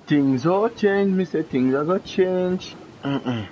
Things all change, me say things are gonna change. Mm-mm.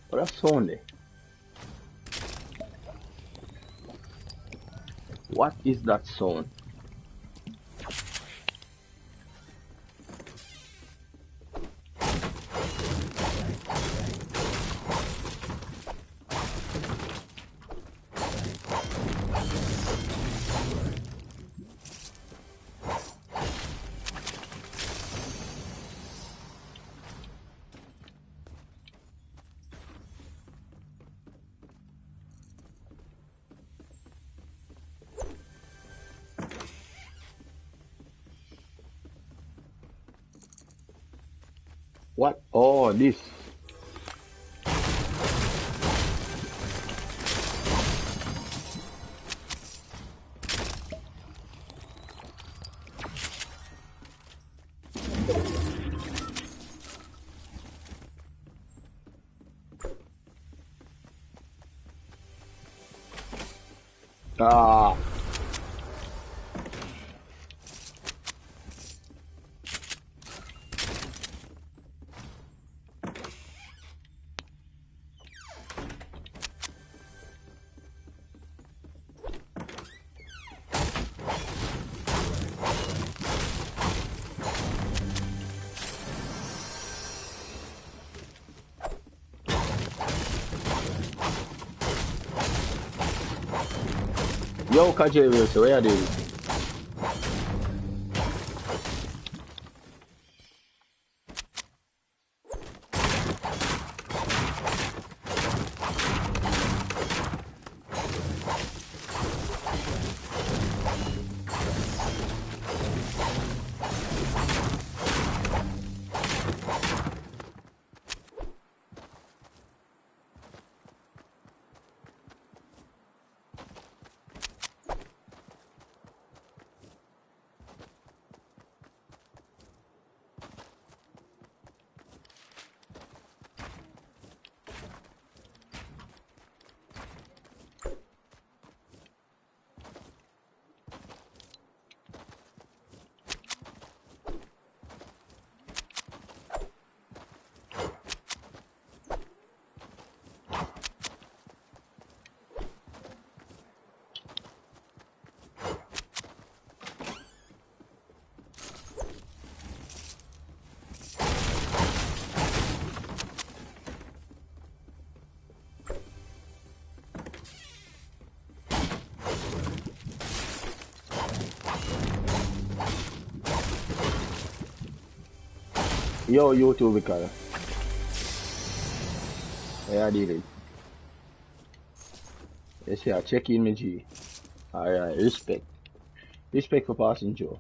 What a sound there. What is that sound? What? Oh, this. Ah, Yo, Kajay, so where are they? Yo, YouTube, because where are they? Yes, yeah, check in, me G. Alright, respect. Respect for passing Joe.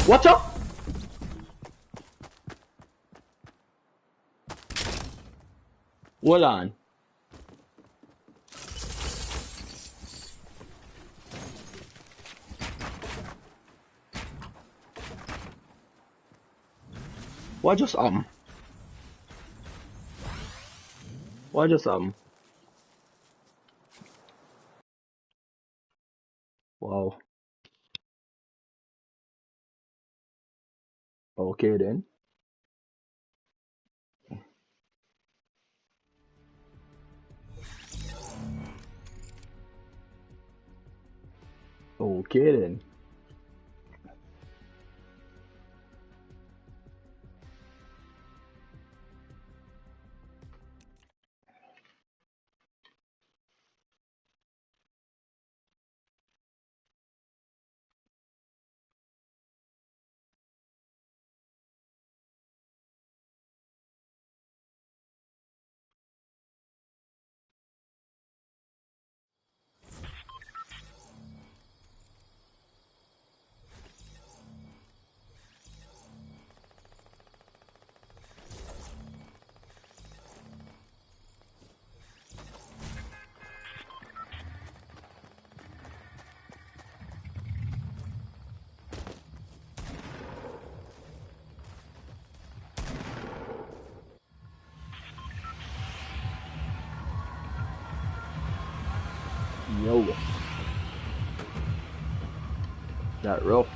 What's up? Hold on. What just What just Wow. Okay then. Okay then. Yo, that rough.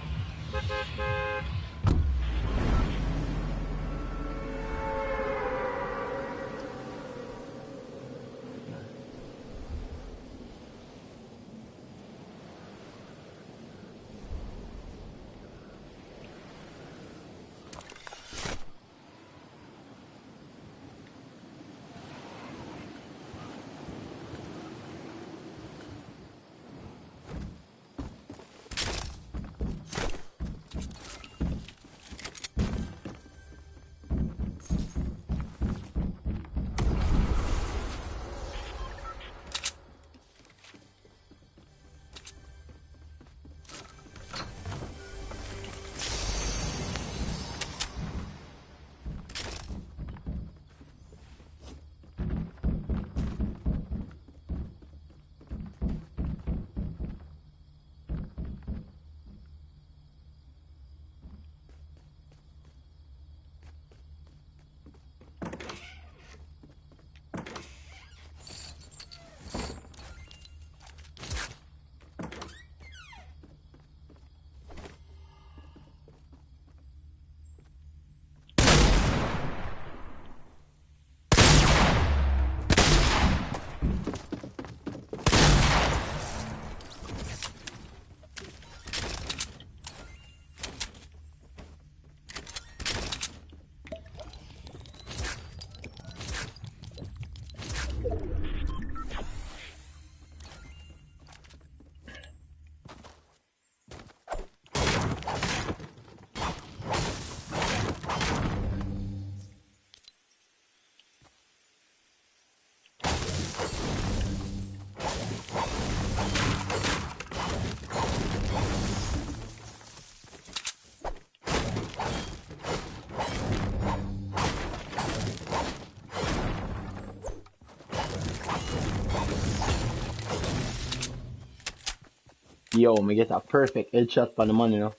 Yo, me get a perfect headshot for the money, you know.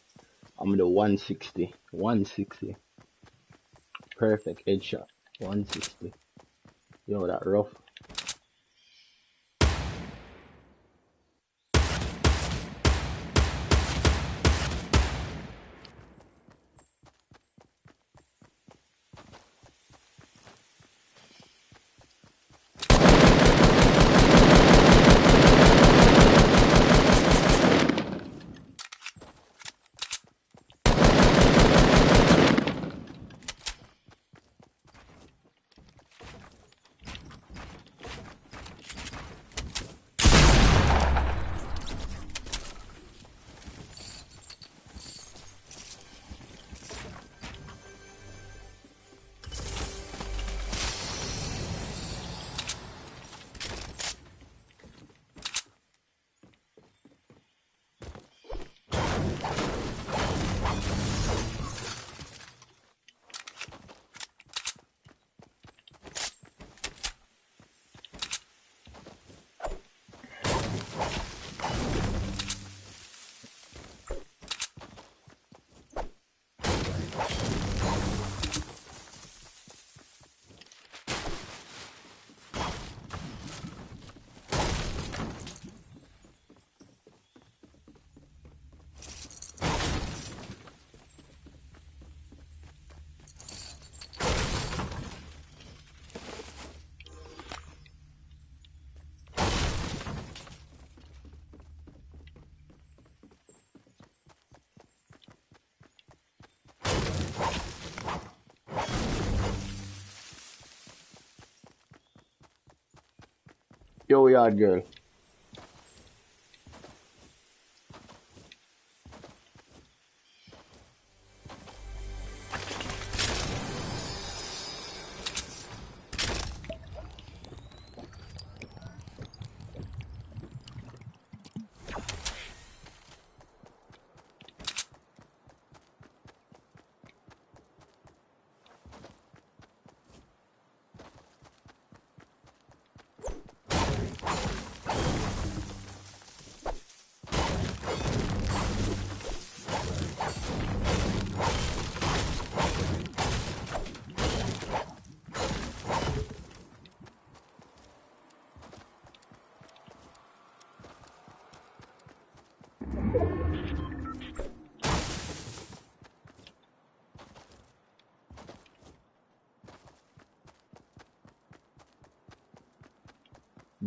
I'm the 160. 160. Perfect headshot. 160. Yo, that rough. Yo, yard girl.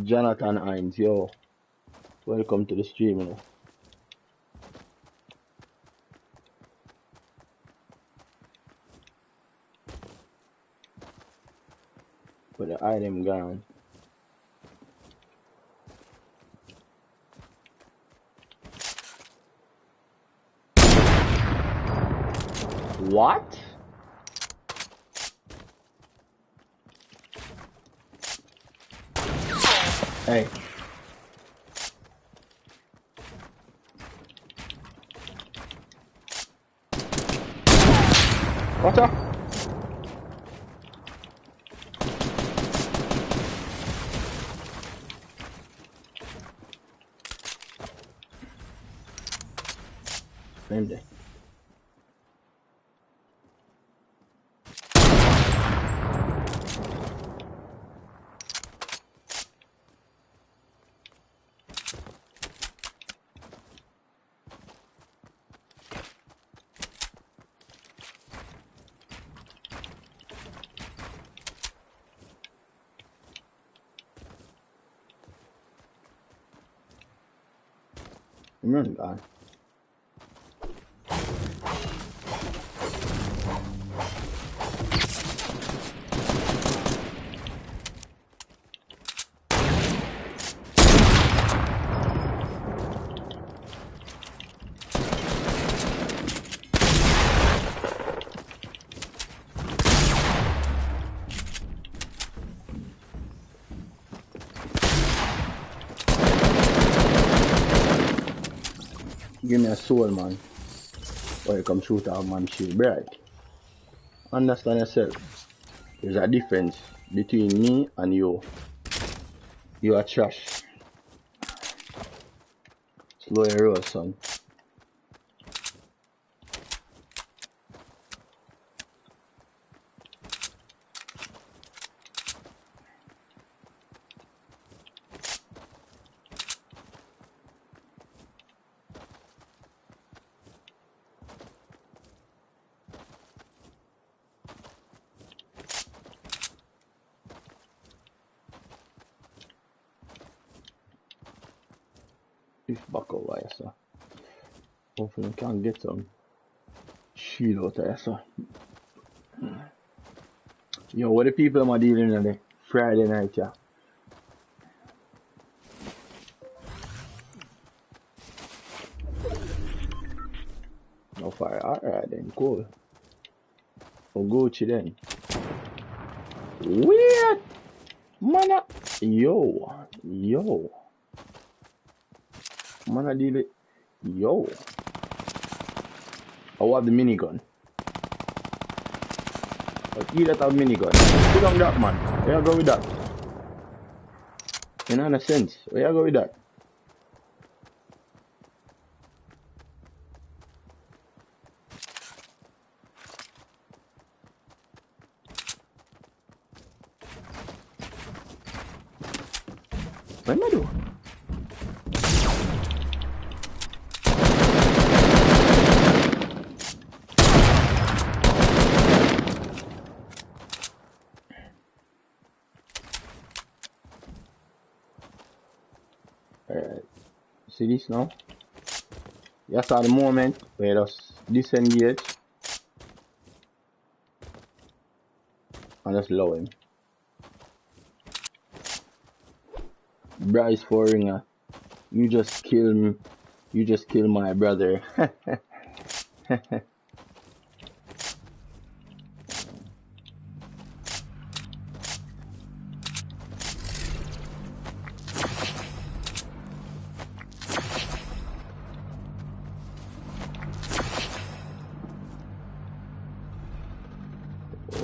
Jonathan Hines, yo, welcome to the stream, you know. But the item gone. What? Hey. Watch out. Same day. Run, God. Give me a soul, man. Or you come shoot out man shield, right? Understand yourself. There's a difference between me and you. You are trash. Slow your roll, son. If back over here, sir. Hopefully we can get some shield out of here, sir. Yo, what the people am dealing on the Friday night, yeah? No fire. Alright then, cool. We'll go to then. Weird! Man, yo. Man, deal it. Yo. I want the minigun. You that have minigun. Put on that, man. Where you go with that? You know, in a sense. Where you go with that? What am I doing? Alright. See this now? You saw the moment where just disengage and just lower him. Bryce Foringer, you just kill me. You just kill my brother.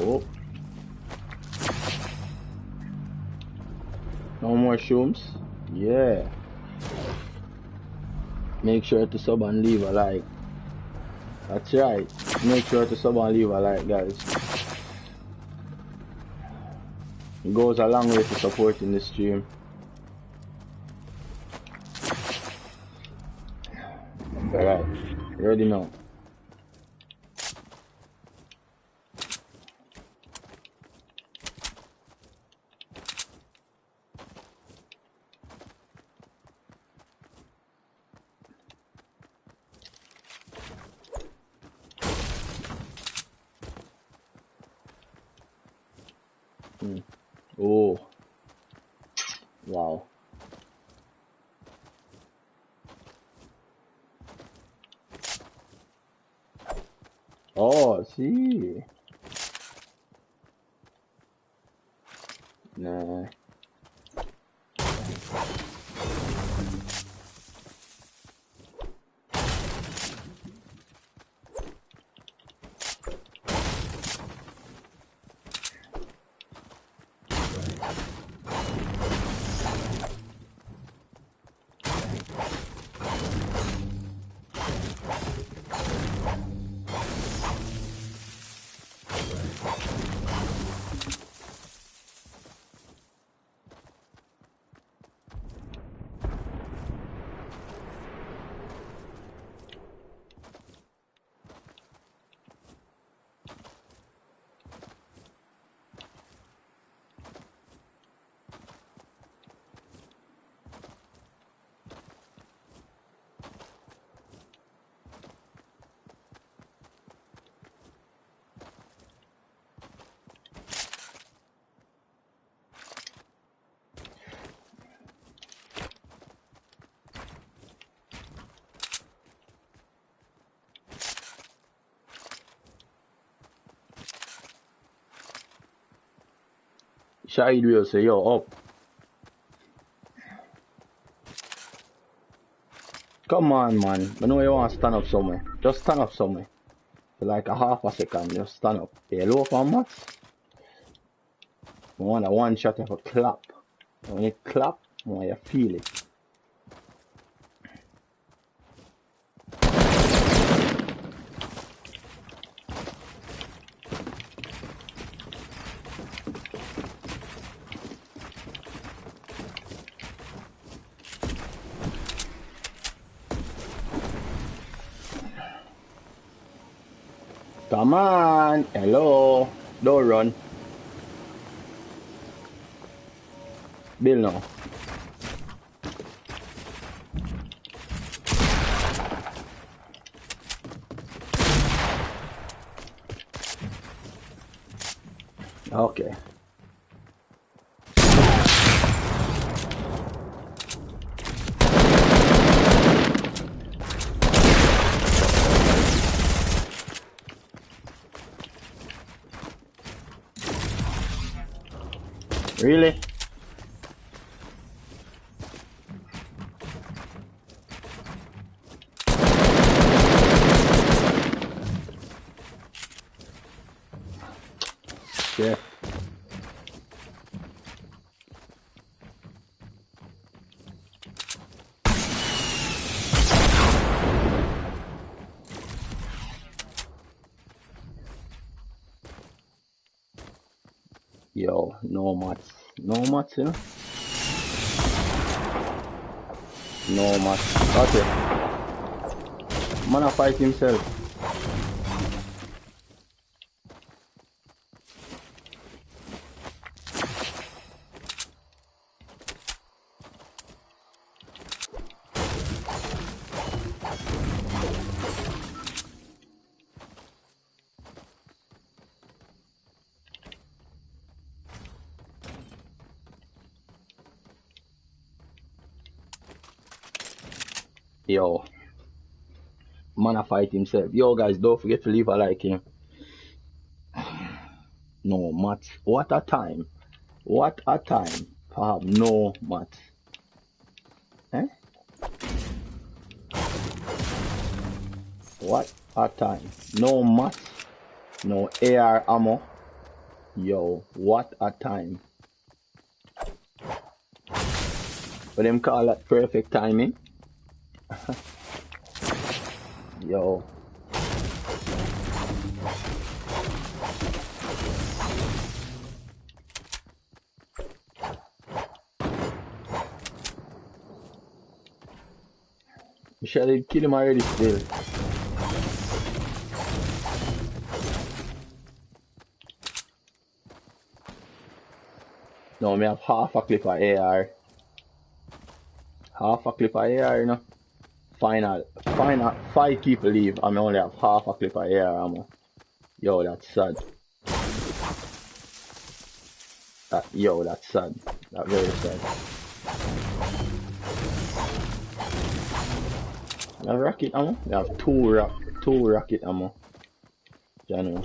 Oh. No more shrooms? Yeah. Make sure to sub and leave a like. That's right. Make sure to sub and leave a like, guys. It goes a long way to supporting the stream. Alright. Ready now. Oh, wow. Oh, see. Nah. Shahid will say, yo, up. Come on, man. I know you want to stand up somewhere. Just stand up somewhere. For like a half a second, just stand up. Hello, for mats. I want a one shot of a clap. When you clap, I want you feel it. Come on. Hello. Don't run. Bill now. Okay. Really? Yeah. Yo, no mats. No mats, you know? No mats. Okay. Man a fight himself. Yo. Man a fight himself. Yo guys, don't forget to leave a like here. No mats. What a time. What a time. No mats. Eh? What a time. No mats. No AR ammo. Yo, what a time. But them call that perfect timing. Yo. Michelle kill him already still. No, me have half a clip of AR. Half a clip of AR, you know. Final 5 people leave and I only have half a clip of AR ammo. Yo, that's sad. Yo, that's sad. That's very sad. And a rocket ammo? They have two rocket ammo. You know.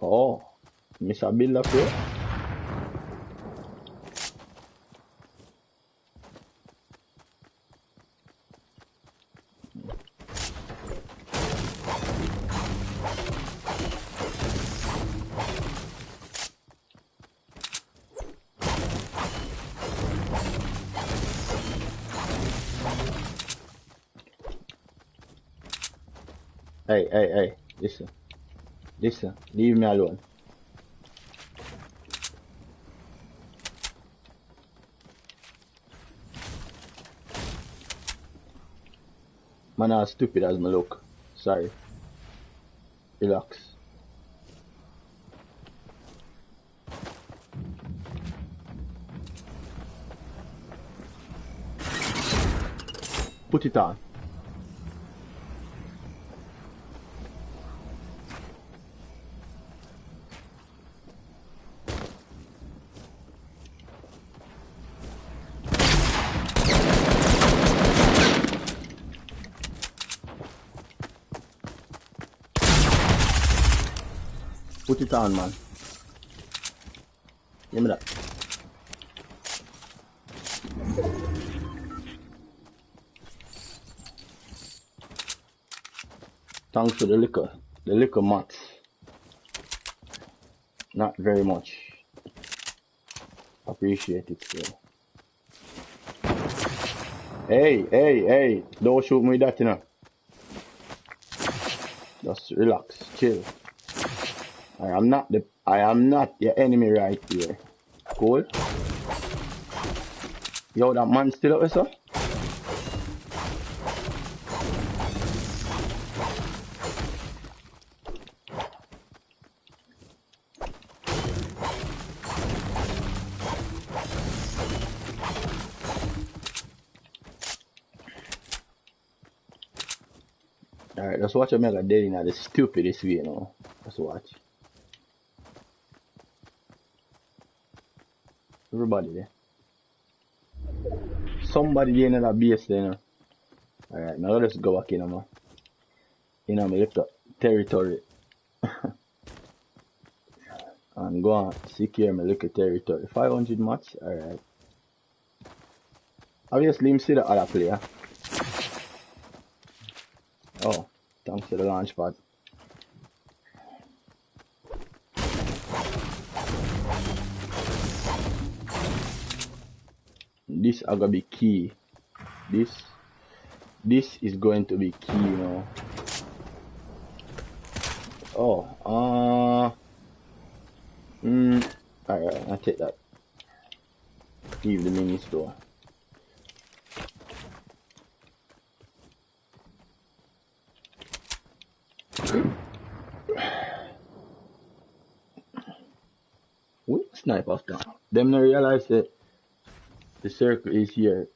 Oh, miss a build up here. Hey, listen, leave me alone. Man, as stupid as me look. Sorry. Relax. Put it on. Put it on, man. Give me that. Thanks for the liquor. The liquor mats. Not very much. Appreciate it still. Hey. Don't shoot me with that, you know. Just relax. Chill. I am not your enemy right here. Cool? Yo, that man still up there, sir? Alright, just watch a mega dead in the stupidest way, you know. Just watch. Everybody there. Somebody there in that base there, you know. Alright, now let's go back in, man. You know, me lift up territory. And go on, secure my little territory. 500 match, alright. Obviously, him see the other player. Oh, thanks to the launch pad. This is gonna be key. This is going to be key, you know. Oh, alright, I'll take that. Leave the mini store. What sniper after? Them not realize that the circle is here.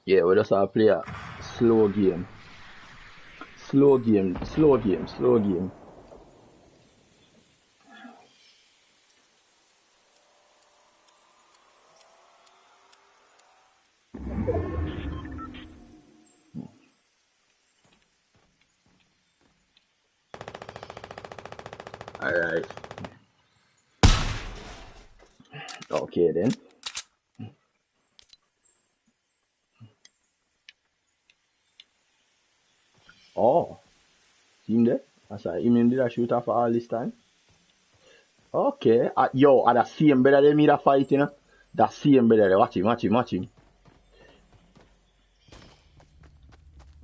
Yeah, we just have to play a slow game. Slow game. Alright. Okay then. Oh. Him there? I said, him did a shoot off all this time? Okay. Yo, that same brother they made a fight, you know? That same brother, watch him.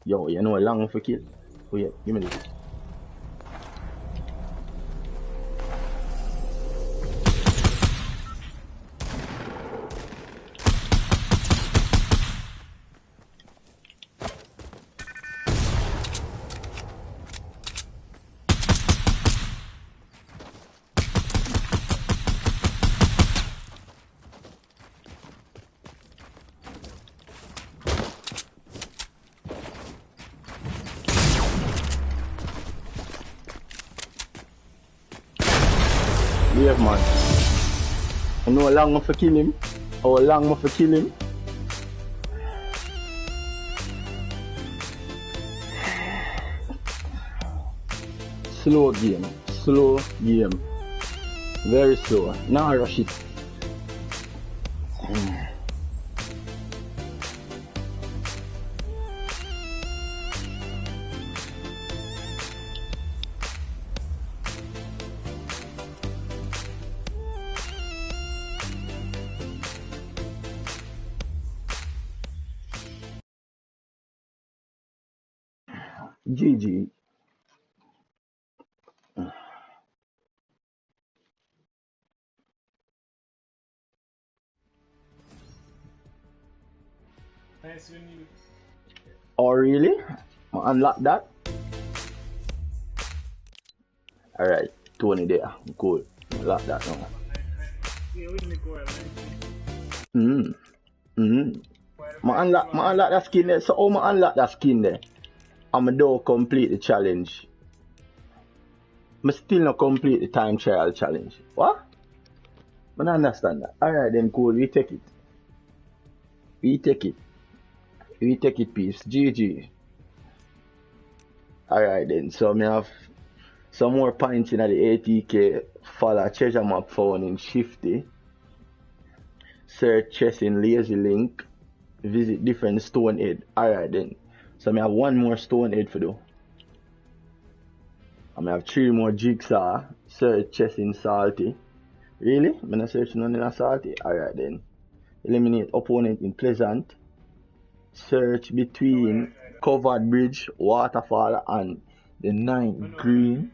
Yo, you know long for kill? Oh yeah, give me this. Brave man. You know how long I for kill him? How long I for kill him? Slow game. Slow game. Very slow. Now rush it. GG. Nice when you. Oh really? Unlock that? Alright, Tony there. Cool. Unlock that now. Yeah, we need to go I unlock that skin there. So how I unlock that skin there? I'm don't complete the challenge. I still not complete the time trial challenge. What? I don't understand that. Alright then cool, we take it. We take it, peace. GG. Alright then, so me have some more points in the ATK. Follow treasure map found in Shifty. Search chest in Lazy Link. Visit different stone head. Alright then. So I have one more stone head for do. I have 3 more jigsaw. Search chest in Salty. Really? I'm not searching none in Salty? Alright then. Eliminate opponent in Pleasant. Search between Covered Bridge, Waterfall and the 9th green.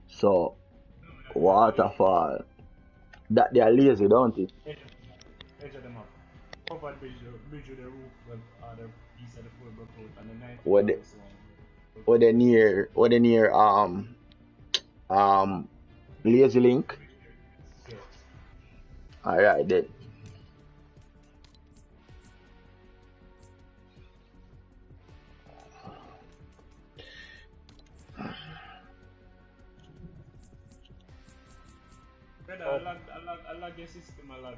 So Waterfall. That they are lazy, don't it? Edge of them up. Covered bridge with the roof the east of the floor broke out and the night. What they near Lazy Link? Yeah. Alright then. Brother, I lag your system, I lag.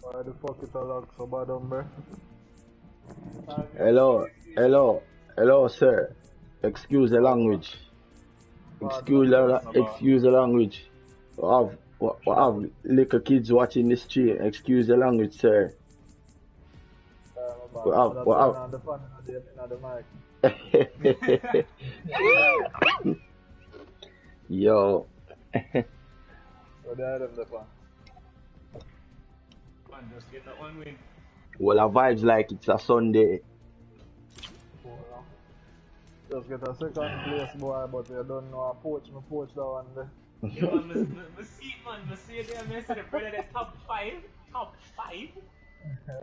Why the fuck it a lag so bad, bro? Hello, sir. Excuse the language. Excuse the language. We have little kids watching this stream. Excuse the language, sir. We have. On the fan in the mic. Yo. So they had them the fan. Man, just get that one win. Well, our vibes like it's a Sunday. Just get a second place, boy, but you don't know. I poach that one there. You know, I see them, I see the brother, the top 5.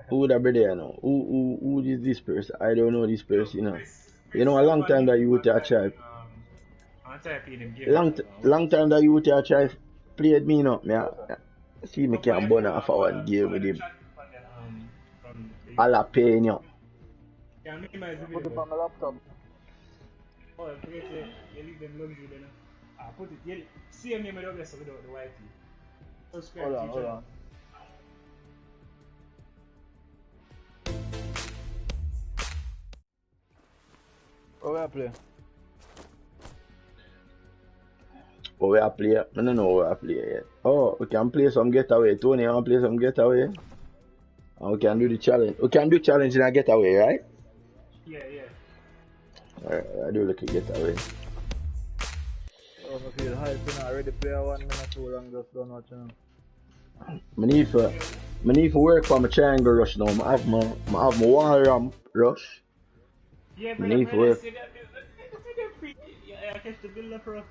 Who the brother, you know? Who is this person? I don't know this person, you know. You know, a long time that you would have tried. Long time that you would have tried played me, you know. See me can burn off for one game with him. Jalapeno. Yeah, Put it on my laptop. Oh, you leave them luxury then. Put it, see your name without the YT. Subscribe to Hold on. What we play? Oh, we are play? I don't know where I play yet. Oh, we can play some getaway. Tony, you want to play some getaway? And we can do the challenge. We can do challenge in a getaway, right? Yeah. Alright, I do look at getaway. Oh, I feel hype, you know. I already play 1 minute too long, just don't watch him. I need to work for my triangle rush now. I have my wall ramp rush. Yeah, I need to work. I catch the build up, bro.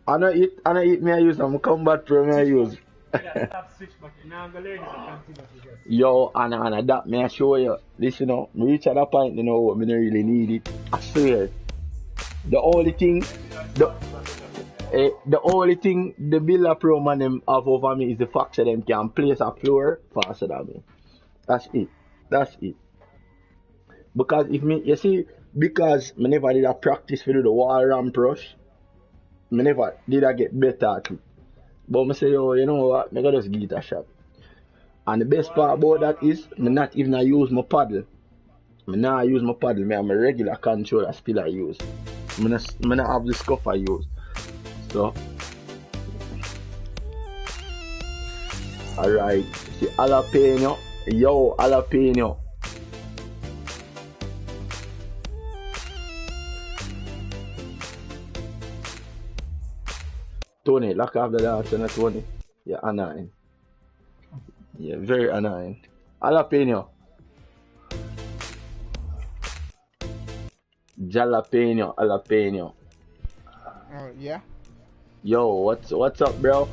I know it me I use them combat pro me I use. Stop switch back. Now I'm gonna learn it. Yo, and that me I show you. This you know, me reach at that point, you know, me don't really need it. I swear. The only thing the builder pro man them have over me is the fact that them can place a floor faster than me. That's it. Because because me never did a practice for do the wall ramp rush. I never did I get better at it. But I say, yo, you know what? I gotta just give it a shot. And the best part about that is, me not even use my paddle. Me not use my paddle. Me have my regular controller still I use. Me not have the scuff I use. So, alright. See, jalapeno. Yo, jalapeno. Tony, lock off the dance and Tony. You're annoying. You're very annoying. Jalapeno. Jalapeno, jalapeno. Yeah, Yo, what's up, bro?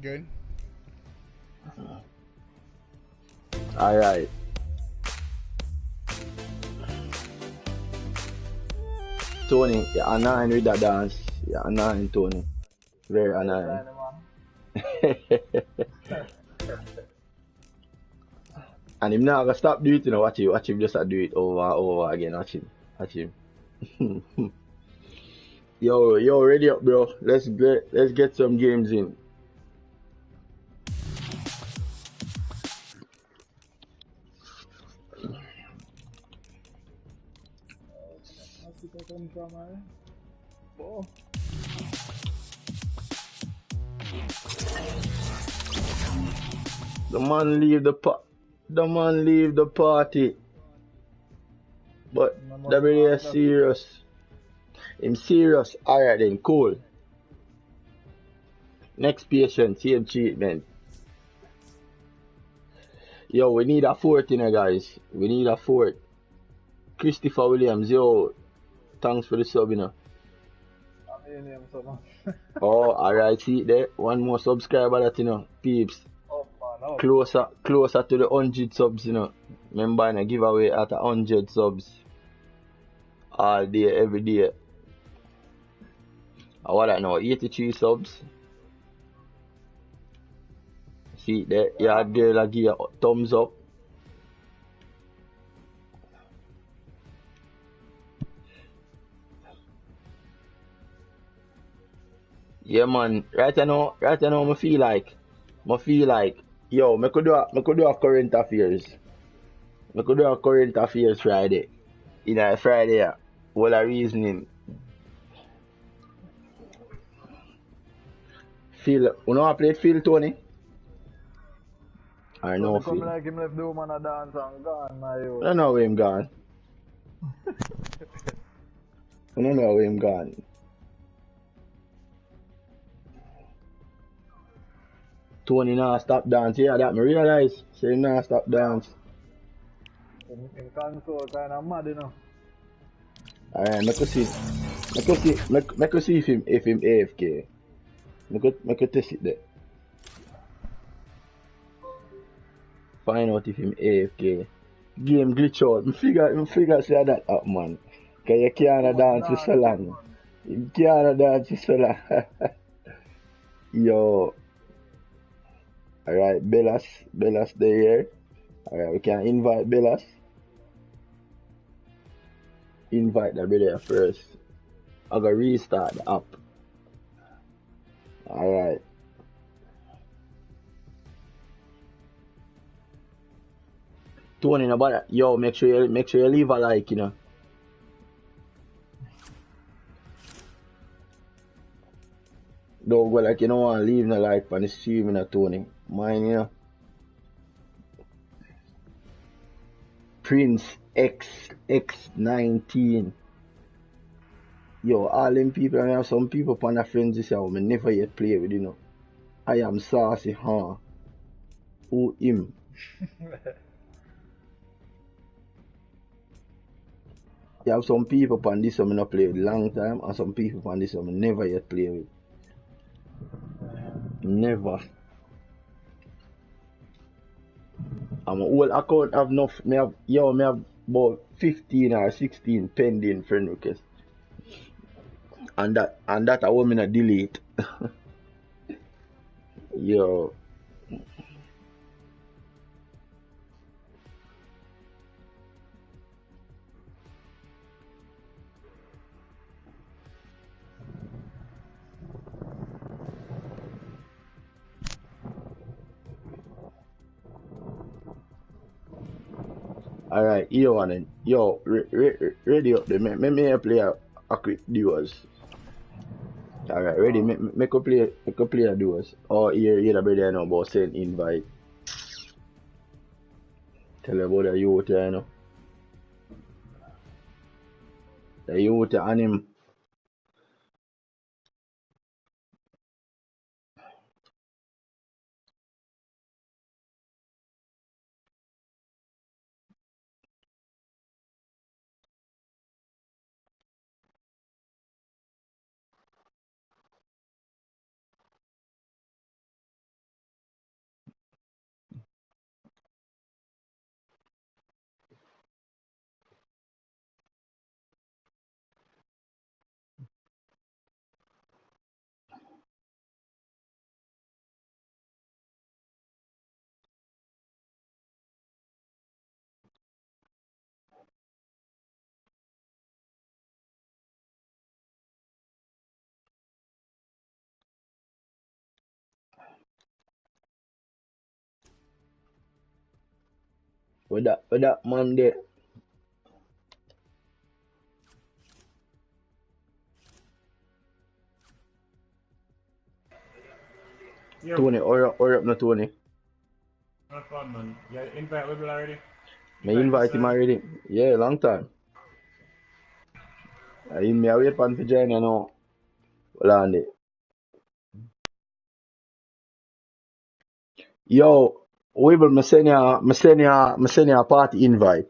good. Alright. Tony, you're annoying with that dance. You're annoying, Tony. Very annoying. And him not gonna stop doing it, you know. Watch him just do it over and over again. Watch him. Yo, ready up, bro. Let's get some games in. What's it come from, man? Oh. The man leave the party. But WD is serious. Him serious. Alright then, cool. Next patient, same treatment. Yo, we need a fourth, you know, guys. We need a fourth. Christopher Williams, yo. Thanks for the sub, you know. I'm in him so much. Oh, alright, see there. One more subscriber that, you know. Peeps. Oh, man, oh. Closer to the 100 subs, you know. Remember, I give away at 100 subs. All day, every day. What I know, 83 subs. See there, yeah, girl, I give you a thumbs up. Yeah, man. Right now, I feel like, yo, I could do a current affairs. I could do a current affairs Friday. You know, Friday, yeah. What a reasoning. Phil, you know I played Phil, Tony? I know Come Phil. like him left the woman a dance and gone, my I youth. don't know where him gone. I don't know where him gone. Tony now stop dance. Yeah, that me realize. Say now stop dance. In console kind of mad, you know. Alright, make us see if him AFK. Make us test it there. Find out if him AFK. Game glitch out. Me figure say that up, man. Cause you can't dance for so long. You can't dance for so long. Yo. Alright, Bellas there here. Alright, we can invite Bellas. Invite the brother first. I gotta restart the app. Alright. Tony, no bother. Yo, make sure you leave a like, you know. Don't go like you don't want to leave no like on the stream, you know, Tony. Mine, you know. Prince XX19. Yo, all them people, I have some people on the friends this year, I never yet play with, you know. I am saucy, huh? Who him? You have some people on this one I play with long time, and some people on this one I never yet play with. Never. And my whole account have enough. Me have about 15 or 16 pending friend requests. And that I want me to delete. Yo. Alright, yo, and then, yo, ready up there. Me play a quick duos. Alright, ready. Make a play a duos. Or you the brother, you know, about send invite. Tell about the youth, you know. The youth and him. With that man there. Yeah, Tony, hurry up, no Tony. not fun, man. Yeah, invite people already. Me invite him already. Yeah, long time. I wait for him to join, you know. Hold on there. Yo, we will me send you a party invite.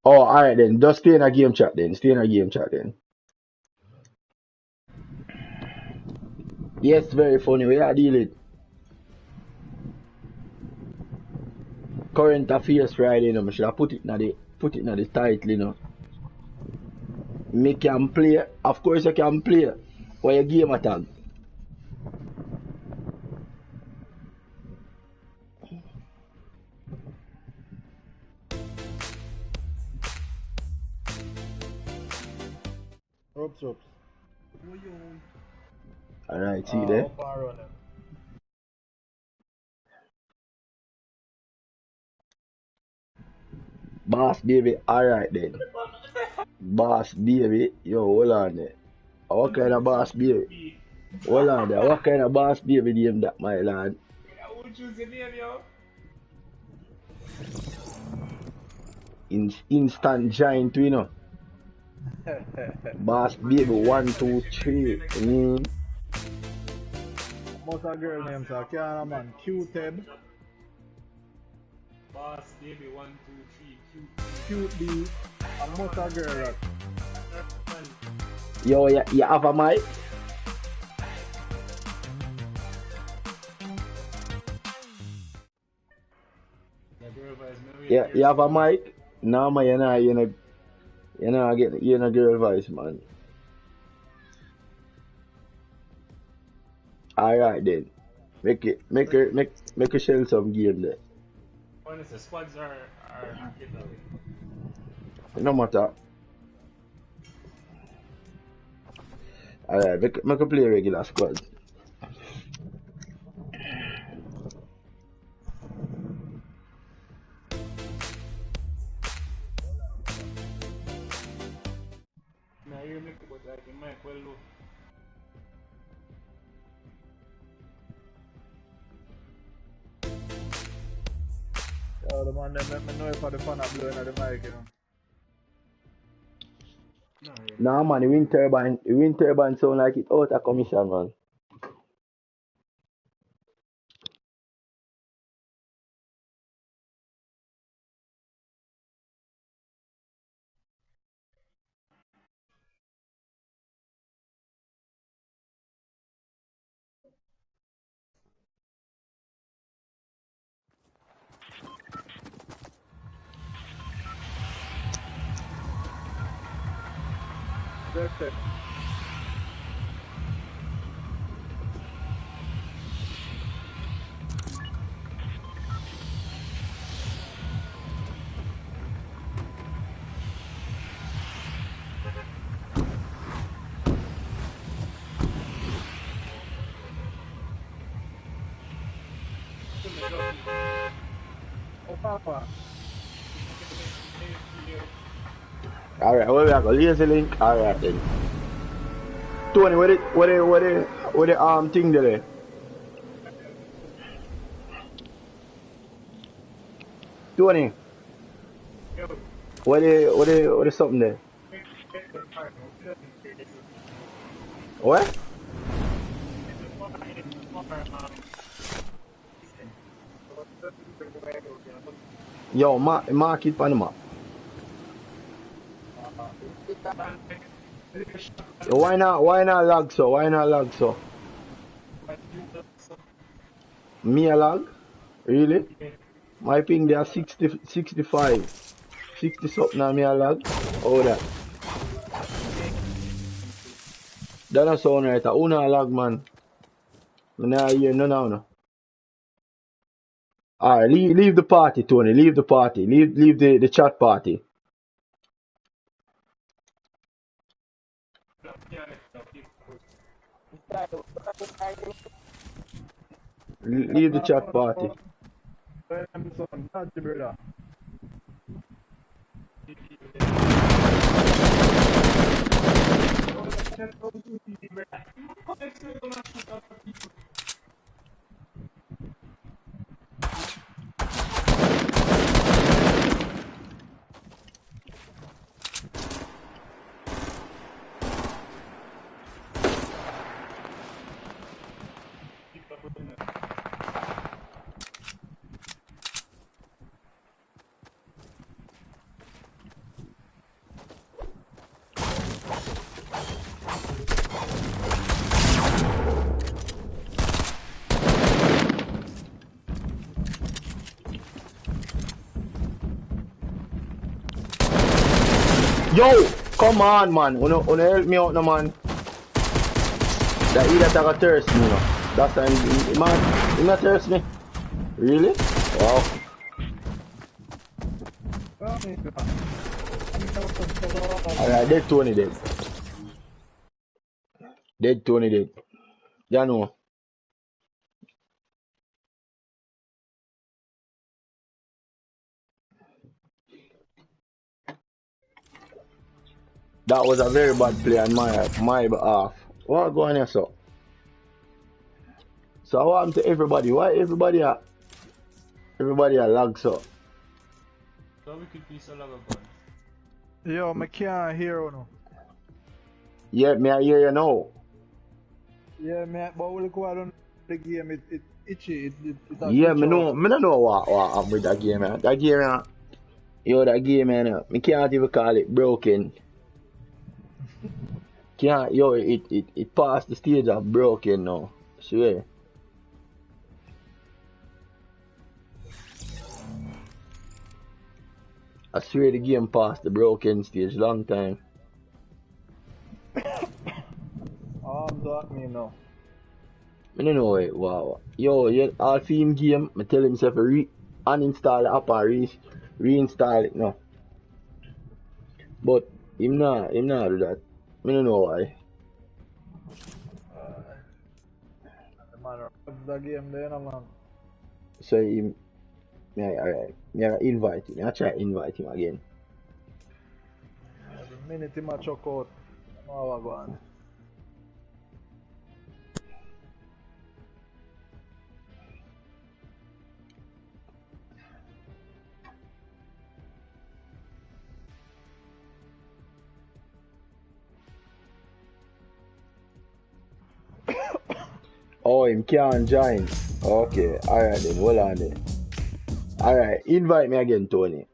Oh, alright then. Just stay in a game chat then. Yes, very funny. We are dealing current affairs Friday, you know. I should have put it in the title, you know. Me can play. Of course you can play. What your game attack? Oops, oops. Alright, see there. Up and running. Boss baby, alright then. Boss baby, yo, hold on there. What kind of boss baby? Hold on there. What kind of boss baby name that, my lad? I would choose your name, yo. Instant giant, you know. Boss baby 1, 2, 3. Most of girl names are Kiana man, Q-Teb, Boss, baby, 1, 2, 3, Cute D, and most of girl that. Yo, you have a mic? Yeah, you have a mic? No, man, you're not getting girl voice, man. Alright then. Make a shell some game there. Honestly, squads are giveaway. No matter. Alright, make a play regular squad. Now you make about like you might well look. Yo, the man them let me know if I the fan are blowing at the mic, you know. Nah man, the wind turbine sound like it out of commission, man. That's it. Alright, where we are going? Lazy link? Alright then. Tony, what the thing there? Tony, what the something there? What? Yo, mark it on the map. Yo, why not lag so? Why not lag so? Me a lag? Really? My ping there 60, 65. 60 something now me a lag? Oh that. That not sound right. Who not lag man? I not hear no now. Alright, leave the party, Tony. Leave the party. Leave the chat party. Leave the chat party. Yo, come on, man. Wanna help me out, no, man. That he that got thirst me, you know. That's time, man. He not thirst me. Really? Wow. Alright, dead Tony dead. Dead Tony dead. Ya know. That was a very bad play on my behalf. What going here, so? So what happened to everybody? Why everybody are lag so? So we could be so lag again. Yo, I can't hear you now. Yeah, me I hear you now. Yeah, but we'll go on the game. It itchy. It Yeah, me don't know what happened with that game, man. That game, man. Yo, that game, man. Me can't even call it broken. Can't, yo, it passed the stage of broken now. Swear. I swear the game passed the broken stage long time. That me now. I don't know it, wow. Yo, yeah, all theme game, I tell himself to uninstall the app and reinstall it now. But him not do that. I don't know why. Man, the game there, man. So him, yeah, alright. Yeah, invite him. I try to invite him again. The minute him a chuck out, I know what go on. Oh, him can't join. Okay, alright then, hold on then. Alright, invite me again, Tony.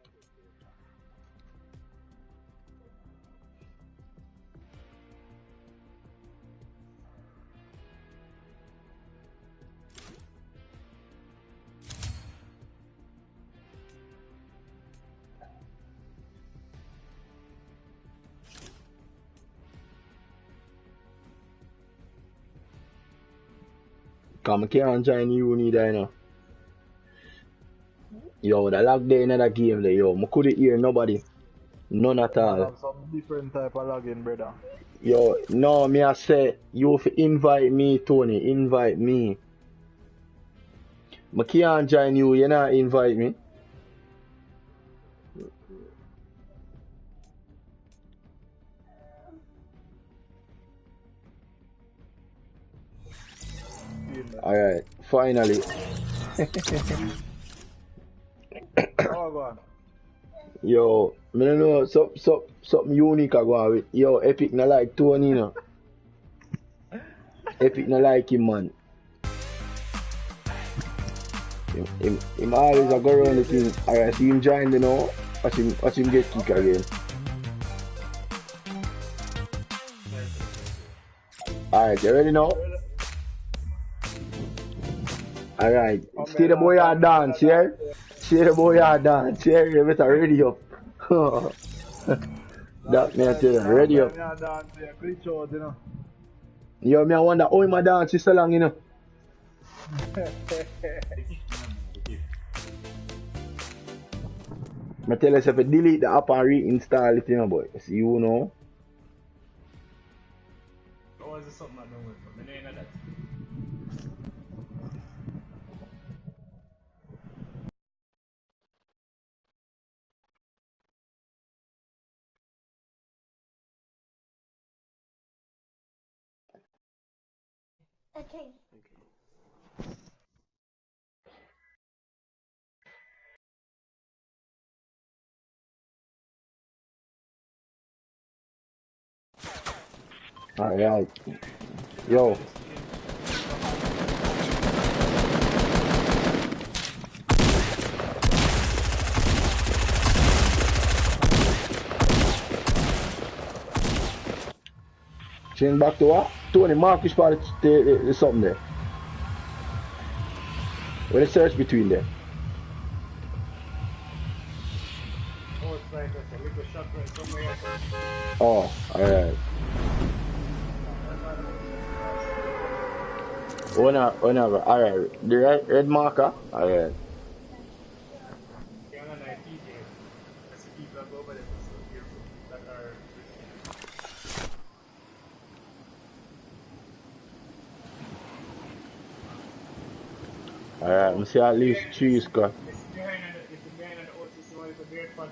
Come, I can't join you neither, you know. Yo, the lag there in that game there, yo. I couldn't hear nobody. None at I all. have some different type of login, brother. Yo, no, me I say, you have to invite me, Tony. Invite me. I can't join you, you not invite me. Alright, finally. Oh, go on. Yo, me don't know something unique I go on with. Yo, Epic no like Tony, you know. Epic no like him, man. Him always a go around the thing. Alright, see him join, you know. Watch him get kicked again. Alright, you ready now? Alright, see the boy a dance, yeah? See the boy a dance, yeah? You better ready up. That me I tell you, ready up. Yo, me I wonder how him a dance so long, you know. I tell you, if you delete the app and reinstall it, you know, boy. See, you know. Or is it something I don't work for? I know that. Okay. Alright. Yo. Change back to what? Tony, Marcus part the something there. What the search between them? Oh, it's like a little shot right somewhere else. Oh, alright. Alright. The red marker? Alright. Yeah, and I teach you. That's the people that go over there so careful that are Alright, I'm see at least 3 squad. It's behind on the OTC one, it's a great punch.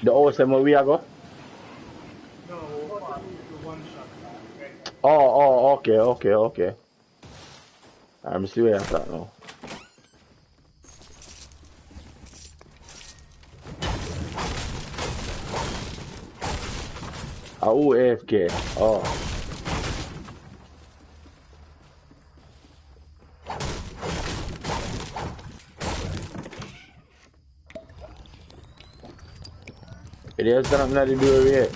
The OSM where we are go? No, one shot. Right. Oh, okay. I'm see where I'm at now. Oh, AFK. Oh. It is something that they do here.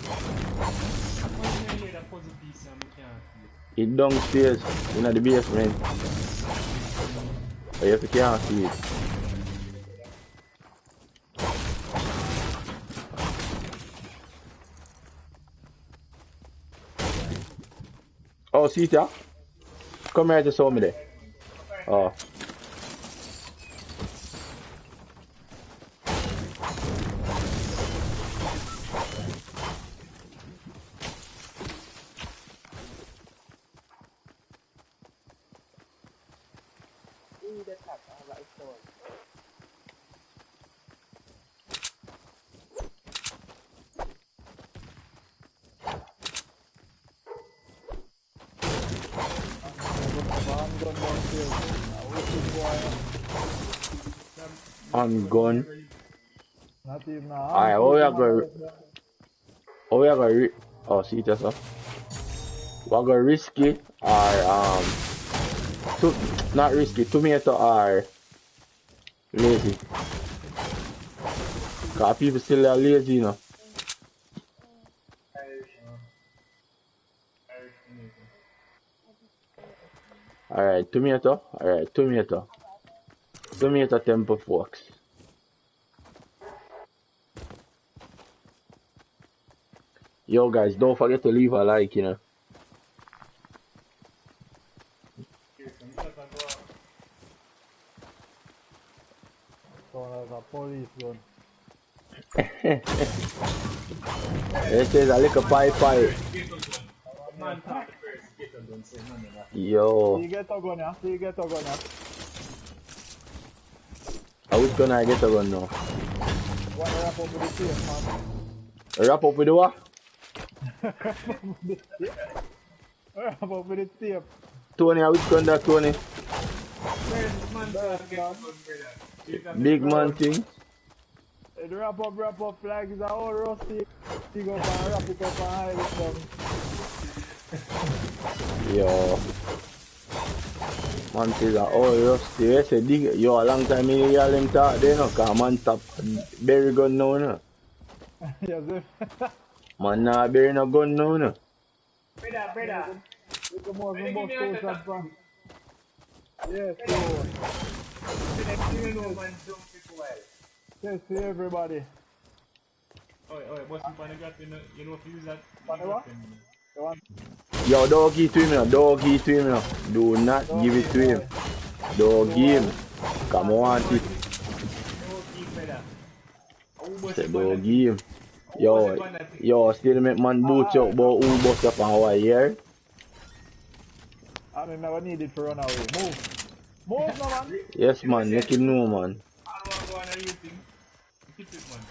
It downstairs in the basement. But you can't see it. Oh, see it here? Come here to show me there. Oh. On gun. Not even Alright, how we are going oh, see it yourself. We're going risky or not risky, tomato or lazy. Cause people still are lazy, you know. Alright, tomato. Alright, tomato. Tomato temper forks. Yo guys, don't forget to leave a like, you know. Sound like a police gun. It says a little pie. Yo. See you get a gun, yeah? See you get a gun, yeah? Which gun I get a gun now? What wrap up with the tape, man? Wrap up with the what? Wrap up with the tape. Tony, which gun that Tony? First man to get gun, brother. You have Big to- man thing. It wrap up like it's a whole rusty. You go and wrap it up and hide it down. Yo. Man says, oh, rusty. You say, dig. Yo, a long time in hear them talk there, no? Cause man stop bury gun now, no? Yes, sir. Man nah bury no gun now, no? Brother. You come out When from you both give me a coast and tap, front. Yes, so. you know man jump it well. Test to everybody. Oh, boss, you want to get you know if you use that. What, what? You want Yo, don't give it to him, no. Don't give it to him, no. Do not give it to him. Don't give him. Come on, it. Say, don't give him. Yo, still make man boot up, but who bust up and what, yeah? I mean, never need it to run away. Move. Move, no, man. Yes, man. Make him know, man. I don't want to use thing. Keep it, man.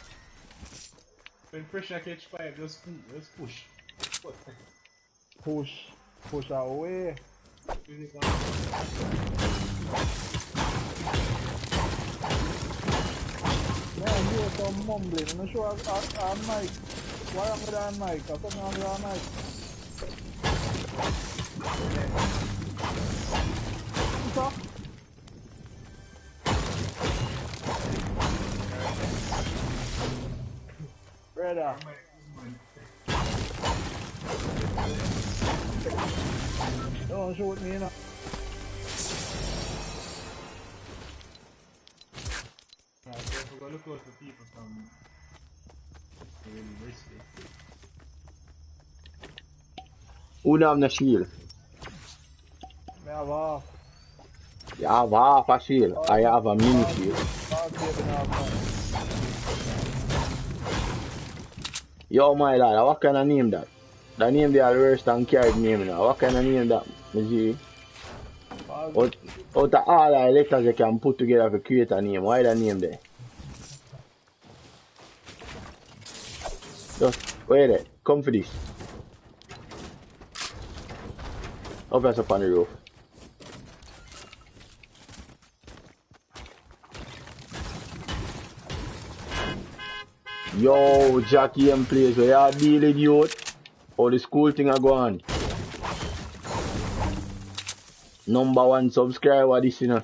When pressure catch fire, just push. Push. Push away. Use it, man. Man, you some mumbling. I'm not sure I'm mic. Why am I with our mic? I thought I'm with our mic. What's up? Brother. Don't shoot me, you know. Alright, so if we're going to look out for people from the university. Who don't have no shield? Me have half. You have half a shield. I have a mini shield. Half baby now, man. Yo, my lad, what kind of name that? The name they are worse than carried name now. What kind of name that, Mizzy? Out of all the letters you can put together to create a name, why the name there? Just, wait there, come for this. Up us up on the roof. Yo, Jackie M plays, where you dealing, youth? How the school thing are going? #1 subscriber this, you know.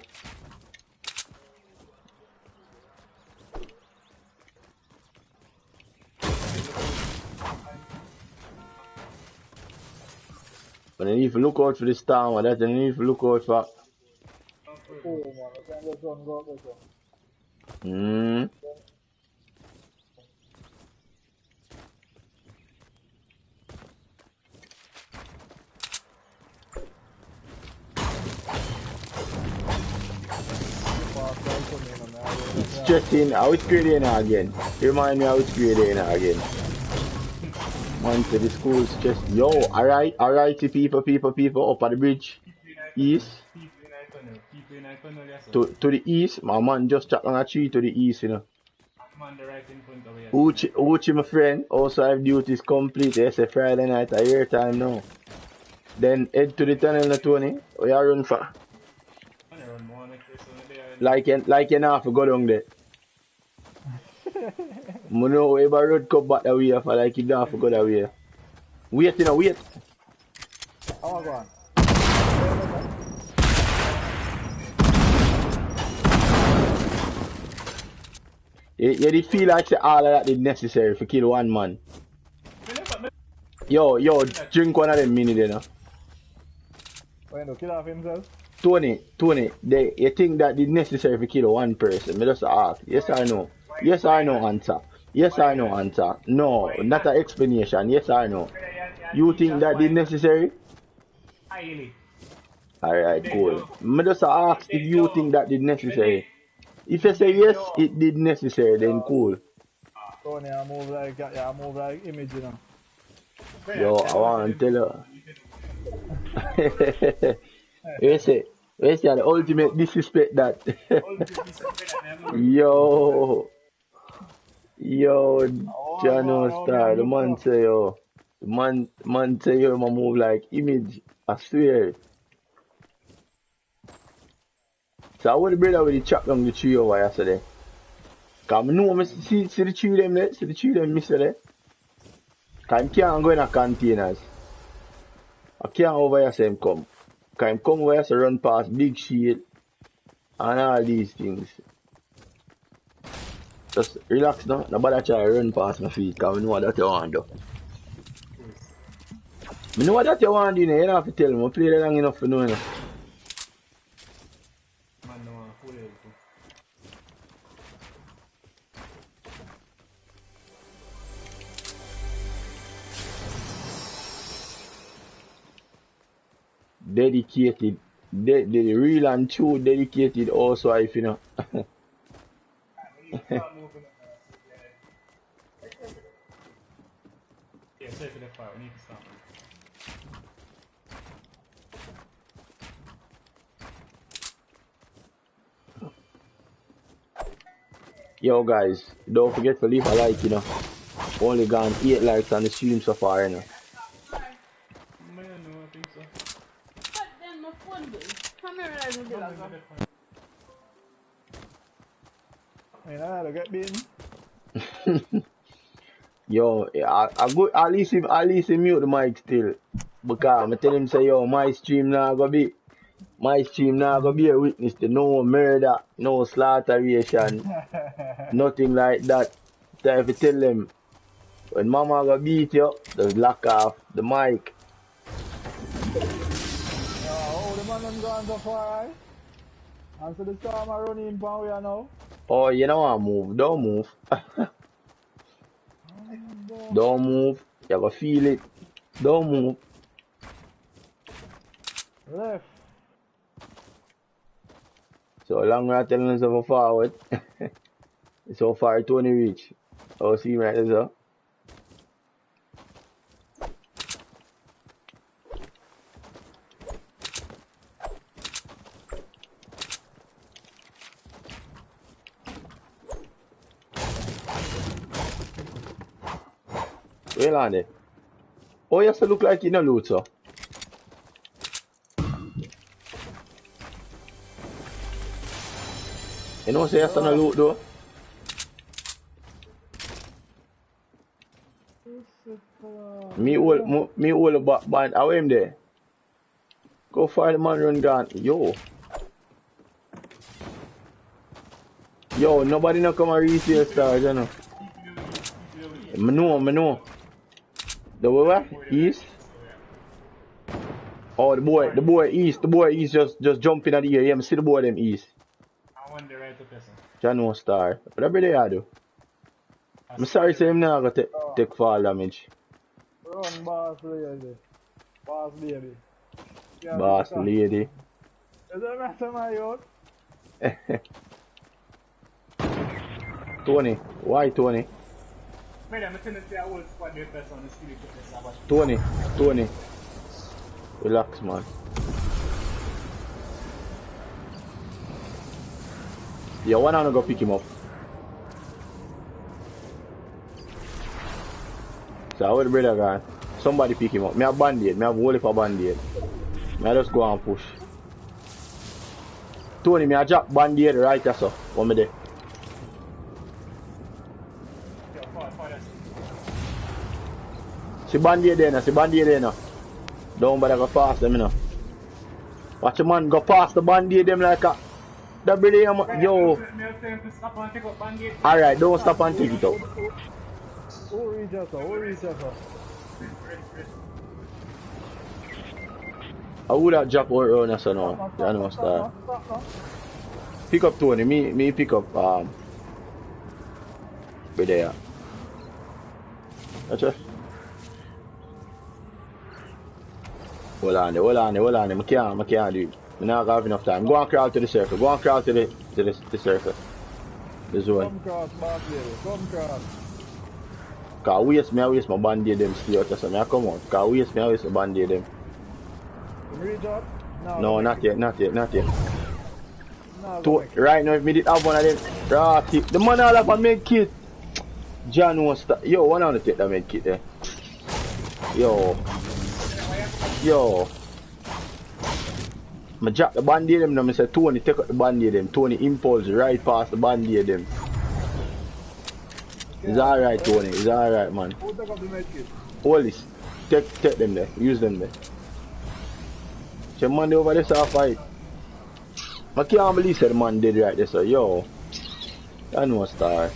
But I need to look out for the storm, and that I need to look out for. Oh, man, I can't just run go up this one. Hmm. Stressing, I which grade in again? Remind me, I which grade in again? Man to the school stress. Yo, alright, people up at the bridge. East. People in a tunnel, yes, sir. To the east, my man just chat on a tree to the east, you know. Man, the right in front of you. Uchi, my friend, also have duties complete. Yes, a Friday night, a year time now. Then head to the tunnel, na Tony. We are run for. Like you have to go down there. I know if a road come back that way, for like you don't have to go that way. Wait, you know, wait. How I go on? You did feel like say all of that is necessary to kill one man. Yo, drink one of them mini there now. When to kill off himself? Tony, you think that is necessary to kill one person? Me just ask. Yes or no? Yes or no answer? Yes or no answer? No, not an explanation. Yes or no? You think that is necessary? Highly. Alright, cool. Me just ask if you think that is necessary. If you say yes, it did necessary, then cool. Tony, I move like image, you know. Yo, I want to tell you. Where's the ultimate disrespect that? Yo, Jano Star, the man say yo. The man say yo, ma move like image, I swear. So I would the brother with the chop down the tree over yesterday. Cause I know see the tree them there, see the tree them miss there. Cause I can't go in a containers. I can't over here say him come. Cause him come over here so run past big shield and all these things. Just relax now. Nobody try to run past my feet cause I know what that you want to do. I know what that you want to do, you don't have to tell me. I play that long enough for know enough. Man, no one full health. Dedicated, the real and true dedicated housewife, you know. We need to start moving up. Yeah, sorry for the fire. We need to start moving. Yo guys, don't forget to leave a like, you know. Only gone 8 likes on the stream so far, you know. Man, no, I think so. But then my phone bill. Come here, I don't Come get on, that. get the I know to get bitten. Yo, I go at least he mute the mic still. Because I tell him say yo my stream now gonna be a witness to no murder, no slaughteration, nothing like that. So if you tell them when mama gonna beat you, just lock off the mic. Oh, the man done gone so far, right? And so the storm are running from where now? Oh, you know what, move, don't move. Don't move. You gonna feel it. Don't move. Left. So long we're telling us to forward. So far Tony reach. Oh, see right there, sir. Where are they? Oh, you still look like you no loot, sir. You know, say you still no loot though. Me hold a band. How him there? Go find the man run down. Yo, nobody no come and resale stars, you know. Me know. The where? East? Oh, the boy east just jumping at the air. Yeah, me see the boy them east. I want the right to person. Jano star. Whatever they are do. I'm sorry say him now gonna take fall damage. Run, boss lady. Boss lady. Yeah, Boss lady. Is that matter, my youth? Tony. Why Tony? Man, I'm telling you, I will squad the person on the street. Tony. Relax, man. Yeah, one hand go pick him up. So where the brother gone? Somebody pick him up. Me have band-aid. Me have whole heap of band-aid. Me I just go and push. Tony, me a drop band-aid right there, so. What me there? See band-aid there now. Don't bother go past them, you know. Watch a man go past the band-aid them like a... The brother, yo. Alright, don't stop and take it out. Who reach us? I would have dropped all around us now. You know, start. Pick up Tony. Me pick up be there. That's it. Hold on there. I can't do it. I don't have enough time. Go and crawl to the circle. Go and crawl to the circle. The zone. Come cross, boss lady. Come cross. Cause I waste my band-aid them stay out so I come out. Cause I waste my band-aid them. Reach out? No, not yet. No, Right now, if me did have one of them, the man all have a med kit. John wants to. Yo, one on to take that med kit there. Yo. I drop the band-aid them, I say Tony take out the band-aid them. Tony impulse right past the band-aid them. It's alright, Tony. It's alright, man. Who take up the medkit? Hold this. Take them there. Use them there. The man over there saw fight. I can't believe the man did right there, so yo. I know star.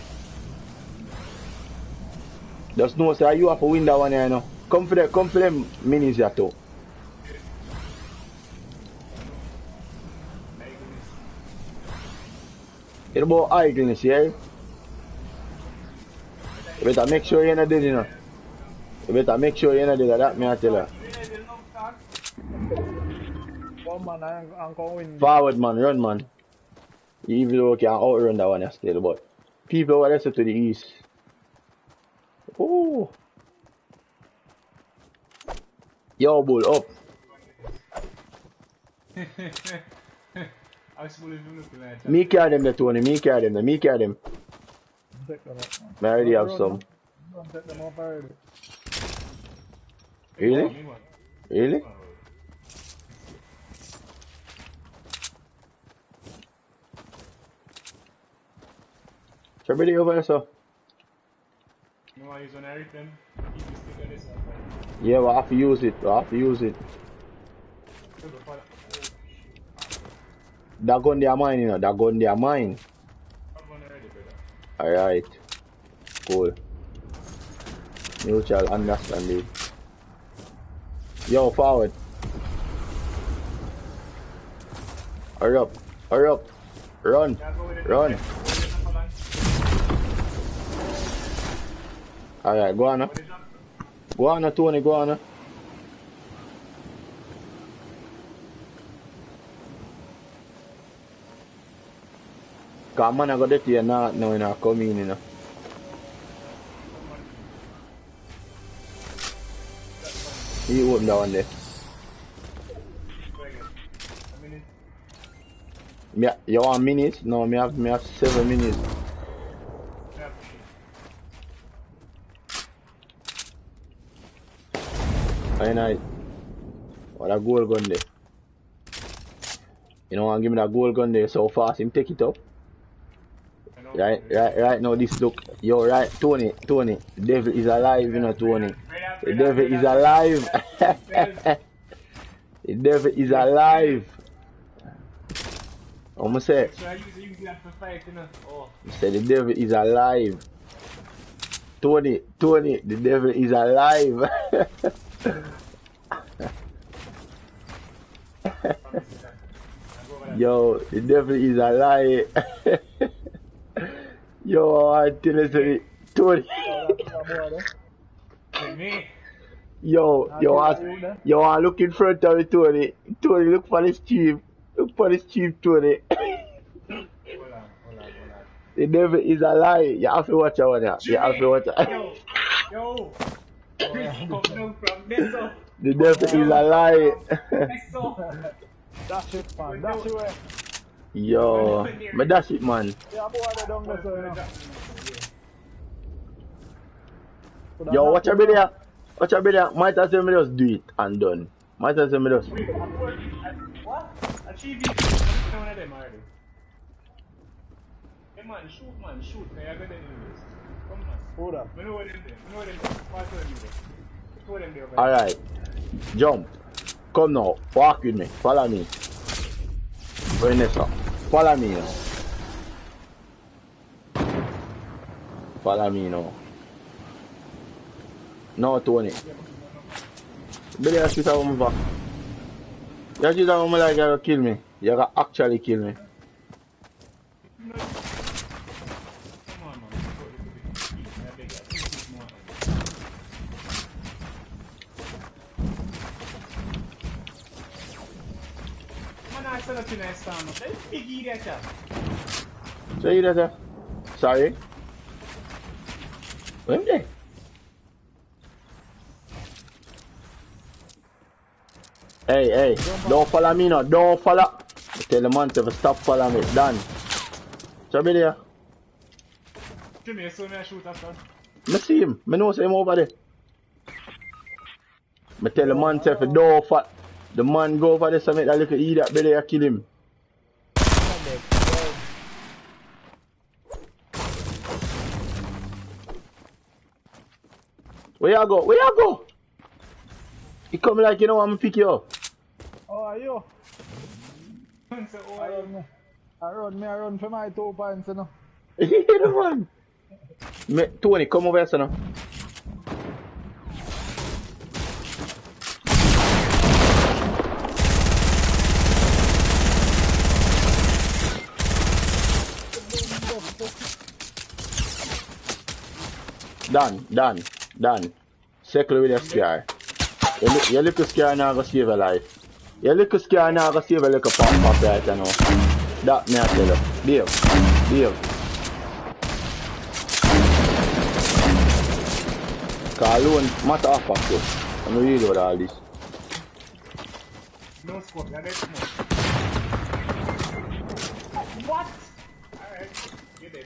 Just know sir, you have to win that one here, you know. Come for them minis here too. It's about idleness, yeah? You better make sure you're not dead, you know. You better make sure you're not dead, that me I tell you. One man, I'm going to win. Forward man, run man. Even though you can outrun that one still, but people over there to the east. Oh. Yo, bull up. Me carry them there, Tony. Me carry them there. Me carry them. Take them up, man. I already have some. Don't take them up already. Really? Really? Somebody over there, sir. No, I use on everything. Yeah, we have to use it. We have to use it. That gun they are mine, you know. That gun they are mine. Alright. Cool. Mutual understanding. Yo, forward. Hurry up. Hurry up. Run. Run. Alright, go on now. Go on now, Tony, go on now. Cause man, I got that here now, when I come in, you know. You open that one there. You want minutes? No, me have 7 minutes. Very nice. What a gold gun there. You know what, give me that gold gun there so fast, him take it up. Right now this look. Yo, right, Tony, the devil is alive, you know, Tony. The devil is alive. The devil is alive. What I say? I say the devil is alive. Tony, the devil is alive. Yo, the devil is alive. Yo, I tell you, Tony. Yo, I look in front of me, Tony. Tony, look for this chief. Look for this chief, Tony. The devil is alive. You have to watch out now. You have to watch out. Yo. The devil is alive. That's it, man. That's it. Yo, but that's it, man. Yeah, boy, they don't mess around. Yo, watch out, brother. Watch out, brother. Might as well me just do it and done. Might as well me just. What? Achieve it. One of them already. Hey, man, shoot. Can you get them in this? Come on. Hold up. I know what them there. Alright. Jump. Come now. Walk with me. Follow me. Vanessa. Follow me now. Follow me now. No, Tony. Billy, you shoot a woman back. You shoot a woman like you gonna kill me. You gonna actually kill me. So you there? Sorry? Where am I? Hey, don't follow me now, don't follow. I tell the man to stop following me, done. So be there. Jimmy, you saw me shoot after? I see him, I know him over there. I tell the man to don't The man go over the summit that little idiot better you kill him. Where you go? Where you go? You come like you know I'm gonna pick you up. How are you? So, oh, I run for my 2 points, you know. You the man. Tony, come over here, son. Done. Circle with your scare. Your little scare now gonna save your life. Your little scare now gonna save a little pop right now. That me I tell you. Deal. Cause alone matter of fact too. I'm really with all this. no scope, you're dead smoke. What? Alright, you're dead.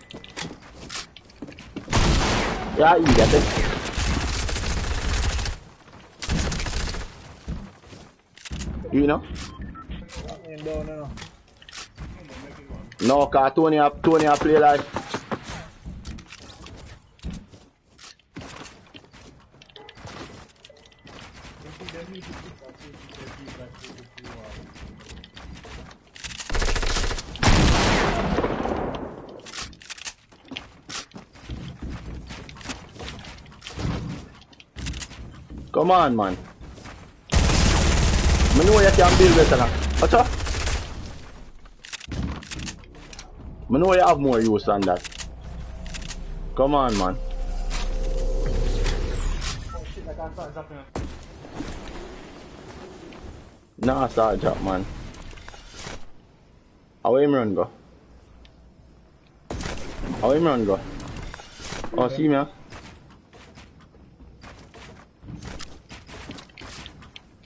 Yeah, you get it. You know? Ain't down, you know. No, cause Tony a play like. Come on, man. I know you can build better now. What's up? I know you have more use than that. Come on, man. Oh shit, I can't start dropping. Nah, start drop, man. How him run go? Oh, see me?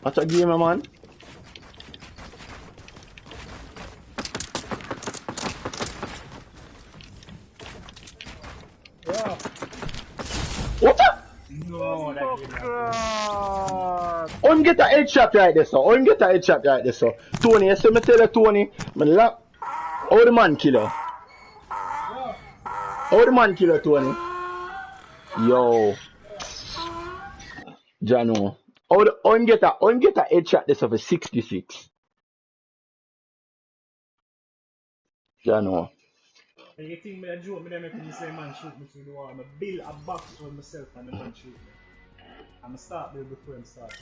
What's a game, man? Yeah. What up? No, that game. On get a headshot right there, so. Tony, you see me tell you, Tony, how the man killer? Tony? Yo. Jano. On get a headshot this of a 66. Jano. You think me a joke, me make me say man shoot me through the wall. I build a box for myself and the man shoot me. I'm start build before him start.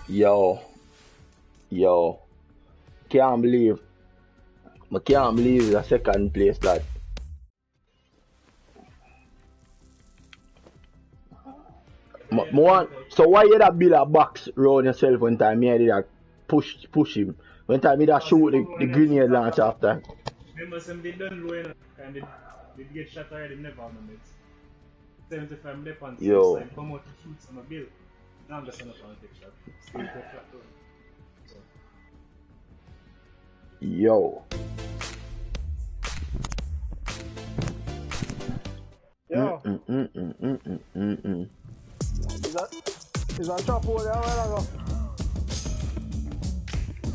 Yo. Can't believe the second place that. So why you that build a box round yourself when time me did that push him? When time me that shoot the grenade launch after? Remember some they done low enough and they get shot already, never have no mates. 75 left on 6 and come out to shoot some build. Now I'm just gonna take shot. Still take shot too. So. Yo. Yo. Is that chop over there while ago?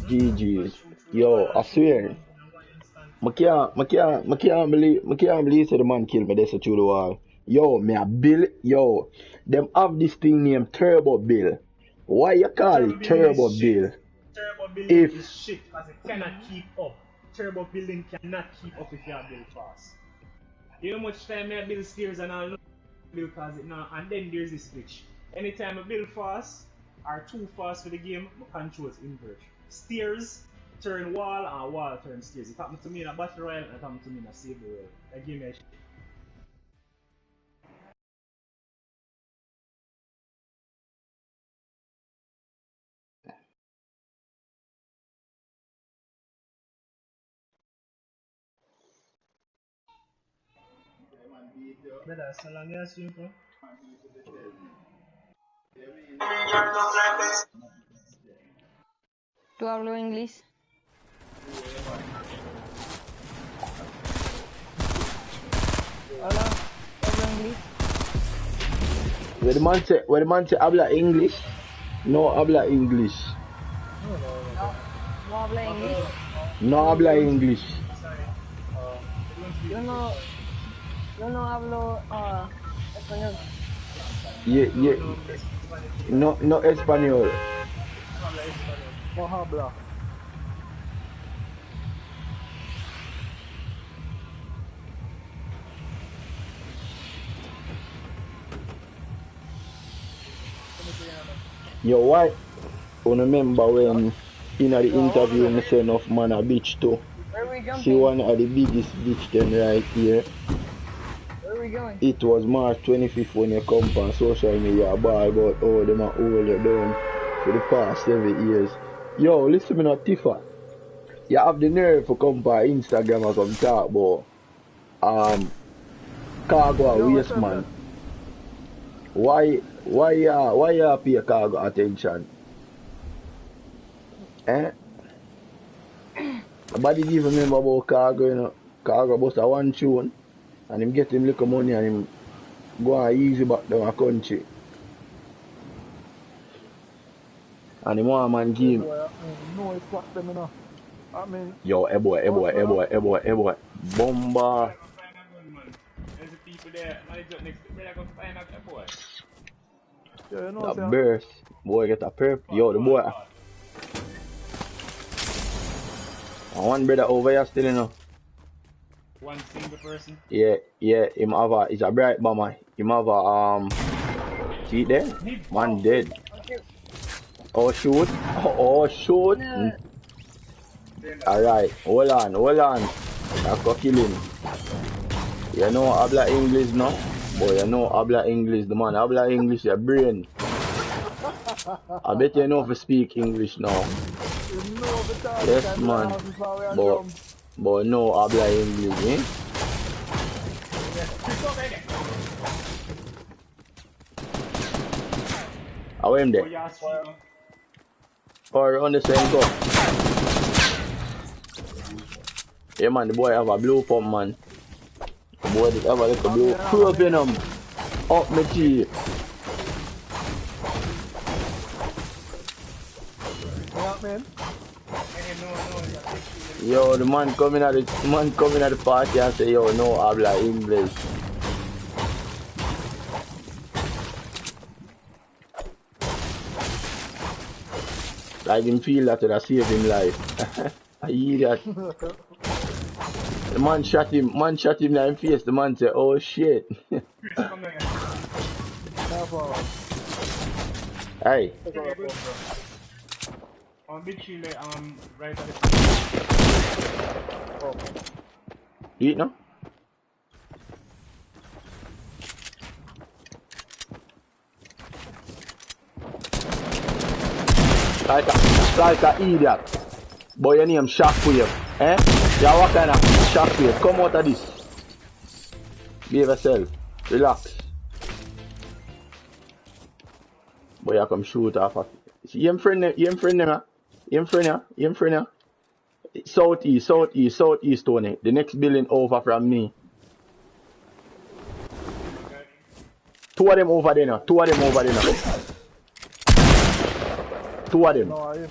GG. Yo, I swear. I can't believe so the man killed me this through the wall. Yo, me a Bill, yo. Them have this thing named Turbo Bill. Why you call it Turbo Bill? Turbo building is shit because it cannot keep up. Turbo building cannot keep up if you build fast. You know how much time I build stairs and I'll build cause it now, and then there's this glitch. Anytime I build fast or too fast for the game, my control is invert. Stairs turn wall and wall turn stairs. It happened to me in a Battle Royale and it happened to me in a Save the World. That game is shit. Brother, so long as you go. ¿Tú hablo inglés? Hola, ¿hablo inglés? Where the man say habla English? No habla English. No habla inglés. No habla English. Yo no, yo no hablo español. No español. No habla. Yo, why? I remember when in the interview me say enough man a bitch too. Where are we See jumping? one of the biggest bitch then right here. Where are we going? It was March 25th when you come on social media ball about oh them a hold you down for the past 7 years. Yo, listen me not Tifa. You have the nerve to come on Instagram and come talk about cargo Yo, and what's waste up, man. Why you pay cargo attention? Eh? Nobody even remember about cargo, you know. Cargo bust a one tune and him get him little money and him go on easy back down a country. And him want man give him. boy? No, it's what them, you know. I mean, Yo, eh boy. Bomba. There's the people there, man, just next to me, I go find out that boy. yeah, you know, That sir. burst. Boy get a perp. Yo, the boy. And one brother over here still, you know. One single person. Yeah, him have a, it's a bright bomber. Him have a, see there? Man dead. Oh shoot. Oh shoot. No. Alright, hold on. I go kill him. You know habla English no? Boy, you know habla English. The man habla English, your brain. I bet you know if you speak English now. You know the time. Yes, man. But no habla English, eh? How him there? Or on the same go. Yeah man, the boy have a blue pump man. The boy did have a little blue probe in him. Up my cheek. Yeah, man. Yo, the man coming at the party and say, yo, no habla English. Like him feel that would have saved him life. I hear that. The man shot him in the face. The man said, oh shit. Hey. On big shield, right at the Eat now? Like a idiot. Boy, your name Shockwave. Eh? Yeah, what kind of Shockwave? Come out of this. Behave yourself. Relax. Boy, I come shoot off of. See, you friend them. Southeast, Tony. The next building over from me. Two of them over there now. Two of them. No, I am.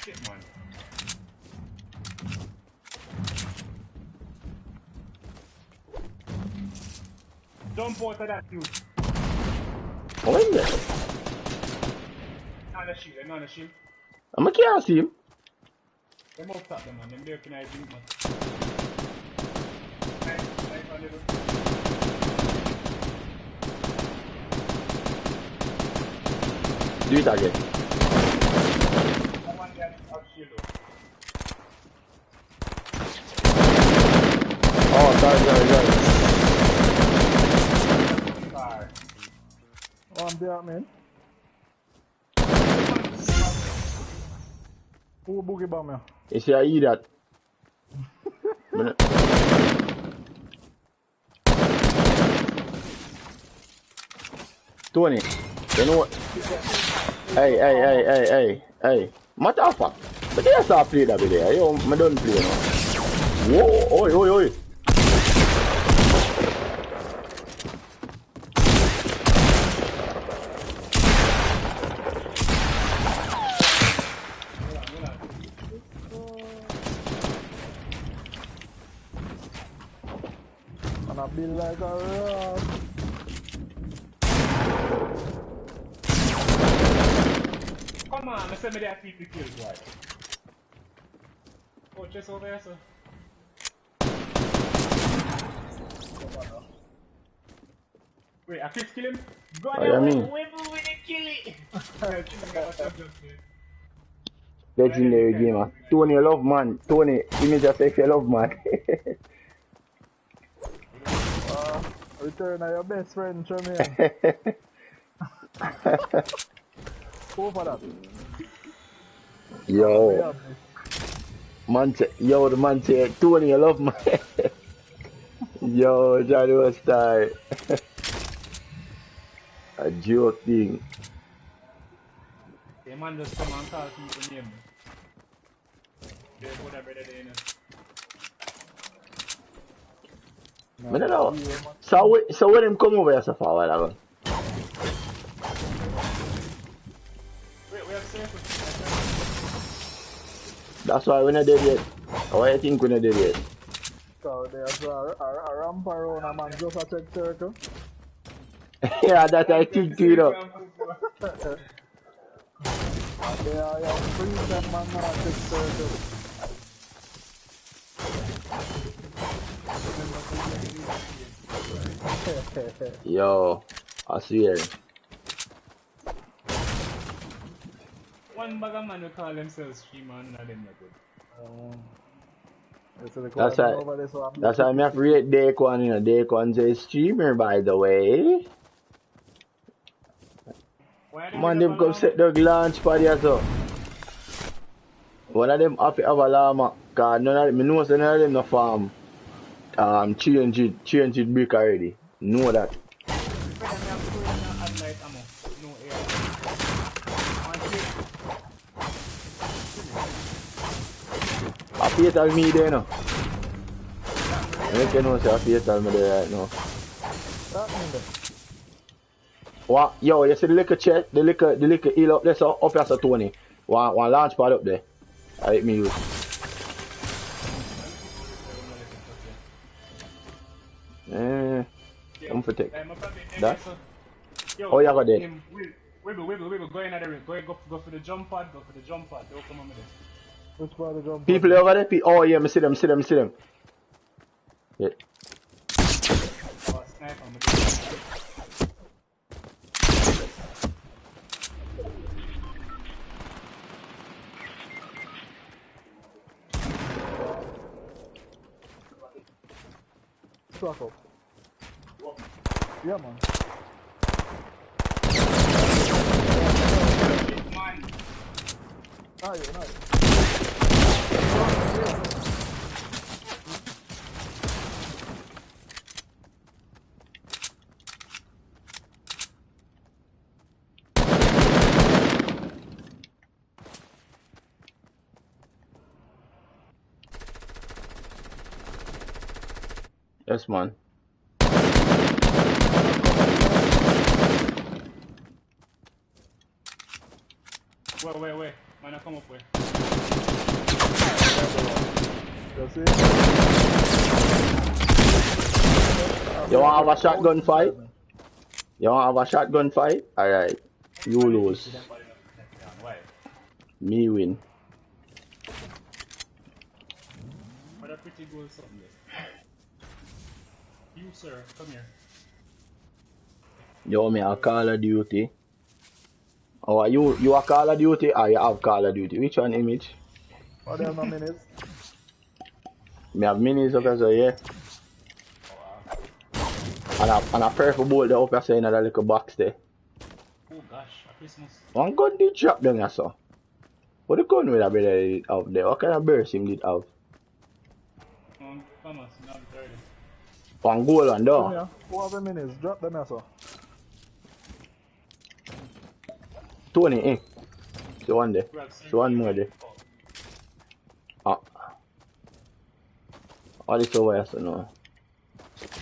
shit, man. Jump out of that dude. Oh, in there. On the shield. I can't see him. Them up top, them, man. Them there can I drink, man. Nice, one little. Do it again. That one there, out shield, though. Oh, sorry. Sorry. Oh, I'm there, man. Who boogie bomb here? You see, I eat that. Tony, you know what? Hey. Matter of fact, but they start play that video. Yo, I don't play now. Whoa, oi. build like a rock. Come on, I said me that keep the kills, right? Oh, just over here, sir. Wait, I Chris kill him? Go What do you mean? wibble with the kill it! Legendary gamer. Tony, you love man. Tony, give me just say if you love man. Return of your best friend, Tremaine. Go for that. Yo. Man say, yo, the man say, Tony, you love man. Yo, Johnny was style. A joke thing. The man just come and call people name. They put a brother there, you know. I don't know. So when him come over here so far, while ago? Wait, we have safe. That's why we're not dead yet. Why you think we're not dead yet? So there's a ramp around a man just a check circle. Yeah, that I think too, you know. There are your freedom man now check circle. Yo, I swear. One bag of man who call themselves streamer and none of them not good. That's why I have to rate Daquan, you know. Daquan's a streamer, by the way. Man, them come set the launch party as well. One of them have to have a llama, cause none of them, I know none of them no farm. Change it brick already. Know that. I fatal me there now. I can know say I fatal me there right now. What? Yo, you see the little chest, the little hill up there, so up here, so Tony. One launch pad up there. I hit me use. I'm for take that. Oh, you got there. Wibble, go in the ring. Go for the jump pad, Don't come on with it. Which part of the jump? People over there? Oh, yeah, I see them. Yeah. Oh, sniper, Struck up. Yeah, man. Nice. Yes, man. Wait. Man, I come up with. You want to have a shotgun fight? Alright. You lose. Me win. What a pretty goal something there. You, sir, come here. Yo, me a Call of Duty. Oh, you a Call of Duty or you have Call of Duty? Which one, Image? Oh, there's no minis. Me have minis up as well, yeah. And a purple bolt there up here in that little box there. Oh gosh, a Christmas. One gun did drop down here, so. What the gun with that brother did have there? What kind of burst him did have? Thomas, not 30. One goal on door. Yeah, who have the minis? Drop them here, sir. Tony, eh? So one there. So one more there. All this over here, so no.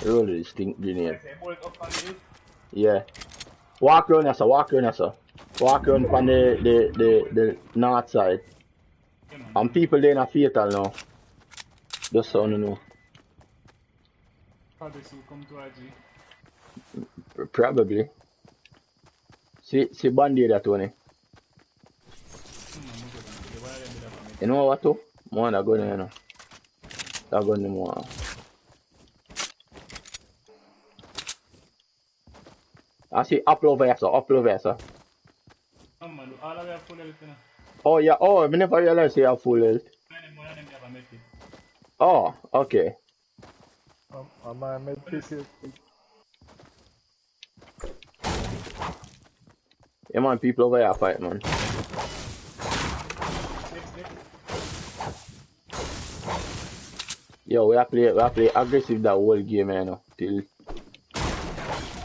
Roll this stink grenade. Yeah. Walk around here, sir. Walk around from the north side. And people there in a fatal now. Just so you know. Probably still come to RG. Probably. See Band-Aid that one. You know what too? More than gun, you know. That gun no more. I see upload here, sir. Oh man, all of you have full health, you know. Oh yeah, oh, I never realized you have full health. One of them have a medkit. Oh, okay. My med ticket. Yeah man, people over here fight, man. Yo, we play aggressive that whole game, you know, till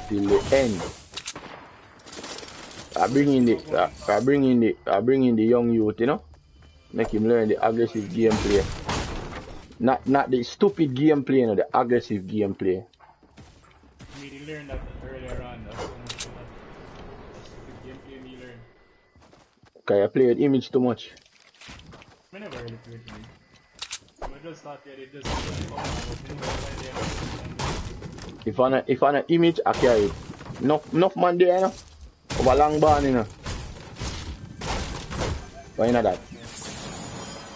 the end. I bring in the young youth, you know, make him learn the aggressive gameplay. Not the stupid gameplay, you know, the aggressive gameplay. Me learned that earlier on. That's the gameplay me learned. Okay, I played Image too much. I never really played Image. I just thought that it just If I'm an Image, I carry it. Enough man there, you know. Over long barn, you know. Why you know that?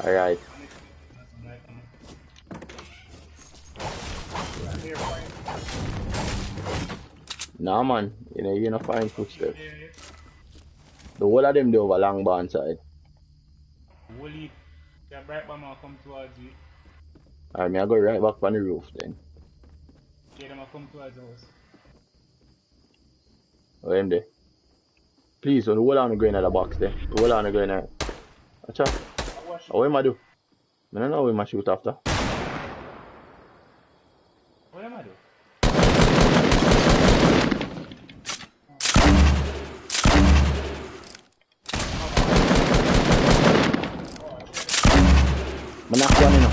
Alright. Nah man, you know find footsteps. The whole of them they over long barn side. Wooly, the bright bomb will come towards you. Alright, me I go right back on the roof then. Yeah, them will come towards us. Where am they? Please, on the whole on going at the box there. The whole on going at. Watch out. What am I do? I don't know what am I shoot after. What am I do? I knock one, you know.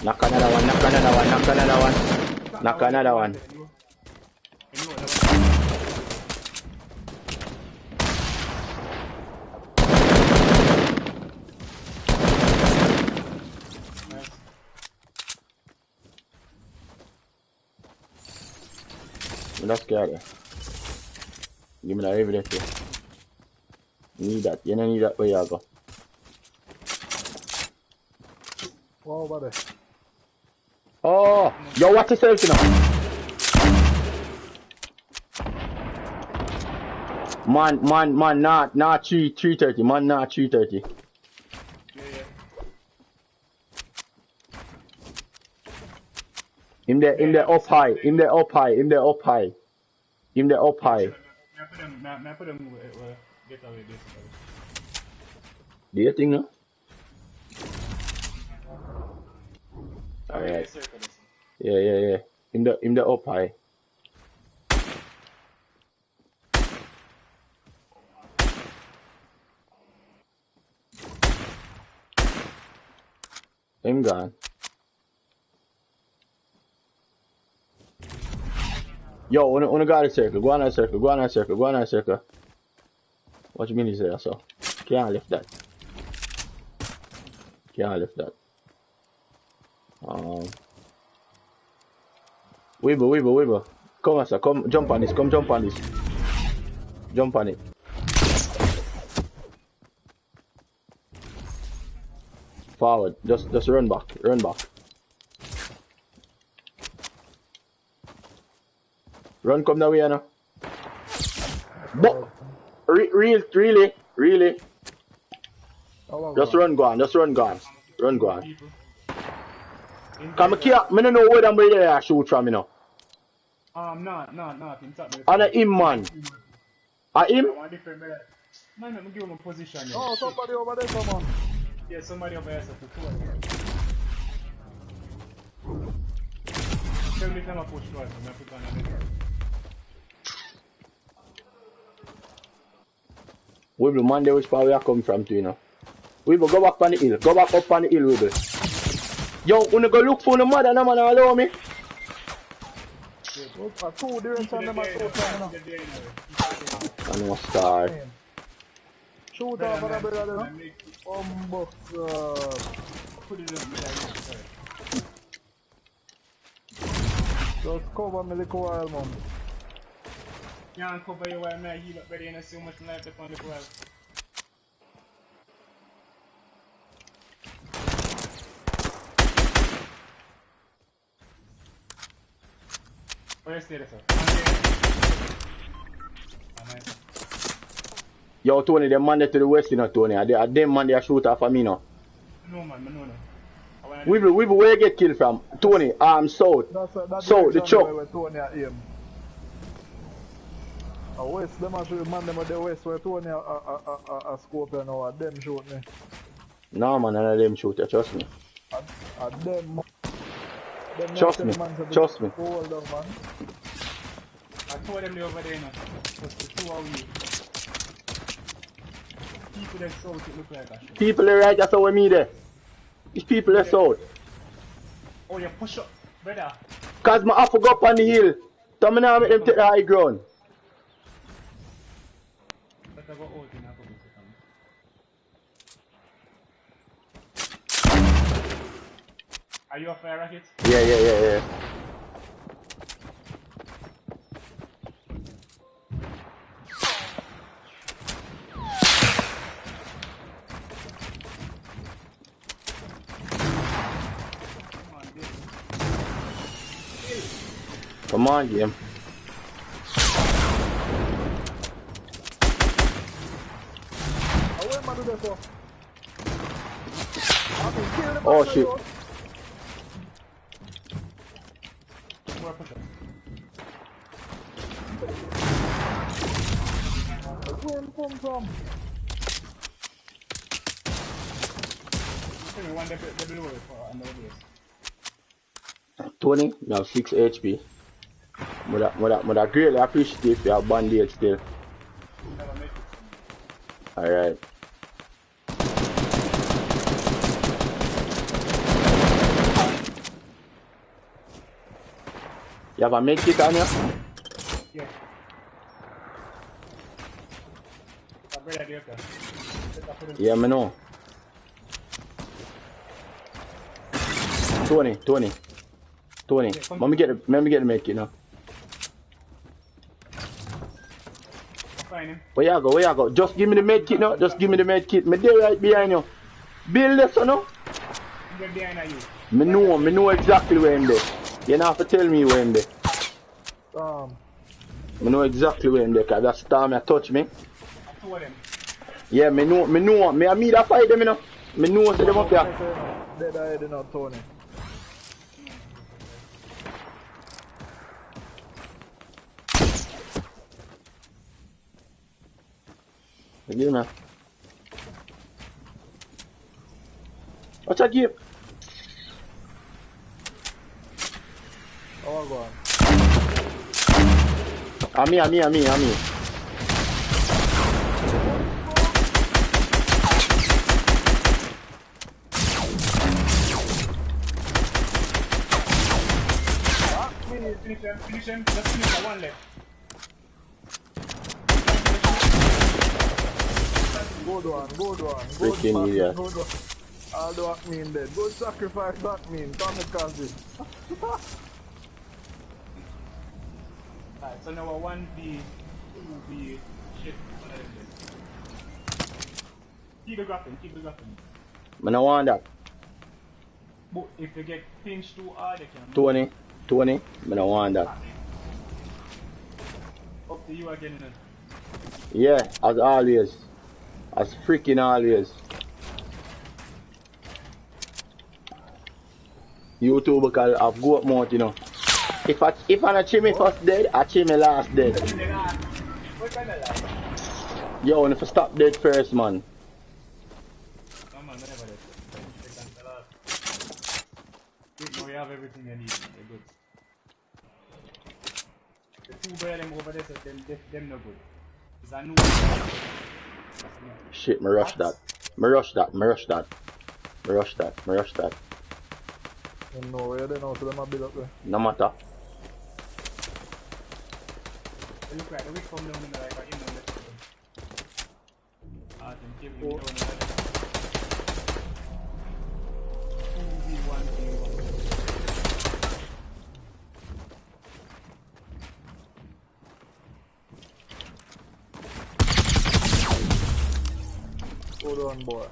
Knock another one. Knock another one. Let's get it. Give me that evidence here. You need that. You don't need that where you go. Wow, buddy. Oh! Yo, watch yourself, you know. Man, not 330. Man, not 330. In the up high. I put them get away this. Do you think no? Alright. Yeah. In the up high. Him gone. Yo, wanna go a circle. Go on a circle. What you mean is there, so? Can't lift that. Weeble. Come on, sir. Come jump on this. Jump on it. Forward. Just run back. Run, come that way, you know. But really. Just run, go on. Come here, I don't know where them way there shoot from, you know. Not. And a him, man. A him? Man, let me give him a position. Oh, somebody over there, come on. Yeah, somebody over there. Tell me time I push towards him. I put on a minute. We will man there which part we are coming from to, you know. We will go back on the hill. Go back up on the hill, we will. Yo, wanna go look for the mother, no man, allow me. Two different on them, I know star. Shoot over the brother, put it in the Just cover me little while, man. Can't cover you while I heal up ready and so much life left on the well. Where you stay there, sir? Yo, Tony, them man there to the west, you know, Tony. Are them man they shoot off of me, no? No, man, no. Weevil, where you get killed from? Tony, south. That's South, the chuck. where Tony at aim. West, them actually man them at the west where Tony a scorpion now, them shoot me. No, man, none of them shoot you, trust me. At them. Trust me, trust me. Hold on, man. I told them they over there now. Just the 2 hours. People that south it look like a shit. People there right, that's how we meet there. It's people there south. Oh, you push up, brother. Cause I have to go up on the hill. So I now make them take the high ground. Better go out in a couple seconds. Are you a fire rocket? Yeah. Come on, game. Oh shit. Where him come from? Tony, you have 6 HP. But I greatly appreciate if you have bandage still. Alright. You have a medkit on you? Yeah. Yeah, I know. Tony. Let me get the medkit now. Where you go? Just give me the medkit now. Just give me the medkit. Me there right behind you. Build this, no? Get behind you. Me know exactly where I'm there. You don't have to tell me where I'm there. Me know exactly where I'm there, cause that storm you touch me. I told them. Yeah, me know. Me and me that fight them, you know. Me know say them up there. Dead already now, Tony. Give me. What's that give? Oh, go on. Me. Finish him. Just finish the one left. Good one. Freaking idiot. Good one. I'll do what mean dead. Good sacrifice that mean. Tommy Kazi. Alright, so now a 1B, 2B, shit, keep the grappling. I don't want that. But if you get pinched too hard, you can... Tony, I don't want that. Up to you again, then. Yeah, as always. As freaking always. YouTube because I've got more, you know. If I not cheat me first dead, I cheat me last dead. Yo, and if I stop dead first, man. We have everything they need. They're good. The 2 bear them over there, so them no good. Cause I know. Shit, me rush that. No way they know, so them a build up there. No matter. They look like the wick come down in the like in the left. Then keep him down in the left. Hold on, boy.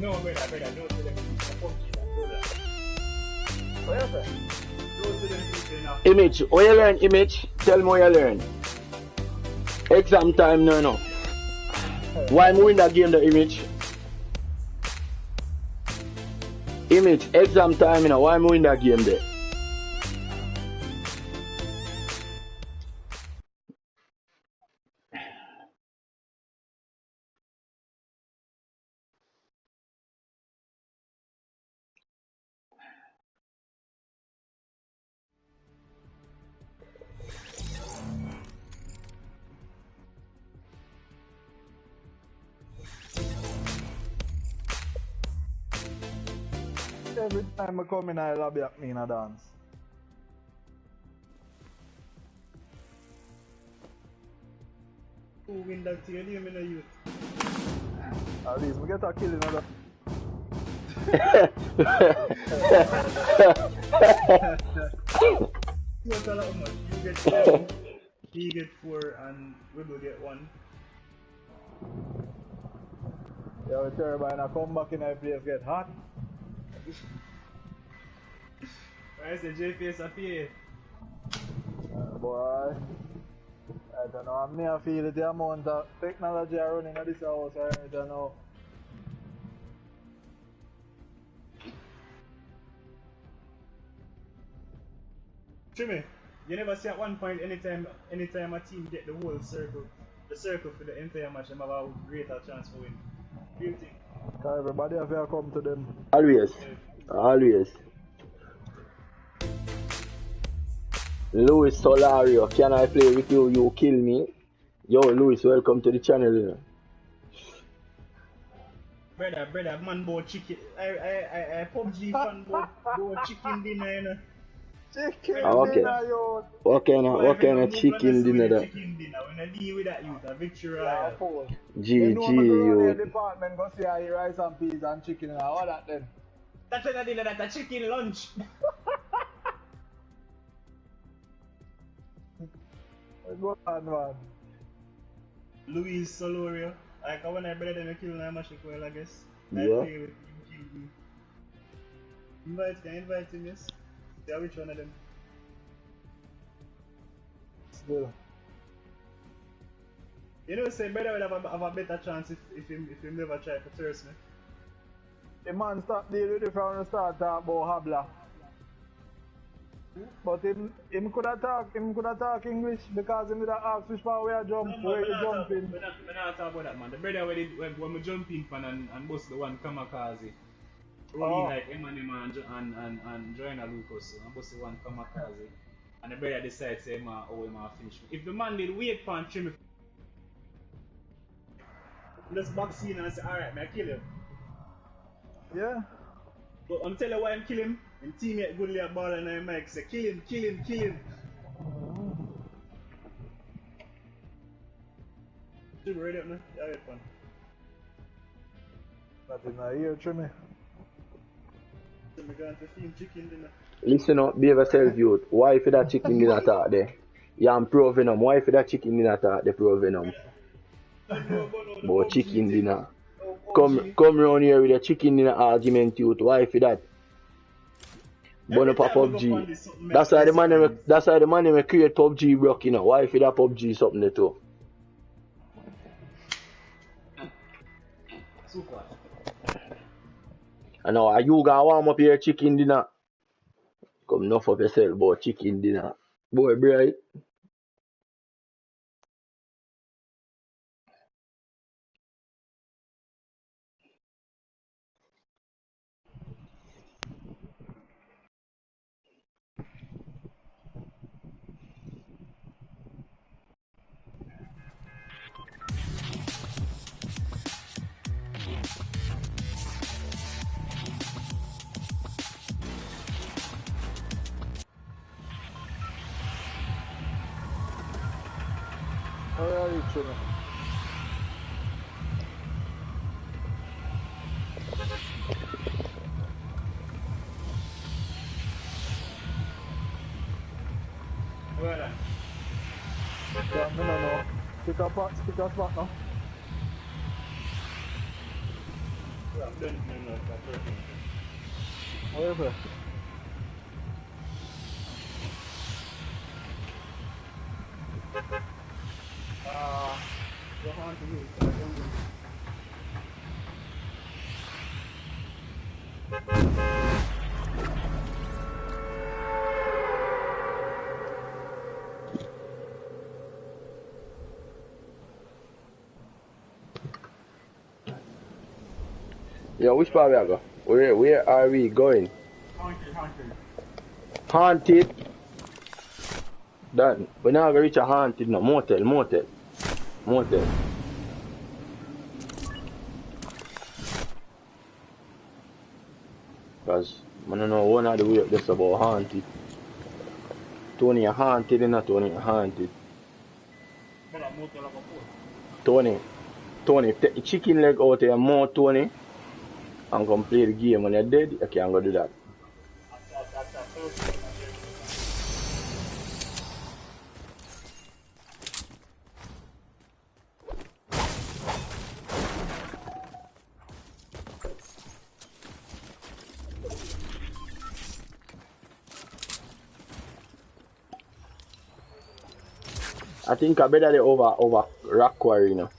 No, brother, no to them. What you say? No to them people now. Image, what you learn, Image? Tell me what you learn. Exam time no. Why am I win that game, the Image? Image, exam time now. Why am I win that game there? Every time I come in, I lobby at me in a dance. Who win that team? You mean a youth? At least we get a kill in a You tell how much? You get 7, he get 4, and we will get 1. Yeah, we turbine I come back in a place get hot. I said JPS appear. Boy, I don't know. Me I feel the amount of technology I running at this house. I don't know. Jimmy, you never see at one point anytime a team get the whole circle, the circle for the entire match, they have a greater chance for win. Do you think? Everybody have to come to them. Always. Always. Luis Solario, can I play with you? You kill me. Yo, Luis, welcome to the channel. You know. Brother, man, boy, chicken. I PUBG fan, boy, chicken dinner, you know. Chicken Okay. dinner, yo. What kind of chicken dinner that? Chicken dinner. When I deal with that youth, a victory Yeah, royal. of course. GG, You know, I'm going to the you. department, go see how you rice and peas and chicken and all that then. That's what I did, that's a chicken lunch. Go on, man. Luis Solorio. Like when I better than a kill and I mash it well, I guess. I Yeah. play with him, kill me. Invite him, yes. Yeah, which one of them? Still. You know, say better would have a better chance if him never try to thirst me. The man start dealing with it from the start talk about Habla. But him could have talk English because him would have asked which part we are jump, No, where you jumping. We're not talking about that, man. The brother when we jump in fan and bust the one Kamikaze. Rolling like Eminem and Joanna Lucas and bust the one Kamikaze. And the brother decides say him finish me. If the man did wait for him trim, just box in and say, alright, I kill him. Yeah. But I'm telling you why I'm killing him. And teammate Goodley at ball and I Mike say, kill him. Jim, ready up now? Yeah, have fun. Nothing I hear, Trimmy. Jim, we're going to feed chicken dinner. Listen up, behave yourself, youth. Why for that chicken dinner talk there? Yeah, I'm pro venom. Why for that chicken dinner talk there, pro venom? But chicken dinner. Come round here with a chicken dinner argument, youth. Why for that? Burn up a PUBG. That's why the man may create PUBG block, you know. Why for that PUBG something there too? Super. And now, are you gonna warm up your chicken dinner? Come enough of yourself about chicken dinner. Boy, bright. reach me. Where that? Yeah, me no know. Pick a spot now. Yeah, don't know that person. Where is it? Go on to you. Yo, which part we are go? Where are we going? Haunted. Haunted. Done. We're not gonna reach a haunted no. Motel. Cause I don't know one of the way this about haunted. Tony a haunted and not Tony a haunted. But I'm more like a fool. Tony, take the chicken leg out of your mouth, Tony, and come play the game. When you're dead, you can't go do that. I think I better over rock quarry, you know.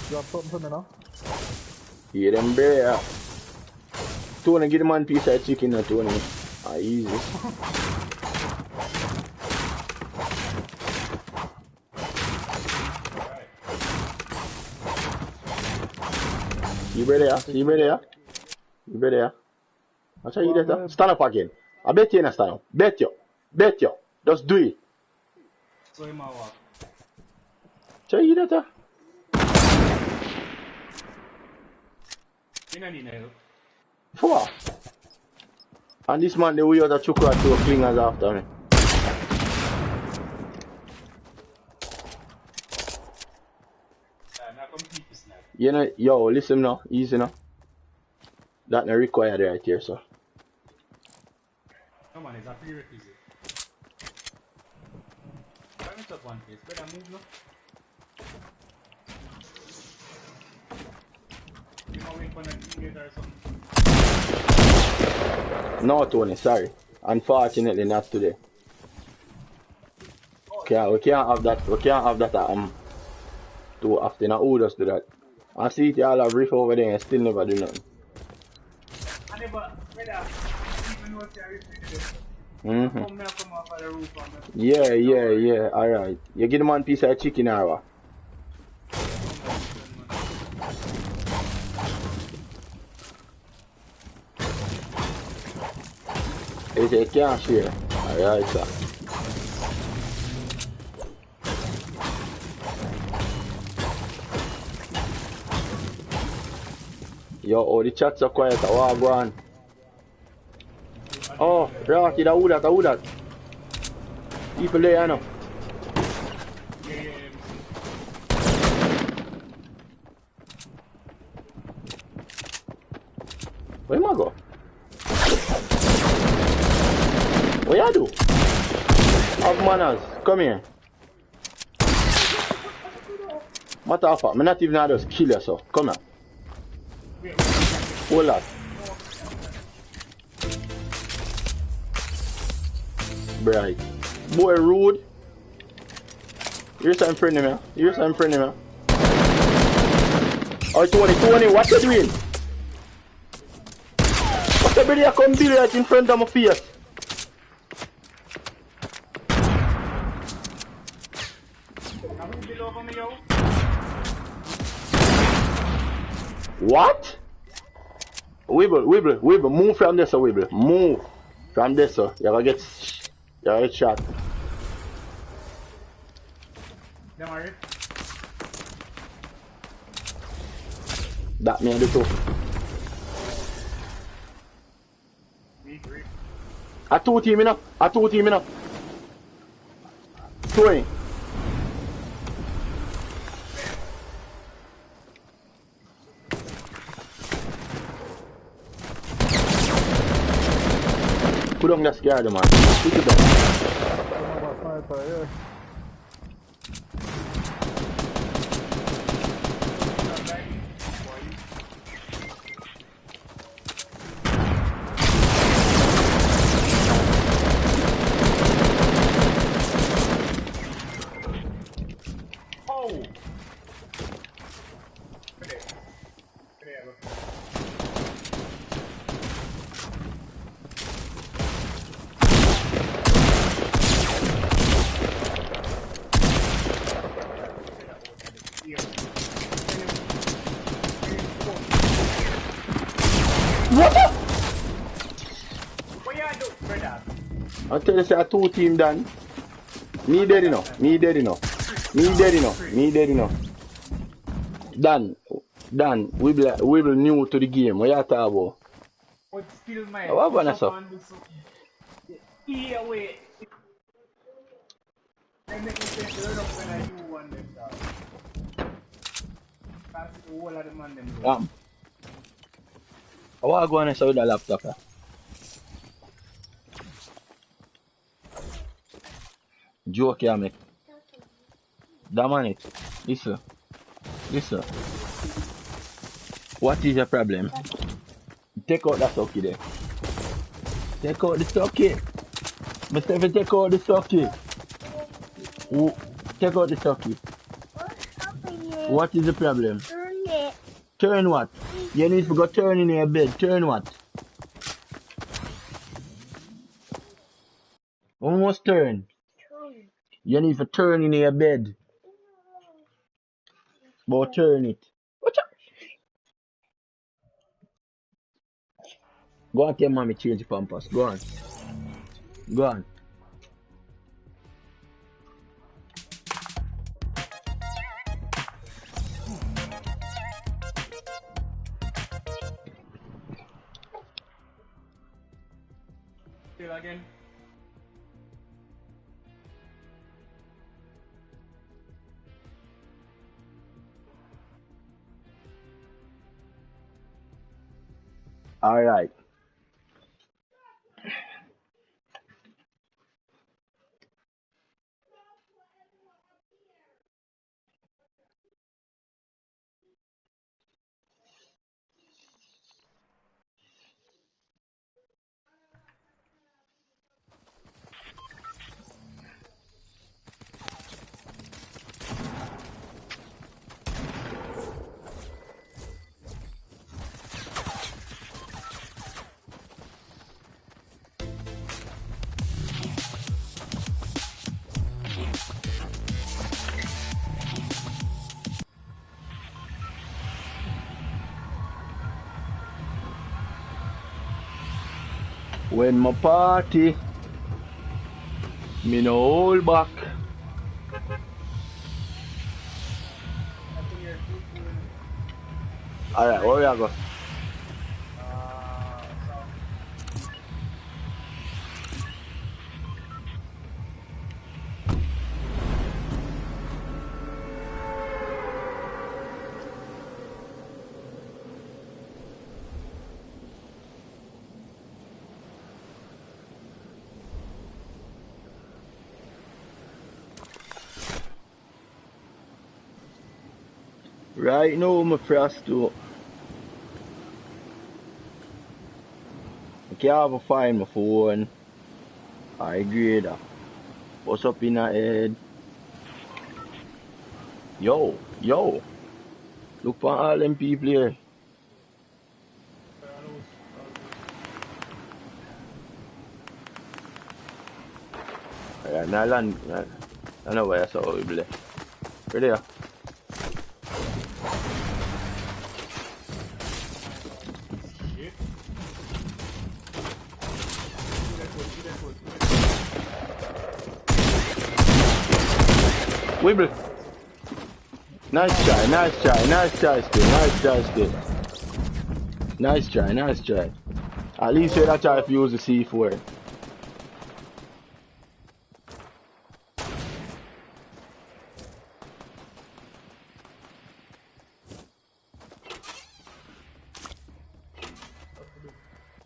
Drop something for me now. Yeah, them bear. Tony, give the man piece of chicken now, Tony. Easy. You better. I tell you that. Stand up again. I bet you not stand up. Bet you. Just do it. So in my walk. Tell you that. You don't need no help. For what? And this man, the way out of Chukra to clingers after me. Not complete this now. You know, yo, listen now, easy now. That not required right here, so. Come on, it's a prerequisite. Turn it up one place. Better move now. You know, wait for an invader or something. No, Tony, sorry. Unfortunately, not today. We can't have that. Too often. Who does do that? I see it all have riff over there and still never do nothing. I never, brother, even know if you're Mm-hmm. come off of the roof on the... Yeah. Alright. You give the man piece of chicken or what? He said, can't share. Alright, sir. Yo, oh, the chats are quiet. What go on? Oh, Rocky, who that? People there, you know. Where am I go? What you do? Have manners. Come here. Matter of fact, I'm not even gonna just kill you, so come here. Hold on. Bright. Boy rude. You're some friend of me. Oh, Tony, what you doing? What's the video come do right in front of my face? Wibble. Move from there, so Wibble. Move from there, so you're gonna get shot. Them are it. That me and the two. Weak. A two team enough. 20. Put on that scared man. Put it down. Another sniper, yeah. Oh! What the? What you do, brother? I tell you, say a two team done. Me dead enough. Dan, we be new to the game. What you talk about? But still, man. What gonna push say? up and do something. Either way. They make me say, learn up when I do one them, dog. That's the whole of the man them do. I want to go on with the laptop. Joke here, mate. Damn on it. Listen. What is your problem? Take out that socket there. Take out the socket. Mr. If take out the socket. Take out the socket. What is the problem? Turn it. Turn what? You need to go turn in your bed. Turn what? Almost turn. You need to turn in your bed. But turn it. Watch out. Go and tell mommy change the pampers. Go on. Still again. Alright. When my party, me no hold back. Alright, where we go? Right now, my first to I can't find my phone. I grade. What's up in her head? Yo. Look for all them people here. Alright, now land. I know where I saw we play. Right there. Shit. Wibble. Nice try, nice try, nice try still, nice try still. Nice try, nice try. At least say that try if you use the C4.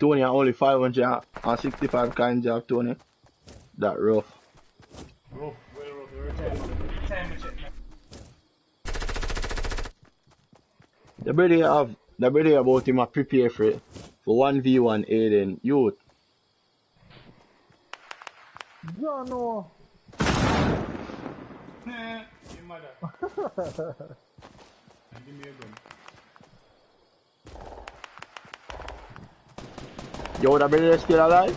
Tony, only 565 kind job, Tony. That rough. Rough, well rough. Every time I check my... The brother about him, I prepare for it. For 1v1 Aiden, youth. John, no. Your mother. And give me a gun. Yo, that brother still alive?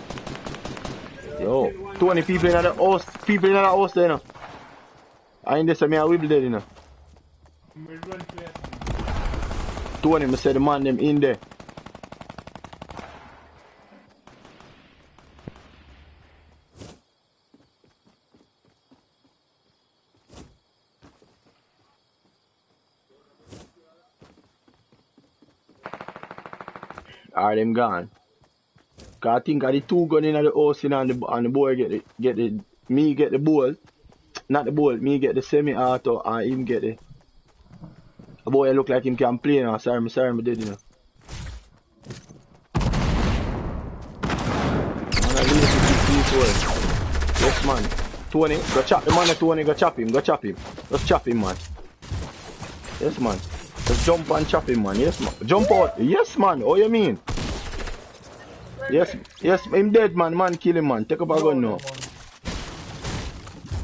Yo, 20 people in the house, there, you know. I ain't just say me a wibble dead, you know. 20, me say the man them in there. Alright, them gone. Cause I think I the two gun in the house, you know, and the boy get the ball. Not the ball, me get the semi-auto and him get the boy look like him can play now. Sorry, me did, you know. And I leave it to yes man. 20, go chop the man 20, go chop him. Just chop him, man. Yes man. Just jump and chop him, man. Yes man. Jump out. Yes man, what you mean? Yes, him dead, man kill him, man. Take up a gun now.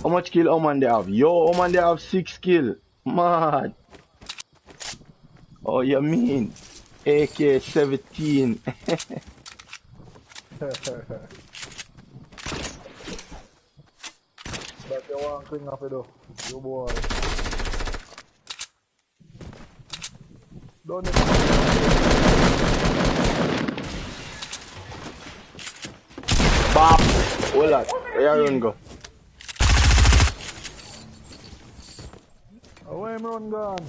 How much kill Oman they have? Yo, Oman they have 6 kill. Man. Oh, you mean? AK-17. That's the one thing of it though. You boy. Don't Bop! Hold on. Where you run go? Away him run gone.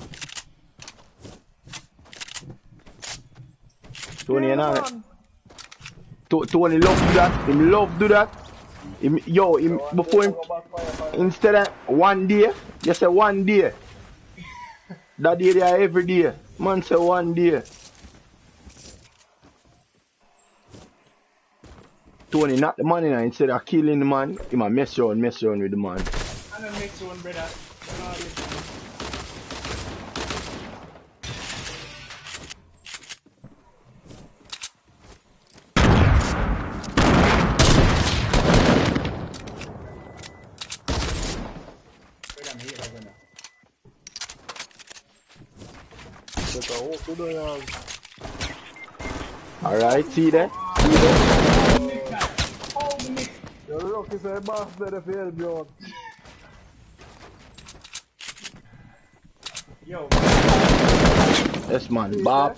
Tony, you know Tony love do that. Him love do that. Him before him, instead of one day, you say one day. That day they are every day. Man say one day. Tony, not the man, you know, instead of killing the man, he might mess around with the man. I don't mess around, brother. Alright, see that? The rock is a bastard if you help you. Yo. Yes man, Bob.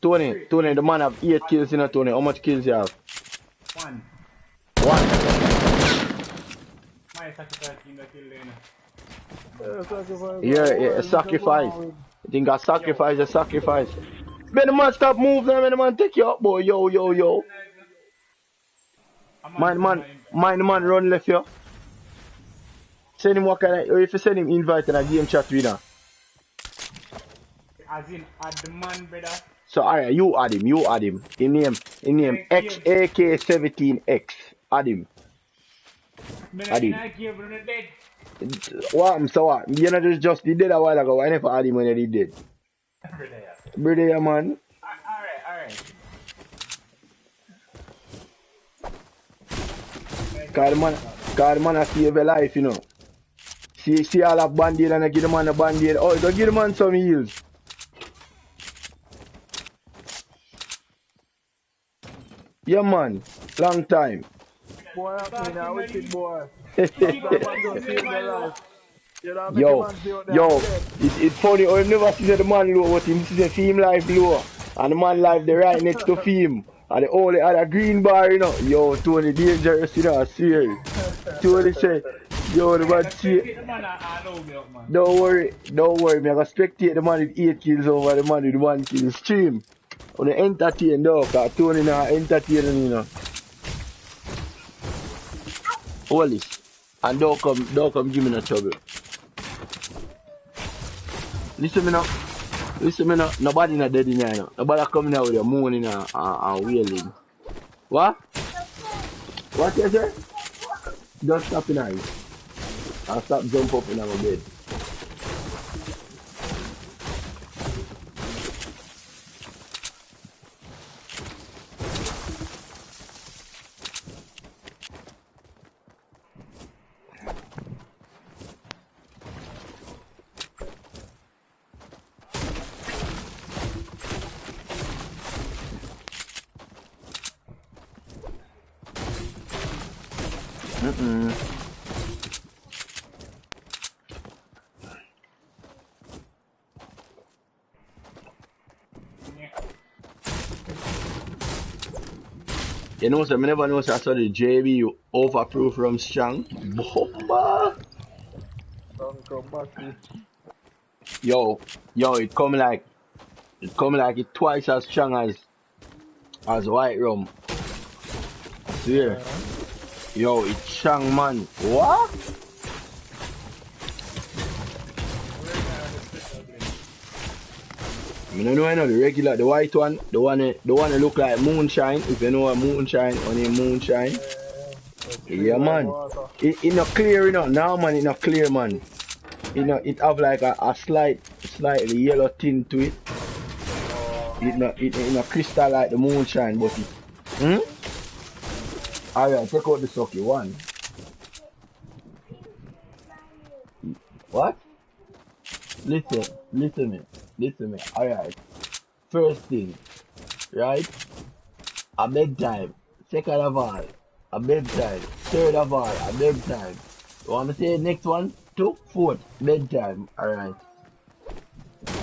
Tony, the man have 8 kills, you know, Tony. How much kills you have? 1. 1. My sacrifice in the kill, Yeah, a sacrifice. You think I sacrifice a sacrifice? Man, the man stop moving, man, the man take you up, boy. Yo. Man, the man run left you. Send him what kind of, or if you send him invite in a game chat with him. As in, add the man, brother. So, alright, you add him. In name XAK17X. Add him. Add him. What? So what? You know, just did dead a while ago. I never add him when he did dead. Brother, man. Alright. Cause the man has saved your life, you know. See all that band-aid and I give the man a band-aid. Oh, don't give the man some heals. Yeah, man. Long time. Boy, I'm a wicked boy. Yo, it's funny, I've never seen the man low, but him see the film life low. And the man life the right next to film. And the only other green bar, you know. Yo, Tony dangerous, you know, serious. Yo, the man cheat. The man I know me up, man. Don't worry, me I gonna spectate the man with 8 kills over the man with 1 kill. Stream. On the entertain though, cause Tony now entertaining, you know. Hold this. And don't come give me no trouble. Listen me now, nobody not dead in here, you know. Nobody coming out with a moaning and wailing. What? What you say? Just stop in here. And stop jump up in our bed. You know, so I never know, so I saw the JB overproof from Strong. Bomba! Don't come back. Yo, it come like it twice as strong as white rum. Swear. Yo, it's strong, man. What? I don't know, the regular, the white one, the one that look like moonshine. If you know what moonshine, only moonshine. Yeah, man. It not clear, you know. Now, man, it not clear, man. It have like a slightly yellow tint to it. It not crystal like the moonshine, but it. Alright, check out the sucky one. What? Listen me. Alright. First thing, right? A bedtime. Second of all, a bedtime. Third of all, a bedtime. You want me to say the next one? 2, 4, bedtime. Alright.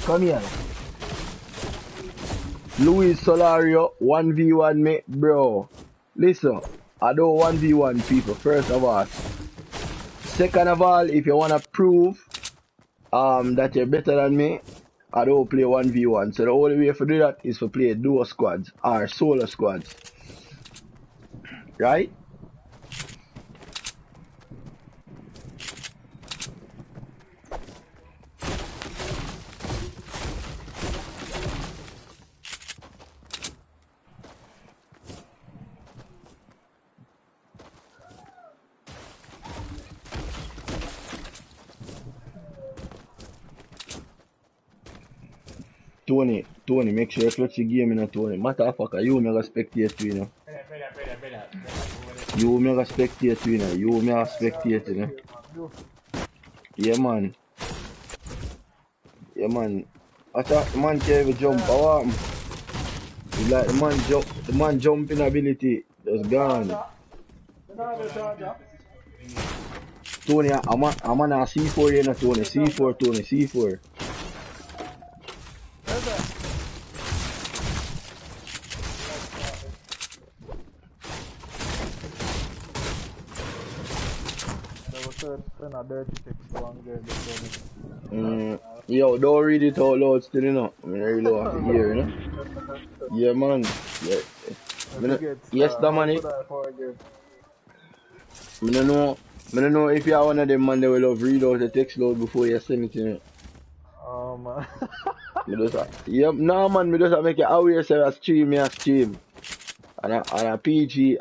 Come here. Luis Solario, 1v1 me, bro. Listen, I don't 1v1 people, first of all. Second of all, if you wanna prove that you're better than me, I don't play 1v1. So the only way to do that is to play duo squads or solo squads. Right? Tony, make sure you clutch the game in a Tony. Matter of fact, you me spectate you know. You me spectate you know. You me spectate you know. Yeah man. I thought the man can't even jump. What happened? It's like the man jumping ability just gone. Tony, I'm on a C4 you know Tony. C4 Tony, C4. Yo, don't read it out loud still, you know. I mean, I really want to hear, you know. Yeah, man. Yeah. Yes, the man. I don't know if you are one of them man that will love read out the text load before you send it, you know. Oh, man. No, man, I just make it aware say I stream. And a PGG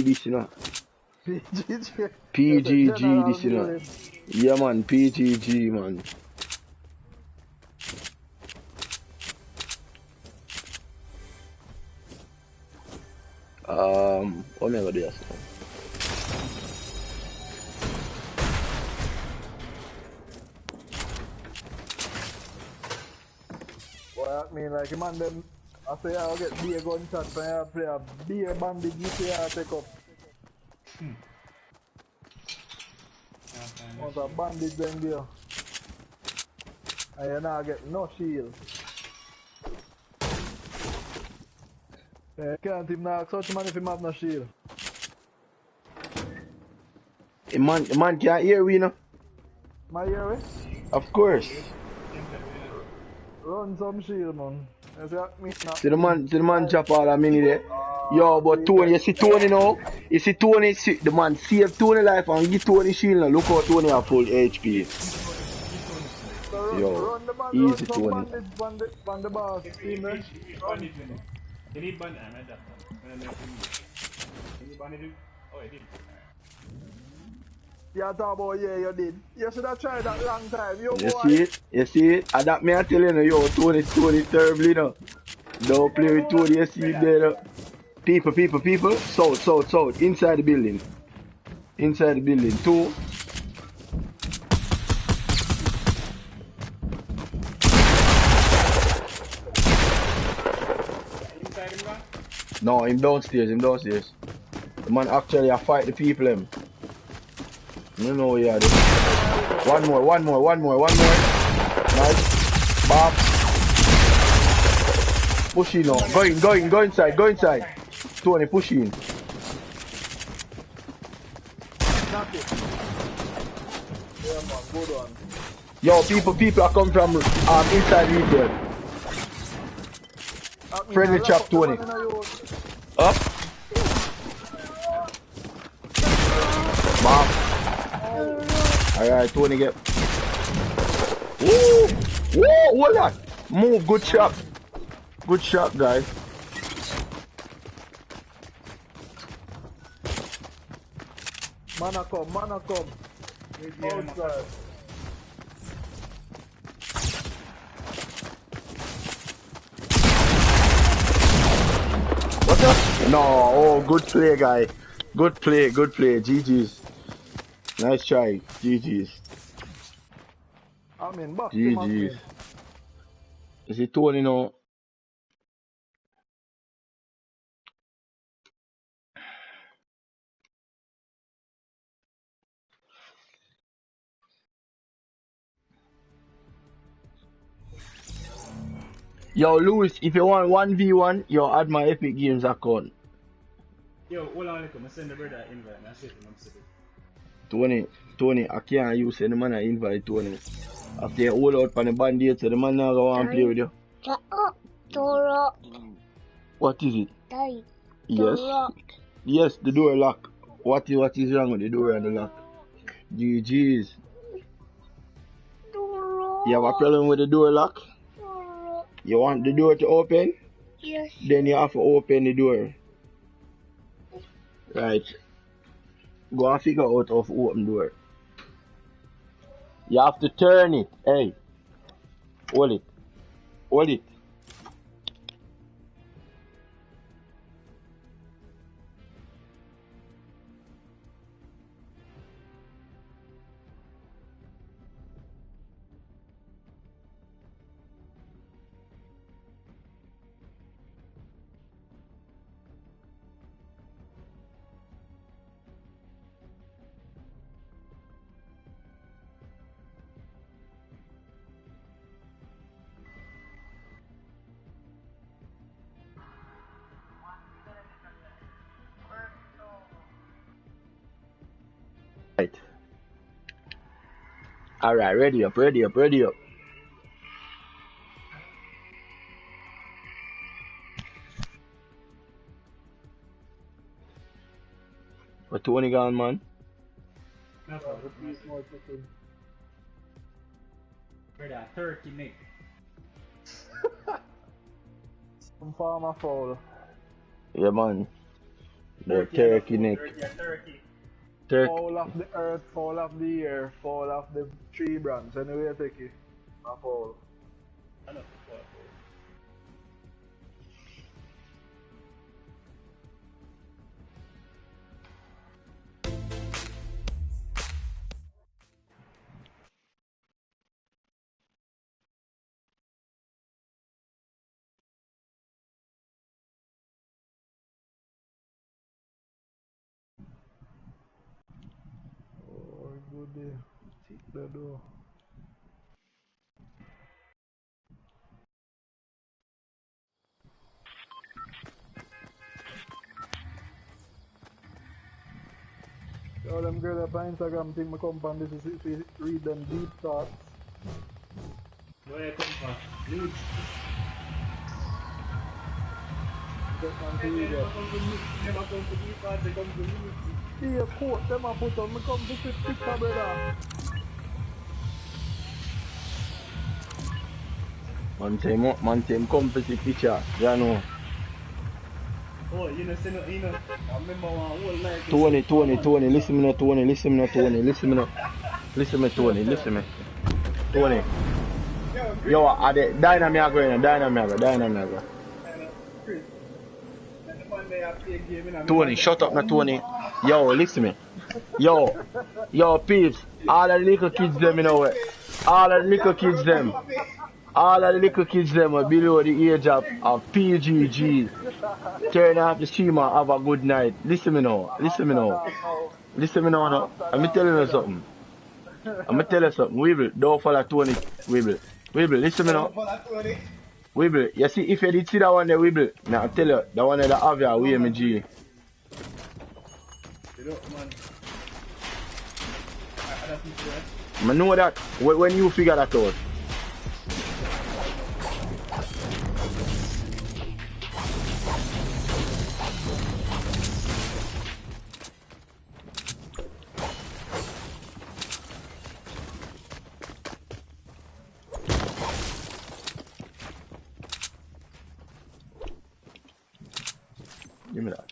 this, you know. PGG this, you know. Yeah, man, PGG, man. What am I gonna do this now? Well, I mean, like, man, them, I say I'll get beer gunshot, but I play a beer bandage, you say I take up. Want a bandage then there. And you now get no shield. You can't even ask such man if you have no shield. The man can't hear we, you know. My ear, Of course. run some shield, man. You see that me not See the man chop all a minute there. Yo, but Tony, you see Tony now? You see Tony, the man save Tony life and give Tony shield now. Look how Tony have full HP. So Yo, run the man, easy run some Tony. bandage on the boss. See me? Bandage in it. You need bandage. I made that one. You need bandage? Oh, I did. Yeah, talk about yeah, you did. You should have tried that long time. You You boy. see it? You see it? And that me I tell you, yo, Tony terribly, you know. Don't play with Tony, you see it there. People. South. Inside the building. Inside the building. 2. Inside him, man? No, him downstairs. The man actually I fight the people him. You know yeah. One more. Nice. Bob. Push in now. Go inside. Tony, push in. Knock it. Yeah, man, good one. Yo, people are coming from inside retail. Friendly chap, Tony. Up. Bob. Alright, Tony get. Woo! Hold on. Move, good shot. Good shot, guys. Man a come. Outside. What's up? No, oh, good play, guy. Good play. GG's. Nice try. GG's. I mean, back GG's. Is it Tony now? Yo, Lewis, if you want 1v1, yo, add my Epic Games account. Yo, hold on, I send the brother an invite and I say to him, I'm sick. Tony, I can't use any man I invite Tony. After you hold out on the band-aid, so the man not going to play with you. Shut up, Dora. What is it? Daddy. Yes. Yes, the door lock. What is wrong with the door and the lock? GG's. Dora. You have a problem with the door lock? Dora. You want the door to open? Yes. Then you have to open the door. Right. Go and figure out how to open the door. You have to turn it. Hey. Hold it. Right. Alright, ready up. But Tony gone, man. That's what brother, 30 Nick. Some farmer foul. Yeah, man. The turkey neck. Turkey. Fall off the earth, fall off the air, fall off the tree branch. Anyway, take it. A fall. I know. Oh, good day. Check the door. All them girls up on Instagram think me come from this is if you read them deep thoughts. Where you come from? Leeds. Get man to They read never it. come to Leeds. Never come to deep parts, they come to Leeds. See a quote them a put on me come to fit picture brother. Man team come to see picture, you know. Oh, you know, you know, I remember one whole life. Tony, listen me now, Tony, listen me now, Tony, listen me now. Listen me, Tony, listen me. Tony. Yo, are the Dynamic going, Dynamic. Tony, shut up now, Tony. Yo, listen me. Yo, peeps. All the little kids them, you know. All the little kids them are below the age of PGG. Turn off the streamer, have a good night. Listen me now. Now. Let me tell you something. Weeble, don't follow Tony. Weeble, listen me now. Weeble, you see, if you did see that one there, Weeble, now I tell you, that one there, the Avia, we me G. I know that when you figure that out. Give me that.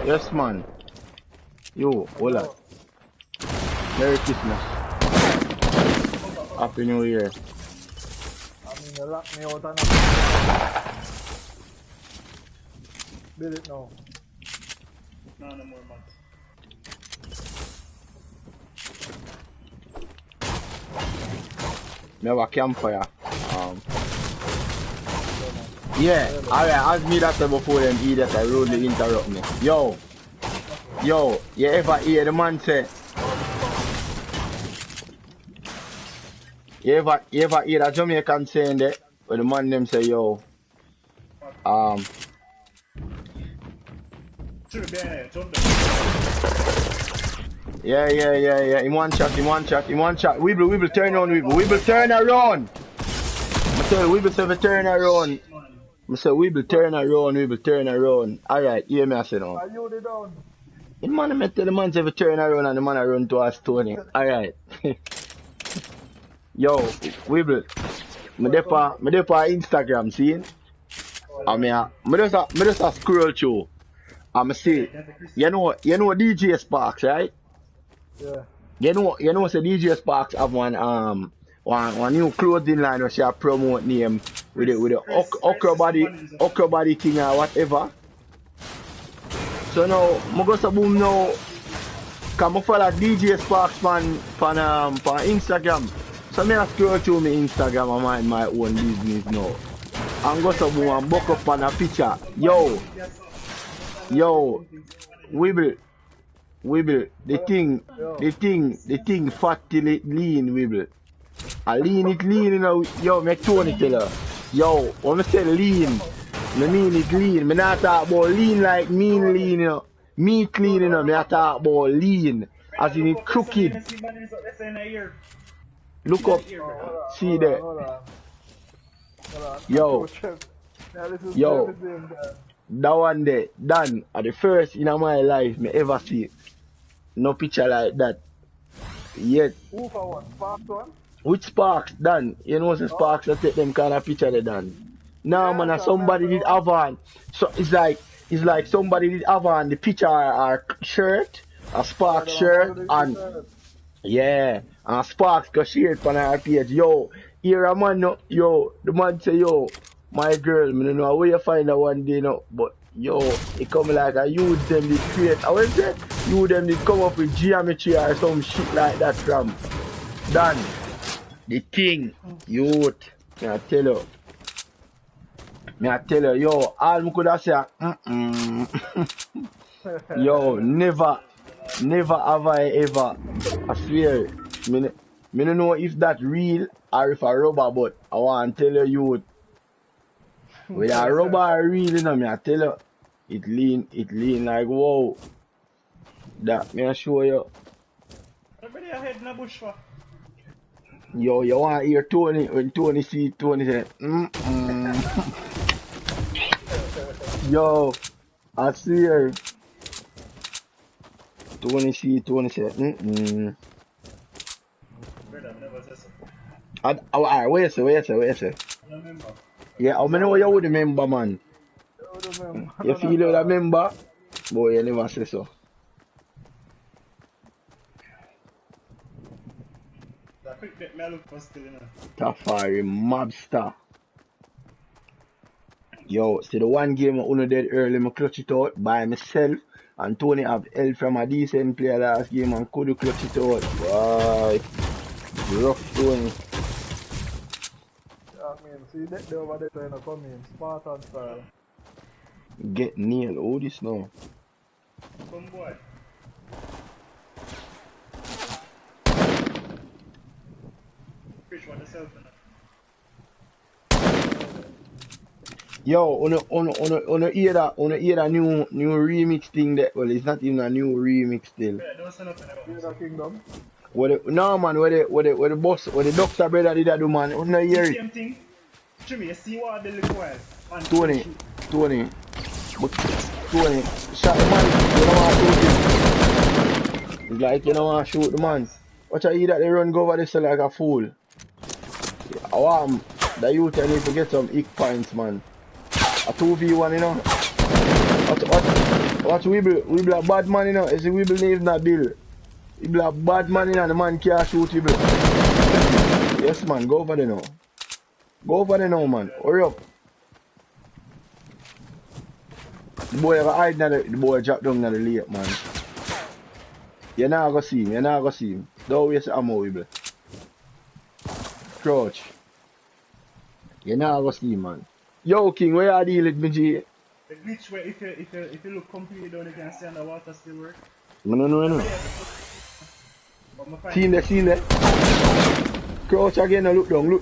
Yes, man. Yo, hold on. Merry Christmas. Happy New Year. I mean you lock me out and build it now. No more, man. Me have a campfire. Yeah, alright, as me that said before them idiot I rudely interrupt me. Yo, you ever hear the man say? You ever hear that Jamaican saying that? Where the man them say, yo, yeah. In one chat. Weeble, turn around, Weeble, turn around. I tell you, Weeble say turn around. I say Weeble, turn around. Alright, hear me I say now. Are you the down? The man I tell the man say turn around and the man I run to us Tony. Alright. Yo, Weeble. Me dey pa Instagram, see? And me just scroll through. And I see, you know DJ Sparks, right? Yeah. You know say DJ Sparks have one new clothing line which I promote name with the okra body thing or whatever. So now I go to boom now. Cause I follow DJ Sparks on Instagram. So I scroll through my Instagram and mind my own business now. And go to boom and buck up on a picture. Yo, Weeble, the thing fat till it lean, Weeble. I lean, you know, yo, make Tony tell her. Yo, when I say lean, I mean it lean. Me not talk about lean like mean lean, you know. Meat lean, you know, me not talk about lean. As in it crooked. Look up, see there. Hold on. Yo, that one there, done, are the first in my life me ever see. No picture like that. Yet. Who for one? Sparks one? Which Sparks, Dan? You know the Sparks that take them kind of picture they done. Nah, man, somebody did have on. So it's like somebody did have on the picture or shirt, a Sparks shirt, and yeah, and Sparks got shirt on our page. Yo, here a man, yo, the man say, yo, my girl, me don't know where you find that one day, no, but yo, it come like a youth them did create. I went there. You them did come up with geometry or some shit like that from Dan. The king, youth. Me I tell you. Me I tell you, yo, all me could have said, yo, never have I ever, I swear, me don't know if that real or if a rubber, but I want to tell you, youth, with a rubber real, you know, me I tell you, it lean like, wow. That, me I show you. Everybody ahead in the bush for. Yo, you want to hear Tony, when Tony see Tony say, Yo, I swear. Tony say, Brother, never said so. Alright, wait a say. Remember? Yeah, I know you would remember, man. You feel you remember? Boy, you never say so. The quick bit me look for still, you know. Tafari mobster. Yo, see the one game I only did early, I clutch it out by myself. And Tony have help from a decent player last game and could clutch it out. Right. Rough Tony. Yeah, I mean, see that they over there trying to come in, Spartan style. Get nailed. Oh, this now. Come boy. Fish one yourself, you know. Yo, on hear that new remix thing that, well, it's not even a new remix still. Yeah, don't say nothing about See it. the kingdom? No man, where the boss, where the doctor brother did that do, man, you not hear it. Same thing. Jimmy, you see what I did little while? And Tony, shot the man, you don't want to shoot him. It's like you don't want to shoot the man. Watch I hear that they run go over this like a fool. I want the youth I need to get some ick points, man. A 2v1, you know. Watch Weeble a bad man, you know. Is the Weeble name not Bill? Weeble a bad man, you know, the man can't shoot Weeble. Yes man, go over there now. Go over there now, man. Hurry up. The boy ever hide now, the boy drop down now the lake, man. You're not gonna see him, Don't waste ammo, Weeble. Crouch. You're not gonna see him, man. Yo, King, where you deal with me, G? the glitch where if you look completely down, you can see underwater still work. I don't know. But my find Seen there. Crouch again, now look down now.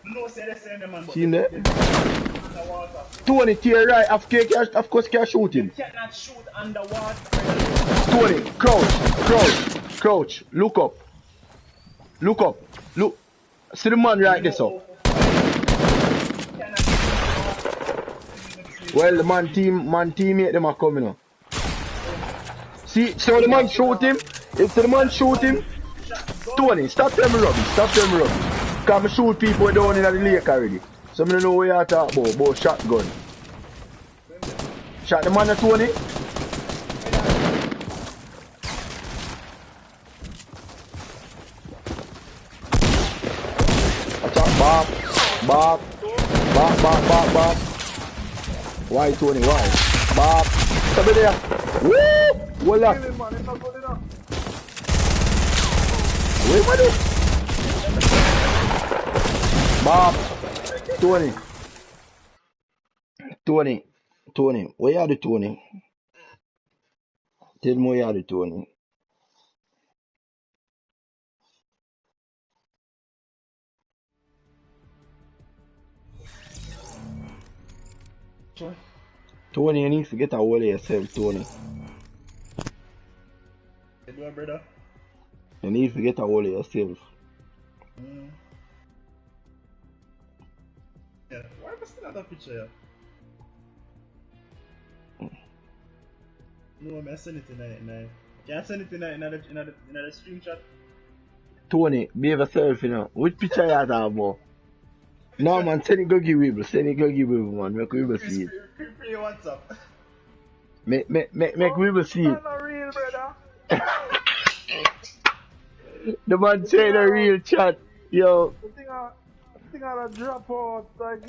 no say the same man, but Seen there. underwater. Tony, to your right, of course, can't shoot You him. cannot shoot underwater. Tony, crouch, look up. Look. See the man right there, so. Well, the man teammate them are coming up. See, so the man shoot him. If the man shoot him, Tony, stop them rubbish. Because I shoot people down in the lake already. So I don't know what you're talking about shotgun. Shot the man at Tony. Attack, Bob. Why, Tony? Why? Bob. Stop there. Woo! Hold up. Kill him, man, it's not good enough. Wait, what is? Bob. Tony. Where are the Tony? Tell me where are the Tony. Sure. Tony, you need to get a hold of yourself, Tony. You do it, brother. You need to get a hold of yourself. Yeah. Why am I still at that picture? No, I send it tonight. Can I send it tonight in the stream chat? Tony, behave yourself, you know. Which picture you have about? No, man, send it go give Weeble, man. Make Weeble see it. Free WhatsApp. Make Weeble see it. That's not real, brother. The man say the real chat. Yo. The thing I drop out, like,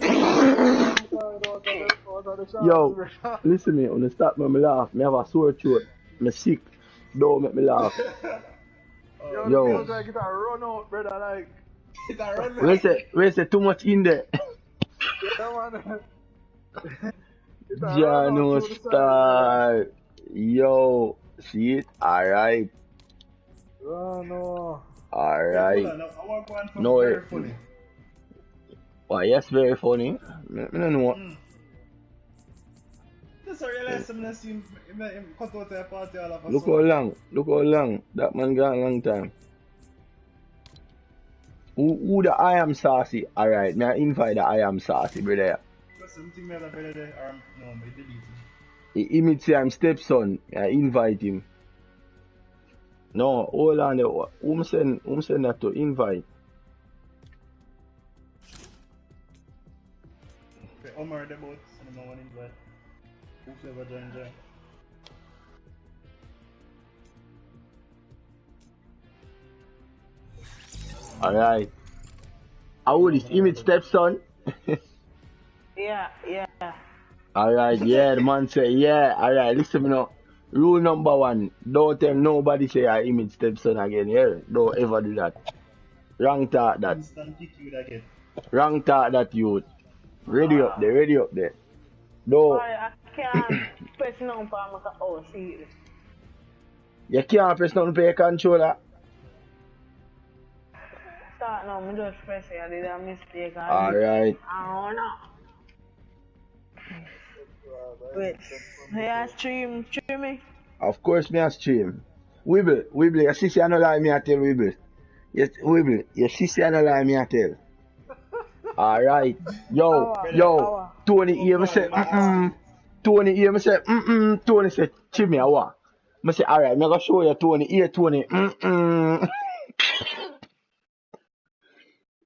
Yo, listen me, when I start me laugh, me have a sore throat. me sick. Don't make me laugh. Yo, Yo. feels like it's a run out, brother. Like, It's a run We say too much in there. yeah, man. It's a run Jano out through the side, style. Yo, see it? Alright. brother. No. Alright. I want one from No, very funny. Why, yes, very funny. Me don't know. Just realize I'm not seeing him cut out a party all of a Look how long. That man got a long time. Who the I am saucy? Alright, me I invite the I am saucy, brother. Something that I better there, no, I delete it. He say I'm stepson. I invite him. No, hold on. Whom send that to invite? Okay, Omar the boat, so no one invite. Whoever join there. Alright. How is image stepson? Yeah. Alright, yeah, the man say, yeah, alright, listen me now. Rule number 1, don't tell nobody say I image stepson again, yeah? Don't ever do that. Wrong thought that. Instant kick you again. Wrong thought that youth. Ready up there. No, Sorry, I can't press no for my oh, see. you can't press nothing for your controller. Start now, me just press it. I did a mistake. Alright. I don't know. Wait, yeah, stream me. Of course me a stream. Wibble, your sister no lie me a tell Wibble. Yes, Wibble, your sister no lie me a tell. Alright. Yo, Tony hear me say, Tony hear me say, Tony say, chill me a what? Me say, alright, me go show you Tony, here Tony,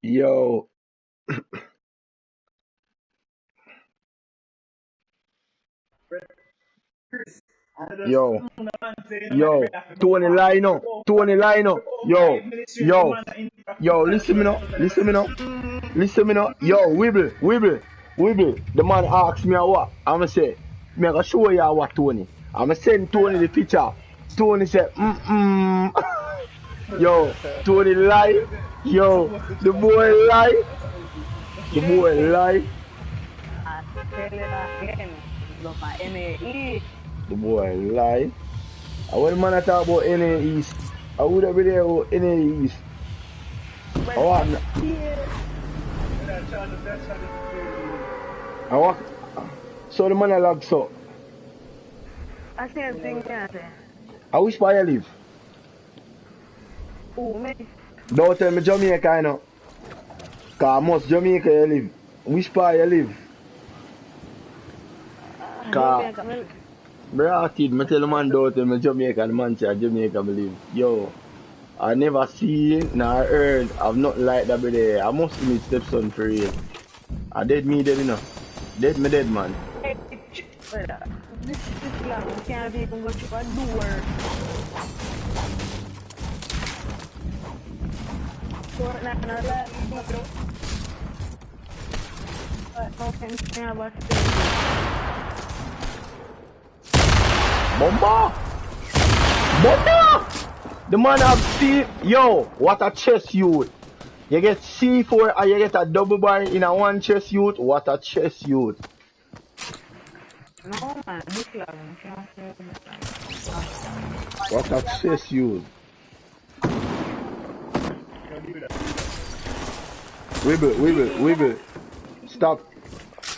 Yo. Yo, Tony line up. Yo, listen me now. Yo, wibble. The man asked me what. I'ma say, me gonna show you what Tony. I'ma send Tony the picture. Tony said, Yo, Tony lie. Yo, the boy lie. I tell you again. Look at NAE. The boy lie. I want the man to talk about NA East. I would have been there about NA East. So the man I log so. I can't think that. I wish where you live. Oh, me. Don't tell me Jamaica, you know. Cause most Jamaica you live. Which part you live? Cause bro, kid, me tell the man don't tell me Jamaica, the man say Jamaica me live. Yo, I never seen nor heard of nothing like that brother. I must meet stepson for real. I dead me dead, you know. Dead me dead, man. This club can't even go to a door. Bomba! The man have C. Yo, what a chest youth. You get C4 and you get a double bar in a one chest youth. What a chest youth. No man, this club can't. What a chest youth. Wibble. Stop.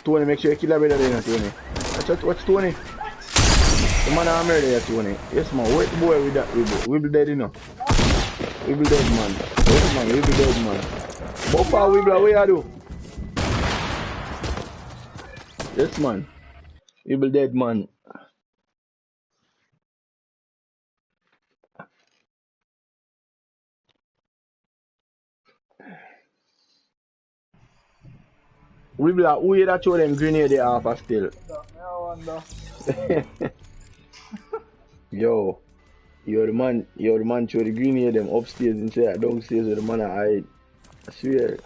Tony, make sure you kill everybody there, Tony. What's Tony? The man I'm murder, Tony. Yes, man. Wait the boy with that Wibble. Wibble dead, you know. Wibble dead, man. Yes, man. Wibble dead, man. Buffer Wibble, what you do? Yes, man. Wibble dead, man. Wibble, who you that throw them grenade they off still? Yo, you're the man throw the grenade them upstairs inside downstairs where the man I hide. I swear.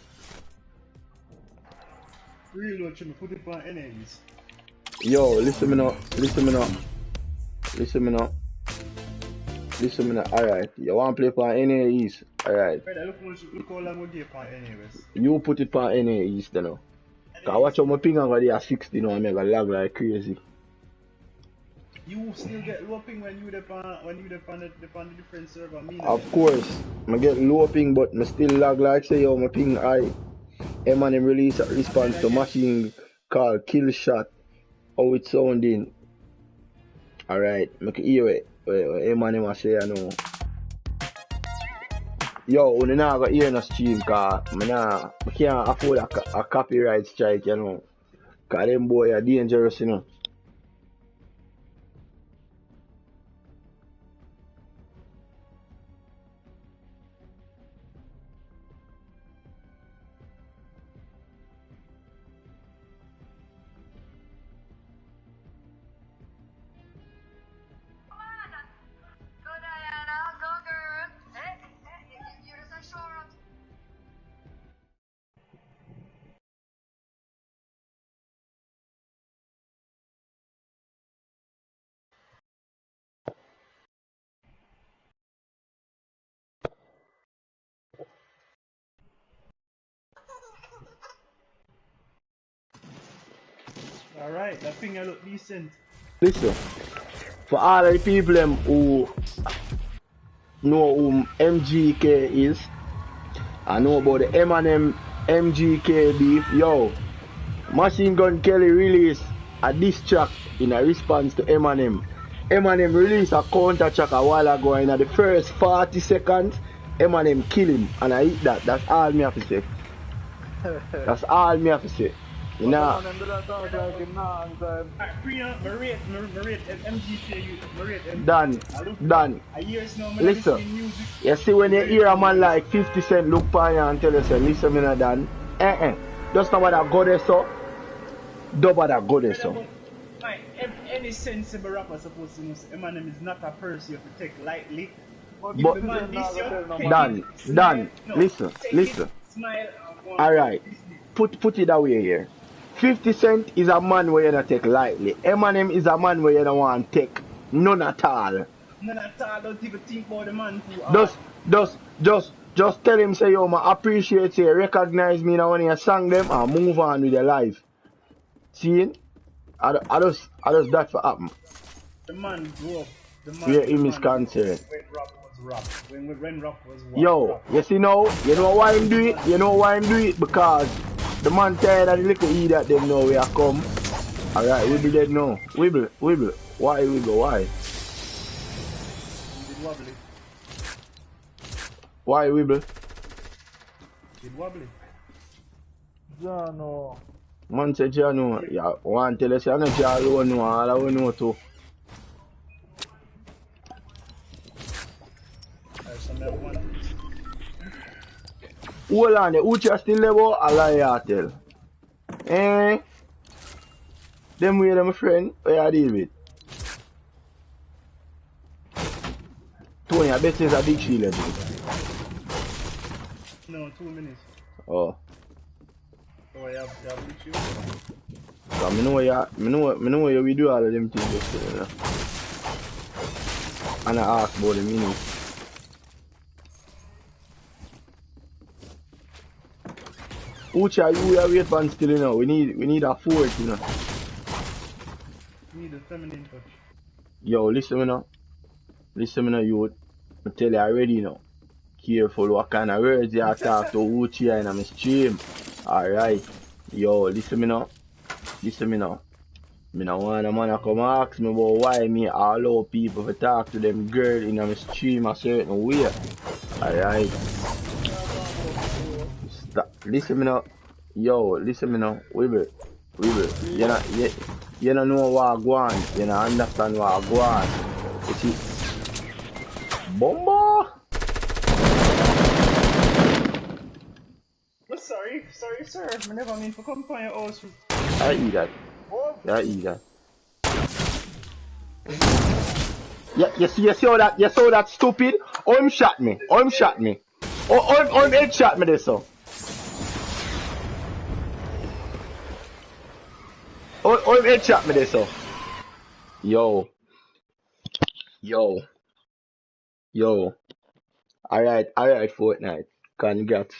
Real watch me put it on enemies. Yo, listen me now. Listen me now. Alright. You want to play for NA East? Alright. Brother, look how long we give for anyways. You put it for NA East, you know. Cause watch how my ping on there 60 now and make a lag like crazy. You still get low ping when you depend on the different server. Me Of course, I get low ping, but I still lag like say yo my ping high. Eminem release a response to machine called Kill Shot. How it sounding? Alright, make it hear it. Eminem I say I know. Yo, you not go hear no stream cause I can't afford a copyright strike, you know. Cause them boy are dangerous, you know. Alright, that thing I look decent. Listen, for all the people them who know who MGK is, I know about the Eminem MGK beef. Yo, Machine Gun Kelly released a diss track in a response to Eminem. Eminem released a counter track a while ago, and in the first 40 seconds, Eminem kill him, and I hit that. That's all me have to say. That's all me have to say. You know. Done. Listen, you see when you hear a man like 50 Cent look for you and tell you, say, listen, me not done. Just know what I go there, so. Don't bother go there, so. Any sensible rapper supposed to know Eminem is not a person you have to take lightly. But done. Listen. Alright. Put it away here. 50 Cent is a man where you don't take lightly. Eminem is a man where you don't want to take none at all. None at all, don't even think about the man too. Just tell him, say, yo, I appreciate you, recognize me now when you sang them and move on with your life. See? I just that for happen. The man grew up. Where him is concerned. When rap was rap. When rap was rap. Yo, you see now, you know why I'm do it? You know why I'm do it? Because the man tired of the little idiot them know where I come. Alright, we be dead now. Wibble. Why wibble? Why? Did wobbly. Why wibble? Did wobbly. Jano. Man say Jano, yeah, one tell us I know Jano know, all I know too. Hold on, the Ucha still level, I lie tell. Them way them friend, where I deal with. Tony, I bet it's a big shield legend. No, 2 minutes. Oh. Oh, you have big shield? So I know you we do all of them things yesterday, you know. And I ask about the meaning. Ucha, you are wait for still, you know. We need a fourth, you know. We need a feminine touch. Yo, listen me now. You. I tell you already, you know. Careful what kind of words you talk to Ucha in my stream. Alright. Yo, listen me now. Me no want a man to come ask me about why me allow people to talk to them girl in my stream a certain way. Alright. Stop. Listen me now. Yo, listen me now. Wibble. You don't know what I go on. You don't understand what I go on. You see? Bomba! Oh, sorry, sir. I never mean to come from your house. I eat that. Yeah, you saw that stupid? Him shot me. Him head shot me this so. Him head shot me this so. Yo. Yo, alright, Fortnite. Congrats.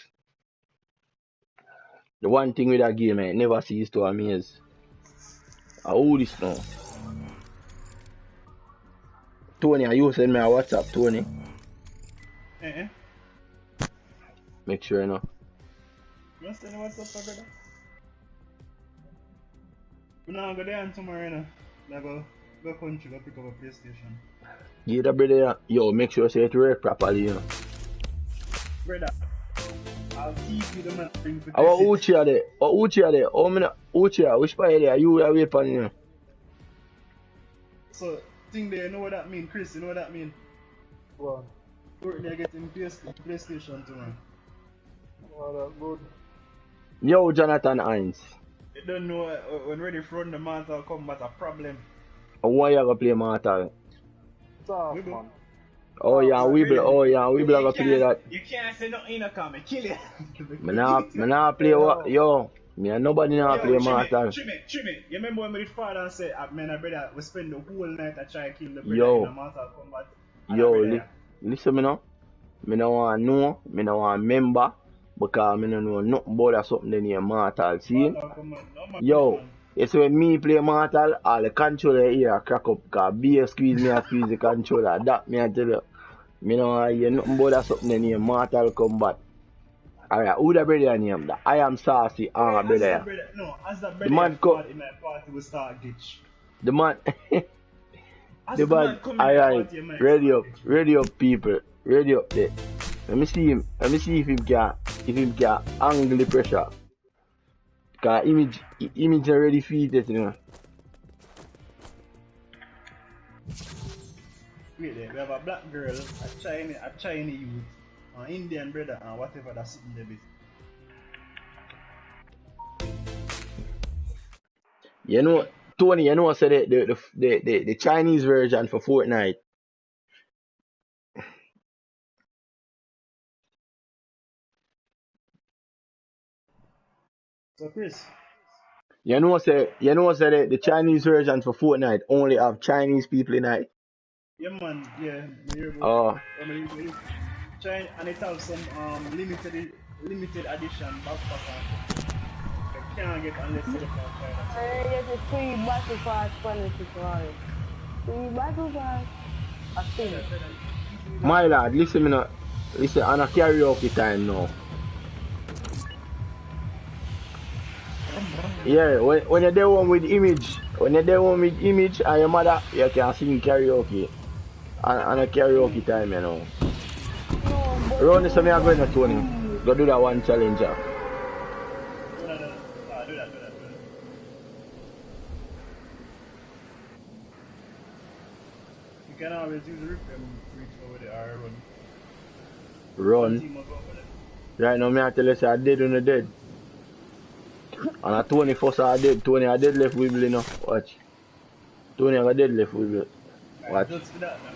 The one thing with that game, it never cease to amaze. I hold this now. Tony, you send me a WhatsApp, Tony. Eh? Make sure you know. You send me WhatsApp, brother? We now go there tomorrow, you know. I go country, go pick up a PlayStation. Give the brother, yo, make sure say it work properly, you know. Brother, I'll teach you the man thing for Our Uchi there. Oh, Uchi there. Oh, me no. Uchi, which part there? You are wait for you. So, thing there, you know what that mean, Chris? You know what that mean? Well, Courtney getting PlayStation tomorrow. well, that's good. Yo, Jonathan Hines. You don't know when ready for run the Mortal Kombat a problem. Why you gonna play Mortal? Tough, We go. man. Oh yeah, we really? gonna play that. You can't say nothing in a comment, kill you. Me nah play what? Yo, me and nobody nah play Mortal. Trim it. You remember when my father and said, man, I brother, we spend the whole night to try to kill the brother Yo. in a Mortal Kombat. And Yo, I brother, listen me now. Me no want know, me no want member, because me no know nothing about that something in Mortal. See? Mortal Kombat, no man, Yo, man. it's when me play Mortal, all the controller here crack up, cause beer squeeze me and squeeze the controller. That me I tell you. Me no want hear nothing about that something in Mortal Kombat. Alright, who the brother name? The I am saucy As brother. that brother, no, as that brother man in my party will start ditch. The man As the man come in my alright, party, man, ready up people. Ready up there. Let me see him. Let me see if him can angle the pressure. Cause image already feeded, you know. Wait there, we have a black girl, a Chinese youth, an Indian brother, and whatever that's sitting there. You know, Tony, you know I said the Chinese version for Fortnite. So Chris, You know say the Chinese version for Fortnite only have Chinese people in it. yeah man, yeah, me hear about Oh, China, and it have some limited edition backpack and they can't get unless you look outside. I get a free battle pass for the tutorial. Free battle pass. I think. my lad, listen me now. Listen, on a karaoke time now. Yeah, when you're there one with image, and your mother, you can sing karaoke. On a karaoke time, you know. No, but Round this, I'm going to Tony. Go do that one challenger. Do that. You can always use the reach over there or run. Run. Team will go for them. Right now, I tell you, say I dead when I dead. And a Tony first I dead. Tony I dead left wibble, you know. Watch. Tony I dead left wibble. Watch. Just for that, man,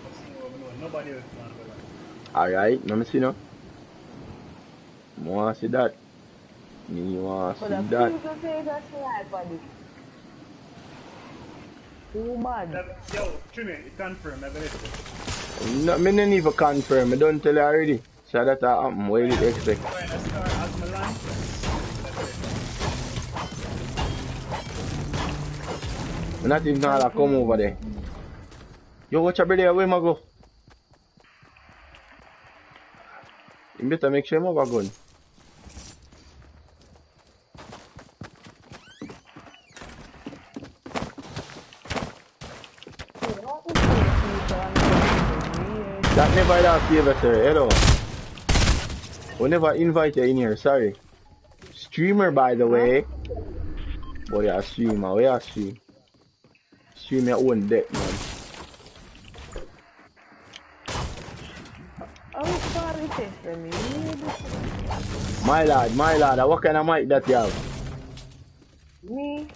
nobody else can go like. Alright, let me see now. I want to see that. Me want to for see the that. people say that's life, buddy. Too bad. Yo, Trini, it confirmed, I believe it. No, me don't even confirm. I don't tell you already. So that happen. What do you expect? When I start as Milan, I'm not even gonna come over there. Yo, watch your brother, where am I go? You better make sure I'm over gun. That never that favor, sir. Hello. We never invite you in here, sorry. Streamer, by the way. But you're a streamer, we are stream. Stream your own deck, man. Oh, sorry, sister, me. My lad, what kind of mic that you have? Me?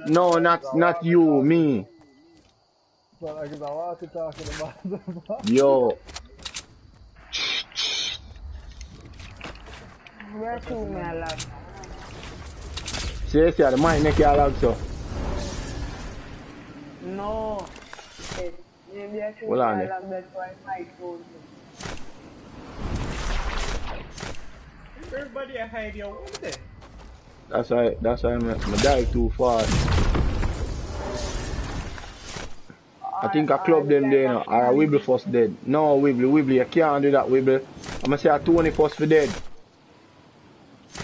No, not you, me. So like the walkie talking about Yo, Rushing me a lot. seriously, the mic make you lag so. No. Maybe I should Hold on try there. like that for my phone. Everybody a hide your own there. That's why I dive too fast. I think I club them there, you know, or a Wibble first dead. No, Wibble, you can't do that, Wibble. I'm gonna say a Tony first for dead.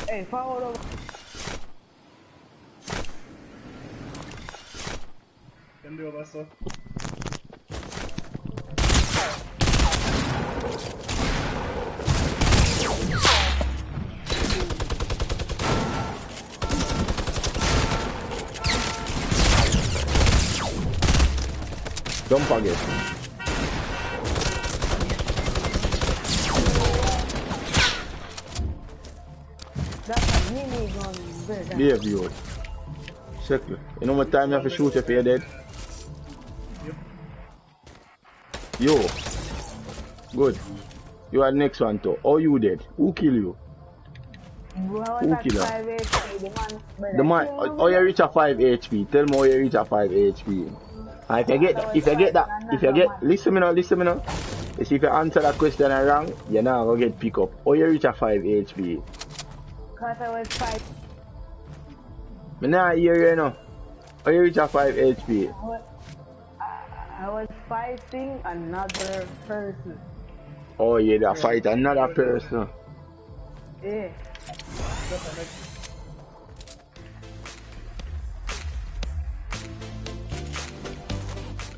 Hey, forward over. Can do over so. Jump again. That's a mini gun, brother. Behave you. Circle. You know what time you have to shoot if you're dead? Yo. Good. You are the next one too. Oh, you dead. Who kill you? Bro, I Who was at kill her? 5 HP, the man, brother. The man, oh you reach a 5 HP. Tell me how you reach a 5 HP. And if you get, listen me now. You see if you answer that question wrong, you're not gonna get pick up. How you reach a 5 HP? Cause I was 5. Me nah hear you know. How you reach a 5 HP? I was fighting another person. Oh yeah, that fight another person. Yeah.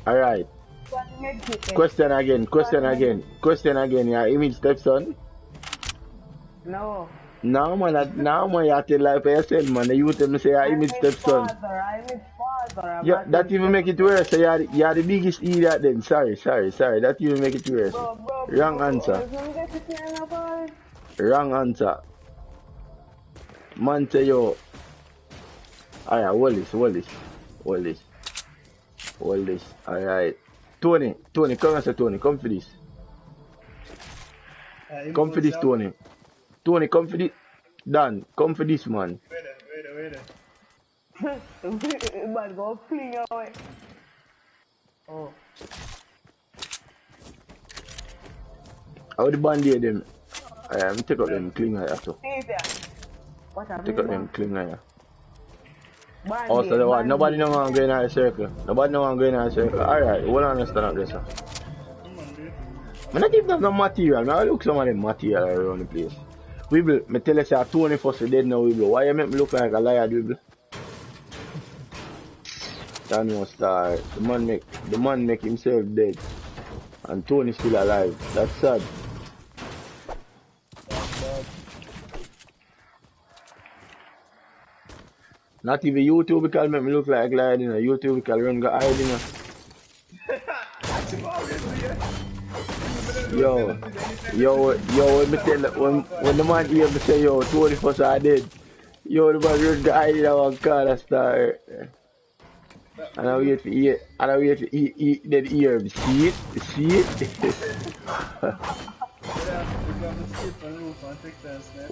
Alright. Question again, yeah, image stepson? No. Now man, you have to lie for yourself, man. The youth them say I'm image his stepson. father. I'm his father. I'm Yeah, not that his even make it worse. So you are the biggest idiot then. Sorry. That even make it worse. Bro, Wrong answer. Wrong answer. Man say yo. Alright, hold this. Alright. Tony, come and say Tony, come for this. Come for this, Tony. Tony, come for this. Dan, come for this, man. Wait. Man, go fling away. Oh. How the band-aid them? I'm take up them clinger after. What have Take you up them done? clinger. Band-aid, Also, the what? Nobody band-aid. no want to go in a circle. Alright, what understand this, sir? I'm not giving them no material. I look some of them material around the place. Wibble, me tell you say Tony first dead now, Wibble. Why you make me look like a liar, Wibble? That no star. The man make himself dead. And Tony still alive. That's sad. Not even YouTube can make me look like a liar, you know. YouTube can run go hide, you know. Yo, me tell when the man hear me say, yo, 21st are dead. Yo, the man run go hide in one corner star. And I wait for eat that ear. See it?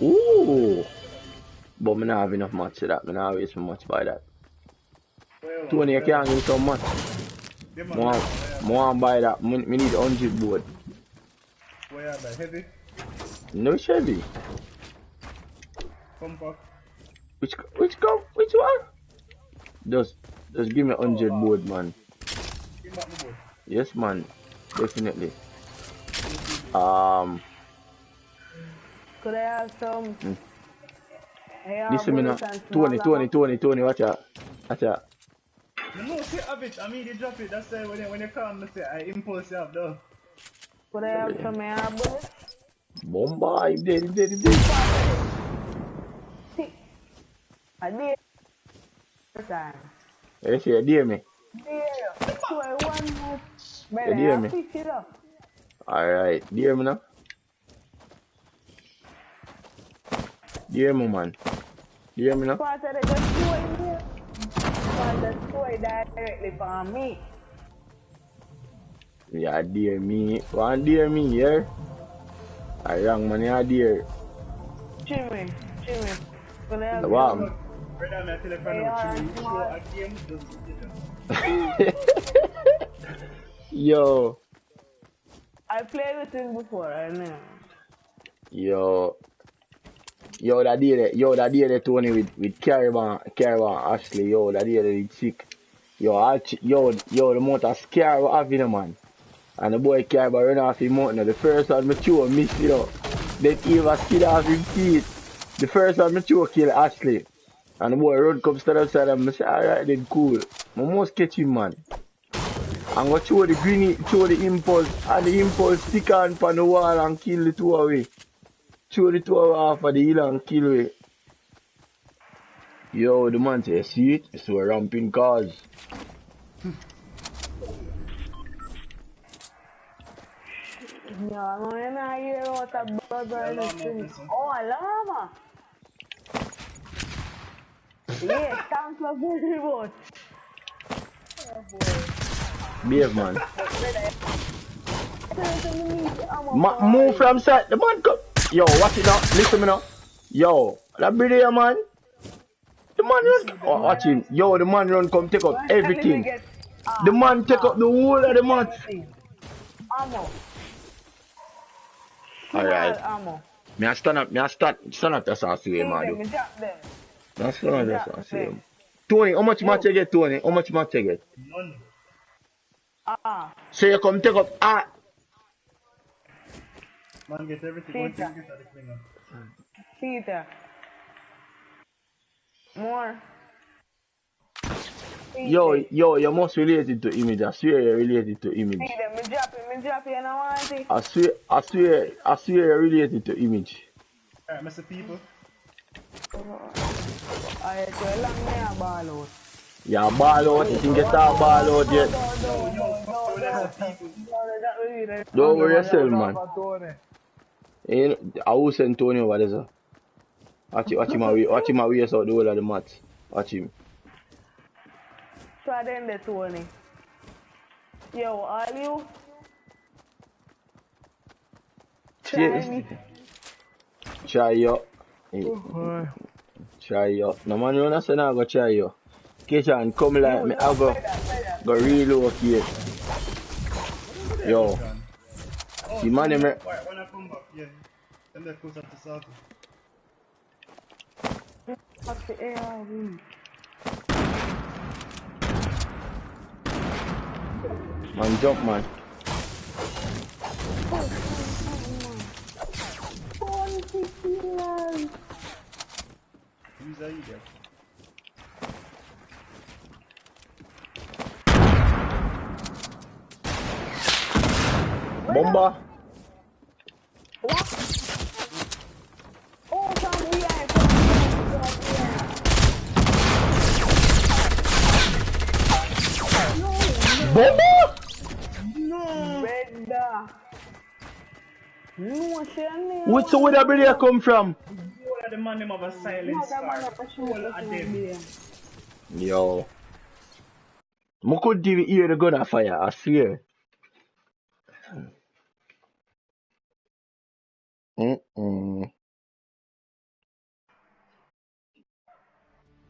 Ooh. But me not have enough match to that. Me not waste so much by that. Tony, you can't give me so much. More buy that. Me need 100 board. Where are they? Heavy? No Chevy. Compact? Which one? Just give me 100 board, man. Give back the board. Yes, man. Definitely. Could I have some? Listen me now. Tony, watch out. No, say have it. I mean, you drop it. That's why when you come, let's say I impulse you up though. Could I have some air bullets? Bomba, if dead. See, I did. Time. You see, you hear me? Yeah, so I want more. You hear me? Pick it up. Alright, hear me now? Hear me, man? Hear me now? Part of the toy here. Part of the toy directly for me. Yeah, dear me. One dear me, yeah? I wrong man, yeah, dear. Jimmy. Could I have Wow. Brother, my telephone now. You show a game, Yo, I played with him before, I know. yo, that day that Tony with Caravan Ashley, yo, that day that it's sick. Yo, the motor scare what have you, man. And the boy Caravan run off him mountain. The first one mature miss, Then Eva skid off him feet. The first one mature kill Ashley. And the boy run come stand outside and I say, alright then cool. I must catch him, man. I'm gonna show the impulse, and the impulse stick on the wall and kill the two away. Show the two off of the hill and kill away. Yo, the man say, see it? It's a ramping cars. Yeah, man, I hear what a brother and a thing. Oh, llama! Yeah, thanks for very much. Behave, man. Move from side. The man come. Yo, watch it now. Listen me now. Yo, that brother, man. The man run. Oh, watch him. Yo, the man run come take up everything. The man take up the whole of the match. Ammo. Alright. Ammo. Me I stand up the sauce way, man. Me drop them. Me stand up the sauce way. Tony, how much match you get, Tony? How much match you get? None. So you come take up Man get everything. One thing get at the cleaner. Peter. More. Yo, you must relate it to image. I swear you're related to image. See them, me drop it, you know what I I swear you're related to image. Alright, Mr. People. I tell long me a ball out. Yeah, ball out. You think you start ball out yet? Don't worry yourself, man. I will send Tony over there, sir. Watch him away out the whole of the match. Watch him. Try them the Tony. Yo, all you? Try me. Try you. Try you. No man, you don't say I go try you. Kitchen, come like me, I go relocate. Yo. See, man, When I come back, yeah. Then they're closer to South. Fuck the ARV. Man, jump, man. Who's that you there? Bomba. What? Oh, some we are Bomba? no. Brenda. No, Shani. Which where that video come from? The man name of a silent star. Yo. I could even hear the gun fire, I swear. The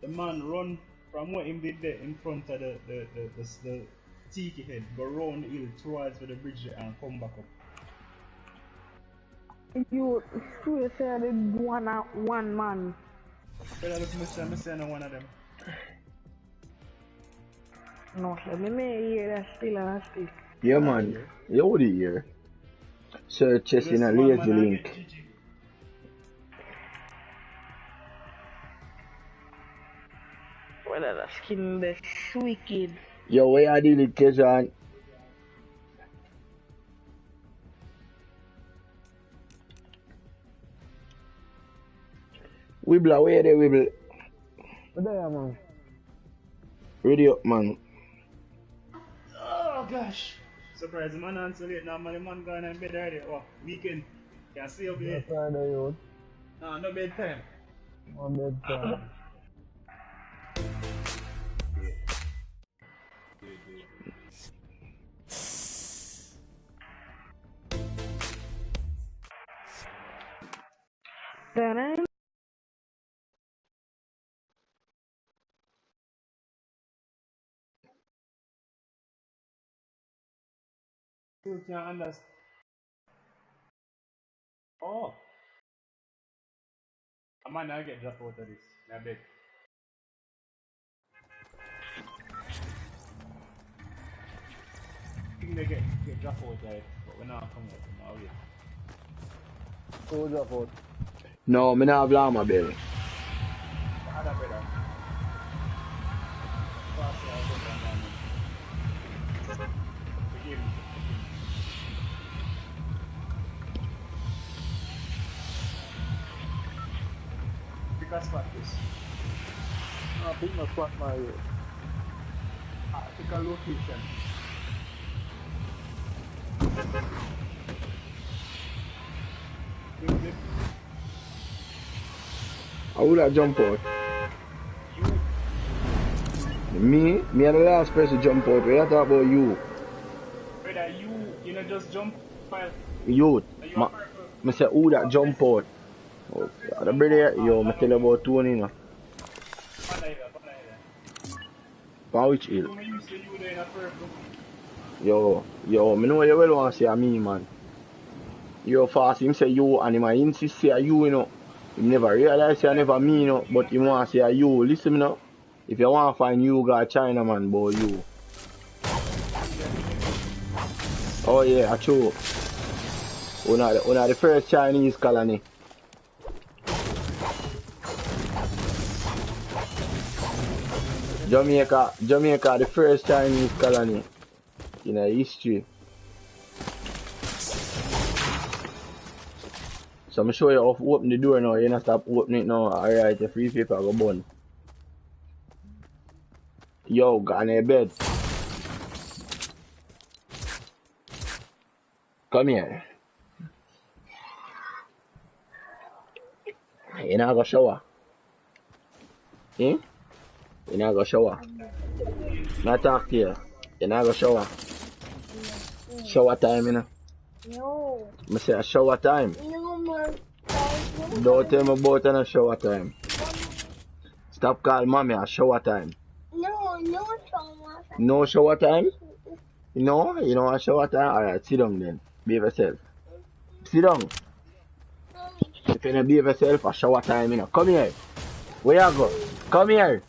man run from what him did there in front of the tiki head, go round the hill towards where the bridge there and come back up. You swear say I did one man. But I just say no one of them. No, let me hear that still and still. Yeah, man. You would hear. Search chest in a lazy link. Well, that skin the wicked. Yo, where you deal with Kejan? Wibbler, where they wibble? There, man. Ready up, man. Oh gosh. Surprise, the man answer late now, man. The man going in bed already. Oh, weekend. Can see up here. Friday, youth. No, no bedtime. On bedtime. Then You can understand. Oh, I might not get dropped out of this. I bet. I think they get dropped out of it, but we're not coming out. We're not wait. Who drop out? No, me not have llama belly. Other brother. Fast, yeah, I'll go down there. Forgive me. Pick a spot, please. I pick my spot my way. Pick a location. Click. I would have jump out. Me are the last person to jump out. We are talking about you. Brother, you know just jump while Youth. you are purple. I say who that jump out. Oh, the brother, yo, I tell you about Tony, you know. Pana. On which hill? You used to you there in a purple. Yo, me know you well want to say me, man. Yo, fast, him say you, and him a insist say you know. He never realize say never me, you know, but he want to say you. Listen, you know. If you want to find you, got China, man, boy, you. Oh, yeah, true. Una the first Chinese colony. Jamaica, the first Chinese colony in history. So I'm show you how to open the door now. You don't stop opening it now. Alright, the free paper go burn. Yo, go on your bed. Come here. You not go shower? Eh? You not go shower? Not talk to you. You not go shower? Shower time, you know? No. I say a shower time. No more. Don't tell me about a shower time. Stop calling mommy a shower time. No shower. No shower time? No? You don't want shower time? Alright, sit down then. Behave yourself. Sit down. If you don't behave yourself, a shower time, you know. Come here. Where you go? Come here.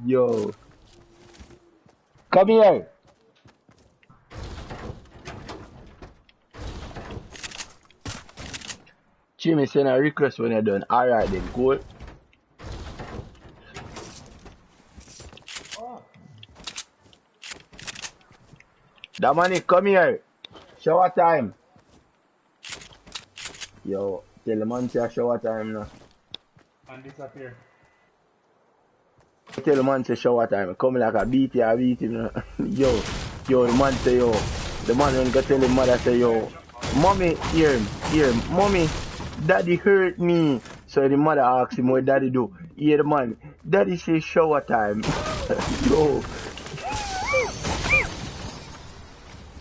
Yo. Come here. Jimmy send a request when you're done. Alright then, cool. Dominic, come here. Shower time. Yo, tell the man to shower time now. And disappear. Tell the man to shower time. Come like a beat him. Yo, the man say yo. The man when go tell his mother say yo. Mommy, hear him. Mommy, daddy hurt me. So the mother asks him what daddy do. Hear the man. Daddy say shower time.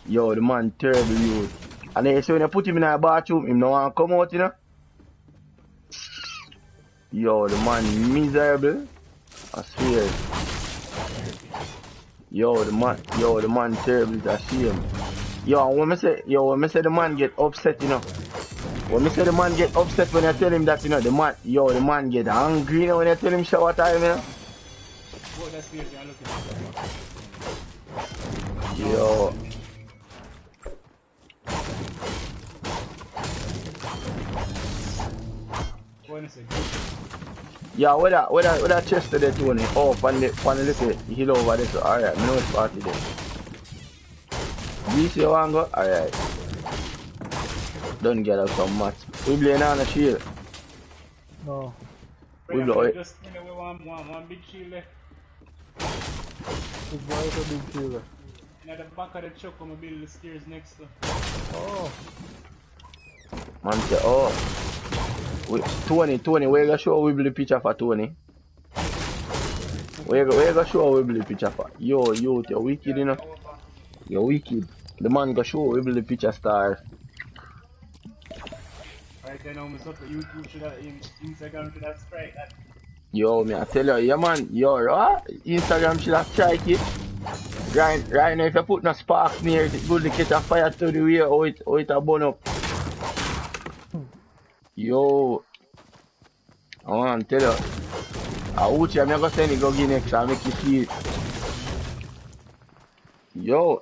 Yo, the man terrible youth. And then so when you put him in a bathroom, him no want to come out, you know. Yo, the man miserable. I swear. Yo, the man terrible, it's a shame. Yo, when I say the man get upset, you know. When I say the man get upset when I tell him that, you know, the man get angry, you know, when I tell him shower time, you know. Yo. Yeah, where that chest there, Tony? Oh, on the little hill over there. So, alright, I know it's party there. You see you want to go? Alright. Don't get up some match. We playing on a shield. No. We blow it. Just one big shield left. It's why it's a big killer. At the back of the truck, I'm going to build the stairs next to. Oh. Man say, oh. Tony, where you gonna show Wibbly picture for Tony? Where you gonna show Wibbly picture for? Yo, you're wicked, you know? You're wicked. The man gonna show Wibbly picture star. Right then, I'm up YouTube should have Instagram should have sprite that. Yo, me I tell you, yeah man, yo, right? Instagram should have strike it. Right now, if you put no spark near it, it good to catch a fire to the way how it a burn up. Yo, I want to tell you, I watch you, I'm gonna send it go get next and make you see it. Yo,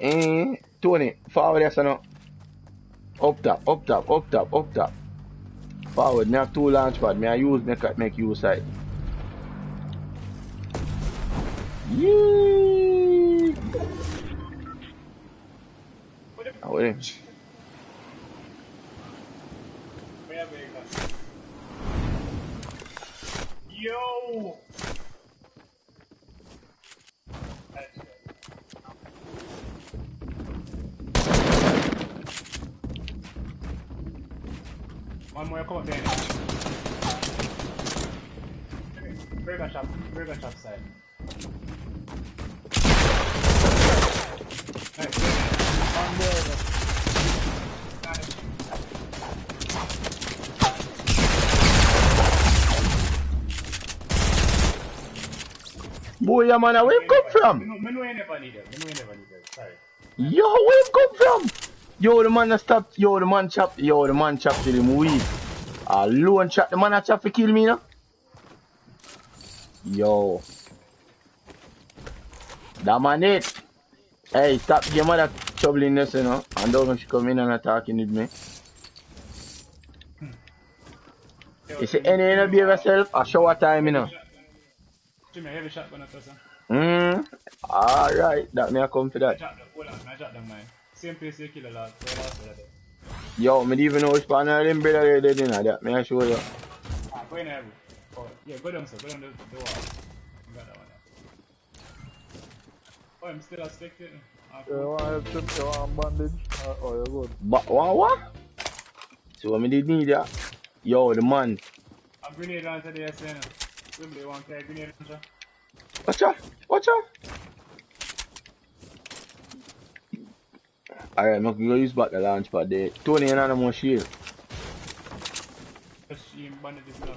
Tony, forward there, son. Up top, up top, up top, up top. Forward, me have 2 launch pad, me I use, make use side. Yee! Ah, ouais. Yo! One more come up there. Burger shop side. Nice. One there. Boy, yeah, man, where you come from? I know you never need it. Sorry. Yo, where you come from? Yo, the man stop. Yo, the man chop till him weak. Alone chop. The man a chop to kill me, no? Yo. That man it. Hey, stop your mother troubling this, you know. And don't she come in and attacking with me. You see, any of you yourself, a shower time, you know. Jimmy, heavy shotgun at us, Alright, that may I come for that. Hold on, I shot them, man. Same place you kill a lot. Yo, me didn't even know which partner of them brother they did, you know, that may I show you. Go in there, bro. Oh, yeah, go down, sir. Go down the wall. You got that one. Oh, I'm still expecting. You want help? You want bandage? Oh, you're good. But what? So me did need that. Yo, the man. A grenade launcher there, saying. Wimbley want to carry a grenade launcher. Watch out. Alright, I'm going to use back the launch pad there. Tony, and no more shield. Just she bandages now.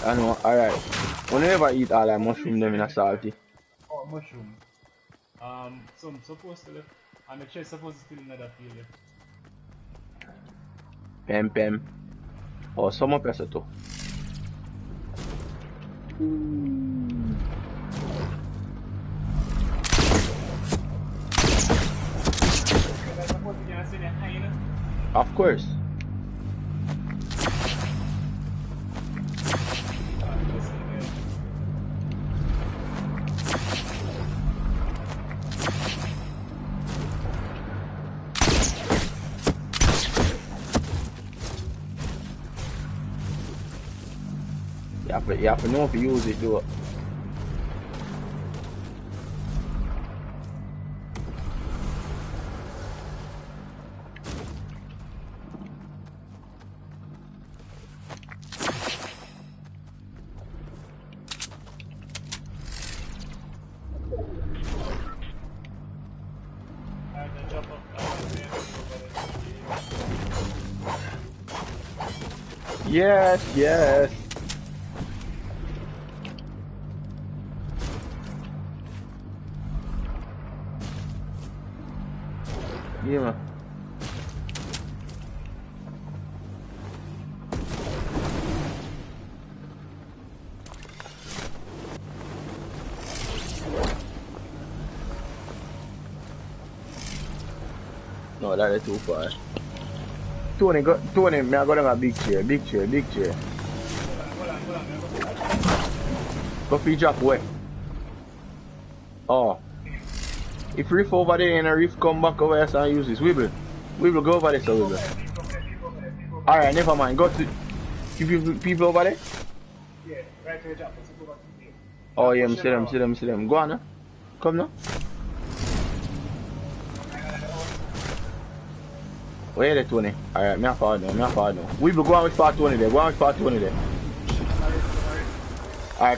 I know, alright. We never eat all that mushroom them in a salty. Oh, mushroom. Some supposed to left. And the chest supposed to still in that field there. Pem. Oh, some up as too. Of course. You have to know if you use it, do it. Yes. Yeah, man. No, that is too far. Tony, me I got a big chair. Hold on. Go for drop where? Oh. If Riff over there and a Riff come back over here and use this, Wibble go over there, so Wibble. Alright, never mind. Go to people over there? Yeah, right to the drop. Oh yeah, I see them. Go on now. Come now. Where are they, Tony? Alright, me a forward now. Wibble, go on with part Tony there. Alright,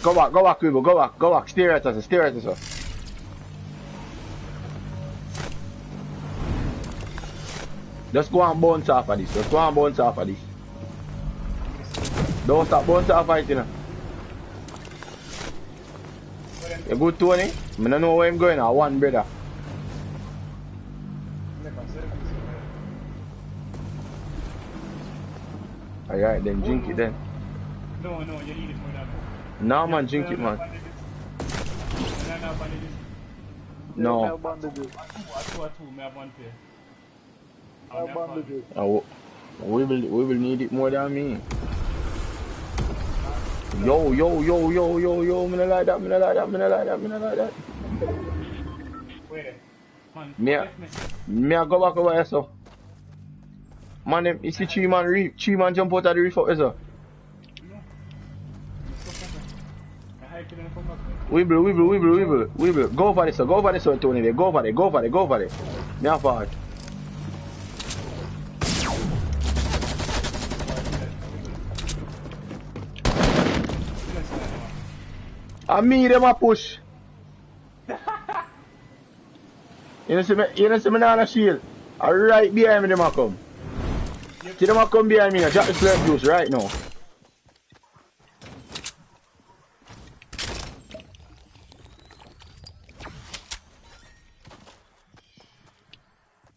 go back, Wibble, go back. Stay right as well. Just go and bounce off of this. Don't stop fighting. You good, Tony? I don't know where I'm going. I want brother. Alright, then drink it then. No, you need it more than that. No, man, drink it, man. No. I have bandages. I have one pair. I have bandages. We will need it more than me. Yo, me not like that. Wait, man. Me I go back over here, so. Man, you see 3 man jump out of the reef up here, so. Wibble. Go for this, Tony. There. Go for it. Me have heart. And me, them a push. You see me now on a shield. Right behind me, them a come. See them a come behind me. I drop the slurp juice right now.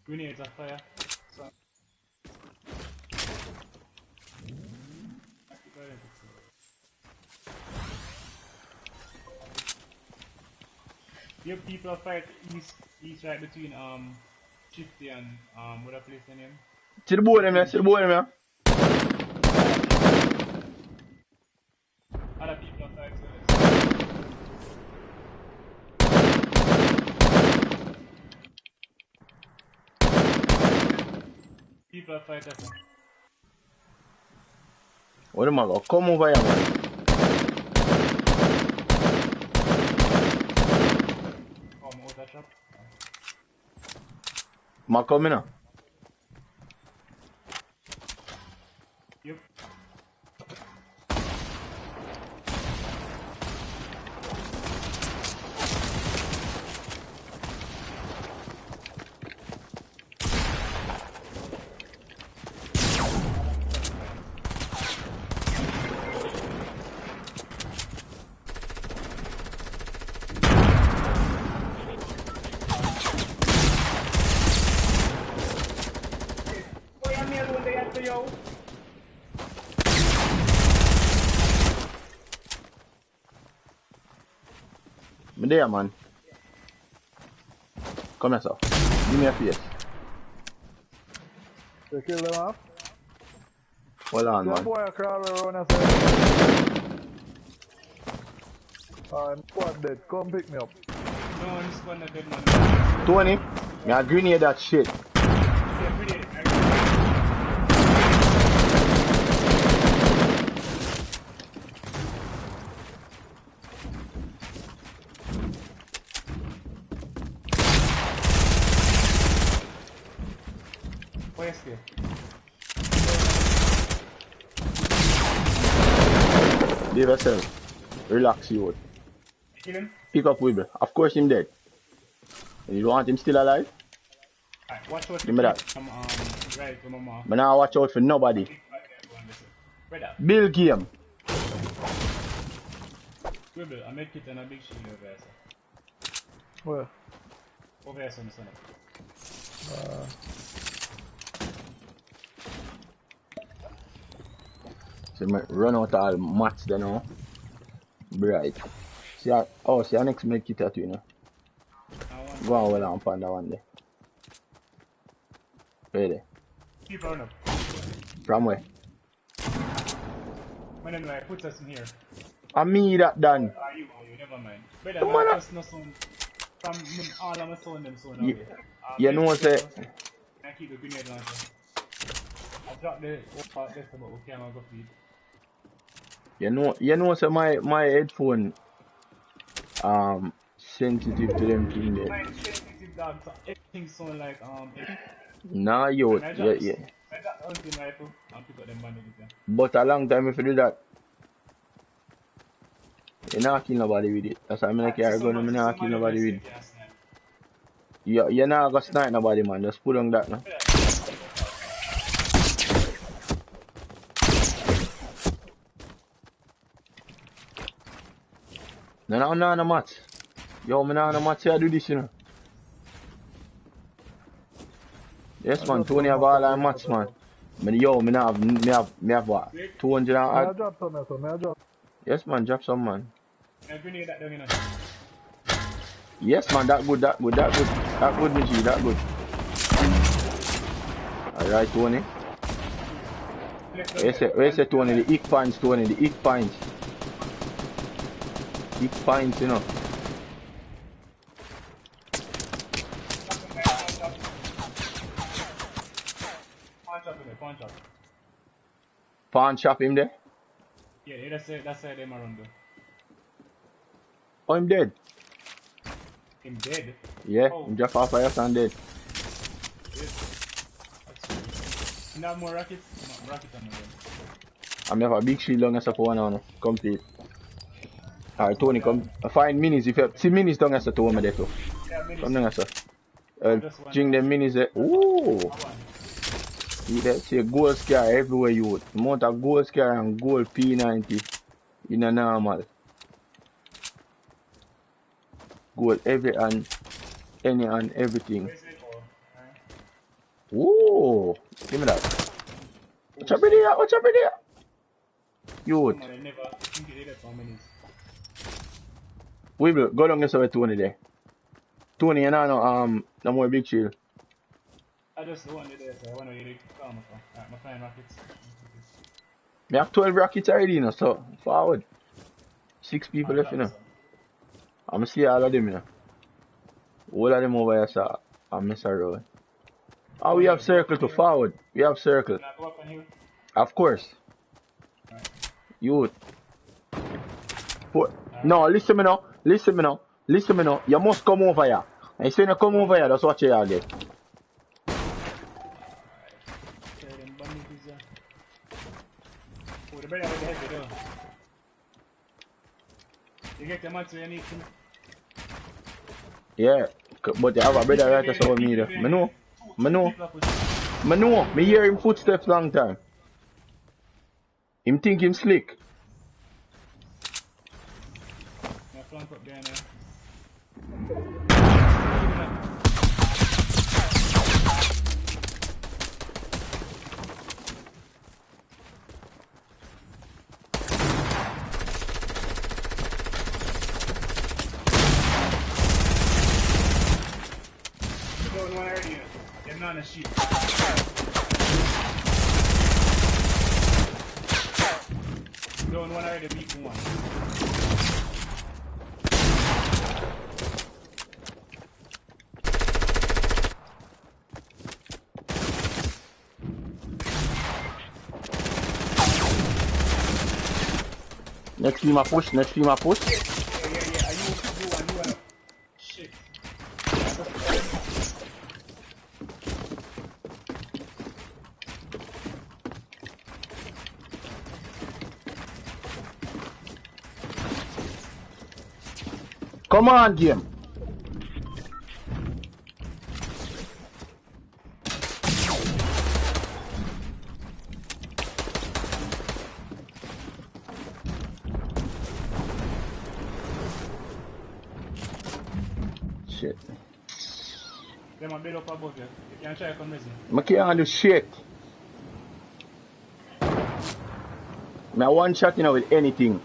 Grenades are fire. So. Your people are fight east right between Shifty and what a place the name? See the boy them here. Other people are fight people are fighting. What am I going? Come over here, man. Come out the shop. Ma come in. Yep. Me there, man. Come here, sir. Give me a face. You kill them off? Hold on, That man. boy crawl around and say, I'm squad dead. Come pick me up. No one's gonna dead man. Tony, me a grenade that shit. Yeah, grenade. Where's he? Leave yourself. Relax, you. Kill him? Pick up Wibble. Of course him dead. You want him still alive? Alright, watch out. Give me that. Right, for mama. But now watch out for nobody. Right up. Bill game. Wibble, I make it and a big shield over there, sir. Where? Over here, son. So me run out all mats there now. Bright. See our next make it at you know. Go on well on panda one day. Ready? Keep running up. From where? When I'm like, put us in here. And me that done. You, never mind. But Come on, just no sound. From all of my sound, them sound Yeah. away. You know say I keep the grenade launcher. I drop the part left about we can't go feed. you know say my headphone sensitive to them thing there. Mine sensitive dog, so everything sound like Nah yo, yeah. I got hunting rifle and pick up them bandages there. But a long time if you do that. You not kill nobody with it. That's why I'm not carry gun, I'm not kill nobody with it. You're not gonna snipe nobody man, just put on that now. No match. Yo, me no match here do this, you know. Yes, man, Tony have all our match, man. Me have what? 200 and May I odd? drop some, so may I drop? Yes, man, drop some, man. I grenade that down, you know. Yes, man, that good, me G, that good. Alright, Tony. Where you say, Tony? The ick pints, Tony, the ick pints. Ick pints, you know. Pawn shop. Pawn shop him there? Yeah, that's them around there. Oh, him dead? Him dead? Yeah, Oh. him just off of and dead. You have more rockets? No, rockets on the way. I'm have a big shield down as a for 1 hour. Complete. Alright, Tony, come. Find minis if you see minis down as a to me there too. Yeah, minis. Come down as a. Drink them minis there. Ooh! See that? See a gold scar everywhere you would. Amount of gold scar and gold P90 in a normal. Gold every and any and everything. Ooh! Give me that. What's up with there? What's up with there? Youth. I never think you did it for minis. We will go down this way, Tony there. Tony, you know, no more big shield. I just the one there, so I want to get it calm. Alright, I'm flying rockets. We have 12 rockets already, you know, so forward. 6 people left, you know. I'm see all of them, you know. All of them over here, so I'm mess around. Oh, we have circle to forward. We have circle. Can I go up on you? Of course. Youth. No, listen me now. Listen me now. Listen me now. You must come over here. And you say you come over here, that's what you get. Oh, the better with the head though. You get the match you need to. Yeah, but you have a brother right as over me there. Me know. Me hear him footsteps long time. Him think him slick. My flank up there now. Doing one already. They're not on a sheet. Doing one already, beat one. Next team I push. Yeah. Are you one. Shit. Come on, game. Shit. Them a build up above you. You can try to come with me. I can't do shit. Me one shot you know with anything.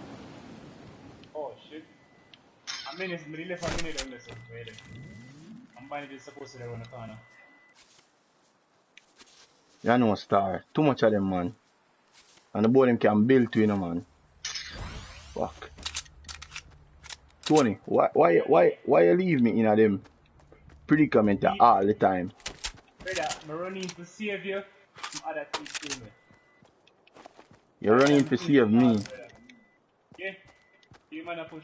Oh shit. I mean, it's really left a minute on this one. Really. I'm buying it supposed to be around the corner. You know star. Too much of them, man. And the boy them can build to you know, man. Fuck. Tony, why you leave me in a them predicament all the time? Brother, I'm running to save you from other things kill me. You're running to save me. Yeah, you man a push.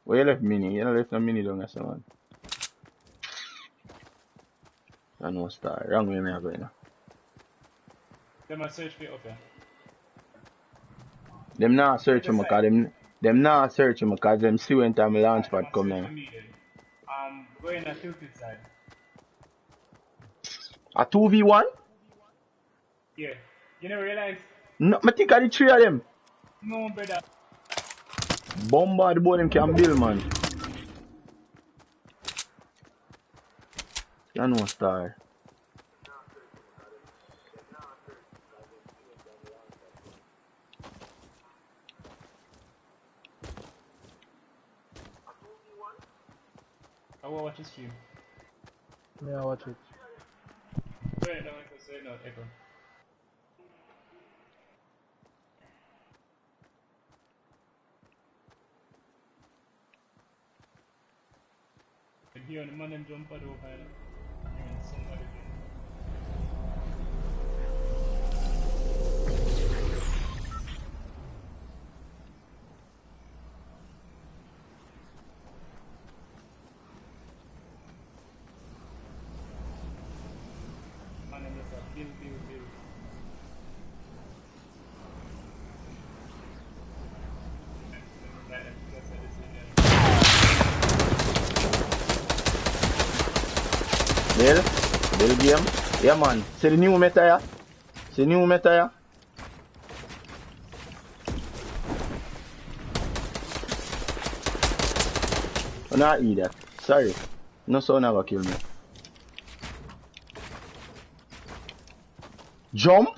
Where you left mini? You left a mini down there, man. I know star. Wrong way me I go, you know. Them a search for you up here. Them not searching me because them not searching me because them see when time launch pad come now. Go in a tilted side. A 2v1? Yeah. You never realize? No, I think I the 3 of them. No, brother. Bombard boy them can build, man. You know star. I will watch this stream. Yeah, watch it. Wait, no, say no, echo. And here on the man them jump out over there. And somebody jump. Man them just a build. Bill game. Yeah man. See the new meta ya? See the new meta ya? I'm not eat that. Sorry. No son never kill me. Jump?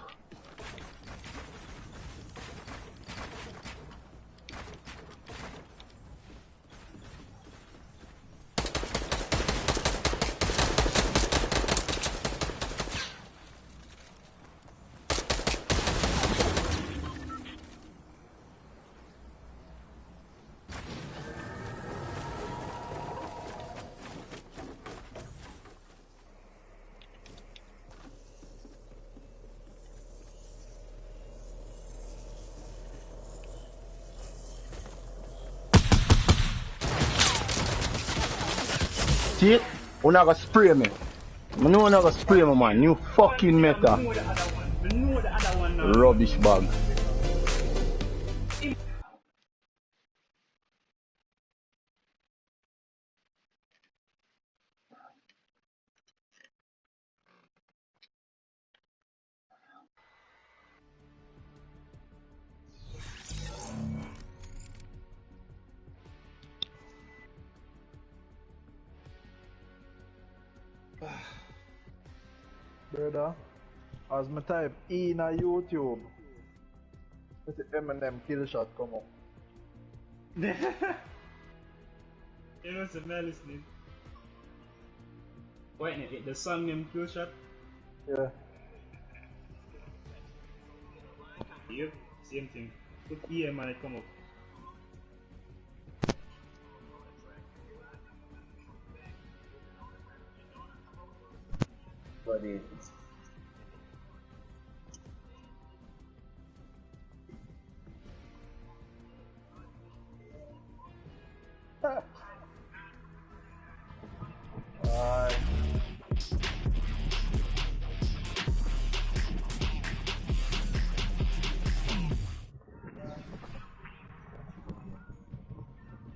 See it? You're not gonna spray me. I know you're not gonna spray me, man. You fucking meta. know the other one now. Rubbish bag. Brother, as me type E na YouTube, it's the Eminem kill shot come up. You know, some man listening. Wait, the song named Kill Shot? Yeah. Yep, same thing. Put EM and it come up. What is it?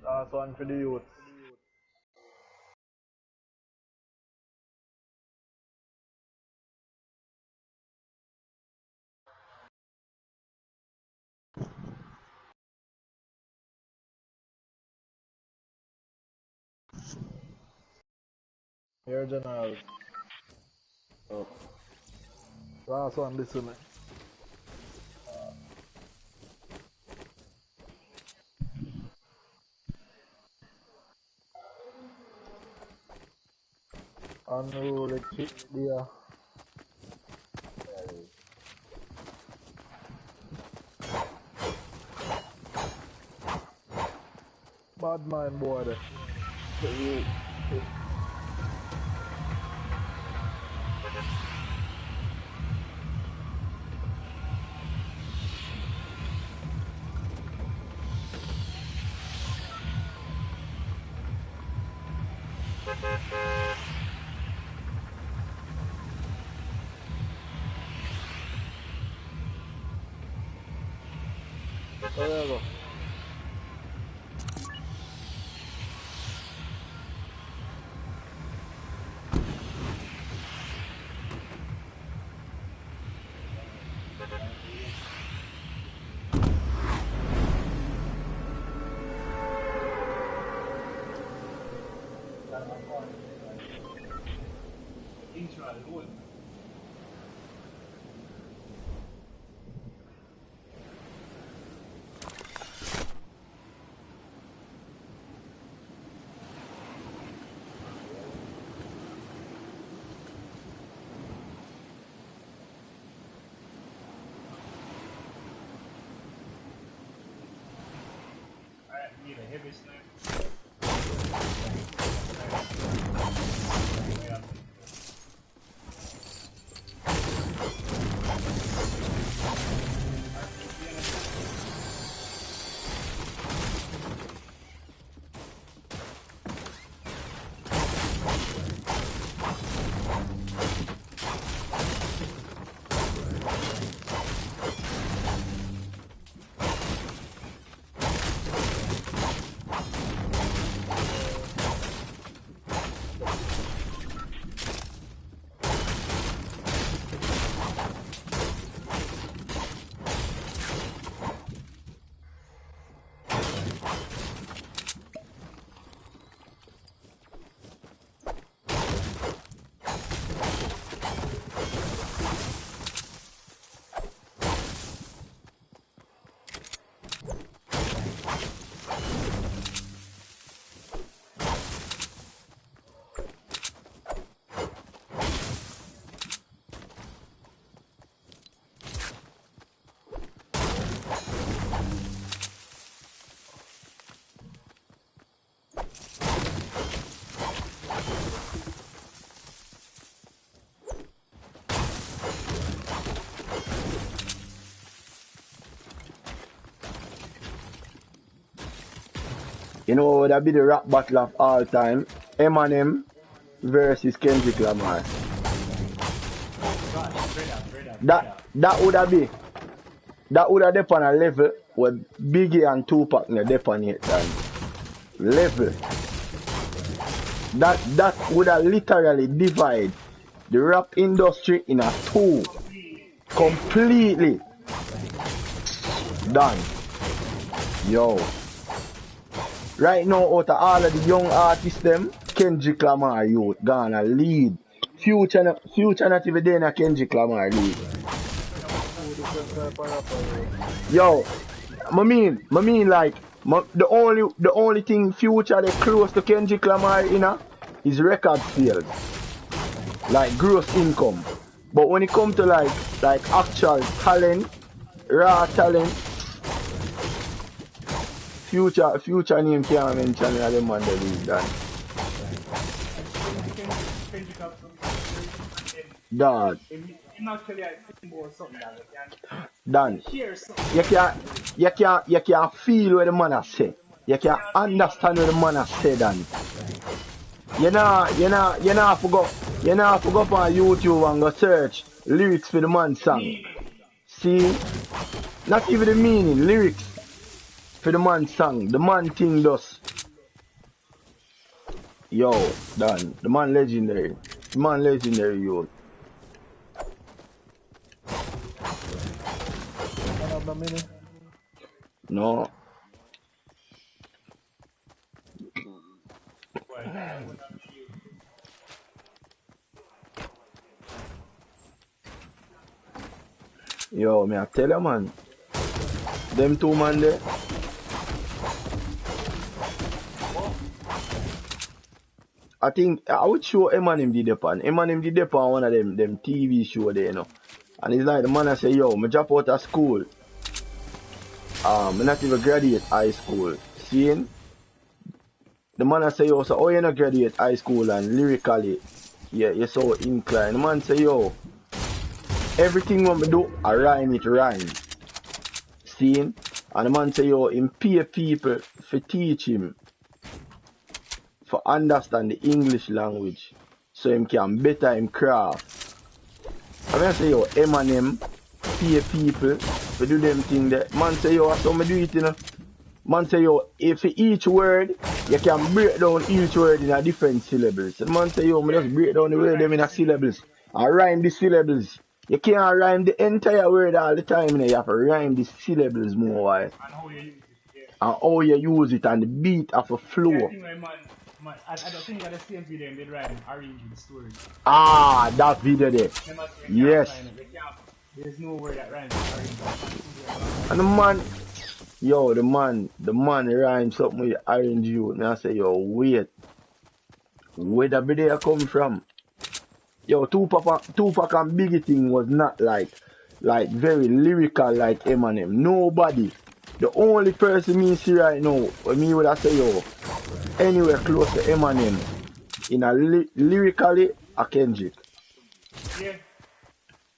Last one for the youth. Here, General. Oh. Last one, listen. Unruly kick there. Bad mind boy there. There you go. Intro alone. Alright, need a heavy sniper. You know what would be the rap battle of all time? Eminem versus Kendrick Lamar. That would have been dep on a level where Biggie and Tupac dep on it time. Level. That would have literally divide the rap industry in a two. Completely. Done. Yo. Right now, out of all of the young artists, them, Kendrick Lamar youth gonna lead. Future not even there na Kendrick Lamar lead. Yo, I mean like the only thing Future they close to Kendrick Lamar is record sales, like gross income. But when it comes to like actual talent, raw talent. Future name can't mention the man that is done. Dad. Dan. You can feel what the man has said. You can understand what the man has said, Dan. You know forgot on YouTube and go search lyrics for the man's song. See? Not even the meaning, lyrics. For the man song, the man thing does. Yo, done. The man legendary. The man legendary, yo. No. Yo, me I tell you, man. Them two man there. I think I would show Eminem did upon. Eminem did upon one of them TV show there, you know. And it's like the man I say, yo, me drop out of school. Me not even graduate high school. Seeing? The man I say, yo, so you not graduate high school and lyrically, yeah, you're so inclined. The man say, yo, everything what me do, I rhyme it rhyme. Seeing? And the man say, yo, him pay people for teach him. For understand the English language so him can better him craft. I mean say yo, Eminem pay people to do them thing there. Man say yo, so me do it, you know. Man say yo, if each word you can break down each word in a different syllables. And man say yo, me just break down the word them in a syllables. I rhyme the syllables. You can't rhyme the entire word all the time, you know. You have to rhyme the syllables more. And how you use it and the beat of a flow. I don't think at the same video them did write orange in the story. Ah, that video there. They must they can't Yes. find it. They can't. There's no word that rhymes with orange. And the man, yo, the man rhyme something with orange you. And I say, yo, wait. Where the video come from? Yo, Tupac and Biggie thing was not like very lyrical like Eminem. Nobody. The only person me see right now, me would have say, yo, anywhere close to Eminem, in a lyrically, a Kendrick. Yeah.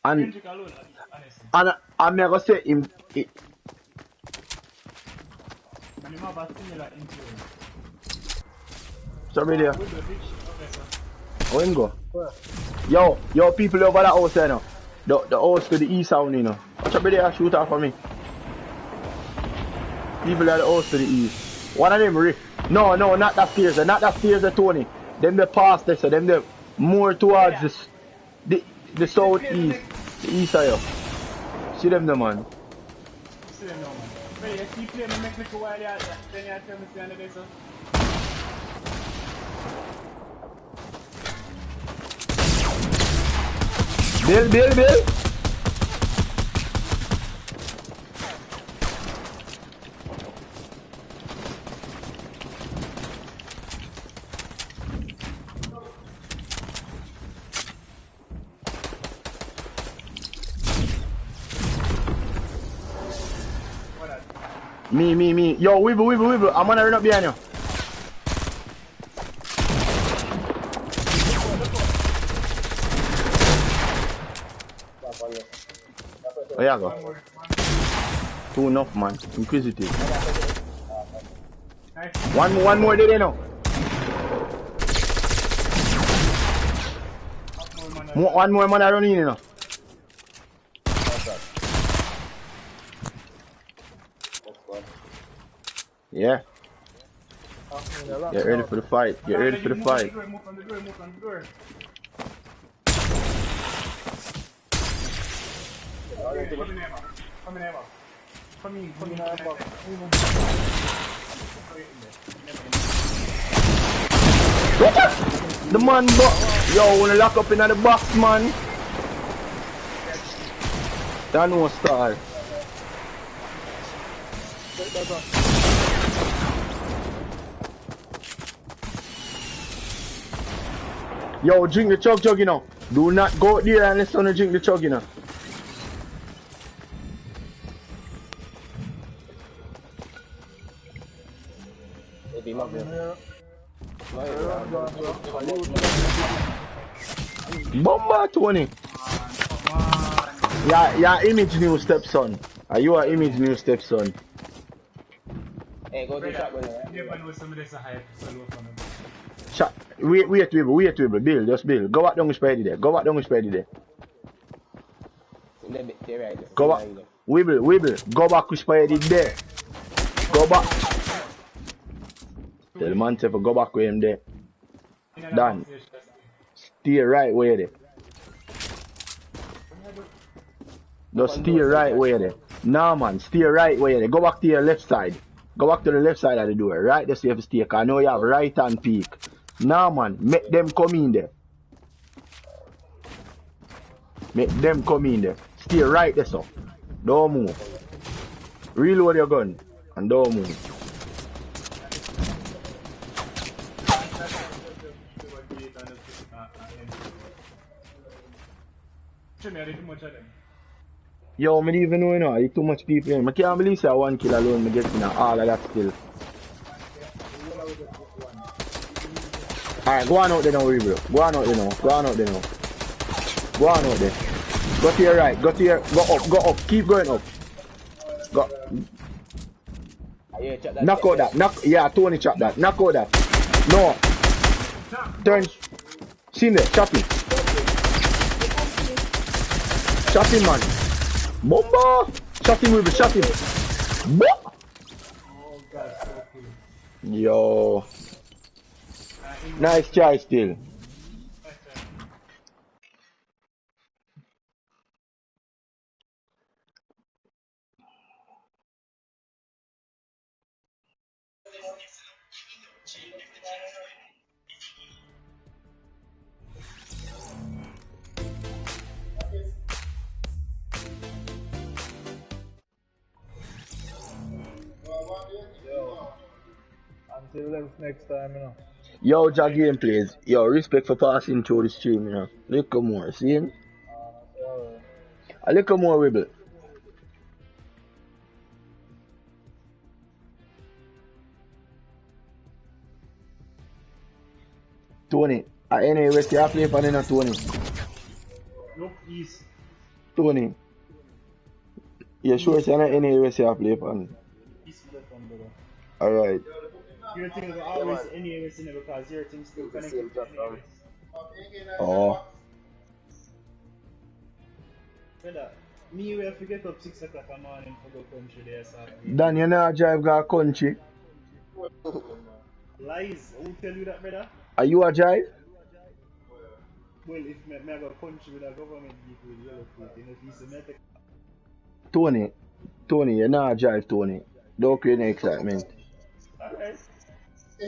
And Kendrick alone, honestly. I'm gonna say him. And him have a similar influence. Sorry there. With the big shit, okay, sir. How him go? Yo, people over that house there, you know. The house to the east sound, you know. Watch out there, shoot off for me. People at the house to the east. One of them riff. No, not that stairs. Not that stairs, Tony. Them the past there, so them the more towards the southeast, the east of you. See them, the man. See them now, man. Wait, you keep playing the Mexico while you're out there. Then you tell me to stand there, sir. Bill. Me. Yo, wibble. I'm gonna run up behind you. Oh, yeah, go. Two enough, man. Inquisitive. One more there, now. One more man I run in, you know. Yeah. Get ready for the fight. Move on the door. Come in here, Come in. The man, yo, wanna lock up in the box, man. That no star. Yo, drink the chug, you know. Do not go out there unless you drink the chug, you know. Bomba 20. Yeah, image new stepson. Are you an image new stepson? Hey, go to the shop with me. Never know some of this a hype. Shot. Wait, Bill, just Bill. Go back down with Spidey there. Go back down with Spidey there. They're right. Go back. Wibble. Go back with Spidey there. Go back. Tell the man to go back with him there. Done. Stay right where there. Just stay right where there. Nah, man. Stay right where there. Go back to your left side. Go back to the left side of the door. Right there, safe stay. Cause I know you have right hand peak. Nah, man. Make them come in there. Make them come in there. Stay right there, so. Don't move. Reload your gun. And don't move. Yo, I don't even know, you know, there's too much people in. I can't believe say one kill alone, I get in all of that still. Alright, go on out there now, bro. Go on out there now. Go on out there. Go to your right, go up, keep going up. Go. Knock out that, Tony chop that. Knock out that. No. Turn. See him there, chop him. Shot him, man. Bomba! Shot him, shot him. Bo! Yo. Nice try still. Till next time, you know. Yo, Ja gameplays. Yo, respect for passing through the stream, you know. Little more, see him? A little more wibble. Tony, any rest you play for then, Tony? Look east. Tony, you sure it's not any rest you play for? East left on brother. Alright. Your thing is always any errors in it because your thing still connected to any errors. Oh. Brother, me will forget up 6 o'clock in the morning for go country there, so. Dan, you know drive go country? Lies, who tell you that, brother? Are you a drive? Well, if me go country with a government vehicle with yellow plate, you know, if you say me take. Tony, you know drive, Tony. Don't create any excitement. Alright. I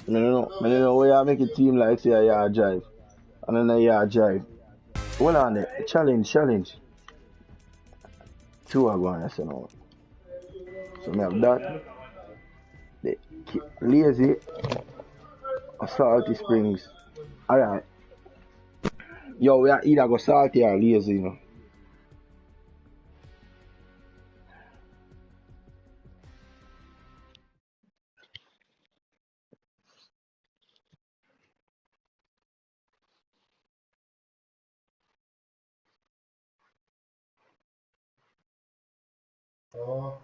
don't know why you make it seem like say you drive. And then you drive. Hold on there. Challenge. Two are going to say now. So we have that. The Lazy or Salty Springs. Alright. Yo, we are either go Salty or Lazy, you know. Oh.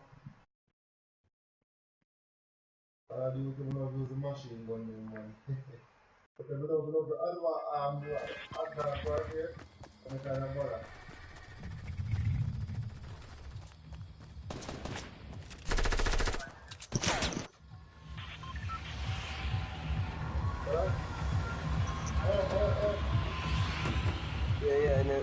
I do you know use the machine gun man. But we don't know the other advance right here. And the kind of bother. Yeah, I know.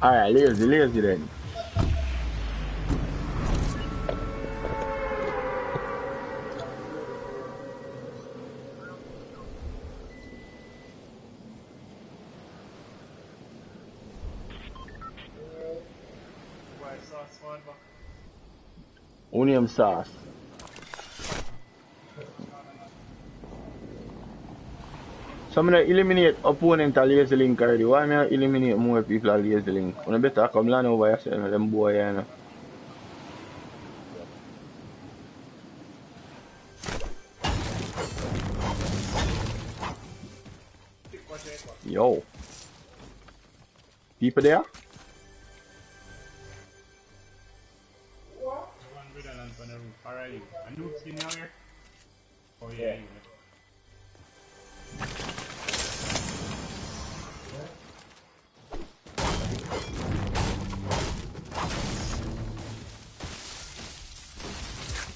Alright, lazy then. Onion sauce. So I'm gonna eliminate opponent at Lazy Link already. Why am I eliminate more people at Lazy Link? You better come land over yourself, them boy, you know. Yo. People there? Alright, a noob skin here? Oh yeah.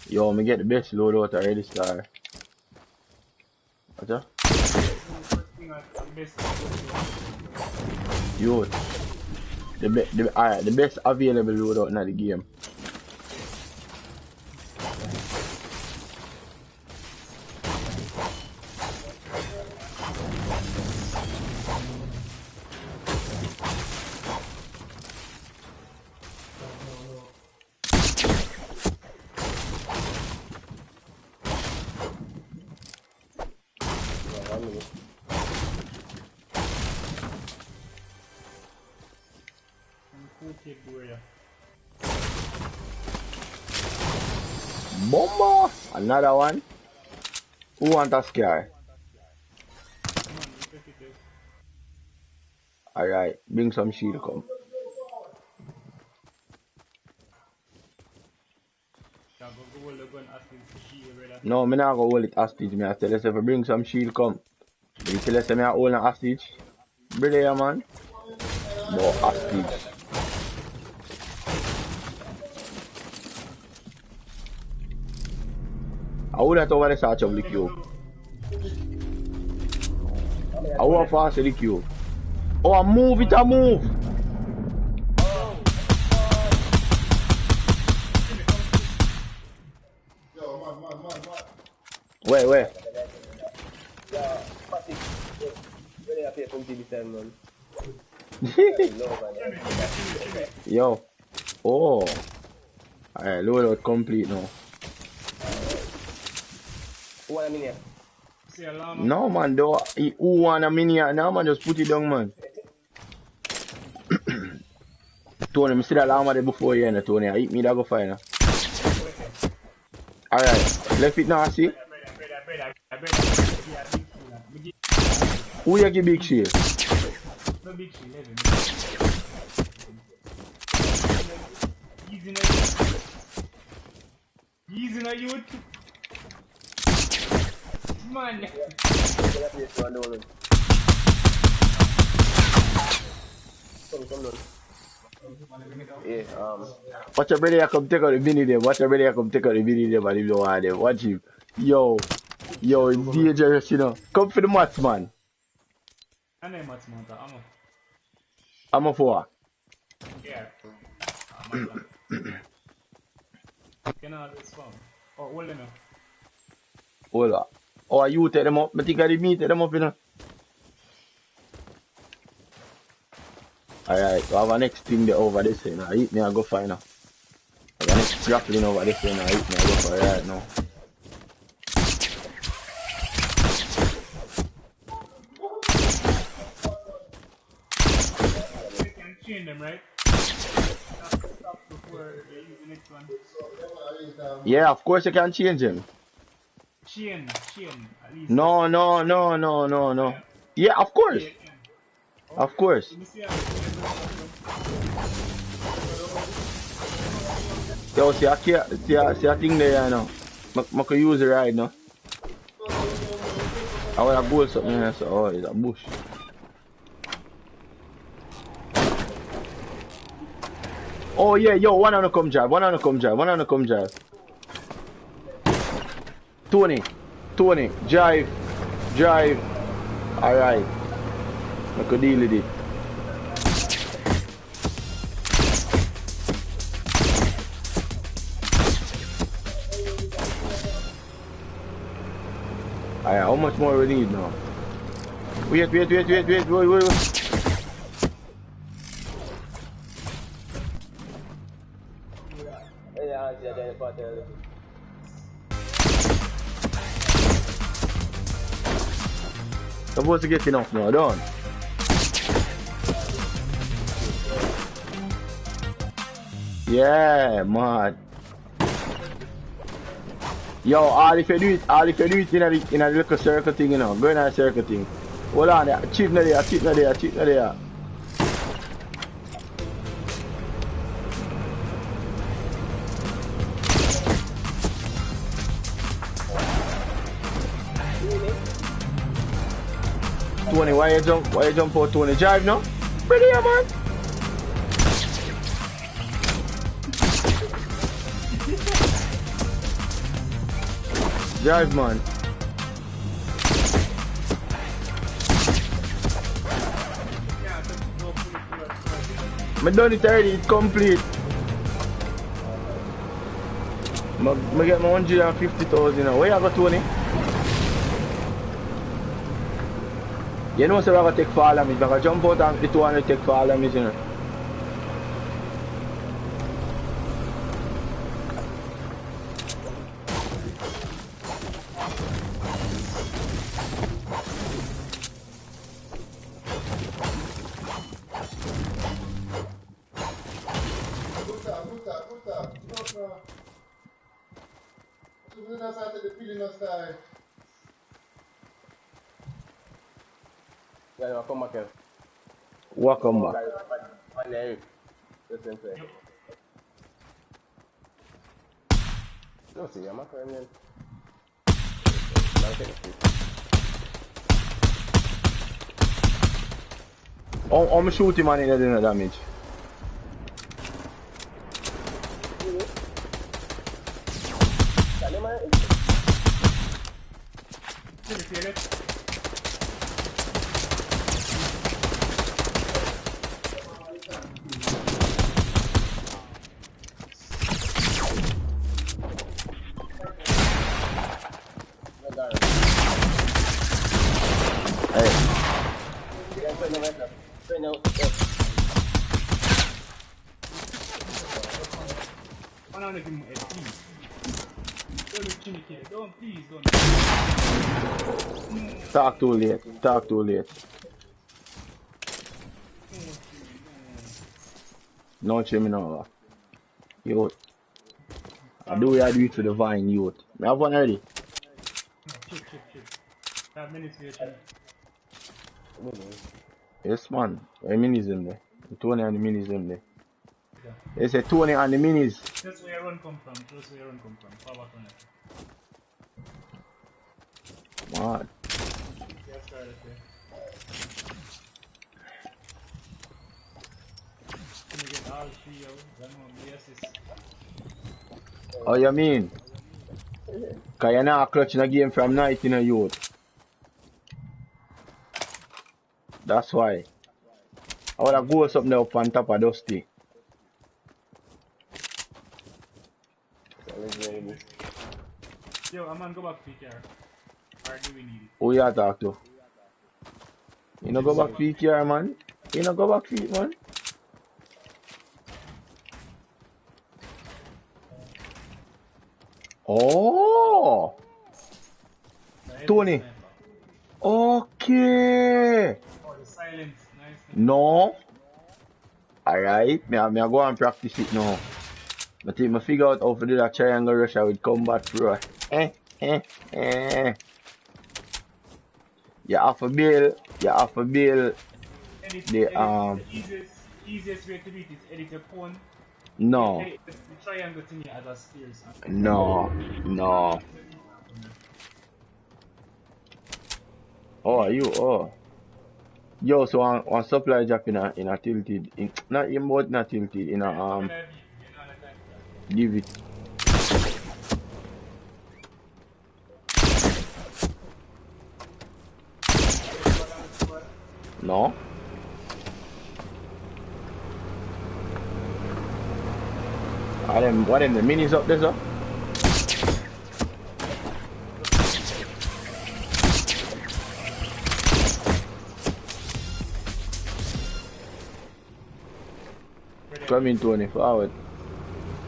Yo, me get the best loadout already, star. What's that? Yo, the best available loadout in the game. Bomba! Another one. Who want a scare? Alright, bring some shield come. No, me not go hold it hostage. Me I tell you if I bring some shield come. You tell us me I hold a hostage. Brother, yeah, man. No hostage. I wouldn't over the search of the cube. I want fast the cube. Oh, move it, a move. Yo, man. Where? Yeah, Patrick. Really happy from TV7, man. Yo. Oh. Alright, loadout complete now. What I mean here? See a llama. No, man, though. Who want a mini? No, man, just put it down, man. Tony, me see that llama there before you, Tony. I eat me that go fine. Alright, left it now, see? Who you give big shield? No big shield, Easy na youth. Man. Yeah, Watch your brother come take out the video there. Watch your brother come take out the video there, man. If you don't want them. Watch him. Yo, it's dangerous, you know. Come for the mats, man. I know mats, man. I'm a four. Yeah. Can I this phone? Oh, hold on. Hold on. Oh, you take them up. I think I did me take them up, you know. Alright, so I have a next thing there over this way now. Hit me and go find now. I have a next grappling over this way now. Hit me and go for it right now. You can chain them, right? Stop before they use the next one. Yeah, of course you can change him. Chain, at least. No. Yeah, of course. Of course. Let me see Yo, see a thing there, you know. I can use it right now. I want to build something here, so oh, it's a bush. Oh yeah, yo, one on the come drive. Tony, drive. Alright. I could deal with it. Alright, how much more we need now? Wait. Supposed to get enough now, don't? Yeah, man. Yo, all if you do it in a little circle thing, you know. Go in a circle thing. Hold on there. Cheat na there. 20, why you jump out 20? Drive now? Ready here, man? Drive, man. I done it already, it's complete. I get my 150,000 now. Where you got 20? You know, so I gotta take fall of me. If I jump out and the 200 take fall of me, you know. Come back here. Welcome back. No, see, I'm not coming. I'm shooting man in the dinner damage. on give him a please. Don't be chimney kid. Don't please don't. Talk too late. Talk too late. No chimney no. Youth. I do what I do it for the vine, youth. I have one already. Chip. 5 minutes for your chimney. Yes, man. The minis in there. The Tony and the minis in there. They say Tony and the minis. That's where your run come from. Power connect. Man. Yes, sir. Can you get all 3 out? Then assist. Oh, you mean? Cause you're not clutching a game from night in a youth. That's why. I wanna go something up on top of Dusty. Yo, I'm gonna go back to PKR. Or do we need it? Who you talk to? You no go back PKR, man? You no go back feet, man? Oh! Tony! Okay! Oh, the silence. Nice. No. Alright, me go and practice it now. I think I figure out how to do that triangle rush with combat pro. You have to build the The easiest way to do it is edit your phone. no. Edit the triangle thingy as a stairs. No. Oh, you yo, so on supply drop in a tilted, not in both not tilted, in a give it. No. What them the minis up there, sir? Come in, Tony, forward.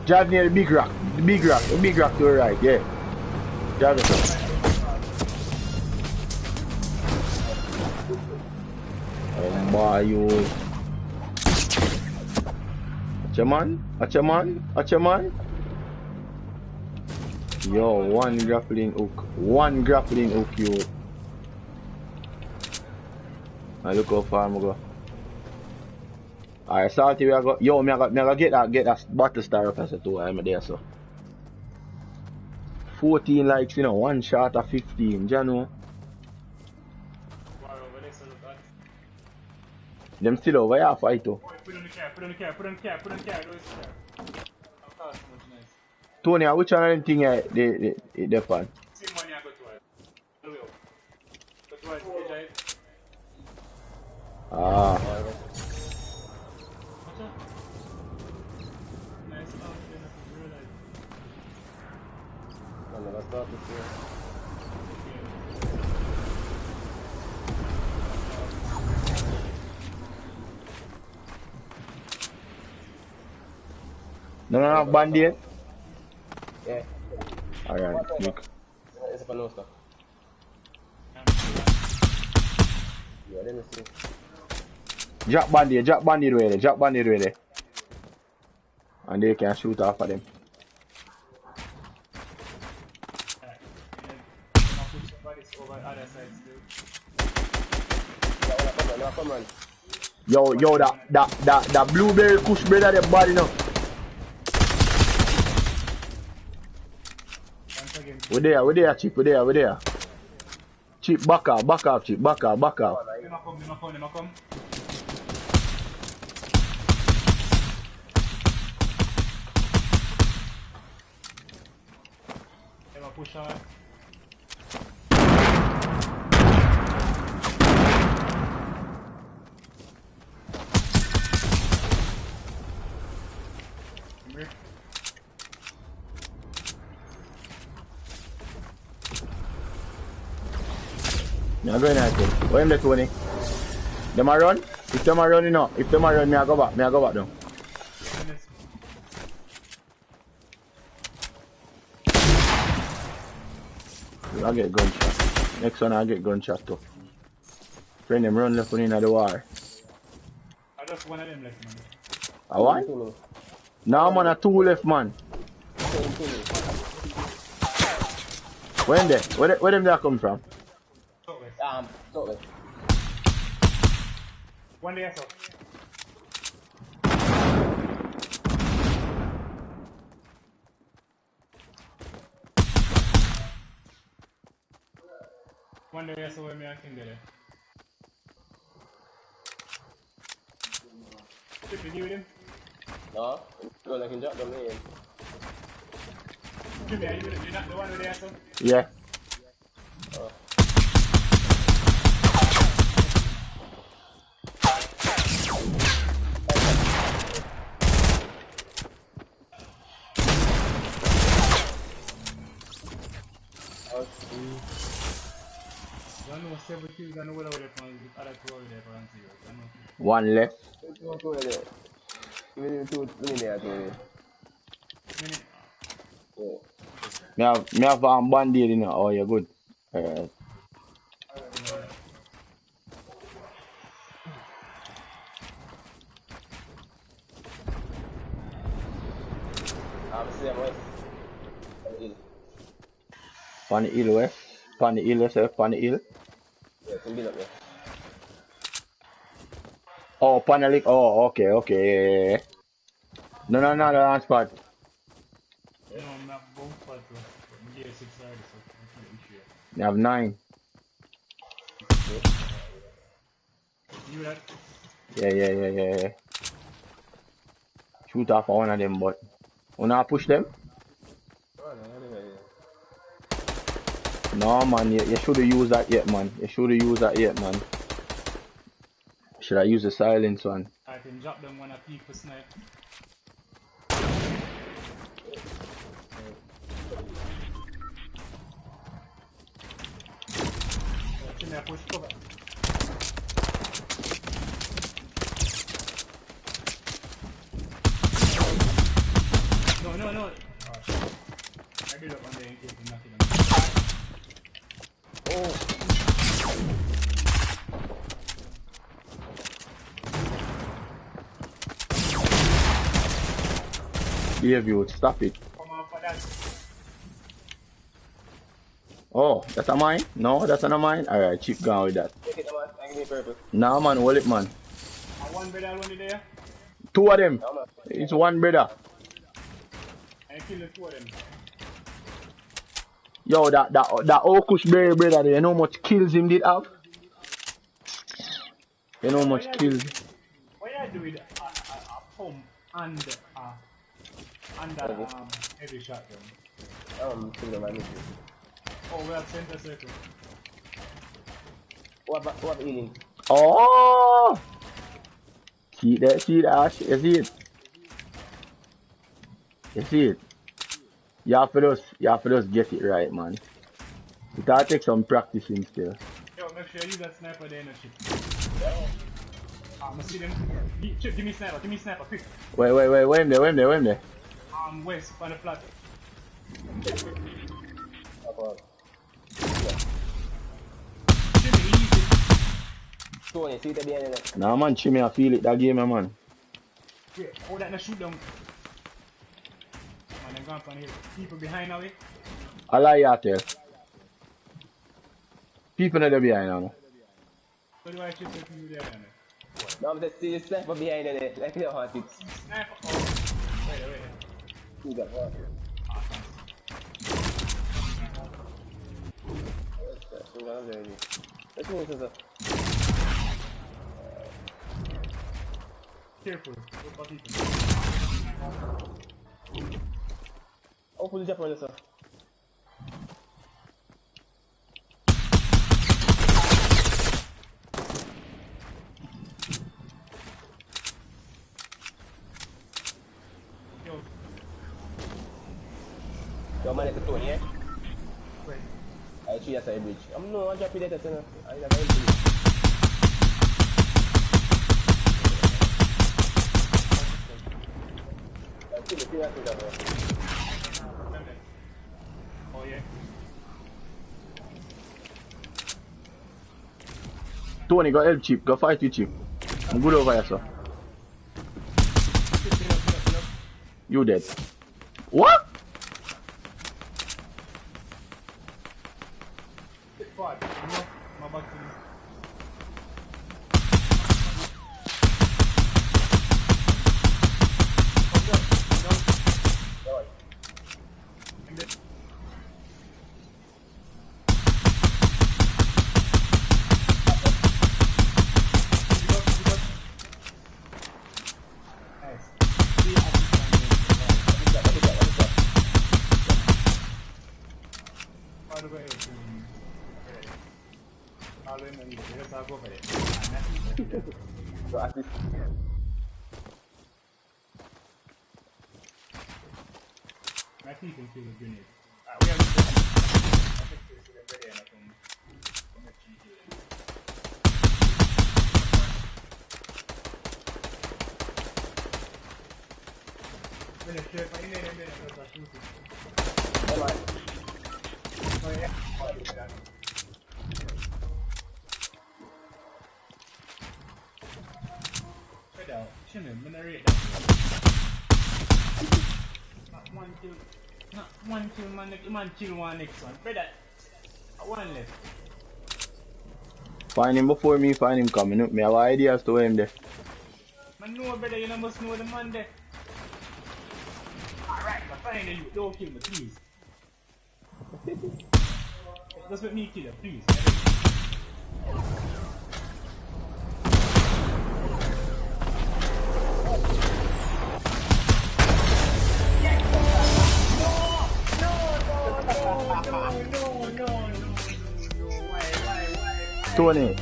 Jab near the big rock to the right, yeah. Jab it up. Oh my, you. Watch your man. Yo, one grappling hook, yo. I look how far I go. Alright, Salty, I go. Yo, me I gotta get that battle star up as a 2. I'm there, so. 14 likes, one shot of 15, Jano. Them still over here, fight too. Put on the car. Don't start. Tony, which one of them thing they fan? Same money I got to it. Go to it. Ah. Nice out there, real life. Let's start this here. No, Band-Aid? Yeah. Alright, look. It's a no stuff. Yeah, let me see. Drop Band-Aid ready. And they can shoot off of them. Come on. Yo, that blueberry kush bread at the body now. We there, Chip, we there. Chip, back off, Chip, back off. They ma come. They ma push on. I'm going at it. What am I doing? Them a run? If them a run, me I go back down. I get gunshot. Next one I get gunshot too. Friend them run left one in the war. I just one of them left, man. A one? Nah man, a two left man. When they? Where them there come from? Southwest. One day I saw. One day I saw where me I can get it. Did you with him? No, well, I can drop them in. Jimmy, are you not the one with the asshole? Yeah. I know 7 kills, I know what I would have found. The other 2 over there for zero. I know. One left. Two there. Even two there. Minute. Me have band-aid you know. Oh, you're good. Alright. Pan the hill west. Pan the hill yourself, pan the hill. Yeah, can build up there. Oh, pan the lick. Oh, okay. Yeah. No, the last spot. No, I'm not both parts. I'm here 6 already, so I'm not sure. You have 9. You that? Yeah. Shoot off one of them, but you not push them? No, man, you should have used that yet, man. Should I use the silence one? I can drop them when I peek for snipe. Can I push cover? No. I did up on there in case I'm knocking them. Behave you, stop it. Come on for that. Oh, that's a mine? No, that's not a mine? Alright, keep going with that. Take it, man. I give me purple. Nah, man, hold it, man. One brother alone there. 2 of them. No, man. It's one brother. I kill the 2 of them. Yo, that Okush Berry brother there, you know how much kills him did have? You know how much kills? What you do with a pump and heavy shotgun? Single man issue. Oh, we have center circle. What healing? Oh! See that, Ash? You see it? You have to just get it right, man. You gotta take some practicing still. Yo, make sure you use that sniper there in the ship. I'm see them. Chip, give me sniper, quick. Wait, where him there? West, on the flat. Tony, see the behind there. Nah, man, Chimmy, I feel it, that game, man. Yeah, oh, that no shoot them. Man, them gone from here. People behind now, I lie you tell. People not there behind now. So do I chip the people there, man? No, I'm just see the sniper behind there. Like you want it. Sniper, oh. Wait. See that one. Let's move this up. Careful, what about people? Oh, pull the jump on this up. Yo, man, it's a Tony, eh? Wait. I see that's a bridge. No, I'm dropping that, I don't know. Oh yeah. Tony, go help Chip. Go fight with Chip. I'm good over here, sir. You dead. What? Forward. My back to you. So assist. My teeth can feel the grenade. We have one kill, man kill one next one. Brother, one left. Find him before me find him coming up. Me have ideas to him there. Man know brother, you must know the man there. Alright, but find you, don't kill me, please. Just let me kill you, please. Tony,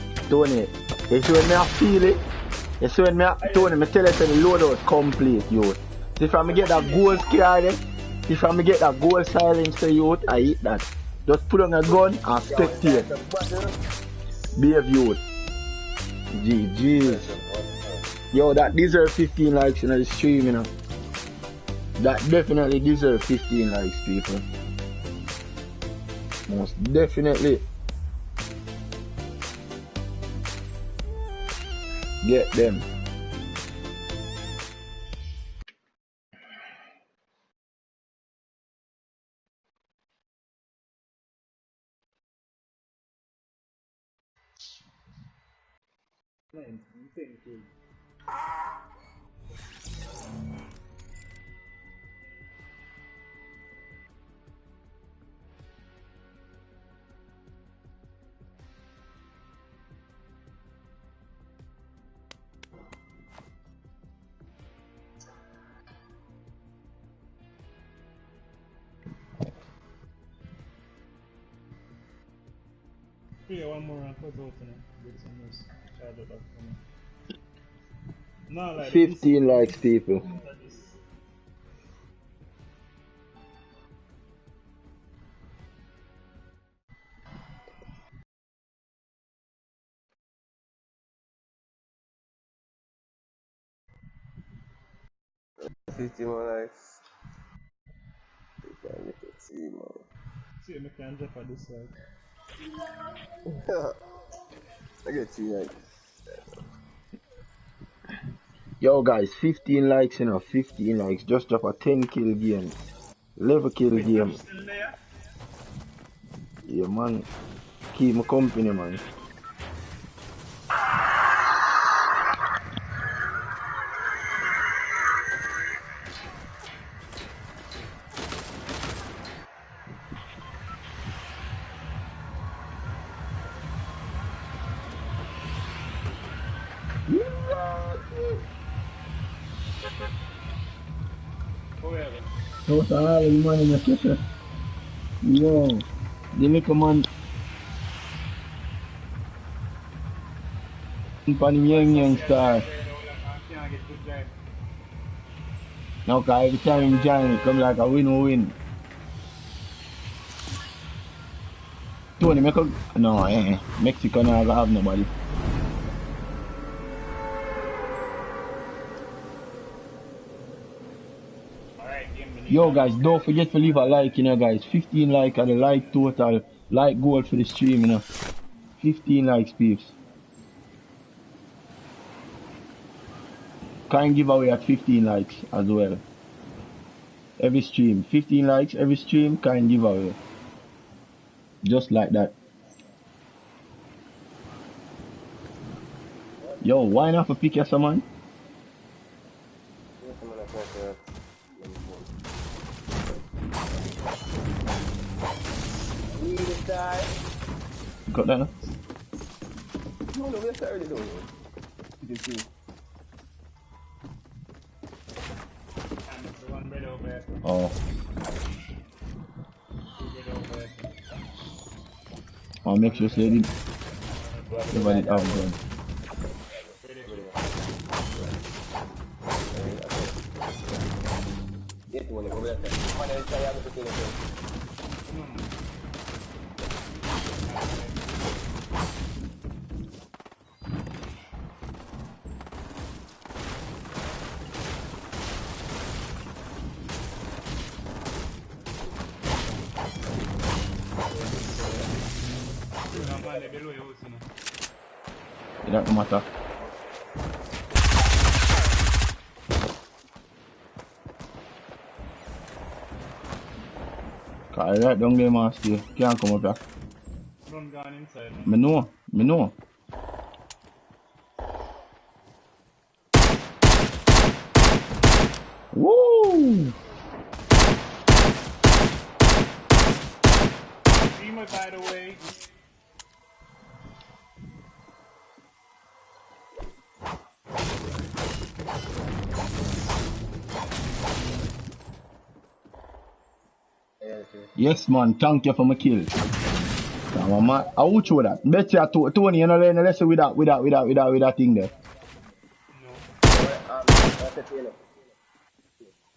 you see when me a feel it? You see when me a, Tony, me tell you the loadout complete, youth. See if I get that gold scare there, if I get that gold silencer, youth, I eat that. Just put on a gun and spectate. Behave, youth. GG's. Yo, that deserve 15 likes in the stream, you know. That definitely deserve 15 likes, people. Most definitely. Get them. Yeah, one more and close out tonight. Get some news. Charge it up for me. No, like 15 likes, people. More likes. You can make it see more. See, I can drop at this side. I get 3 likes. Yo guys, 15 likes, you know, 15 likes. Just drop a 10 kill game. 11 kill game. Still there? Yeah, man. Keep my company, man. What's all the money in the kitchen? Yo, the little man. Pan young star. Now, cause every time him join, it come like a win-win. Tony, make a... No, Mexico never have nobody. Yo guys, don't forget to leave a like, you know guys. 15 likes are the like total, like goal for the stream, you know. 15 likes, peeps. Kind giveaway at 15 likes as well. Every stream. 15 likes every stream, kind giveaway. Just like that. Yo, why not for pick your man? Got that now? No, we're already doing it. One bread over there. Oh. Two bread over there. I'll make sure say it. Everybody have done. It don't matter. Cause right down there, man, stay. Can't come up here. Run gone inside. Me know. Woo! Dreamer, by the way. Yes, man. Thank you for my kill. Come man. I will show that. Bet you Tony, you know, learn a lesson with that thing there.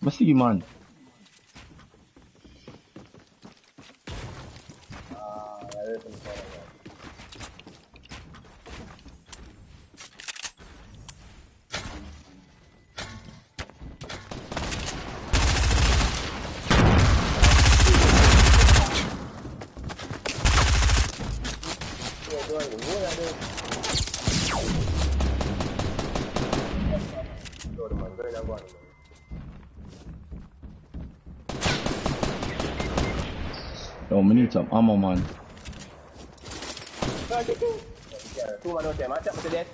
I see, man. Yo, we need some ammo, man. Two man out there, man. Tap me to death.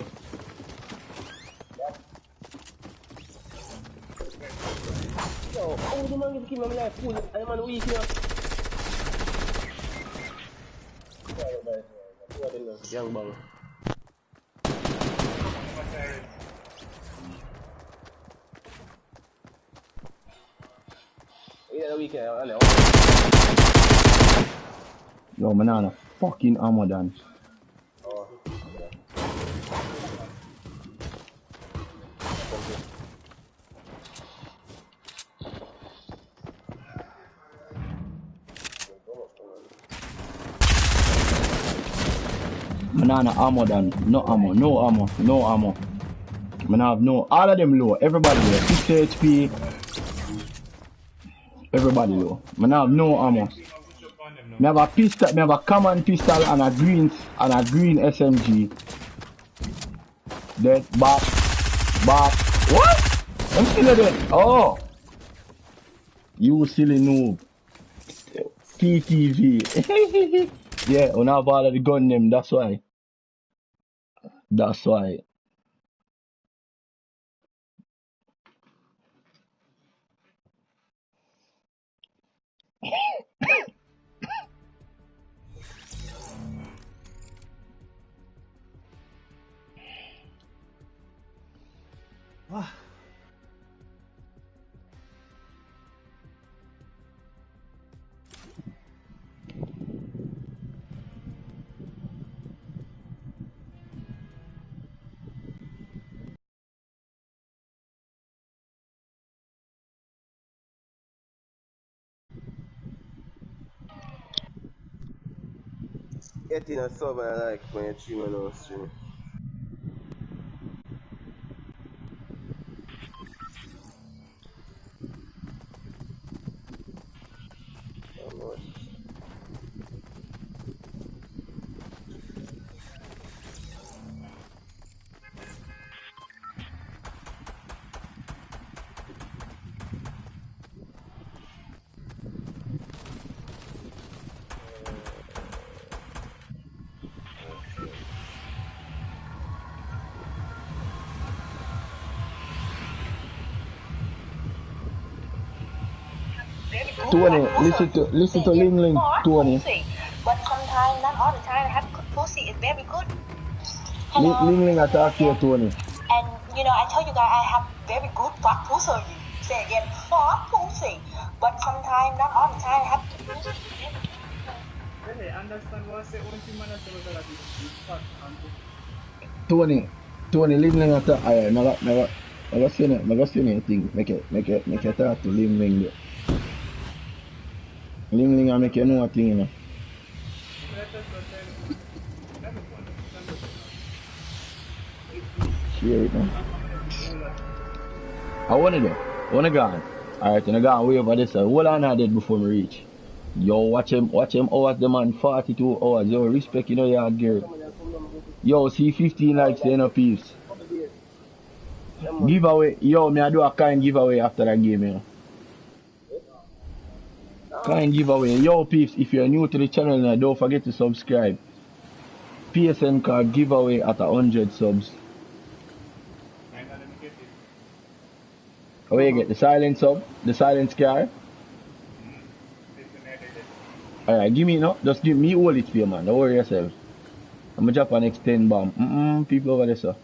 Yo, how would the man give me my life full? And the man weak, you know? Young bang. Yeah, weekend, I know. Yo, man, I fucking ammo done. Oh. Banana ammo done. No ammo. Man, I have no. All of them low. Everybody low. 6 HP. Everybody low. Man, I have no ammo. Me have a pistol. Me have a common pistol and a green SMG. Dead. Bop. What? I'm still dead. Oh. You silly noob. PTV. Yeah, we have all of the gun name. That's why. Getting a sub I like when you stream on our stream. very good Tony, for pussy. listen to Ling Ling, Or Tony. pussy. But sometimes, not all the time, have good pussy is very good. Ling Ling attack you, Tony. And you know, I tell you guys, I have very good fuck pussy. Say again, fuck pussy. But sometimes, not all the time, have good pussy. Really, understand what I say? One thing man I say was that it's fat and Tony, Ling Ling attack. Alright, I got say anything. Make it talk to Ling Ling there. Ling Ling, I make you know a thing, you know. Share it, man. I wanna go on. Alright, and I go on way over this. Hold on, I did before me reach. Yo, watch him hours, the man 42 hours. Yo, respect, you know, yard girl. Yo, see 15 likes, you know, peeps. Giveaway, yo, me I do a kind giveaway after that game, you know. Kind giveaway. Yo, peeps, if you're new to the channel, now, don't forget to subscribe. PSN card giveaway at 100 subs. How you get the silent sub, the silent scar? Alright, give me no, just give me all it for you, man. Don't worry yourself. I'm gonna drop an next 10 bomb. People over there, sir.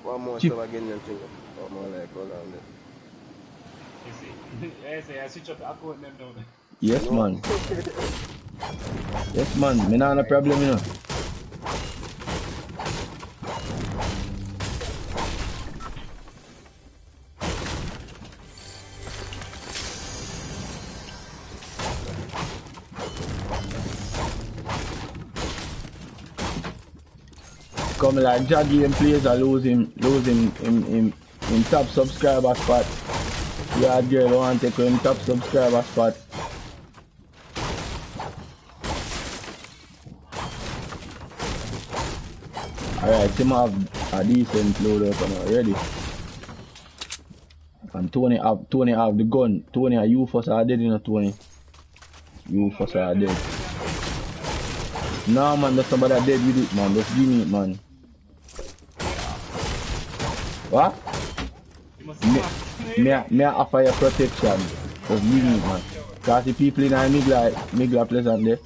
One more Chip. sub again, then think. One more like, hold on. you see. I say I switch up the account them down there. Yes, man. Yes, man. Me not no problem, you know. Come like Jaggy and players are losing in top subscriber spot. Yeah, girl want to take him top subscriber spot. Alright, him have a decent load up and already. And Tony have the gun. Tony, are you first are dead, you know, Tony? You first are dead. Nah, man, there's somebody dead with it, man. Just give me it, man. What? Me offer you protection. Just give me it, man. Cause the people in Migla Pleasant there.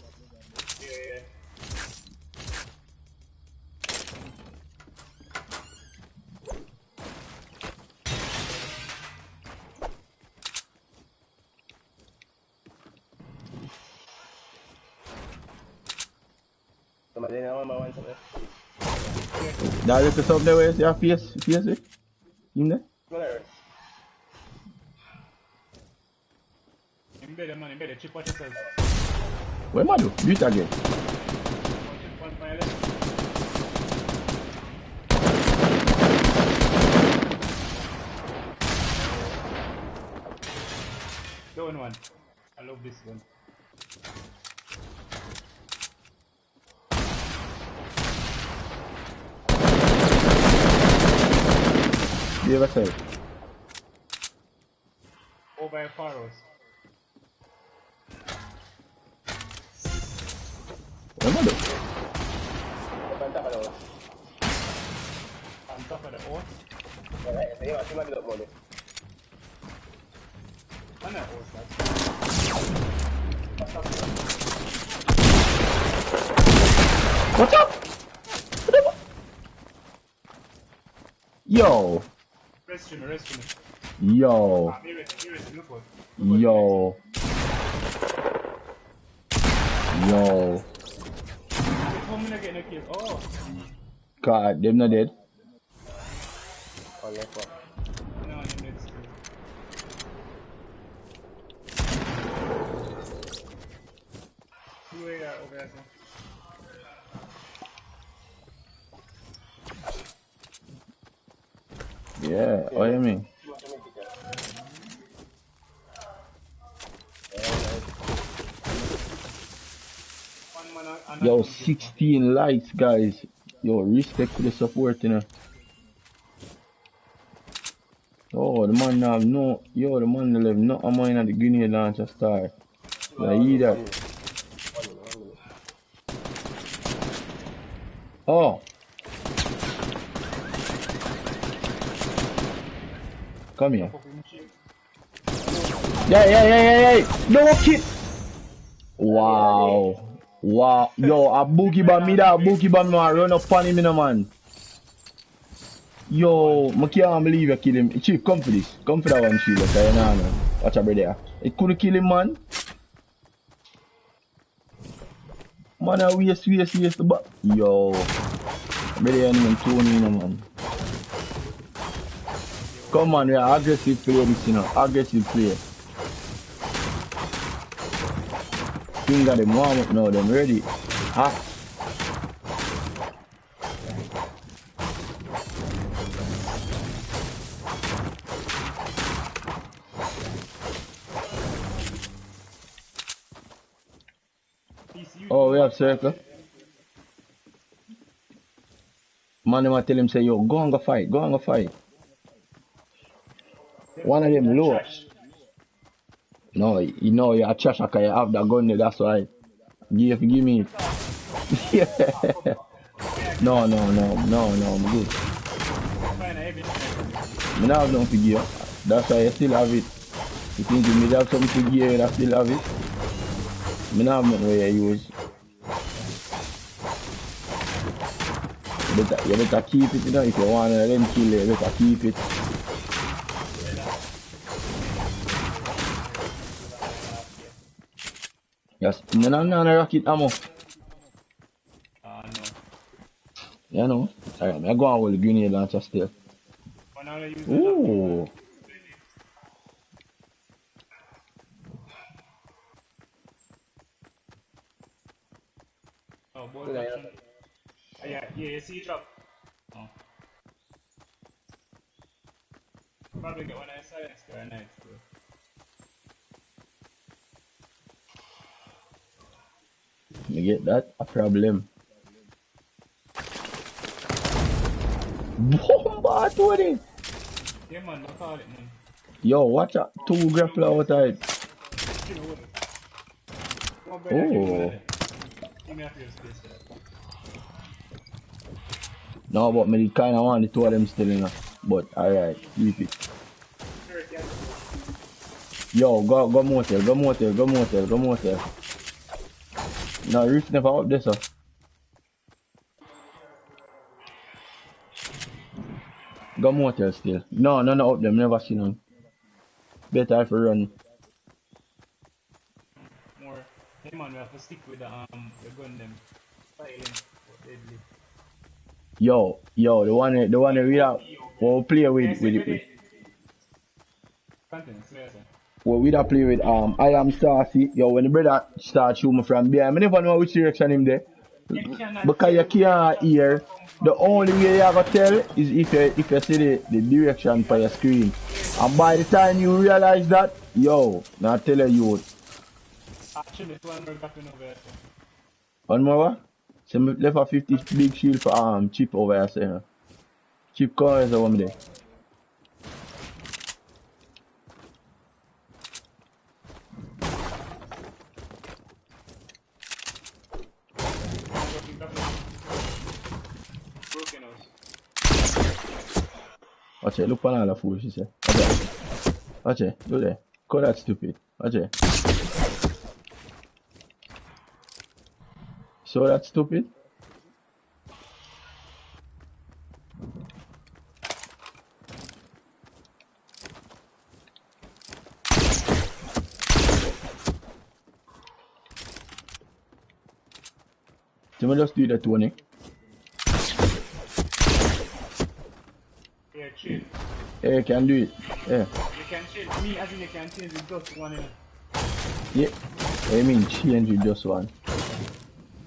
Somebody know my one somewhere. That little sub there where your face it? In there? Whatever. In bed, chip what yourself. What am I do? Do it again. One by left. Down one. I love this one. The other side. Over a Faros. What am I do? On top of the house. On top of the horse. Alright, so you want to look money. On that horse, What's up? Yo. Rescue me. Yo. Me rescue, look what. Yo. Yo. How many get in a kill? Oh. God, them not dead. On left one. No, I'm dead still. Two way over there, sir. Yeah, what do you mean? Yo, 16 likes, guys. Yo, respect for the support, you know. Oh, the man have no. Yo, the man left no amount of the grenade launcher star. I hear that. Oh. Come here. Yeah. No kid. Wow. Wow. Yo, a boogie bomb me that boogie bomb me run up on him, man. Yo, I can't believe you kill him. Chief, come for this. Come for that one, Chief. Look, I know. Watch out, brother. It couldn't kill him, man. Man, I waste the back. Yo. Brother, you even Tony, man. Come on, we are aggressive player, this, you know. Aggressive player. King got them warm up now, them ready. Hot. Oh, we have circle. Man, them tell him say, yo, go and go fight. One of them low. No, you know you're a trash because you have that gun there, that's why. Give me it. No, I'm good. I don't have nothing to give. That's why I still have it. You think you may have something to give and I still have it? I don't have nothing where I use. You better keep it, you know, if you want to then kill it, you better keep it. Yes, no rocket ammo. No. You know. Alright, I go on with the grenade launcher still. Ooh. Oh, boy, yeah, you see it drop. Oh. Probably get one of silence guy nice, bro. You get that? A problem. Bomba 20! Yeah, man, don't call it, man. Yo, watch out. 2 grappler outside. Oh. No, but me kinda want the 2 of them still in there. But alright, keep it. Yo, go motel. No, Reef never up there, sir. Go motel still. No, up them, never seen none. Better if we run. More. Hey man, we have to stick with the gun them. Silent, deadly. Yo, the one we have, we'll play with it. Well, we don't play with I am Starsy. Yo, when the brother start shooting from behind, I never know which direction him there. Because you can't hear. The only way you have to tell is if you see the direction for your screen. And by the time you realize that, yo, now tell you. Actually, one more back over there. One more? So I left a 50 big shield for Chip over here, say. Chip cars over there. Watch it, look for all the fool, she said. Watch it, do that. Call that stupid. Watch it. So that's stupid? So we just do that, Tony. Yeah, chill. Yeah, you can do it. Yeah. You can change me as in you can change with just one. Yeah. I mean change with just one.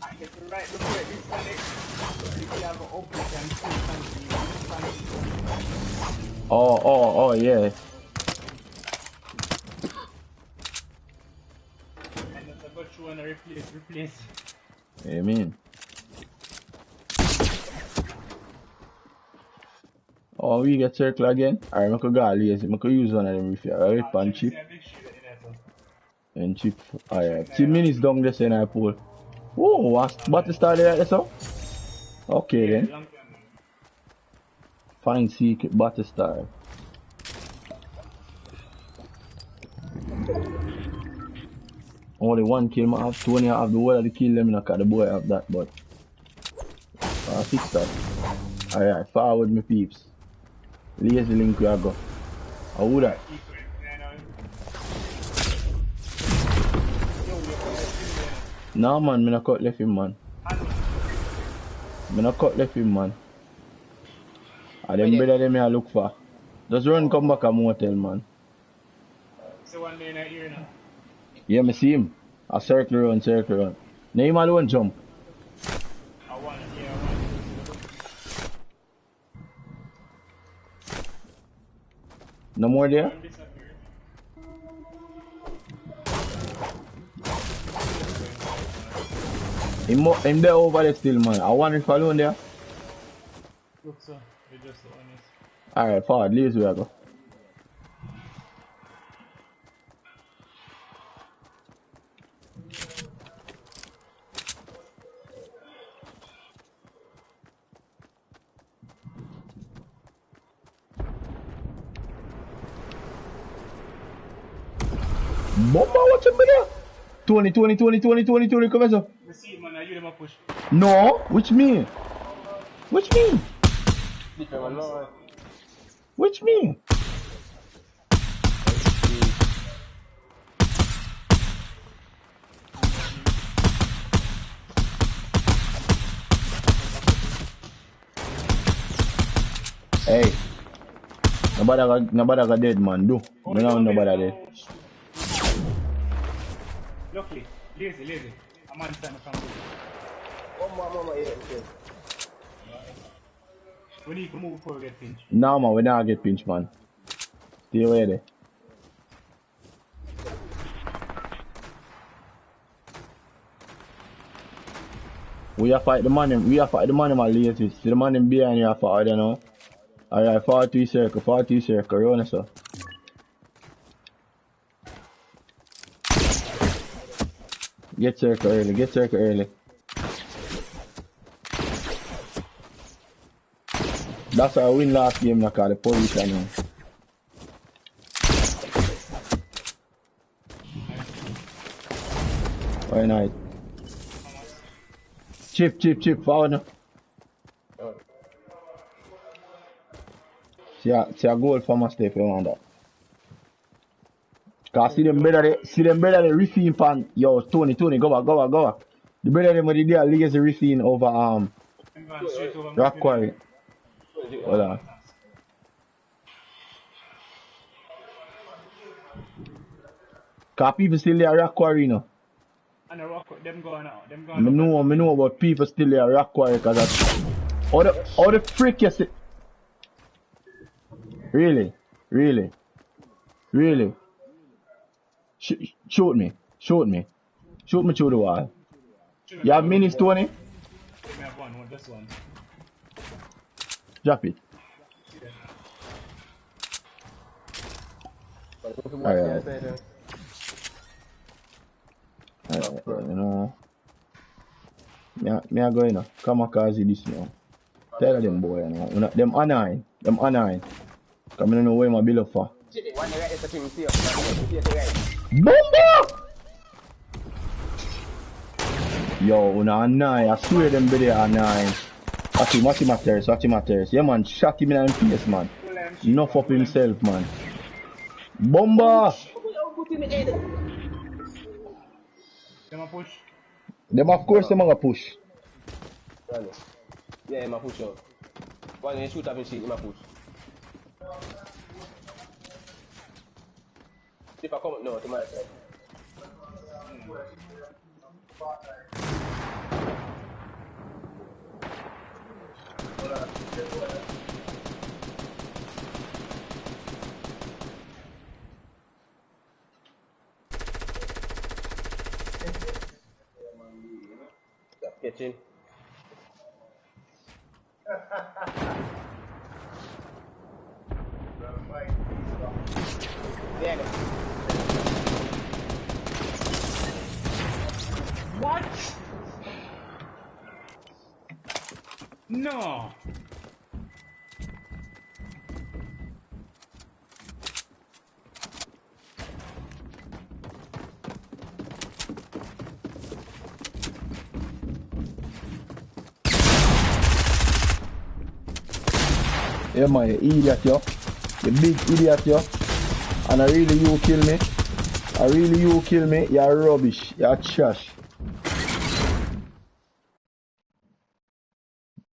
I get to right before it disconnects. If you have an open, you can change something. Oh, yeah. And that's a good one to replace. I mean. Oh, we get circle again? Alright, I could go lazy. I could use one of them if you are right, pan chip. And chip. Alright. 2 minutes down this and I pull. Oh, what's battle star there, so? Okay then. Find secret battle star. Only one kill, I have 20, I have the whole of the kill, them not the boy have that, but I'll fix that. Alright, forward me peeps. Lazy link where I go. How would I? Nah man, me not cut left him man. Me not cut left him man. And them brother them I look for. Just run come back a motel man. So one day in here now. Yeah, me see him. I circle around. Now him alone jump. I want it, yeah, No more there? Him there over there still man. I wonder if alone there. Look so, you're just honest. Alright, forward, leaves where I go. Bomba, what's up there? 20, come here, sir. You see it, man, are you them a push? No, which me? Which me? Which me? Hey, nobody got dead, man. Do nobody dead. Luckily, lazy. A man stand up from One more, yeah. We need to move before we get pinched. No, man, we don't get pinched, man. Stay away there. We have fight the man, my lazy. See the man in behind you, I don't know. Alright, 40 circle, run so. Get circle early. That's how I win last game, like the police I know. Very nice. Chip, forward now. See a goal for my stay if you want that. Cause see them better they riffing pan. Yo, Tony, go back. The better them with the lazy riffing over Rock Quarry. Hold on. Cause people still there Rock Quarry, you know. And the rock, them going out. I know about people still there Rock Quarry cause that's all the freak you see. Really? Shoot me through the wall. You have minis, Tony? I have one, just one. Drop it. Alright, you know. Me a go, you know. Come and cause this now. Tell them boy, you know. Them annoying. Come on, know where my bill up for. Bomba! Yo, una annoying. I swear them video annoying. Watch him at terrace. Yeah man, shot him in the face, man. Enough of himself, man. Bomba! Them a push? Them of course them a push. Yeah, I'm a push out. When you shoot up and shit, I'm a push. If I come up, no, to my side. Kitchen. What? No. Yeah, man, you idiot, yo. You big idiot, yo. And I really you kill me. I really you kill me. You're rubbish. You're trash.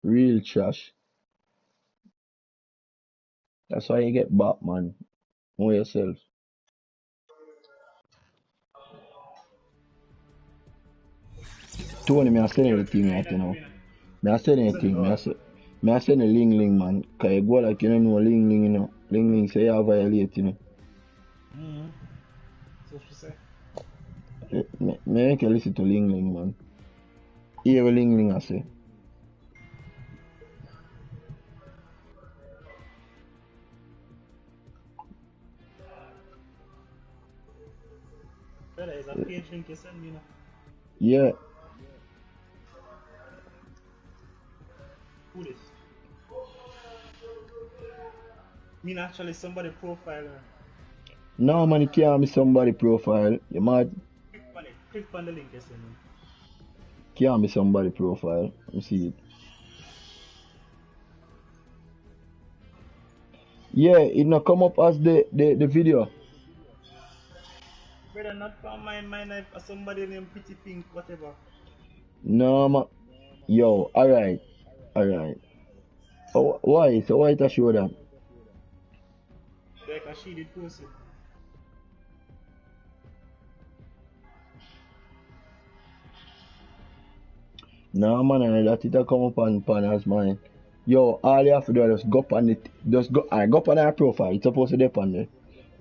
Real trash. That's why you get back, man. Know yourself. Tony, me I send everything out, you know. Me I send anything. Me I send a ling ling, man. Cause you go like you don't know ling ling, you know. Ling ling say you violate, you know. So what she say? Me make you listen to ling ling, man. Hear what ling ling I say. Brother, is a page link you send me now? Yeah. Who this? Mean actually somebody profile her. No, man, you can't be somebody profile. You mad? Click on the link you send me. Can't be somebody profile. You see it. Yeah, it not come up as the video. Brother, not from my life or somebody named Pretty Pink, whatever. No, man. Yo, alright. Alright. Oh, why? So why it a show that? Like she did post it. No, man, and that it a come up on as mine. Yo, all you have to do is just go up on it. Just go, go up on our profile. It's supposed to be up on there.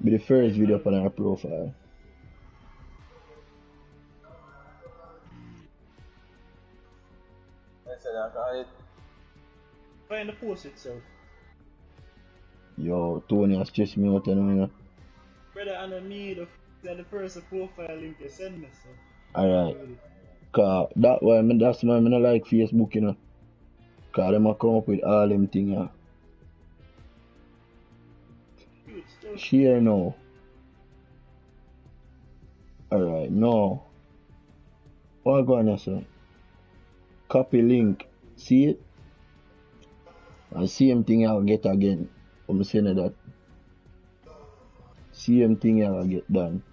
Be the first video up on our profile. I said I got it. Find the post itself. Yo, Tony has stressed me out, you know. Brother, and me, the person profile link you send me, so. Alright. Cause that why that's why I don't like Facebook, you know. Cause them a come up with all them things, yeah. Share now. Alright, no. What go on, sir? Copy link. See it? And same thing I'll get again. I'm saying that. Same thing I'll get done.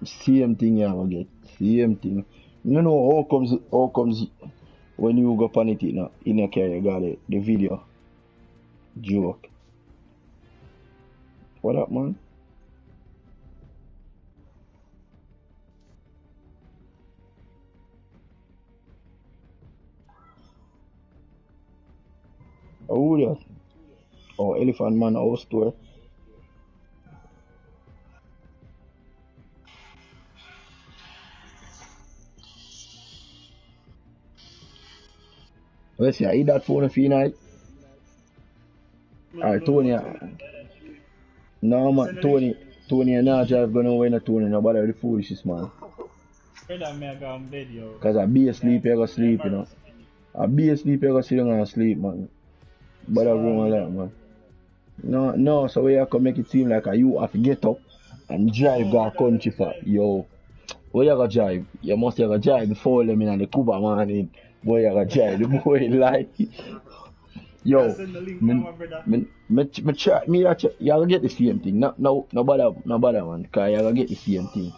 Same thing I'll get. Same thing. You know how comes when you go on it in your career, got it, the video. Joke. What up, man? Who that? Oh, Elephant Man house store. Let's see, I eat that phone a few night. Alright, Tony. No, man, Tony and I drive gonna win a Tony, nobody the foolishness, man. Brother, me I go on bed, yo. Cause I be asleep, you go sleep, you know. I be asleep, you go sit down and sleep, man. But I go on like, man. No, so we have to make it seem like you have to get up and drive go country for yo. Where you go drive? You must have to drive before them in the Cuba morning. Boy, you go drive, the boy like yo, me try, you gotta get the same thing. No bother, man. Cause you gotta get the same thing.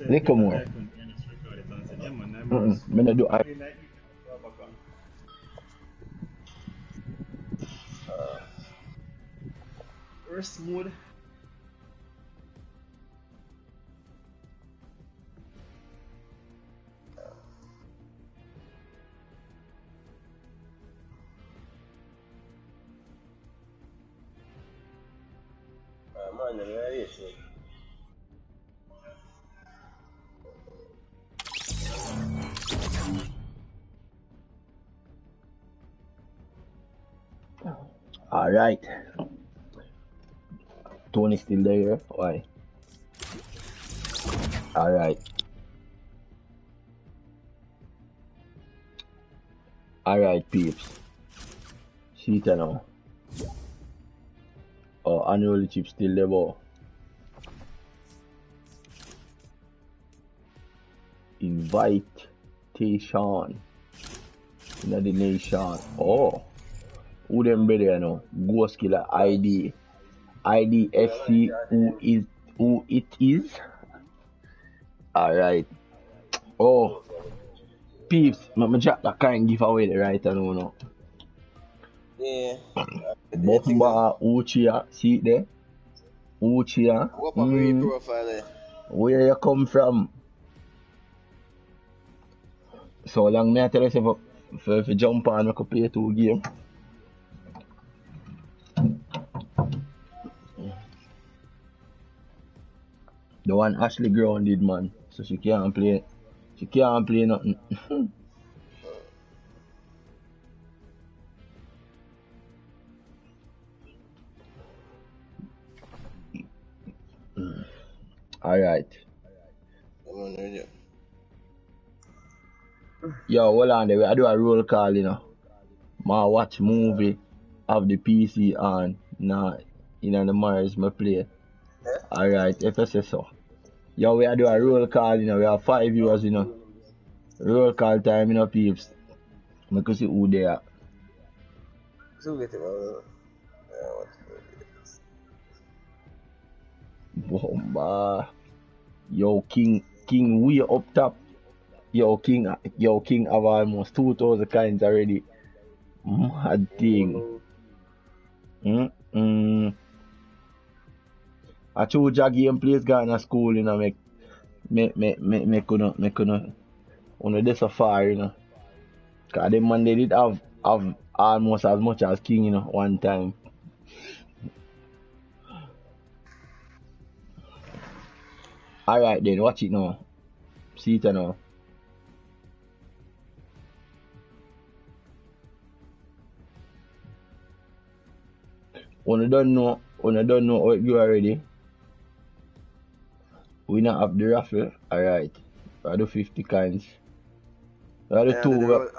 Little more. Me not do I. First mode. Man, where is it? Alright. Tony still there? Why? Alright. Alright, peeps. See it now. Oh, annual chip still there, boy. Invitation. in the nation. Oh, who them brother you know? Ghost Killer ID. IDFC, who it is? Alright. Oh, peeps, me drop that kind giveaway right now, no. Yeah. Bomba Uchia, see it there? Uchia. What up your profile there? Where you come from? So long me I tell you if you jump on, I could play 2 games. The one Ashley grounded, man. So she can't play. She can't play nothing. Alright. Yo, hold on there. I do a roll call, you know. Ma watch movie, have the PC on. Nah, you know, the Mars me play. Alright, if you say so. Yo, we do a roll call, you know. We have 5 viewers, you know. Roll call time, you know, peeps. I can see who they are. So get it, Bomba. Yo, King way up top. Yo, King have almost 2,000 coins already. Mad thing. I choose your game place going to school, you know, make couldn't on this so far, you know. Cause them man they did have almost as much as King, you know, one time. Alright then, watch it now. See it now. When you don't know how it go already. We not have the raffle. Alright. I do 50 coins. I do 2.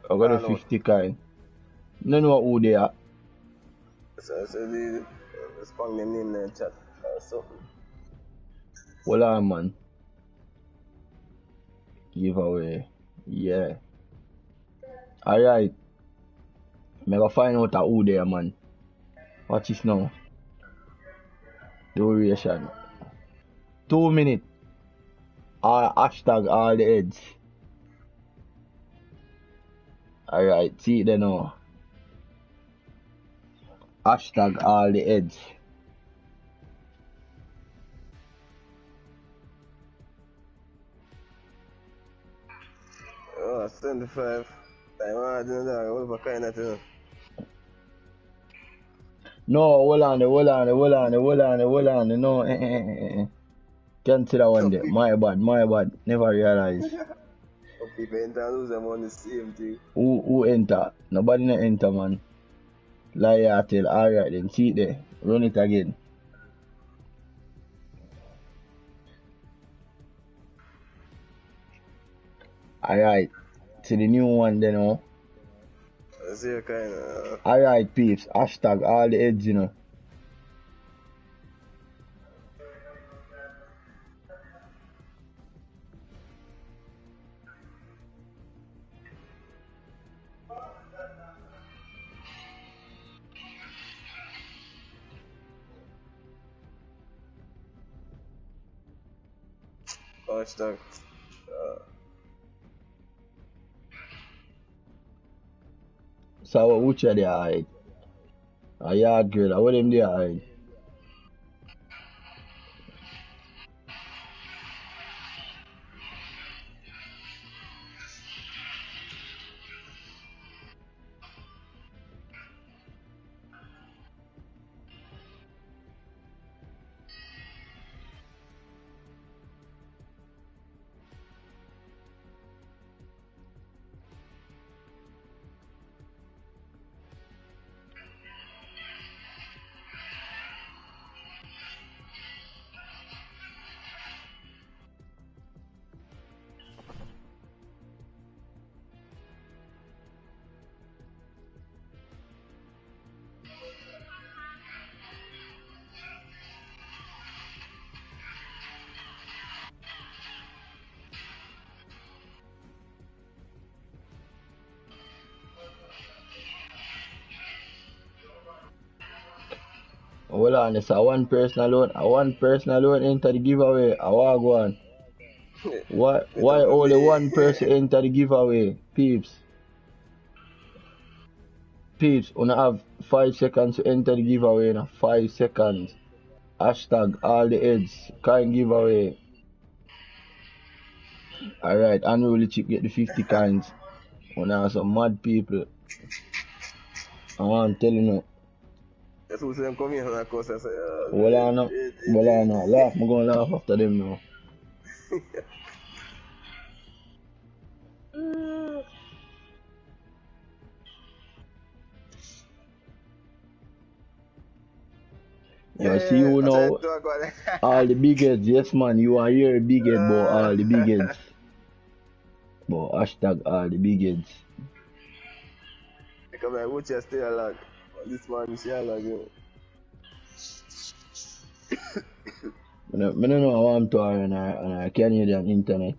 I got the 50 coins. No know who they are. So the spam them name in the chat or something. Hold on, man. Giveaway. Yeah. Alright. I'm gonna find out who they are, man. Watch this now. Duration. 2 minutes. Hashtag all the heads. Alright, see it there now. Hashtag all the heads. Oh, 75. I want to do that. What kind of thing? No, hold on. No, Can't see that one there. My bad. Never realize. People enter lose them on the same thing. Who enter? Nobody no enter, man. Liar tell. Alright then, see it there. Run it again. Alright. See the new one then, oh. Alright, peeps. Hashtag all the heads, you know. Hashtag. So which are they hide? A yard girl, what them they hide? Hold on, it's a one person alone. A one person alone enter the giveaway. I want one. Why up to only me. one person enter the giveaway? Peeps. Peeps, wanna have 5 seconds to enter the giveaway in 5 seconds. Hashtag all the heads. Kind giveaway. Alright, unruly chick get the 50 coins. Wanna have some mad people. I want to tell you now. That's who say I'm coming here, and of course I say, Hold on now. Hold on now. Laugh, I'm gonna laugh after them now. You see yeah, who I said, now? All the big heads, yes man, you are here big head, but all the big heads. But hashtag all the big heads. Come here, watch you stay along. This man is here along, you I don't know how I'm to her on a Canadian internet.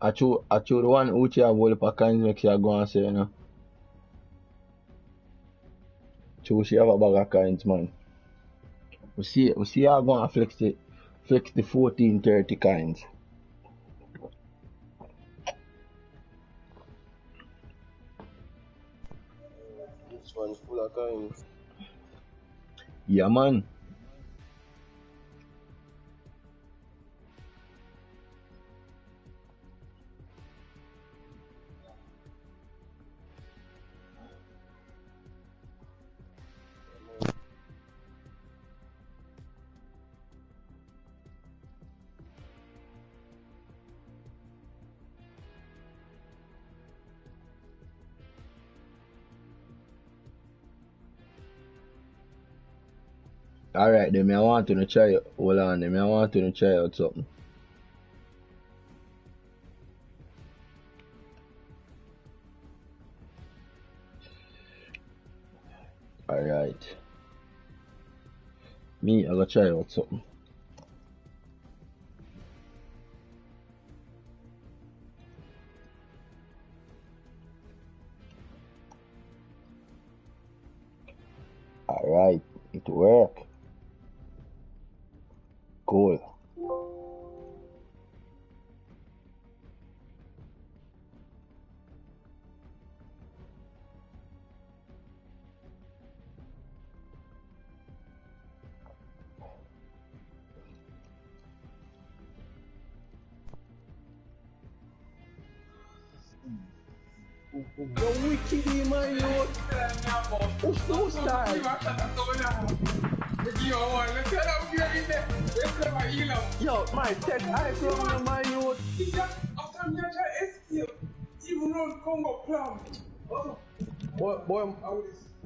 I choose the one who have all the kinds makes you go and say, you know. Choose she have a bag of kinds, man. We see her going to flex the 1430 kinds. This one's full of coins. Yeah, man. Alright then, I want to try it. Hold on then, I want to try out something. Alright. Me, I gotta try out something. Alright, it work. Cool. You're wicked, man, youth. Who's those guys? Yo, my tech eye from my youth.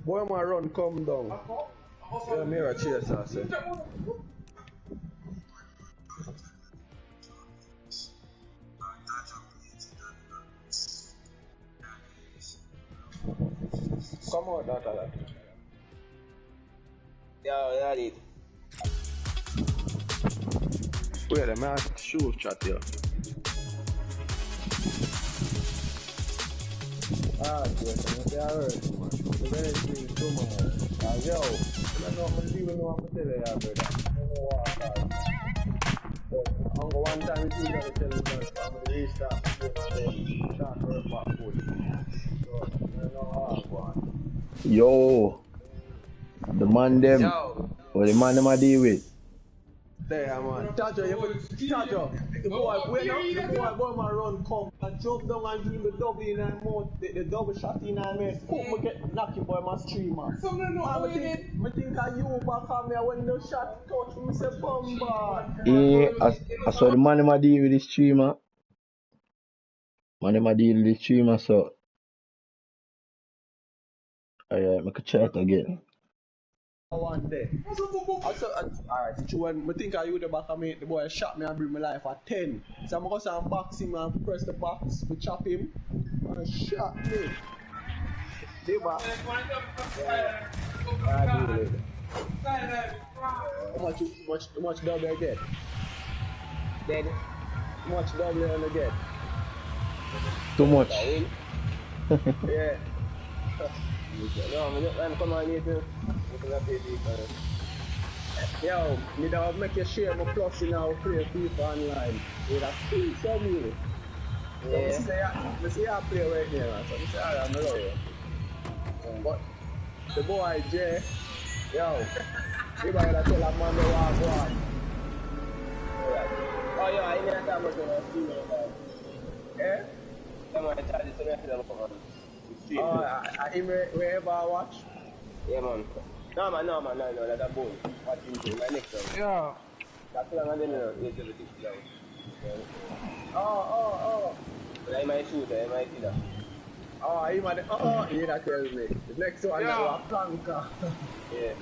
Boy, my run come down. Yeah, me a chaser, I say. Come on, that. Yeah, it. Wait a minute, shoot chat here. Ah, yes, they are hurt, man. The very thing too much. Yo, I don't know if you know what I'm telling you, brother. I don't know what I'm talking about. But one time you gotta tell me that I'm gonna restart the shot for a back foot. So, I don't know how I'm going. Yo, the man them. Yo. What the man them I deal with? There, man. Tajo, the boy my run come and jump down and give him the double in my mouth, the double shot in my mouth. Cook me get knock you boy my streamer. I think I you back on me when the shot touch me say bomba. Yeah, I saw the man them I deal with the streamer. Man them I deal with the streamer, so alright, I could try it again. One day. Alright, when I think I you the back of me, the boy shot me and bring my life at 10. So I'm going to unbox him and press the box, we chop him and shot me. They back. How much double I get? Then, how much double I get? Too much. Yeah. No, I'm come on later. Yo, me don't make you share my plus in our play FIFA online. With a free from you. Yeah. So I say I play right now, so I say I'm loyal. But the boy Jay, yo, you better tell a man they want to go on. Oh yeah, I need that much on the stream. Eh? I'm going to charge you so much to come on. Oh, wherever I watch? Yeah, man. No, that's a bone. Watching my next one. Yeah. That's what I'm going to do. Oh. But I might shoot, I might see that. Oh, you might. Oh, you that tells me. The next one, yeah. A planker. Yeah.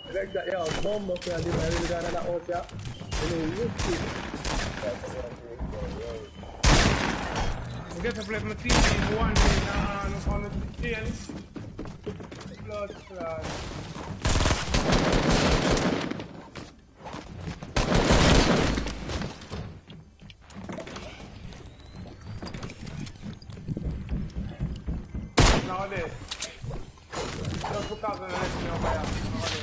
The next that, yo, bomb up here, I really got another out here. And then you see. I get to play my team in one day on the tail. Blood clot. Nowadays, just because of the lesson of my nowadays.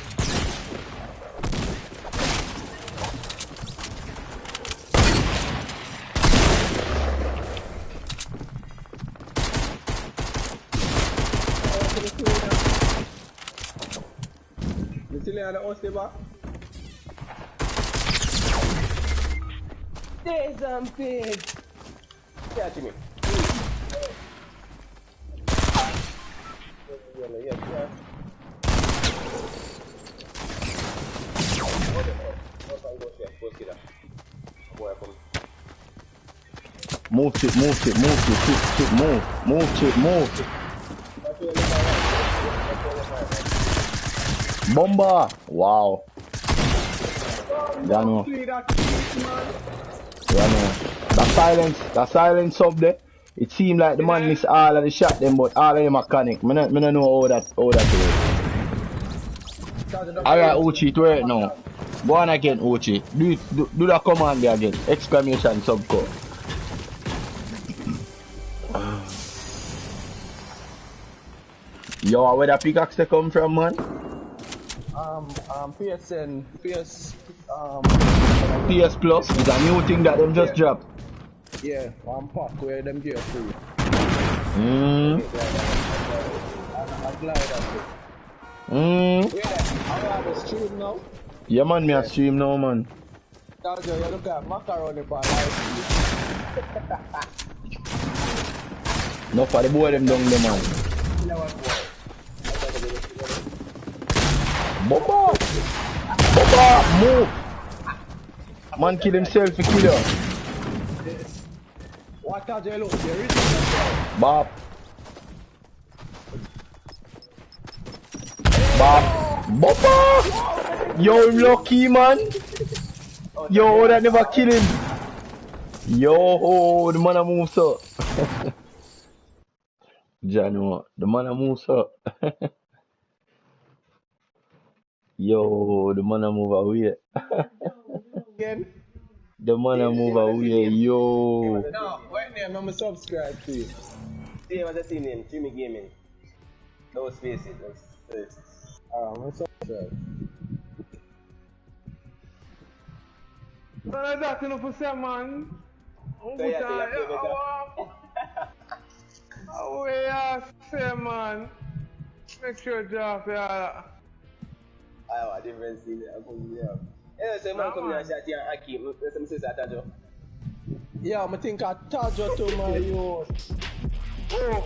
You still have the house back? There's some pig. Catch me. Move it, move. Bomba! Wow. Yeah, that silence up there. It seemed like the man missed all of the shot them, but all of the mechanic. I don't know how that is. Alright, Uchi, to it now. Go on again, Uchi. Do that command there again. Exclamation subcode. Yo, where the pickaxe they come from, man? PSN, PS Plus is a new thing that them just dropped. Yeah, one pack where them get free. I glide at it. I have a stream now. Yeah, man, me a stream now, man. That's you look at macaroni bar No for the boy them down there, man. Bumba! Bumba! Move! Man kill himself to kill her. What are you look? There is Bop. Bop. Bumba! Yo, him lucky, man. Yo, that never kill him. Yo, the man a move so. Jano, the man a move so. Yo, the man a move away. again? The man a move away, yo. No, what name? I'm subscribe to you. Same as the same name, Jimmy Gaming. No spaces, no spaces. I'm subscribe. But that's enough for some man. So yeah, so you Oh, yeah, say man. Make sure drop ya. I didn't see that. Yeah, so man come here and chat here and Akeem. Some say that Tajo. Yeah, I think I Tajo to my youth. Oh,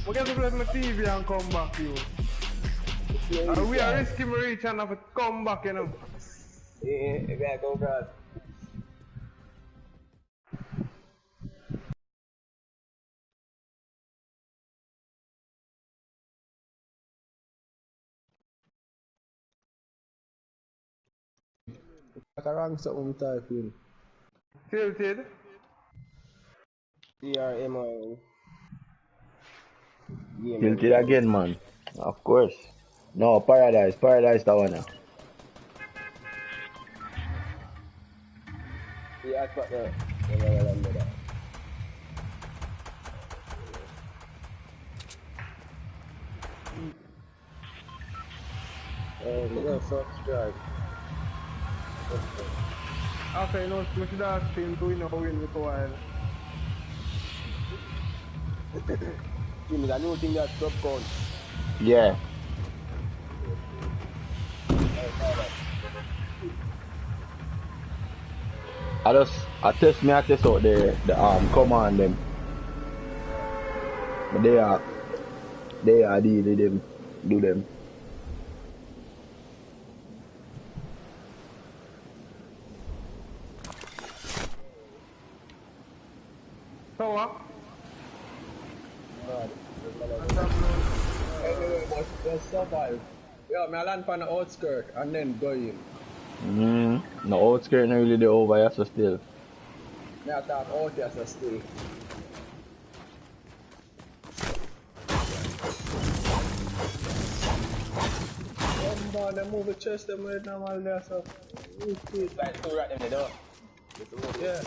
we get to play my TV and come back, you. And we are risking my reach and have to come back, you know. Yeah, I come across. I can rank something type in. Tilted. CRM. Tilted again, man. Of course. No, Paradise that one now. Yeah, I got the. Yeah, subscribe. Okay, no, we should have seen to win with a while. Jimmy, I know thing that sub count. Yeah. I test out the command them. But they are them do them. So what? Anyway, but just survive. Yeah, I land on the outskirt and then go in. No outskirt not really the over here so still. I thought out here so still. Man, they move the chest them right now while there, so It's like two right in the door. yeah.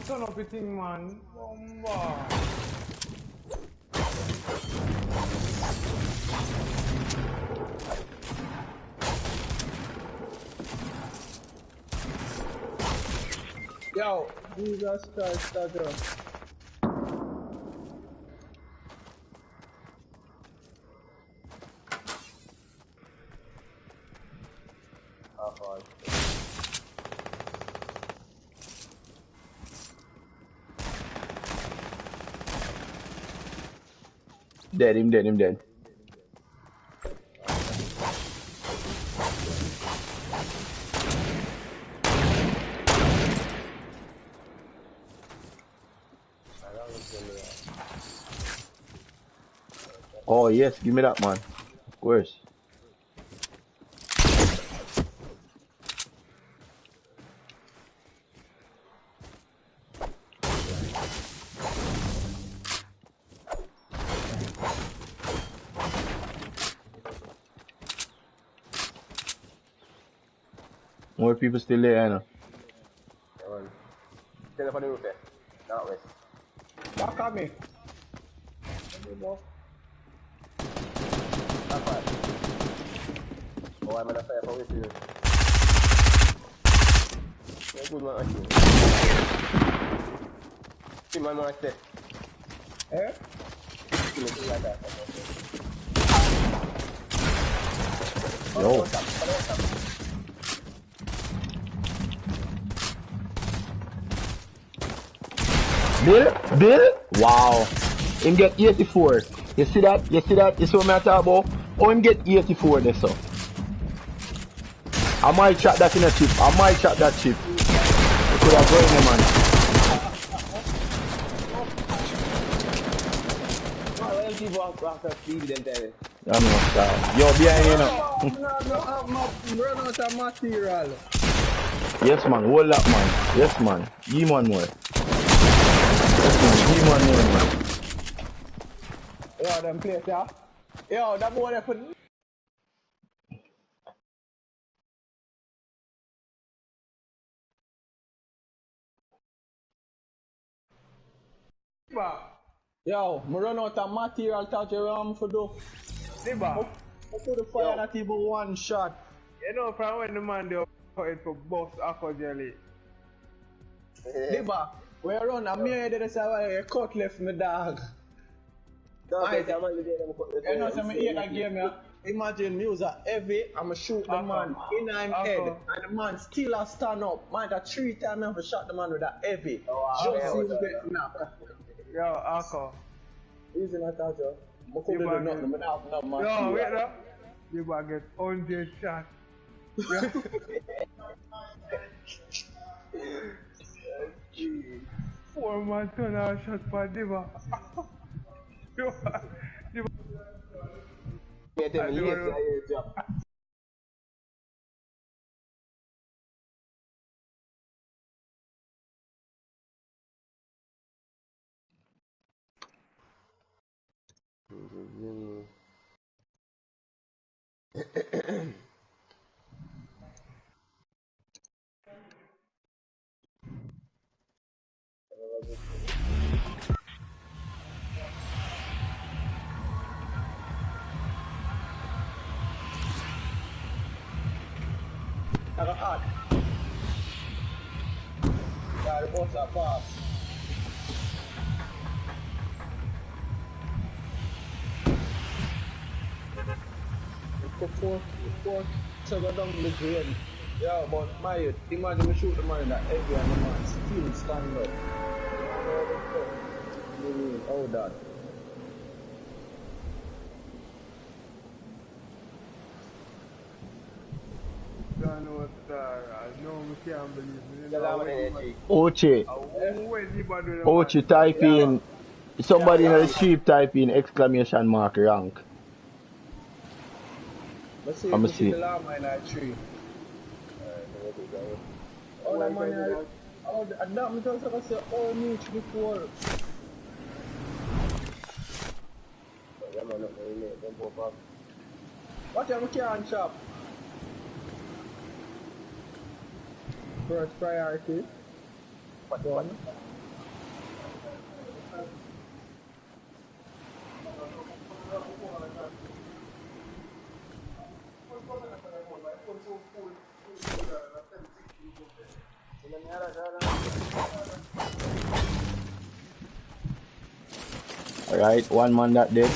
Turn up the thing, man. Bomba. Yo, Jesus Christ, Tajo. Him dead. Oh yes, give me that, man. Of course. More people still there, you know. Stand up on the roof there. Not west. Back at me. Not far. Oh, I'm gonna fire for with you. Yeah, good man, actually. See, man, right there. Eh? See me, like that. Yo. Bill? Wow. Him get 84. You see that? You see what I talk about? Oh, him get 84 there, so. I might chat that in a chip. I might chat that chip. You could have going there, man. I'm not sorry. Yo, behind you now. Run out of material. Yes, man. Hold that, man. Yes, man. Give man more. Yes, man. Give man more, man. Yo, them place, yeah? Yo, that boy there for... Yo, I run out of material touch around for do. Liba. I put the fire that even one shot. You know from when the man they cut it for boss aqua jelly. Liba, where you run, I'm here to say you cut left me dog. You know, so I hear that game, yeah? Imagine me was a heavy, I'ma shoot the man in his head, and the man still a stand up. Man, that 3 times I have shot the man with that heavy. Just see him get knocked. Yo, Akko. Easy not that, Joe. I couldn't do nothing, but now I'm not. Yo, wait up. You might get 100 shots. 4 months on our shot for Diva. I got hot. Yeah, the boats are fast. Four to go down the drain. Yeah, but my youth, imagine me shoot the man in that heavy and the man still stand up. Oh, that. Don't know what I know we can't believe me. Ochi, type in, somebody in the street type in exclamation mark rank. I'm see. Oh, that man, oh, that man just like I said, oh, niche before. What have we can shop? First priority. What one? Alright, one man that dead.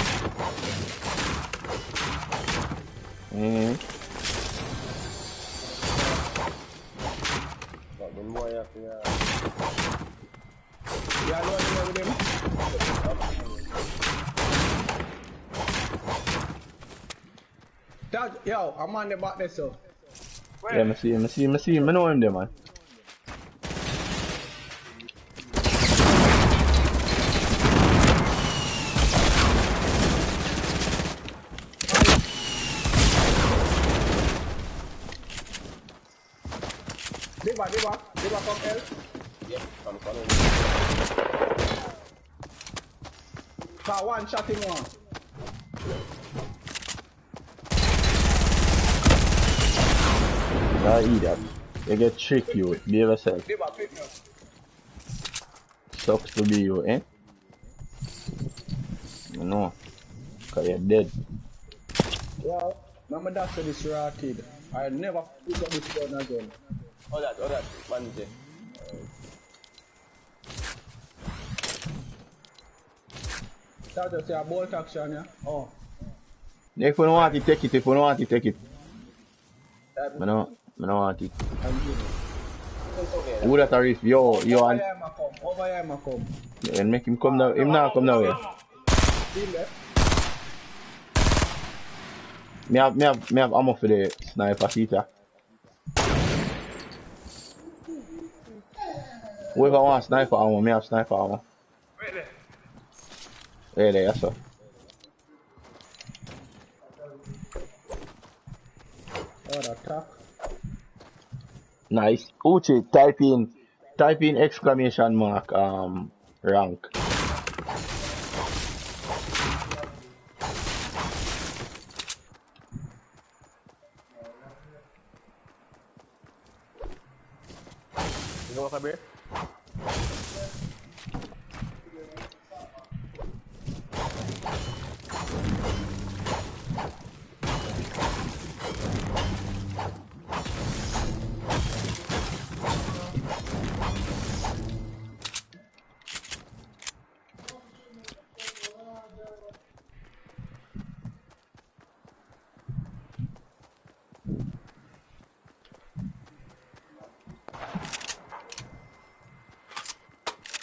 Yo, I'm on the back there, so. Yeah, I see him, I know him there, man. Diva, come help. Yeah, I'm following you. One shot him on. I eat that. You get tricked, you. Be yourself. They were picking up. Sucks to be you, eh? No. Cause you're dead. Well, remember that for this raw kid. I never pick up this gun again. All that, man. That just a bolt action, yeah? Oh. If you don't want it, take it. If you don't want it, take it. I don't want it. Who that a riff? Yo, Over and here, ma come. and make him come down. Him not come down here. He left. Me have ammo for the sniper Peter. Whoever wants sniper ammo, me have sniper ammo. Right there, yes sir. Oh, the attack. Nice. Uchi, type in exclamation mark rank. You know what, Fabri?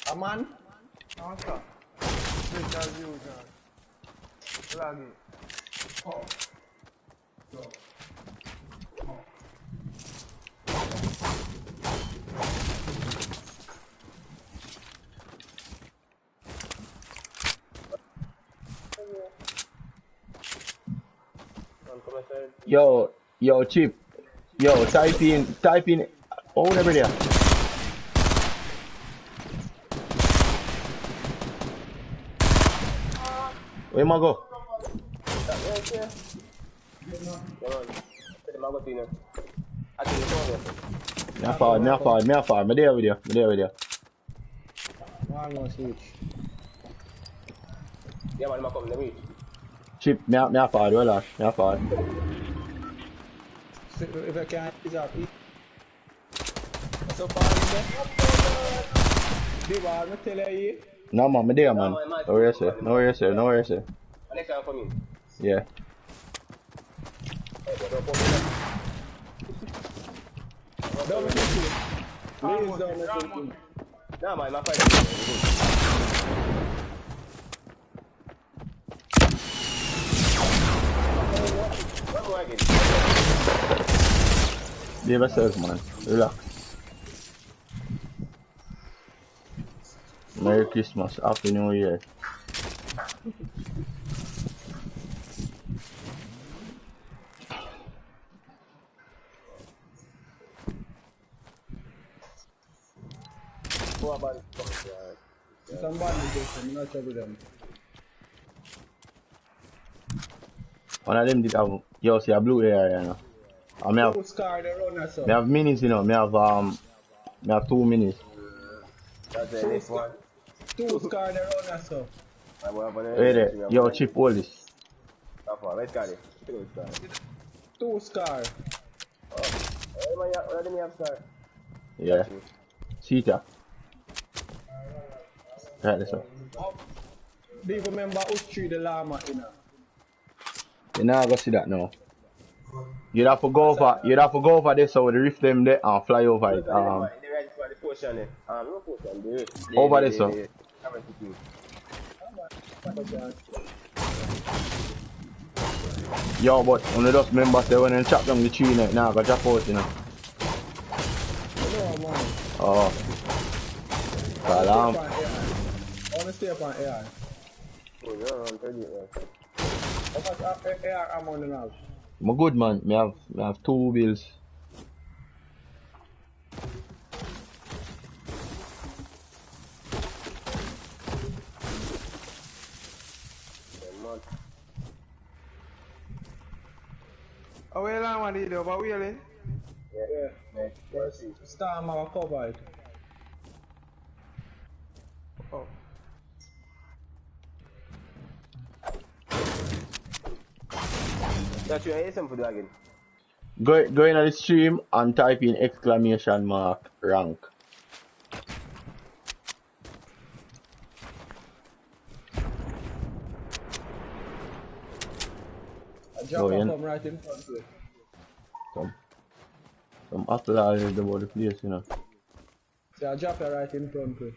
A man? What's up? Switch as usual. Log it. Yo, Chip. Yo, type in. Oh, whatever there. Where am I go? Me a forward. Me there with you. One more switch. Yeah, man, come to me. Chip, me a forward. Relax. Me a forward. If I can't, is up. So far, they were not telling you. No man, me there man. No worries, sir. Next time for me. Yeah. Don't make it. Please don't make it. Nah, man, I'm fighting. Be yourself, man. Relax. Merry Christmas. Happy New Year. Somebody I'm not sure with them. One of them did have, yo, see a blue area, you know. And me have, Two scar the runner, so. me have minis, you know. Me have 2 minis. That's the next one. Two scar the runner, so. Hey there, yo, Chip, hold this. Let's get it. Two scar. Let me have scar. Yeah. Cheetah. Right, this one. Do you remember who's tree the llama, you know? You not go see that now. You'd have to go over this so the rift them there and fly over it. Over this so. Yo, but when they just remember say when they chop down the tree now go drop out, you know. Oh. Salam. I want to stay up on AI. How much AI am on the now? I'm good man, me have 2 bills. Oh, where am I? Over wheeling? Yeah. Yes. Storm our cover it. Oh. That's your ASM for the again. Go in on the stream and type in exclamation mark rank. A dropper come right in front of you. Some apple all about the place, you know. See a dropper right in front of you.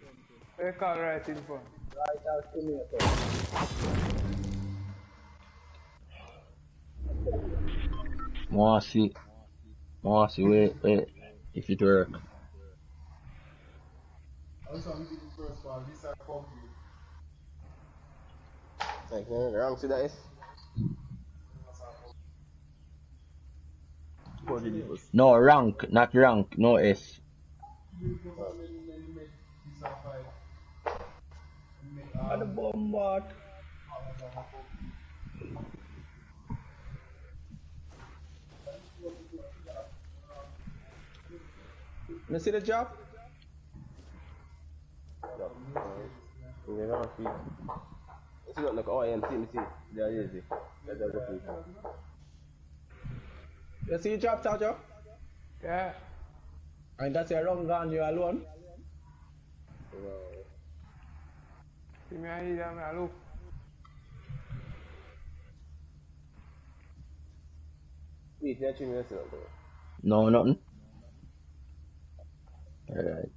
They call right in front. Right out to me. Wanna see wait, if it work. Also, I'm getting the first one. This are complete. Like, wrong to that is. No rank, not rank, no S. And the bombard. You see the job? You don't see. It's not like, oh, I am seeing. There is it. That's the thing. You see the job, Tajo? Yeah. And that's a wrong gun, you alone? See me here, I look. Wait, that's you messing up. No, nothing. Alright.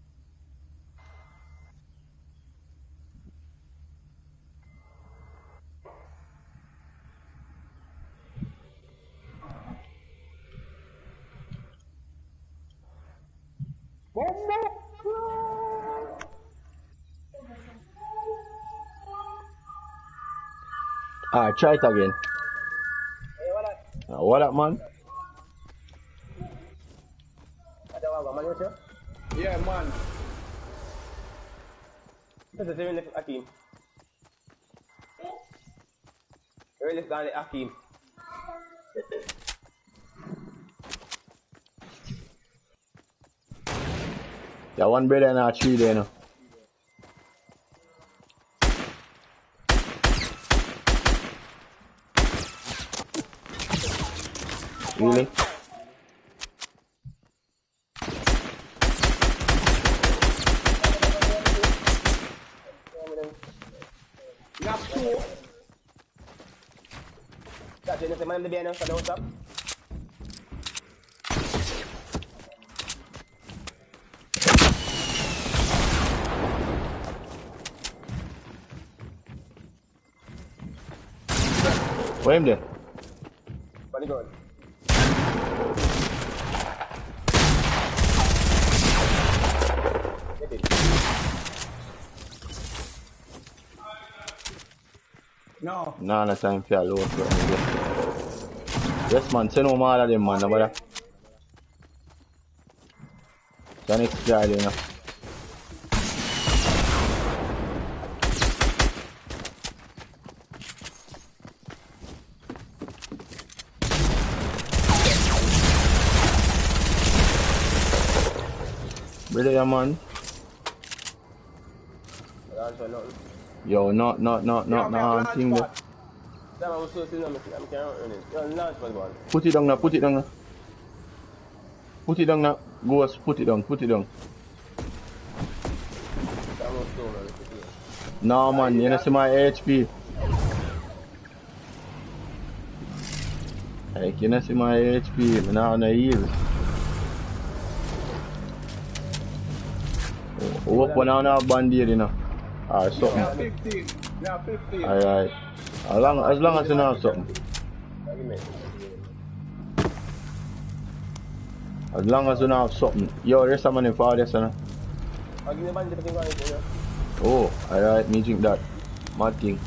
Alright, try it again. Hey, What up, man? Yeah, man. This is really Akeem. Really got Akeem. Yeah, one brother and a tree there now. Really? Knock two. That's it, man, the banner, so what's up? Where him there? Funny going. Get it. No. Nah, no time for a low. Yes, man, send home all of them, man, no bother. The next guy, you know. Brother, yeah, man. Yo, not thing there. Put it down now, put it down now. Put it down now. Ghost, put it down, put it down. No, man, you know see my HP. Like, you know see my HP, I'm not on the heal. Open on our band-aid, you know. Or something. Yeah, 15. Yeah, 15. Alright. As long as you know something. As long as you know something. Yo, there's some money for this, you know. Oh, alright, me drink that. Mad thing.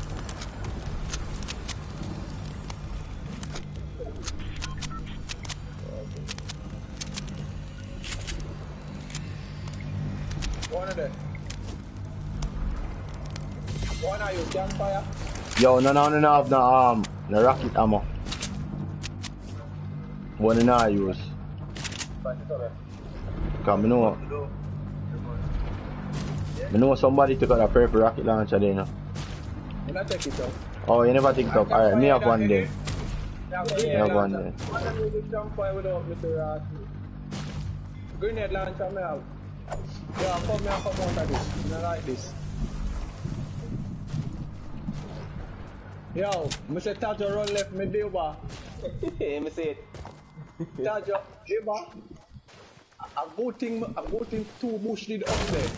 One of them. One of you, campfire. Yo, no have no rocket ammo. One I use. Cause I know somebody took out a purple rocket launcher there now. You not take it up. Oh, you never take it up. Alright, me have one then. Me have one then. I don't really jump fire without Mr. Rock. Grenade launcher me have. Yeah, come out of this. Not like this. Yo, I say Tajo run left me Deba. Me say it. Tajo, Deba. I'm voting 2 bush did up there.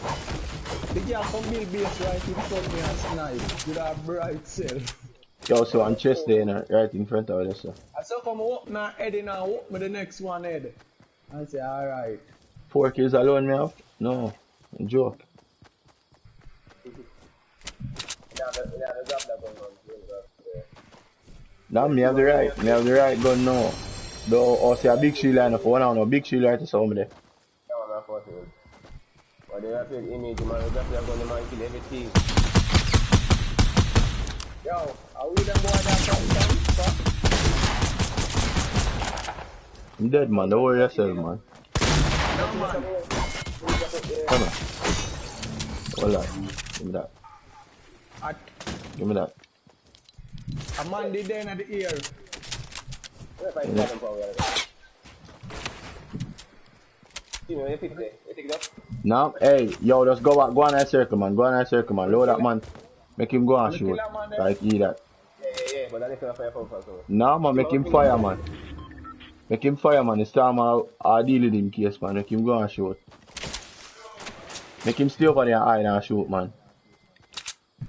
The girl from Bill Base right in front of me and snipe with her bright self. Yo, so on chest there, right in front of us. I saw come walk my head in and walk me the next one head. I say, alright. 4 kills alone, me have? No, joke. Now me have the right gun now. Though, or say a big shield line for one hour, no big shield right to some there. But they have an image, man, they have going to man kill everything. Yo, are we them boy that I'm dead, man. Don't worry yourself, man. No, man. Come on. Hold on. Give me that. Give me that. A man did then at the ear. No, hey, yo, just go back, go on that circle, man. Go on that circle, man. Load that man. Make him go and shoot. Like he that. Yeah, but then fire for so. No, man, make him fire, man. Make him fire, man. This time I'll deal with him case, man. Make him go and shoot. Make him stay over there and hide and shoot, man.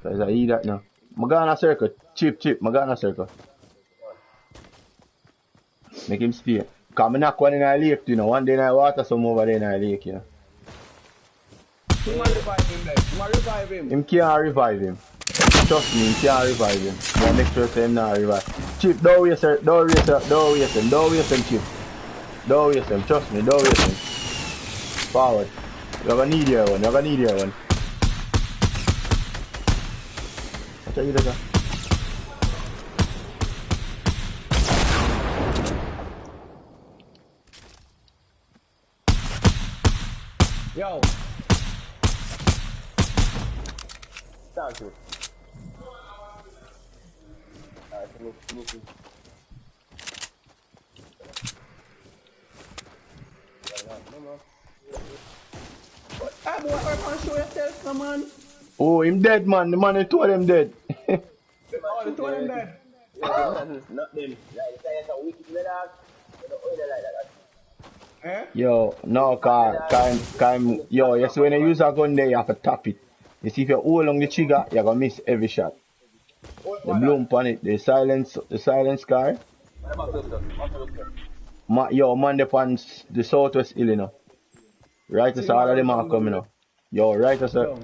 Cause I eat that now. I go on a circle. Chip. I go on a circle. Make him stay. Cause I knock one in a lake, you know. One day I water some over there in a lake, you know. You might revive him then. You might revive him. Him can't revive him. Trust me, him can't revive him. But make sure him not revive. Chip, don't waste him, Chip. Don't waste him, trust me, don't waste him. Forward. You're gonna need your one, I'll tell you that. Yo. Thank you. Finish. Hey boy, I show yourself, no man. Oh, him dead, man. The man, two of them dead. Oh, the two of them dead. Not them. Like, it's a wicked dog. They don't oil like that. Eh? Yo, no, yo, yes, when you use a gun there, you have to tap it. You see, if you hold on the trigger, you're gonna miss every shot. The bloom on it, the silence car. Yo, man, upon the southwest hill, you know. Right as all of them are coming, you know. Yo, right as all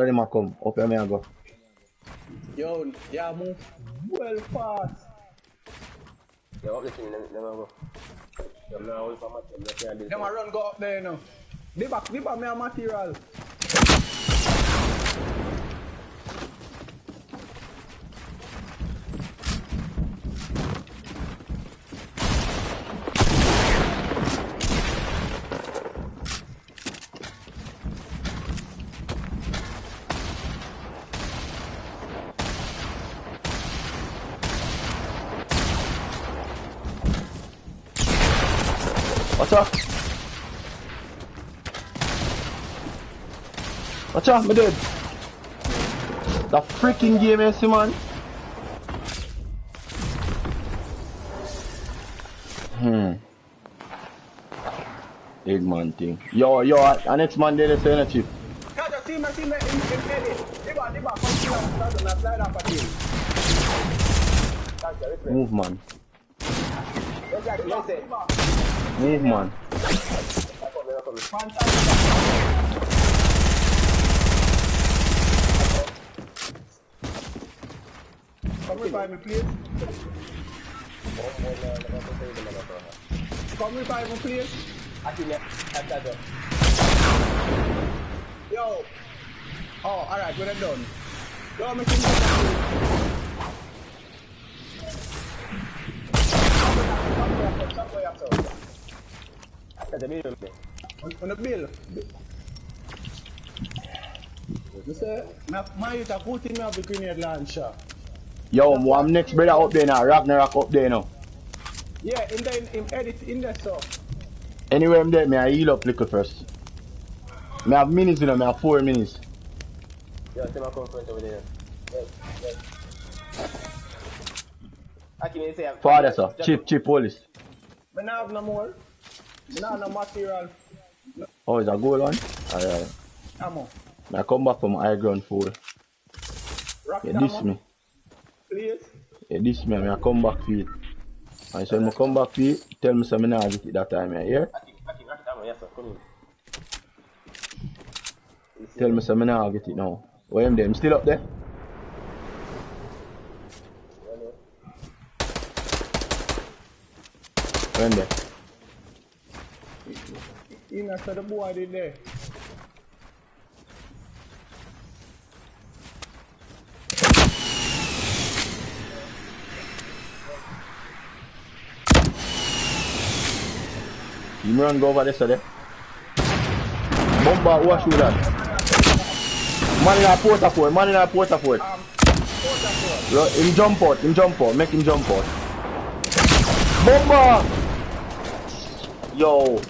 of them are come. Up here, me I go. Yo, yeah, move well fast. Yeah, up the thing, let me go. Them a run go up there, you know. Give back me a material. What's up? Watch out, my dude. The freaking game is, man. Big man thing. Yo, our next man there is saying a chip. See me, in edit. Diba, come slide up at you. Move, man. Move, man. Come revive me, please. Come revive me, please. Yo. Oh, alright, we're done. Yo, make him go. That's the bill. On the bill. You say, my youth are putting me up the grenade launcher. Yo, I'm next brother up there now. Ragnarok up there now. Yeah, in edit in there so. Anyway, I'm there, I heal up little first. I have minutes, you know, I have 4 minutes. Yeah, see my conference over there. Yes. Father, sir. Chip, police. I don't have no more. I don't have no material. Oh, is that gold one? Alright. Ammo. I come back from high ground 4. Rocket Yeah, this ammo. me. Please. Yeah, this me, I come back for it. And so when I come back for it, tell me something I get it that time, yeah? Rocket ammo, yes sir, come in. Tell me something I get it now. Where am I? I'm still up there? Where am I? In after the boy did there. You run go over there, sir. Bomba, who shoot that? Man in a Portafort, Him jump out, make him jump out. Bomba! Yo.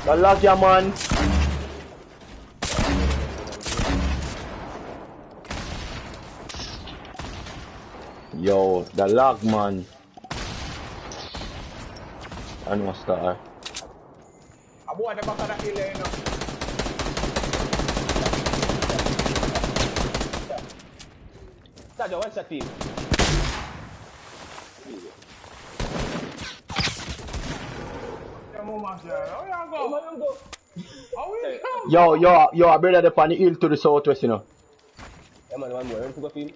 The lag ya, man. Yo, the lag, man. I know star. I boy the back of that hill, you know. Sergio, one shot team. Yo, I better the pan the hill to the southwest, you know. Yeah, man, one more. Go film.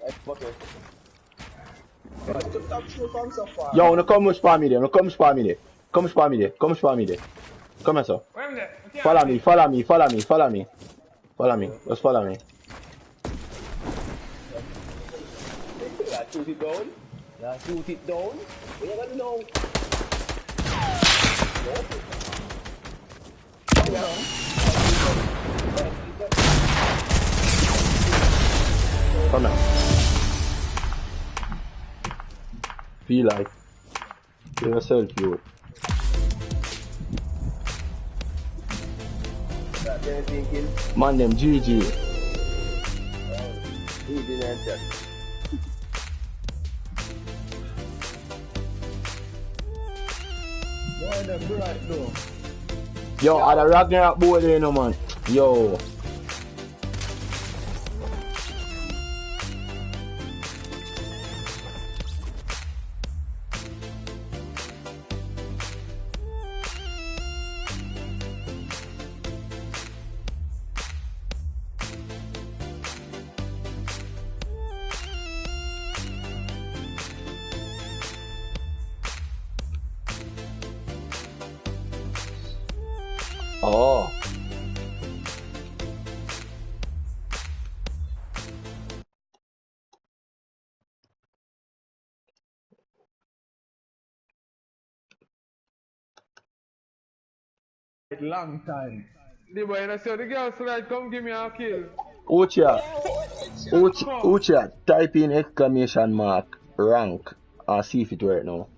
Yo, no come spam me there, Come spam me there. Come here, sir. Follow me. Just follow me. Yeah, shoot it down. You never know. Come here. Feel like. Give yourself, you. Man, them GG. Boy, the bright though. Yo, I the Ragnarok boy there, you know, man. Yo. Oh. Long time. The boy, I said the girl said, come give me a kill. Ucha, type in exclamation mark rank and see if it work now.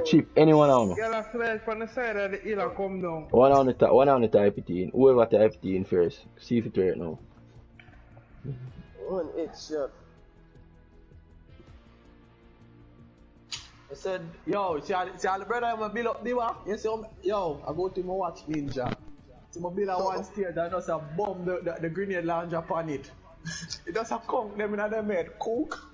Chip, anyone on me. Girl, I slide from the side of the hill and come down. One on the type it in. Whoever type it in first. See if it work now. One headshot. I said, yo, see all the brother I'm gonna build up the one. You see, yo, I go to my watch ninja. So I build a one stairs and just a bomb the grenade launcher upon it. It just a conk them in them head, cook.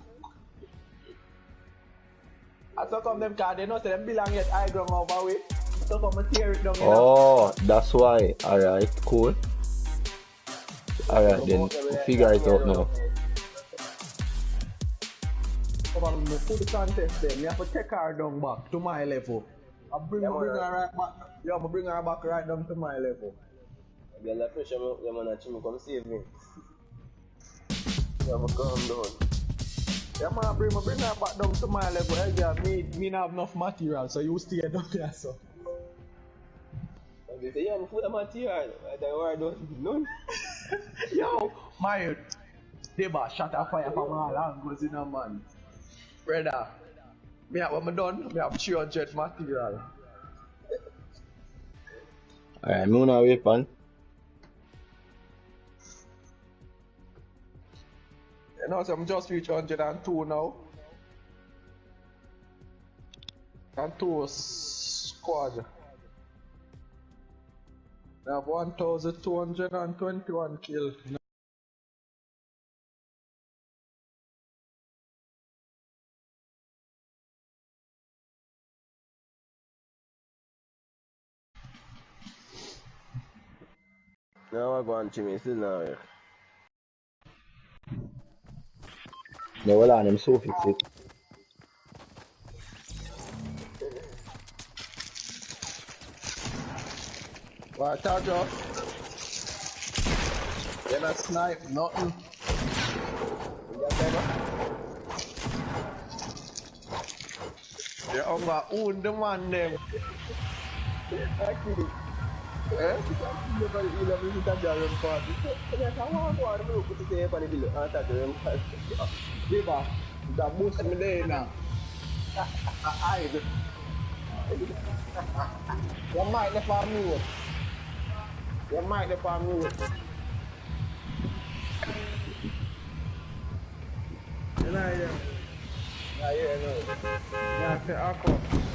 I so come them cause they know say them belong yet high ground over way. So come and tear it down. Oh, that's why. Alright, cool. Alright then, figure it out now. Come me put the contest then, me have to take her down back to my level. I bring her right back. Yeah, I bring her back right down to my level. Yeah, the pressure, yeah, man, come save me. Yeah, I'm calm down. Yeah, man, bring her back down to my level. Hey, girl, me not have enough material, so you stay down there, so. They say, yeah, I'm full of material. I don't know. Yo, my Deba shot a fire from all angles in a man. Brother, when I'm done, I have 300 material. Alright, me wanna wait on. You know, so I'm just reached 102 now. And 2 squad. I have 1,221 kills. Now I go on Jimmy, still now. No, hold on, I'm so fix it. What, Tajo? You're not snipe, nothing. You're on my own, the man, them. Actually, Eh? you never visit a Jarem party. Yes, I want to go and look to say upon the bill and touch them. Deba, that boost me there now. I hide. You might the farm mute. You might the farm mute. You know, yeah. Yeah, no. Yeah, say, Akko,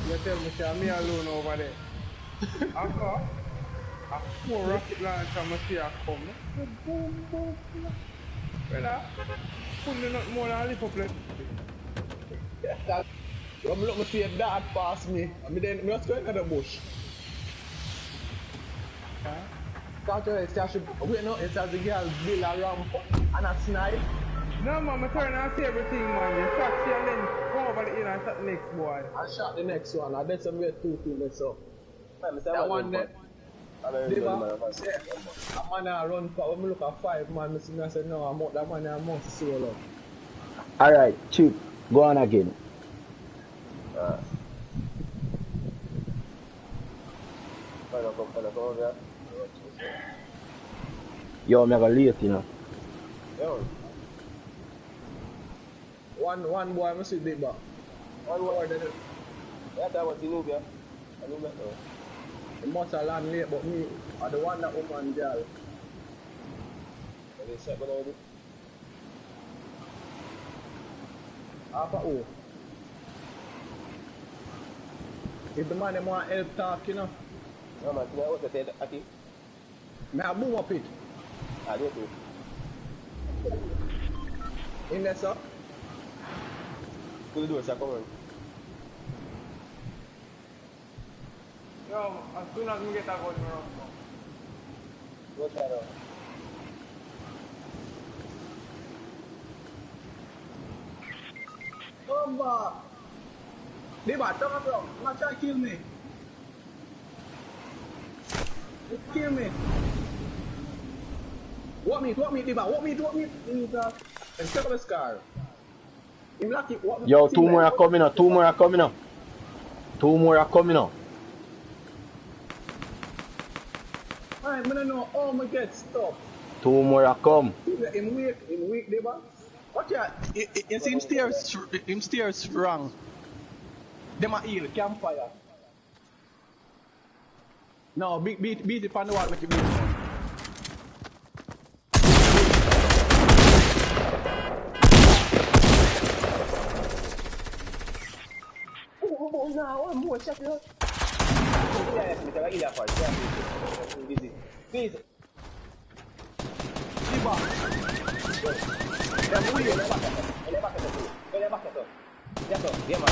you tell me, say, me alone over there. Akko, a 4 rocket launcher, I see her come. Boom, boom, boom. Brother, couldn't not more than a little place. You look me see a dart past me. I mean, then, I'm just going to the bush. Start to establish, wait, no, it's as the girl build a ramp and a snipe. No, man, I turn and see everything, man. You shot see and then go over the in and shot the next boy. I shot the next one. I bet some way 2 teams up. That one there. A man I run for, when I look at 5 man, I say, no, I'm out that man I must solo. Alright, Chip, go on again. Yo, I'm gonna late, you know. Yo. One boy, I see big back. One boy, yeah, that was Inubia. Inubia, no. He must have land late, but me, are the one that woman girl. Are they set already? After who? If the man them want help talk, you know. No man, you know what I said, Aki? May I boom up it? I don't know. In there, sir? Pull the door, sir, come on. Yo, as soon as we get a gun, we're off. What's that on? Come back! Deba, turn around. Not try to kill me. You kill me. What me, Deba? What me? And take up a scar. Yo, 2 more are coming up. 2 more are coming up. 2 more are coming up. Alright, I don't know how I get stopped. 2 more are come. In weak, Deba. What ya? You see him stairs wrong. Them a heal, campfire. No, beat it on the wall, make it beat. Oh, now, one more, check it out. Please. Deba. Them weird. Yeah, man.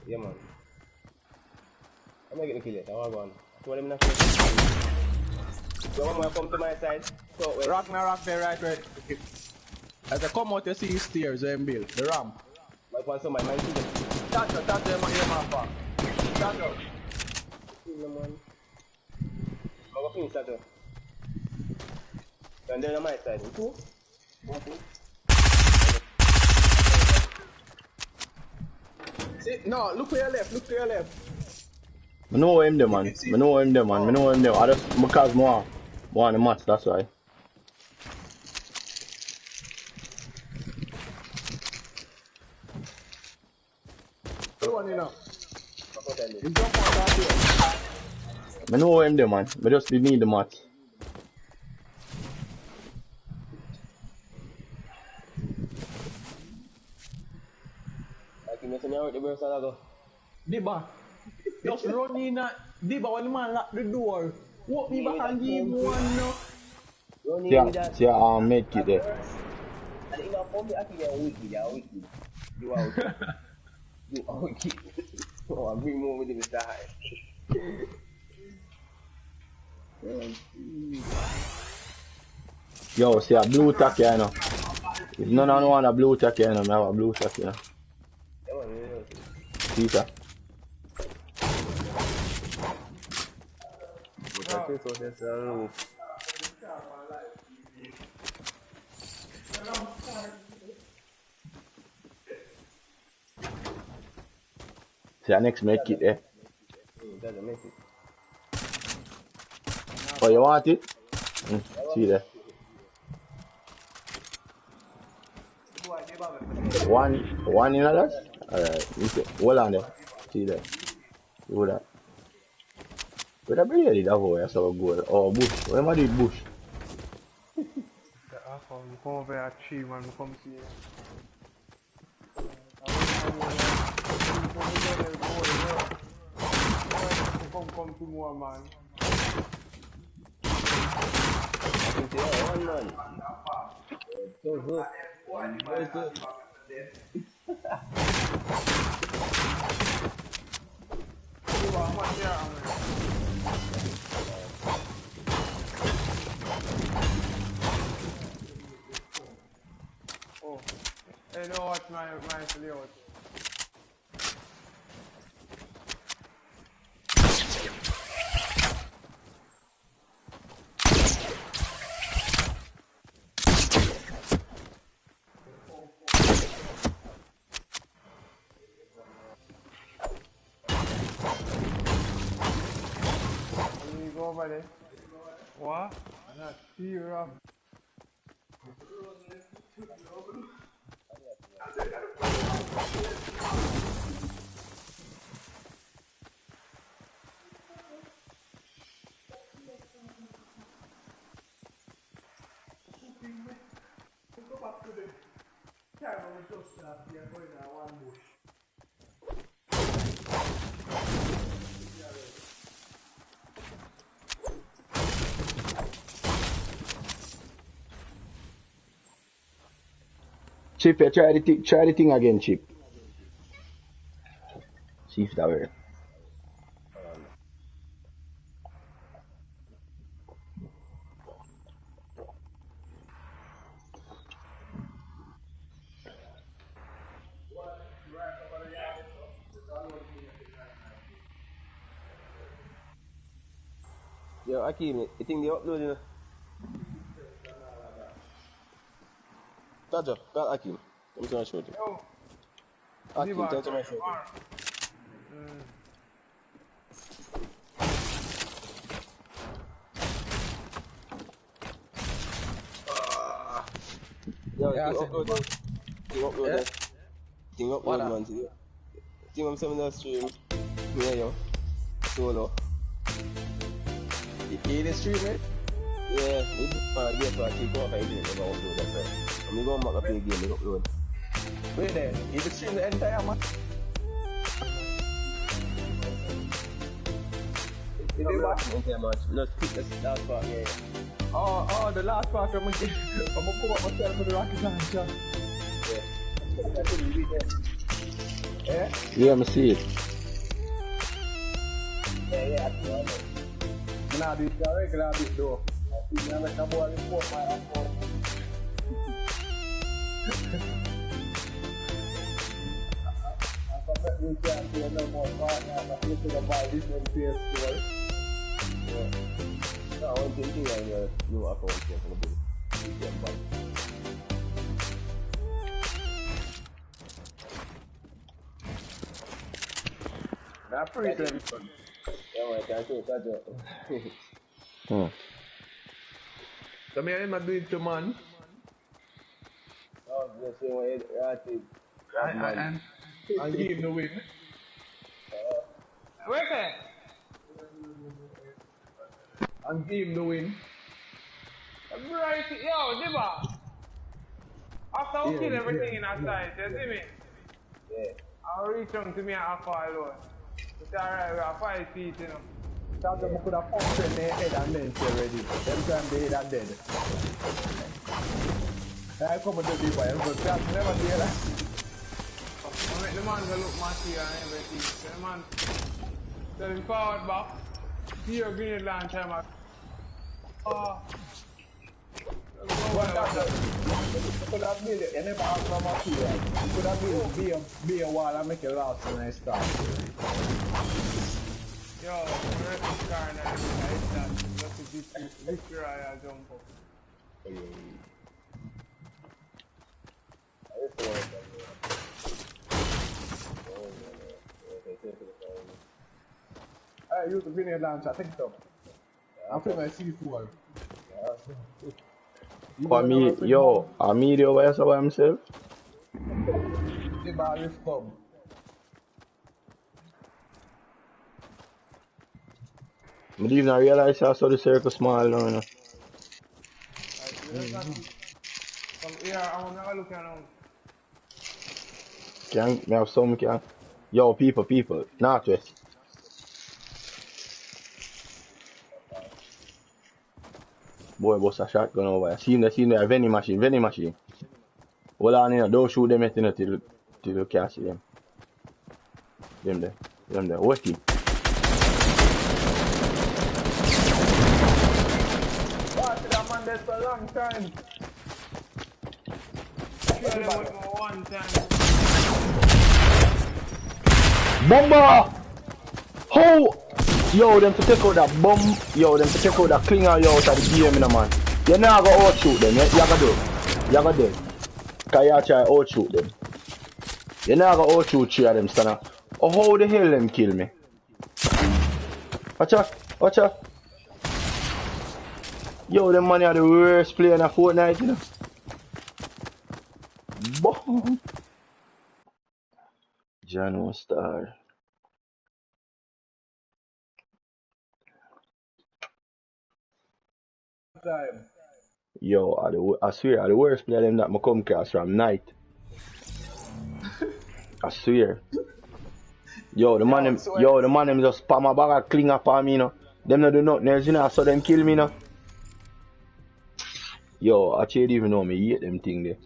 Yeah, man. I'm not gonna kill it. I want to go on. So let me not kill it. You want to come to my side? So, wait. Rock there, right. As I come out, you see his stairs, and build the ramp. My point, so my mind is That's my father. Stand up. I'm going to finish that. And then on my side. Two. See, no, look to your left, look to your left. I know him there, man. I know him there, man. I know him there. I just because more the match, that's why. One, you know. I know him there, man. I just need the match. Diba, just run in at Diba when the man lock the door. Walk me back and give him one no. See, make it there. And you know, for me, I think you're wicked. You are wicked. You are wicked. Oh, I'm bringing more with him, Mr. High. Yo, see a blue tack here, you know. If none of them want a blue tack here, you know, I have a blue tack here. See, sir. See, next make it there. Doesn't make it. Oh, you want it? See there. One in others? Alright, hold on there. See there. Do that. But I really that way, I saw a goal. Oh, bush. What am I doing, bush? The alcohol, you come over here, tree, man, you come see it. Come to more, man. One man. So good. Very good. Oh, hey, know what my layout? Over there. What? I'm not serious. Go back to the camera with just here going down one bush. Chip, try the thing again, Chip. See if that works. Yo, Akeem, you think they upload, you know? Taja, call Akeem. Come to my show. Akeem, come to my show. Yo, Yeah, Think upload, man. Think I'm sending that stream. Yeah, yo. Solo. You hear the stream, right? Yeah, we get to actually go off and upload that right. I'm going to play a game and upload. Wait there, you can stream the entire match. You did watch the entire match. Let's pick the last part, yeah. Oh, the last part I'm going to pull up myself for the rocket launcher. Yeah? Yeah, I see it. Yeah, I see it. Nah, this is a regular bit though. I see me like a boy report my account. I bet we can't see no more partners. I feel to buy this one PS4. Yeah. No, I want to think I new account here for the bill. Yeah, but That's free to them. Yeah, man, can't show that. So me and him are doing to man. Oh, just say what it And give him the win. Where's that? And give him the win. Right, yo, Diba. After we kill everything in our side, you see me? Yeah. I'll reach on to me and Alpha alone. It's alright, we are 5 feet, you know. That them could have pumped in their head and then say ready. Them time they head are dead. I come to the people, but that's never there. I make the man go look matchy and everything. The man tell him forward back. See your grenade launcher, man. Oh. But that's you could have built it, you never have no material. You could have built be a wall and make it last when I start. Yo, the rest of the car and everything like that. Just a victory I'll jump up. I use the grenade launcher, I think so. I feel my C4. For me, yo, a media where by himself? The ball is come. I didn't even realize I saw the circle small now, you know. From here, I'm not looking around. Can me have some can? Yo, people, northwest. Boy, boss a shotgun over here. See there, vending machine. Hold on, you know, don't shoot them yet, you know, till you can't see them. Them there. What team? That man there for a long time. One time. Bomber! How? Yo, them to take out that bomb. Yo, them to take out that clinger yo out of the game, you know, man. You never go outshoot them, you gotta do. You gotta do. Cause you try outshoot them. You never go outshoot 3 of them, stand. Oh, how the hell them kill me? Watch out. Yo, them man are the worst player in a Fortnite, you know. Bomb. Jano Star. Time. Yo, I swear, the worst player them that I come across from night. I swear. Yo, the man them just spam a bag of clinger for me, you know. Them not do nothing else, you know, so them kill me, you know. Yo, I can't even know me hate them thing there.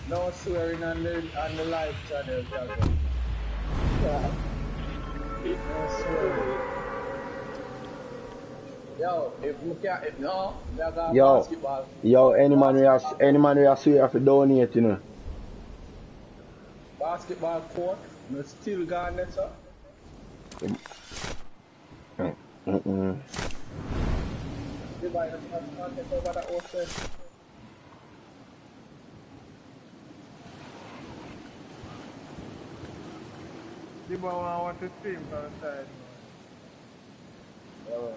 No swearing on the live channel, Jago. Yeah. No swearing. Yo, if you can't, if no, basketball. Yo, any man we are swear for donate, you know. Basketball court, no still gone there, sir. the boy not take over the ocean. The boy want to stream from the side. Yeah, man.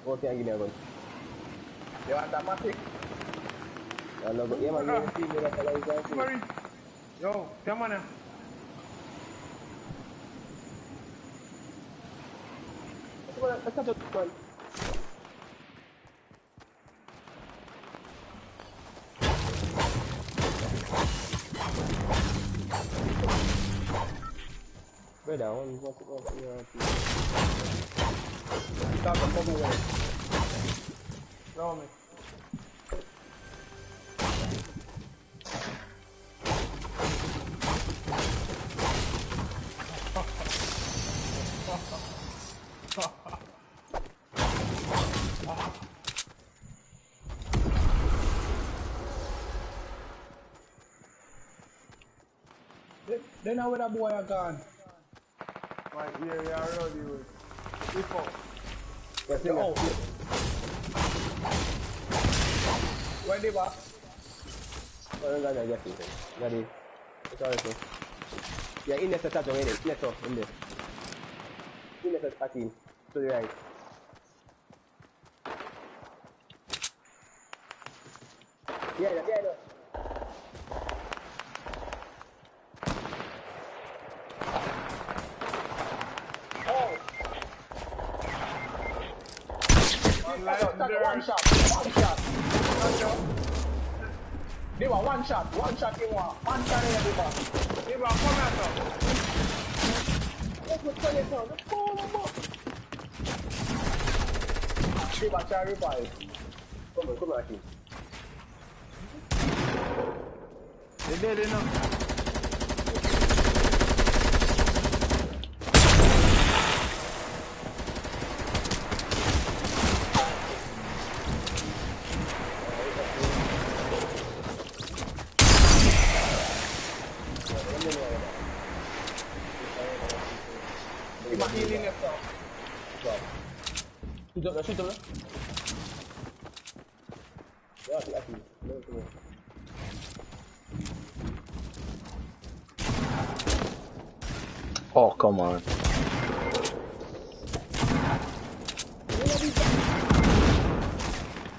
What can I give me a gun? You want that matic? Yeah, no, yeah, man, you see me that I like Sorry. Yo, come on now. Let's catch up, man. Brother, what you want to Stop the fucking way. No, me. They know where that boy are gone. My area already with. Before. Yes, Yo. Where they were? Oh, I get it. Got it. It's alright, sir. Yeah, in there, touch on it. Yes, sir, in there. In there, touch in. To the right. Yeah, yeah, yeah. One shot. They were one shot they were. One shot in the back. They were coming out of. Let's go tell you now. Let's call them up. They were trying to revive. Come on, Aki. They did enough. Shoot him. Yeah, Aki. Oh, come on.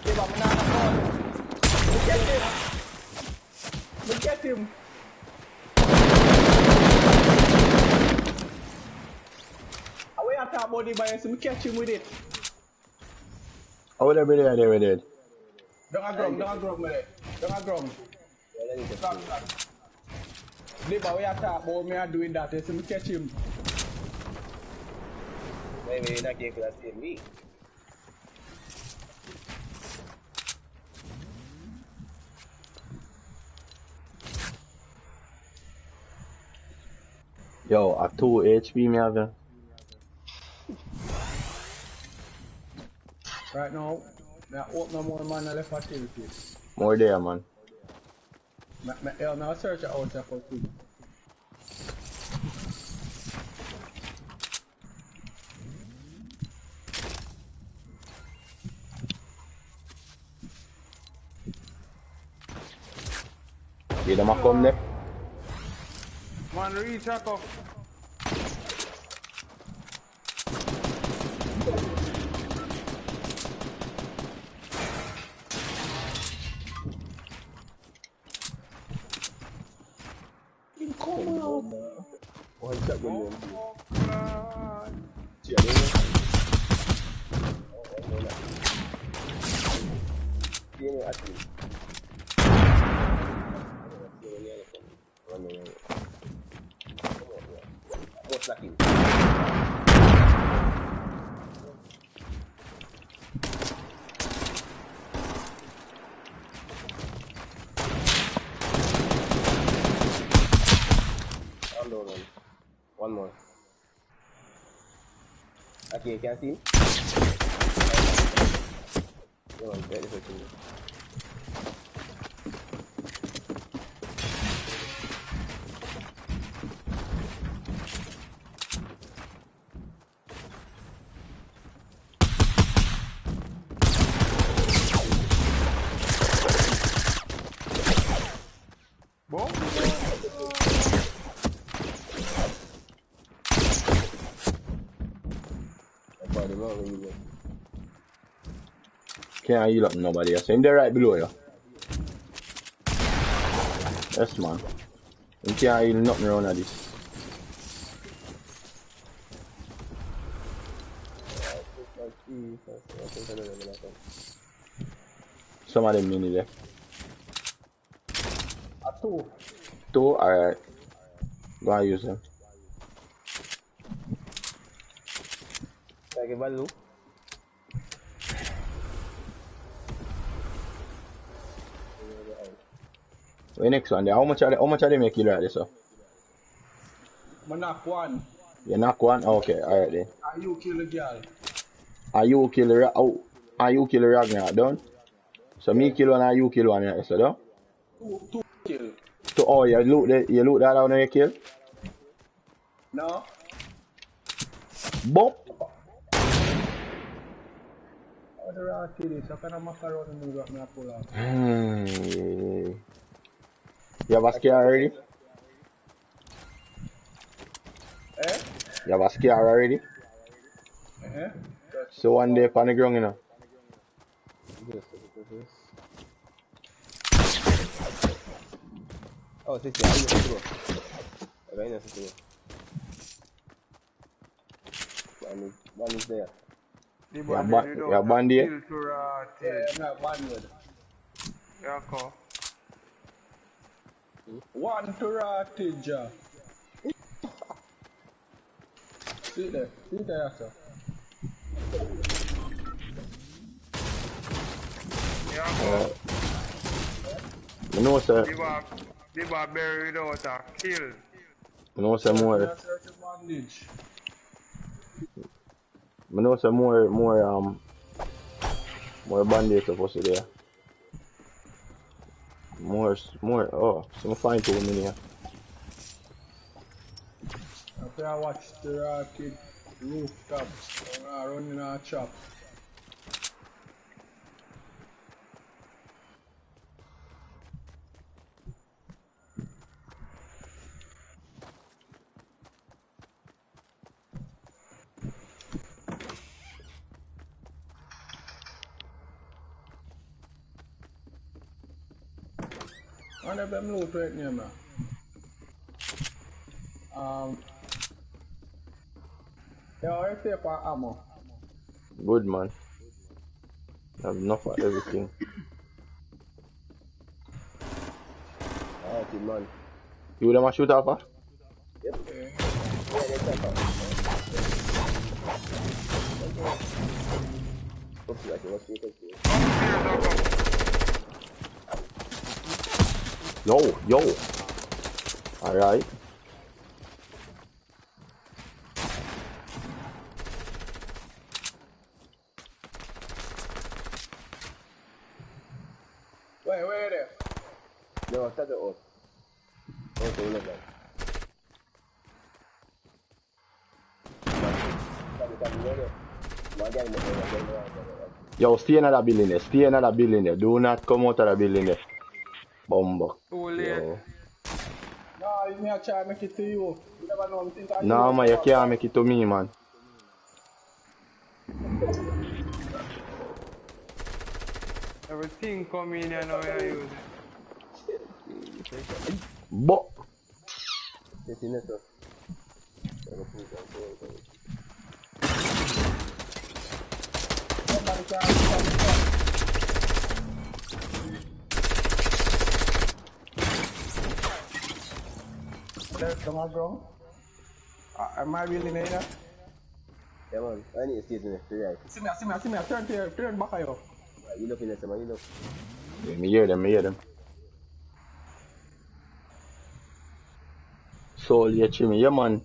Give him another ball. Look at him. Away I talk about the bias, we catch him with it. Oh, they did. Don't grum with it. Don't grum. Stop. Liver, we are talking about me are doing that, so we catch him. Maybe you're not getting that same me. Yo, a 2 HP me have. Right now, I open more man left facility. More there, man. I'll search it out for food. Yeah, them a come there. Man, reach out of. One shot with one more. Okay, can you see him? Come on, ready for you. nobody, no, really. Can't heal up nobody else. Him there right below you. Yes, man. You can't heal nothing around of this. Some of them mini there. A 2. 2? Alright. Go and use them. Like a value. The next one there, how much are they make you right there, so? I knock 1. You knock 1? Okay, alright then. And you kill the girl. And you kill the Ragnar, done? So me kill one and you kill one, right, so done? 2 kill. So, oh, you loot that out and you kill? No. Bop! How do I kill this? How can I macaroni move up and pull out? You have a scare already? Eh? You have a scare already? Eh? So one day on the ground, you know? Oh, sí, sí, ahí está. Acá hay ese one is there. Yeah, bandy. Yeah, not banded. Yeah, call. 1 to rottage. See there, sir. Yeah, You know, sir. they were buried without a kill. You know, sir, more. Bandage. I know some more bandits supposed to there. More, oh, so I find 2 in here. After I watch the rocket rooftop, running a chop. One of them loot right near me. Yeah, I say for ammo. Good, man. I have enough of everything. Alright, man. You them a shoot off, huh? Yep. Yeah, they take off. Looks like it was shooting. Yo. Alright. Where there? No, start the off. Okay, look like. Yo, stay in that building there. Stay in that building there. Do not come out of the building there. Bumbo. Too late. Yo. No, you may try to make it to you. You never know. Think I Nah, man, you can't make it to me, man. Everything come in and now you use it. But Come on, bro. Am I really in there? Yeah, man. I need to see it in the right. See me. Turn back here. You look in there, man. You look. yeah, me hear them. Soul, yeah, Chimmy. Yeah, man.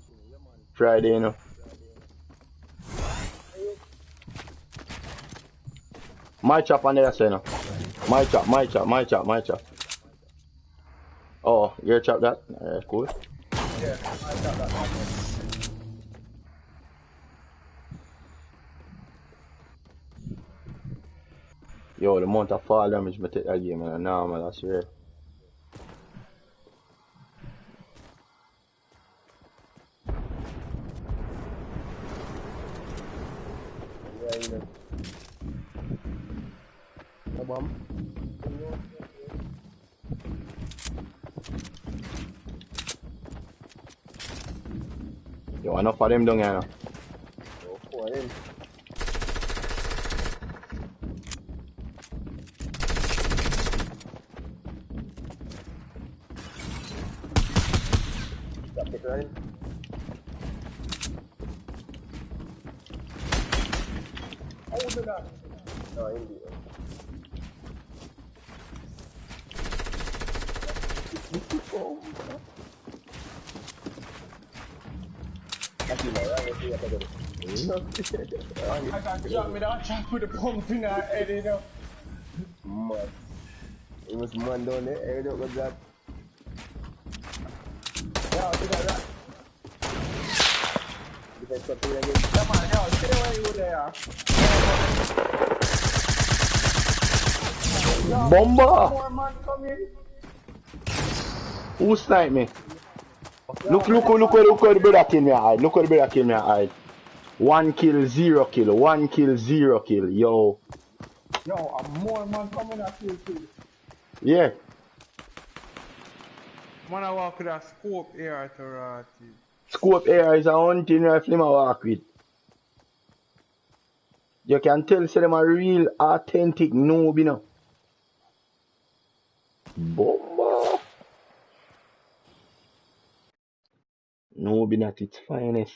Friday, you know. My chop on there, say, you know. My chop. Oh, you chop that? Cool. Yeah, I got that. Yo, the amount of fall damage me take that game, man, normal, I swear. there. No bomb. Yo, enough of them down here now. Oh, for him. Stop it running. How was that? No, indeed. Actually, no, I was here for I got shot me that shot with the pump in her head, you know. mad. It was man down there, I don't know that. Yeah, look at that. Defense something again. Yeah, man, yo, stay where you there. Bomba! More man coming. Who sniped me? Look where the brother kill me hide. Look where the brother kill me hide. 1 kill, 0 kill. 1 kill, 0 kill. Yo. Yo, a more man coming at you too. Yeah. Man, I walk with a scope here to Rati. Scope air is a hunting rifle I walk with. You can tell say them a real authentic noob, you know. Bomba. Noob at its finest.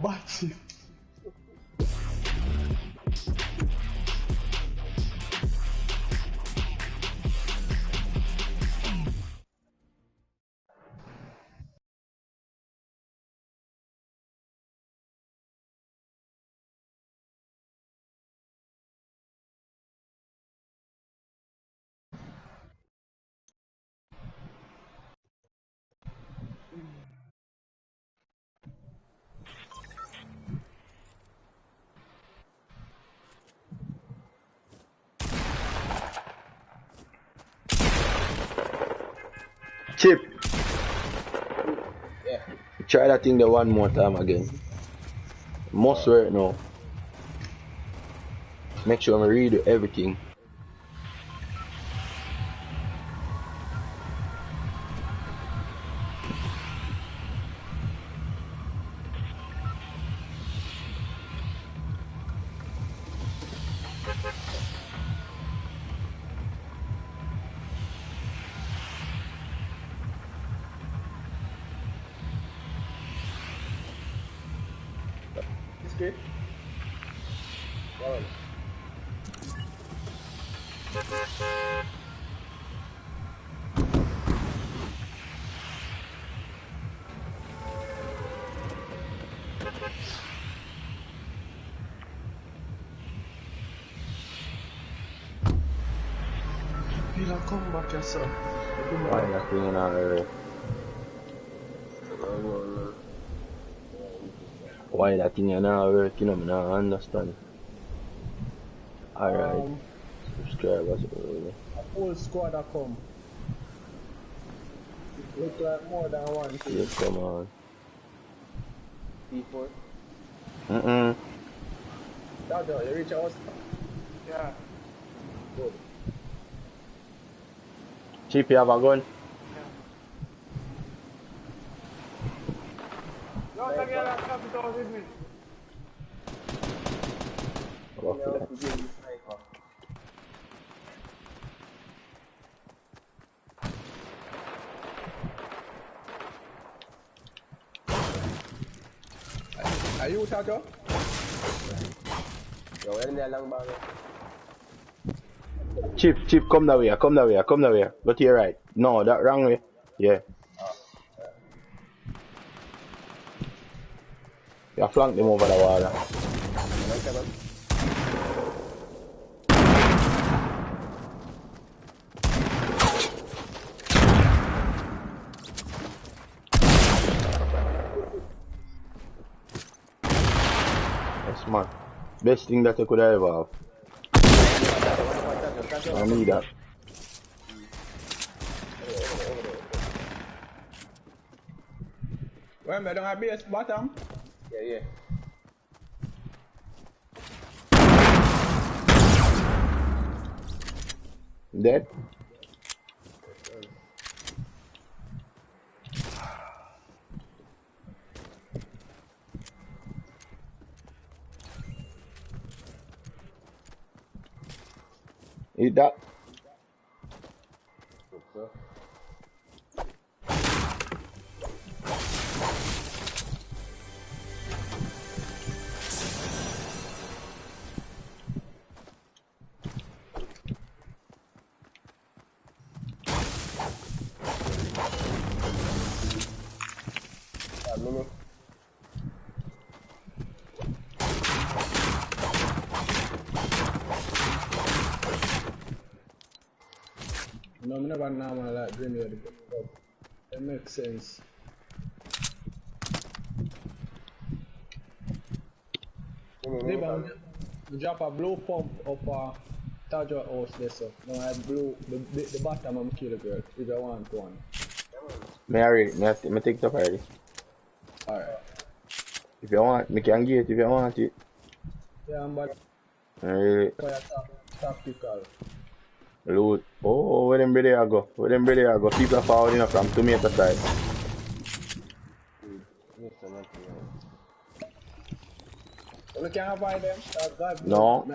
Bachi. Chip. Yeah. Try that thing there one more time again. Must work now. Make sure I read everything. It's good. Well, He'll come back yourself. Why that thing in our Why that thing in our work, you know, I don't understand. Alright. Subscribers early. A full squad a come. Look like more than one. Yeah, come on. P4. Mm-mm. Dado, you reach us? Yeah. Good. Chip, you have a gun? Yo, let me get that capital with me. Go for that. Give me sniper. Are you Tato? Yo, where the long ball? Chip, come that way, come that way, come that way. Go to your right. No, that wrong way. Yeah. You flank them over the water. That's smart. Best thing that you could ever have. I need that. Remember, don't have base bottom? Yeah. Dead? Eat that. No, I never normal like grenade. It makes sense. Neighbor, drop a blue pump up Tajo house there, so now I blew the bottom of kill the girl if you want one. Me take it up already. Alright. If you want, me can get it if you want it. Yeah, but Alright. Tactical. Loot. Oh, where them brother go? Where them brother go? People are forward enough from tomato side. We can avoid them. No. Me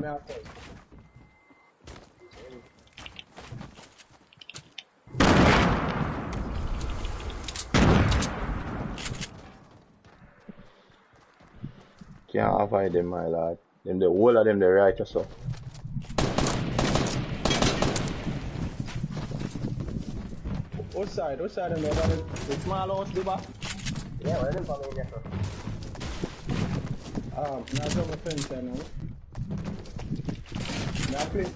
have to. Can't avoid them, my lad. Them the whole of them the righteous so. What side them over the small house, Diba? Yeah, where them coming here? Now jump a fence now. Now play.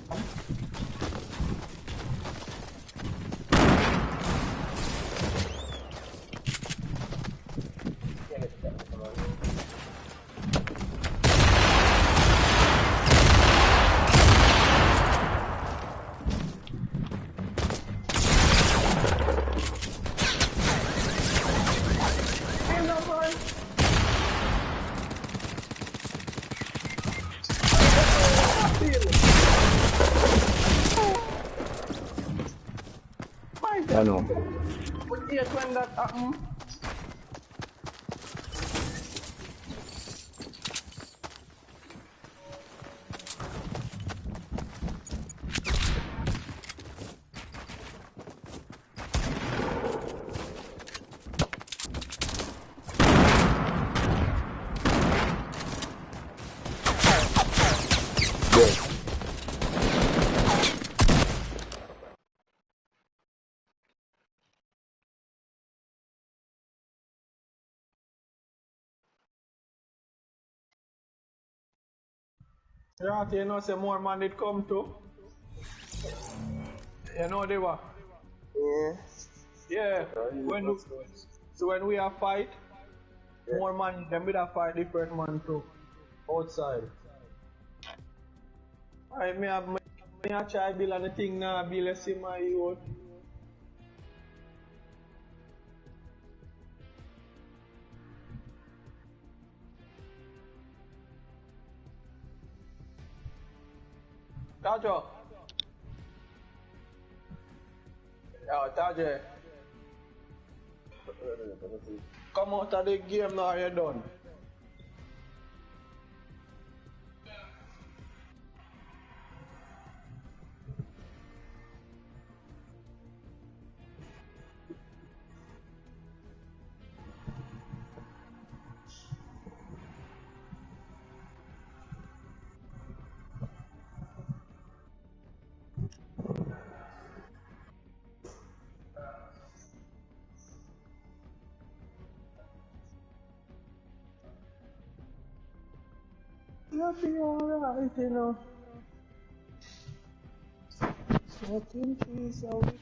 I know. What years when that happened? Yeah, you know, say more man did come too. You know they were. Yeah. When we are fight, more man them with a fight different man too. Outside. I may have a try build on the thing now, build a see my youth. Tajo. Yeah, Tajo. Come out of the game now, you're done. be alright, you know. Smoking trees are weak.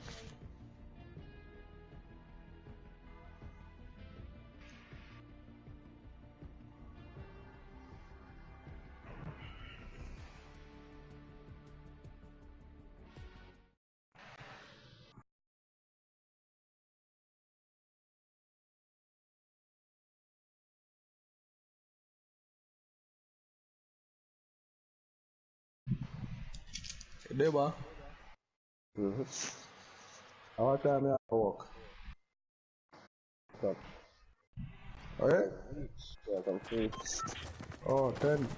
Deba. How much time you have to work? Stop. Alright? Yeah, I'm free. Oh, 10.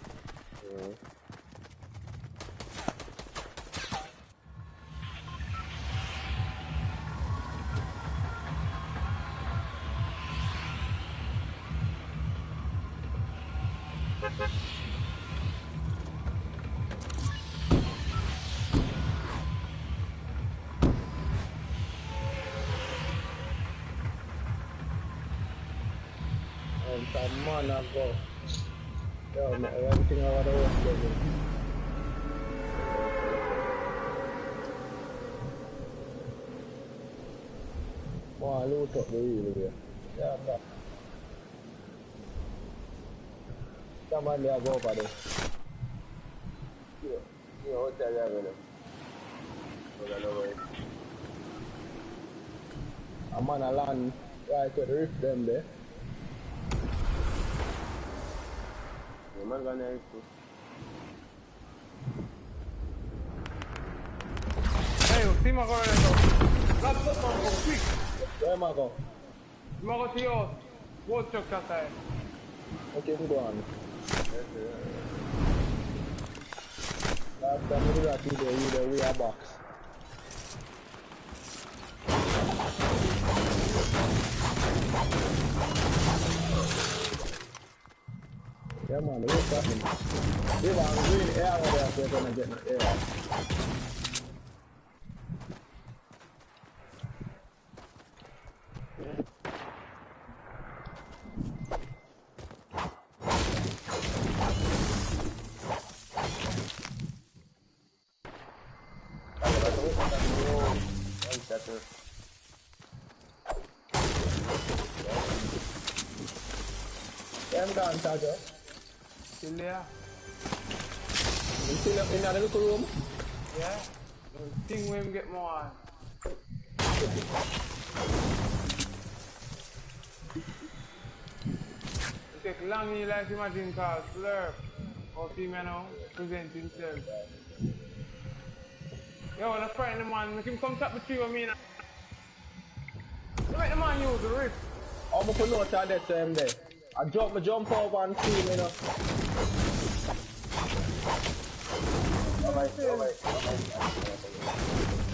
And some man I go. Yo, man, everything I want to work with. Wow, load up the wheel here. Yeah, I'm back. Someone there go over there. Yeah, hotel there, man. Hold on, no worries. A man a land right to the rift them there. The man gonna help you. Hey, see my car there. Grab something, go quick. Where am I go? You go to yours. Go truck that side. Okay, we go on. Last time we did that, we are box. Yeah man, what's happening? We want green air over there so we're gonna get no air. Yeah, I'm gone, Tajo. Still there? You still up in that little room? Yeah. Thing when we get more. It take long you like imagine called Slurp. Or see me now, present himself. Yo, the friend of the man, make him come tap the tree with me now. Make the man use the rift. I'm gonna put note on that same day. I jump over and see me now. Alright.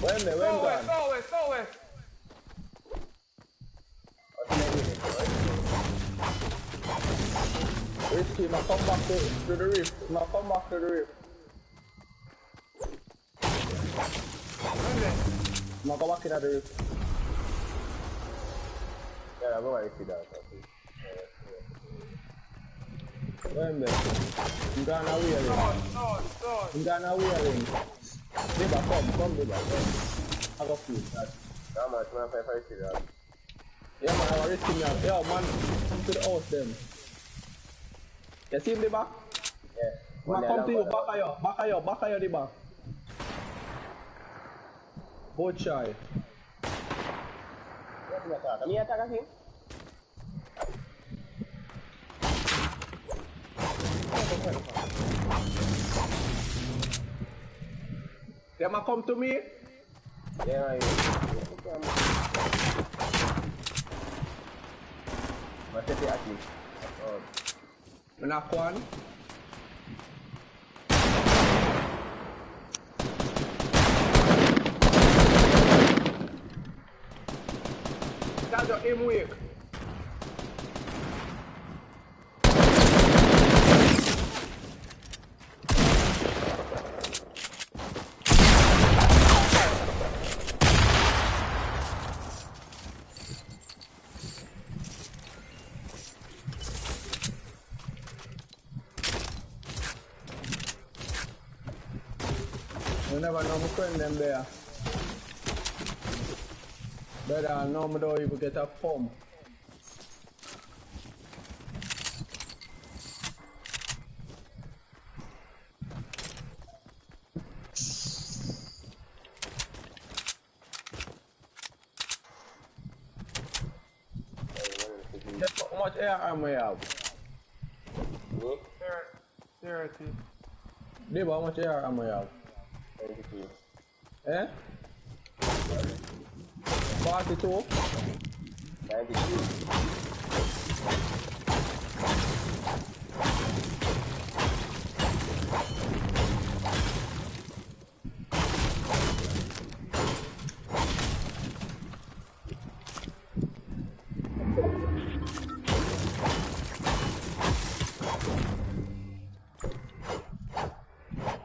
When me, when gone? Go west. Risky, I come back to the reef. I come back to the reef. I go back in the reef. Yeah, go right to that. When me? I'm gonna wheel in. I'm gonna wheel in. Neighbor, come, neighbor. I go food. How much? Man, if see that. Yeah, man, I was risking now. Yo, man, come to the house then. You see him, neighbor? Yeah. Man, come to you, back of you, neighbor. Both shy. What me attack him? Yeah, man, come to me. Yeah, What's the athlete? I'm not one. That's your aim wake. never know my friend them there. But I know me don't even get a pump. How much air ammo you have? 30. Dave, how much air ammo you have? 92. Eh? 42? 92.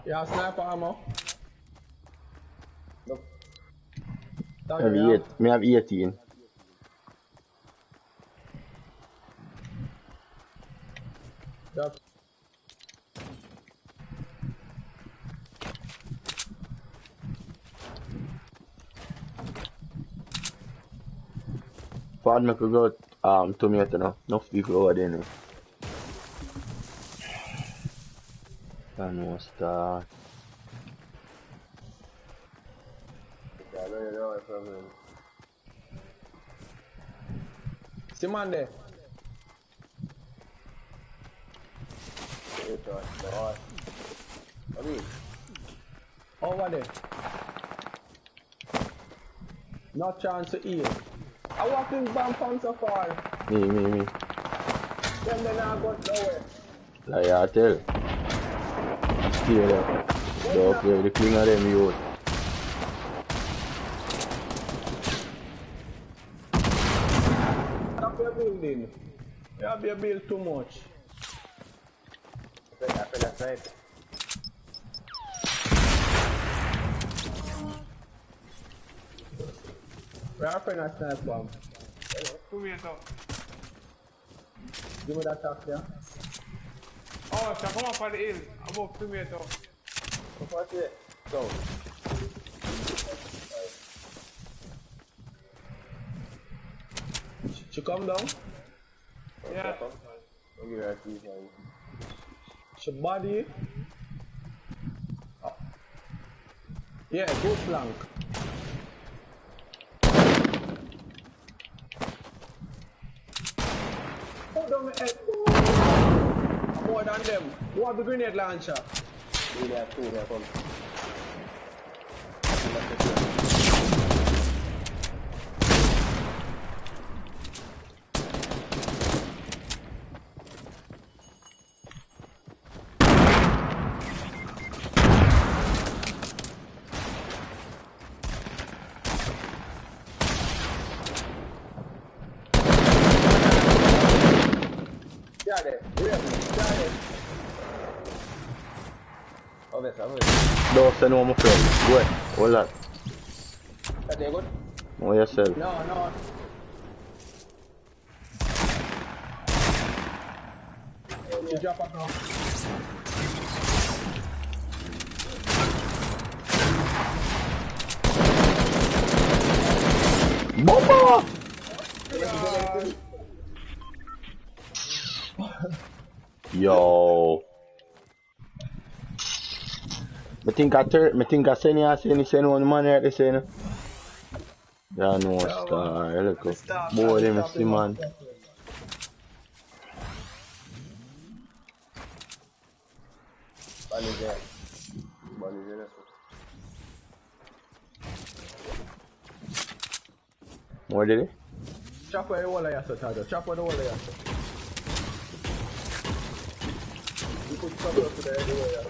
You have sniper ammo? Nope. Me have 18. Yep. Ford me could go tomato now. Enough people over there now. And we'll start. I know you know it's problem. Simande. Over there. No chance to heal. I walk in bomb from so far. Me. Them then I got nowhere. Like I tell. Steer them. Don't play the king of them youth. Stop your building. You have your build too much. That's right. We are friend at snipe bomb. Tomato. Give me that tax there. Oh, so come up on the hill. Above tomato. What's it? Go. She come down. Yeah. I'll give her a piece. She body. Oh. Yeah, go flank. Hold on my head. More than them. Who have the grenade launcher? Two there, come. Yeah, there. Don't send one my friend. Go ahead. Hold on. That they good? Know yourself. No. You drop it now. Bomba! Yo. I think I send one man right there saying. Yeah, no star. Look up. Boy, them see man. What did it? Chop where the wall of your Tajo. Chop where the wall of your You put trouble up to the everywhere.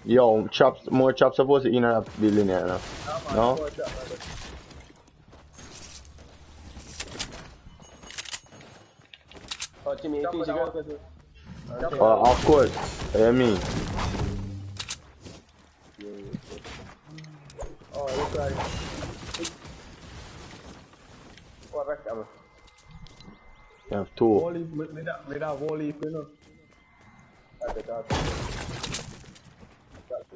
Yo, more chops supposed to in a building here now. No? Of course. I mean. Oh, it looks like have rest ammo. You have 2. Volley, me that volley, you know.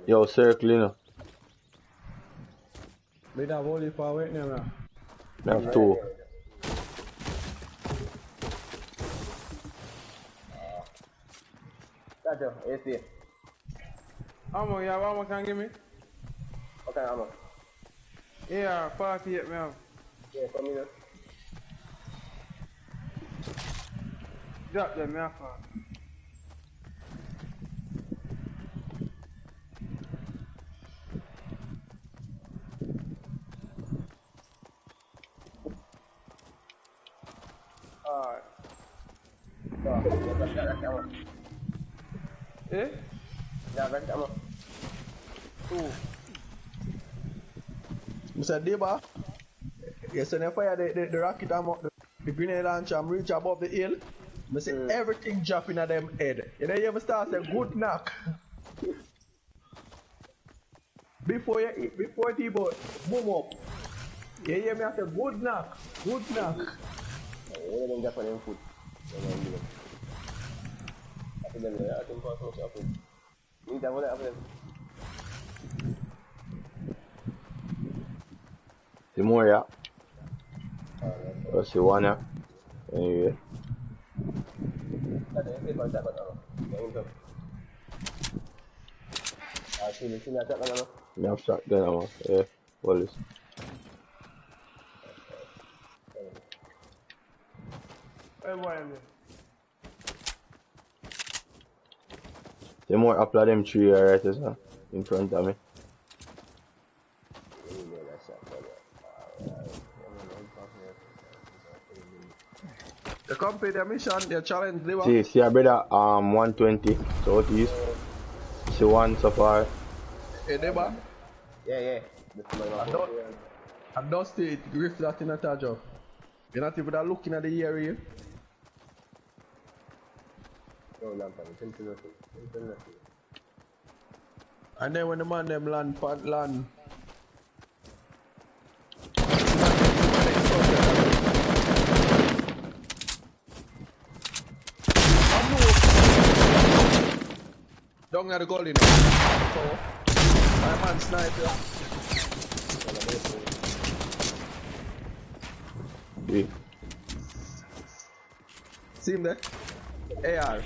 Yo, circle, you know. Me that volley for wait now, man. You have 2. That's it, AC. Ammo, you have ammo can give me? What kind of ammo? Yeah, 48 man. Yeah, come here. Drop them, man. Alright. Eh? Yeah, rest ammo. 2. Mr. Deba, you send a fire the rocket ammo, the grenade launcher, I'm reach above the hill. I say everything dropping at them head. You know you ever start say good knock. Before the boat boom up. You hear me after good knock. Good knock. You don't get on them foot. I think I think for so happen. You don't want to happen. The more, yeah. That's the one, yeah. Anyway. I have shotgun ammo. Yeah, what is? The more apply them 3 right as well in front of me. You complete the mission, your challenge, Deba. See, I brother, 120 southeast. See 1 so far. Hey, Deba. Yeah. I don't stay it, griff that in a charge of. You're not even looking at the area. No, and then when the man them land. Don't get the goal in. So, my man sniper. Yeah. See him there? AR.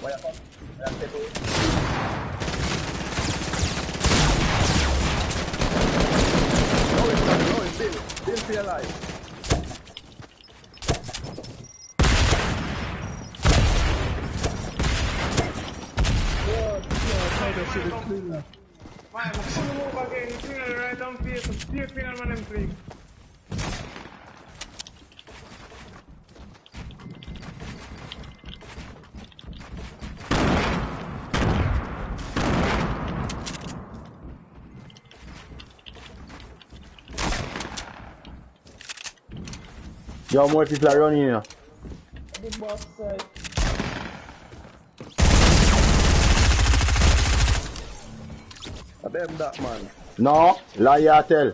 No, still feel alive. Man, pull him over again, he's doing it right down face, so stay clean on them things. Yo, more people are running here. The boss side. Them that man. No, lie tell.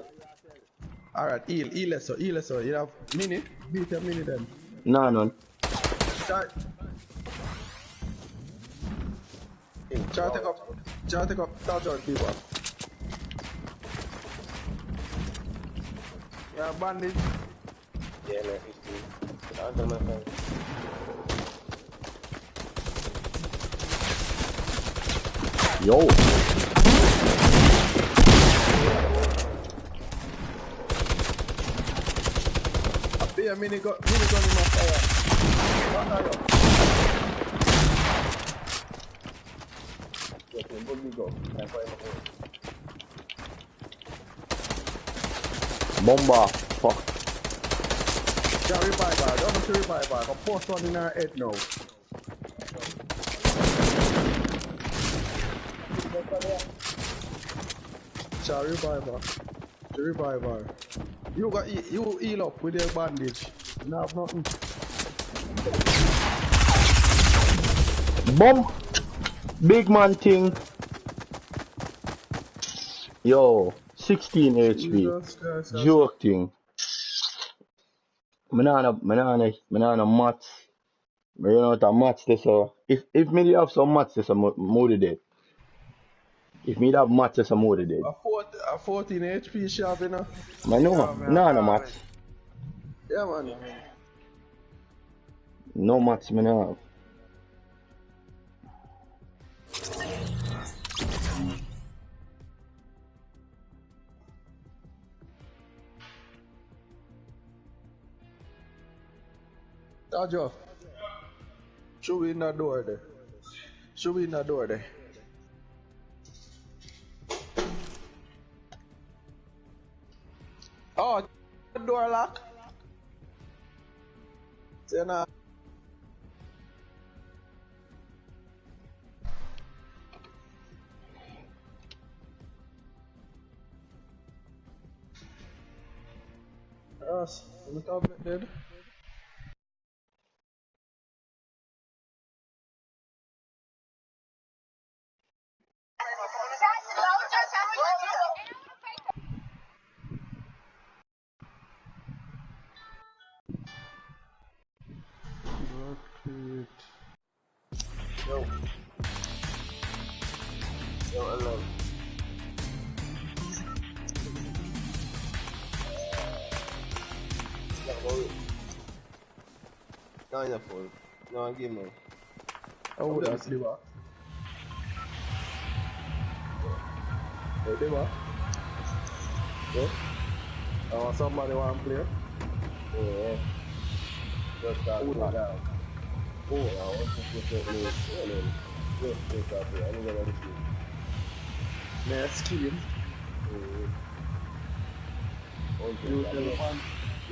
Alright, heal so. You have mini? Beat a mini then. No, none. Try take up touch on people. Yeah, bandage. Yeah, man, 15. Under my friend. Yo. Yeah, mini gun in my fire. Bomba. Fuck. Can't revive her. Don't revive her. I'll post one in her head now. Shall revive her. You heal up with your bandage. You don't have nothing. Bomb. Big man thing. Yo, 16 HP. Joke thing. Me nah no mats. Me run out of mats there, so if me have some mats there, so more dead. If me have mats there, so more dead. A 14 HP sharp, you know? Man, no, Yeah, man, no I mats. Yeah, man. No mats, me nah have. Joe. Should be in the door there. Should be in the door there. Oh, the door lock. Say nah. Yes, the tablet dead. Yo. Yo, hello. No, you're full. No, give me. Oh, that's the bar. Hey, the bar. Yeah. Somebody want to play? Yeah. Just start to down. Oh, I want to put it in. Just start to. I'm going to see. Nice scheme.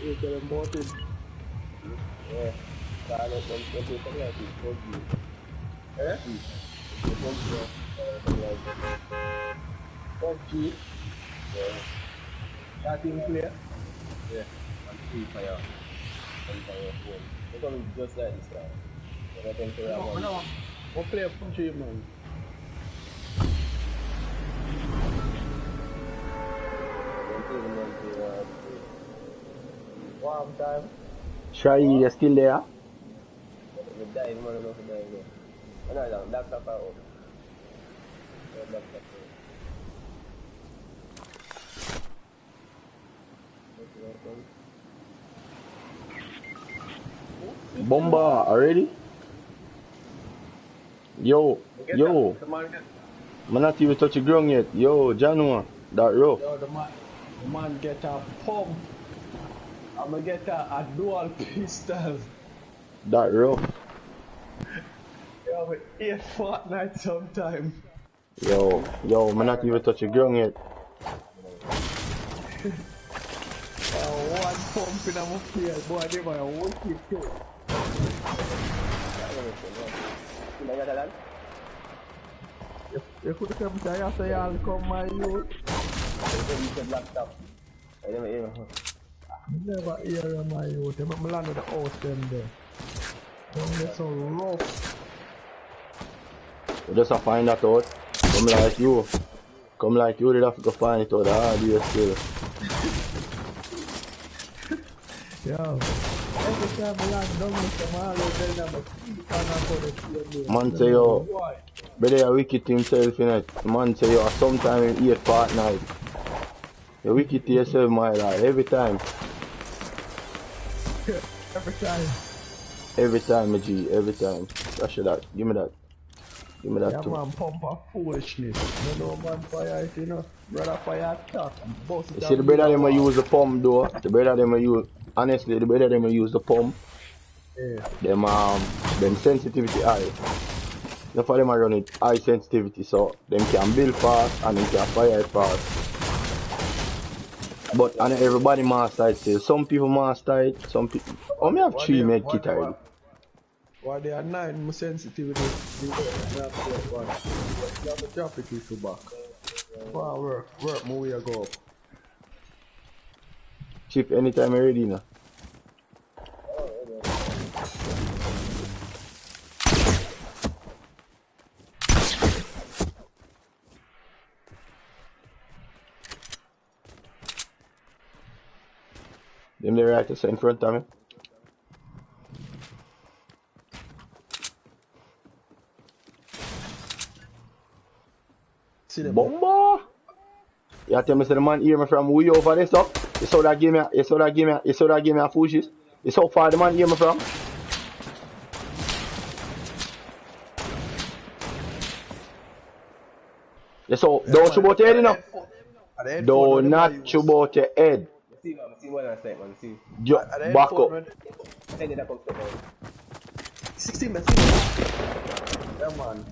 You tell them about it. Yeah. Kalau untuk lagi, pergi. PUBG. Yeah. Starting player. Yeah. I'm free fire. On your phone. It's gonna be just like this now. When I think No. What play PUBG, man? Warm time. Shy, you still there? Bomba, already? Yo. Man not even touch the ground yet. Yo, Janua, that rough. Yo, the man get a pump. I'm gonna get a dual pistol. That rough. Yo, but 8 Fortnite sometime. Yo, man not even touch the ground yet. One pump in my field, boy, they might work it too. You could come to after y'all come, my youth. Never hear my youth. I'm land of the house them there. They're so rough. You just have to find that out. Come like you, did have to find it out. Ah, do you still? Yo, every time I land down with them, I Man say yo, brother, you wicked to himself, you know. Man say yo, sometime in 8 Fortnite. You wicked to yourself, my lad, every time. Every time, my G, every time. That's that. Give me that. Give me that yeah, too. Man, pump of foolishness. You know, man, fire it, you know. Brother, fire attack. You see, the brother them use the pump, though. The brother them use, honestly, the brother them use the pump. Yeah. Them sensitivity high. The for them are running high sensitivity, so them can build fast and them can fire it fast. But and everybody master it still. Some people master it, some people. Oh, me have 3 med kit already. Why they are 9 sensitivity? You have to drop it to back. Wow, work, move your go up. Chip anytime you're ready now. Them the right in front of me. See them. Bomba! You tell me say the man hear me from way over there, so? You saw that game, you saw that game, you saw that game of foolishness? You saw how far the man hear me from? You saw, don't shoot about your head, you know? Do not shoot about your head. See, man, see what I said, man. See. Back up. Send it up on the 16, man. Yeah, man.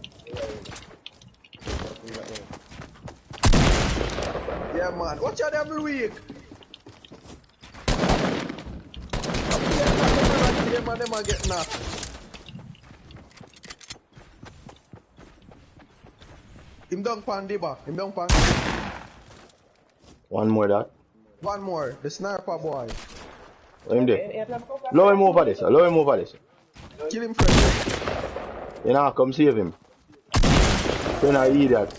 Yeah, man. Watch out every week. Yeah, man, them are getting knocked. Him down pan Diba. Him down pan. One more that. One more. The sniper boy. Let him there. Low him over this. Low him over this. Kill him, friend. You know, come save him. Friend I eat that.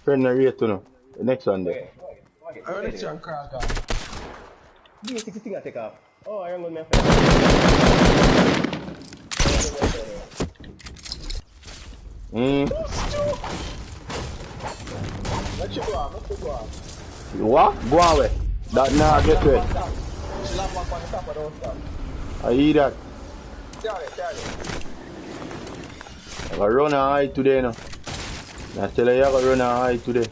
Friend I rate to know. The next one there. I want to try and crack down. Give me 60 I take off. Oh, I am going to Let you go on. Let you go on. What? Go away. That now get wet. I eat that. I gotta run a high today now. I tell you I gotta run a high today.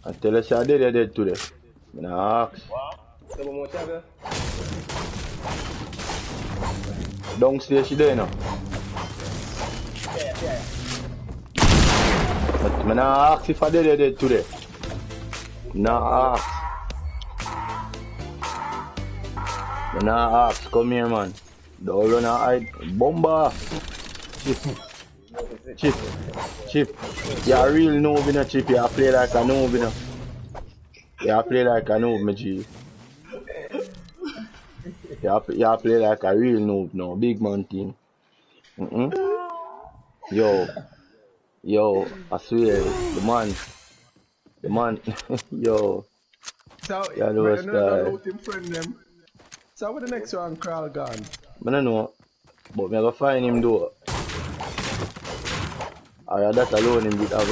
I tell you I did dead today. I'm gonna ask. Downstairs she there now. But I'm gonna ask if I did dead today. Nah ask. Nah ask, come here man. Don't run a hide. Bomba! Chip. You're a real noob in a Chip. You play like a noob in a. You play like a noob, my G. You play like a real noob now. Big man team. Yo, I swear, the man, yo. So, yeah, those friend. So, what the next one, Carl gone? I don't know, but I'm gonna find him though. Or that alone him did have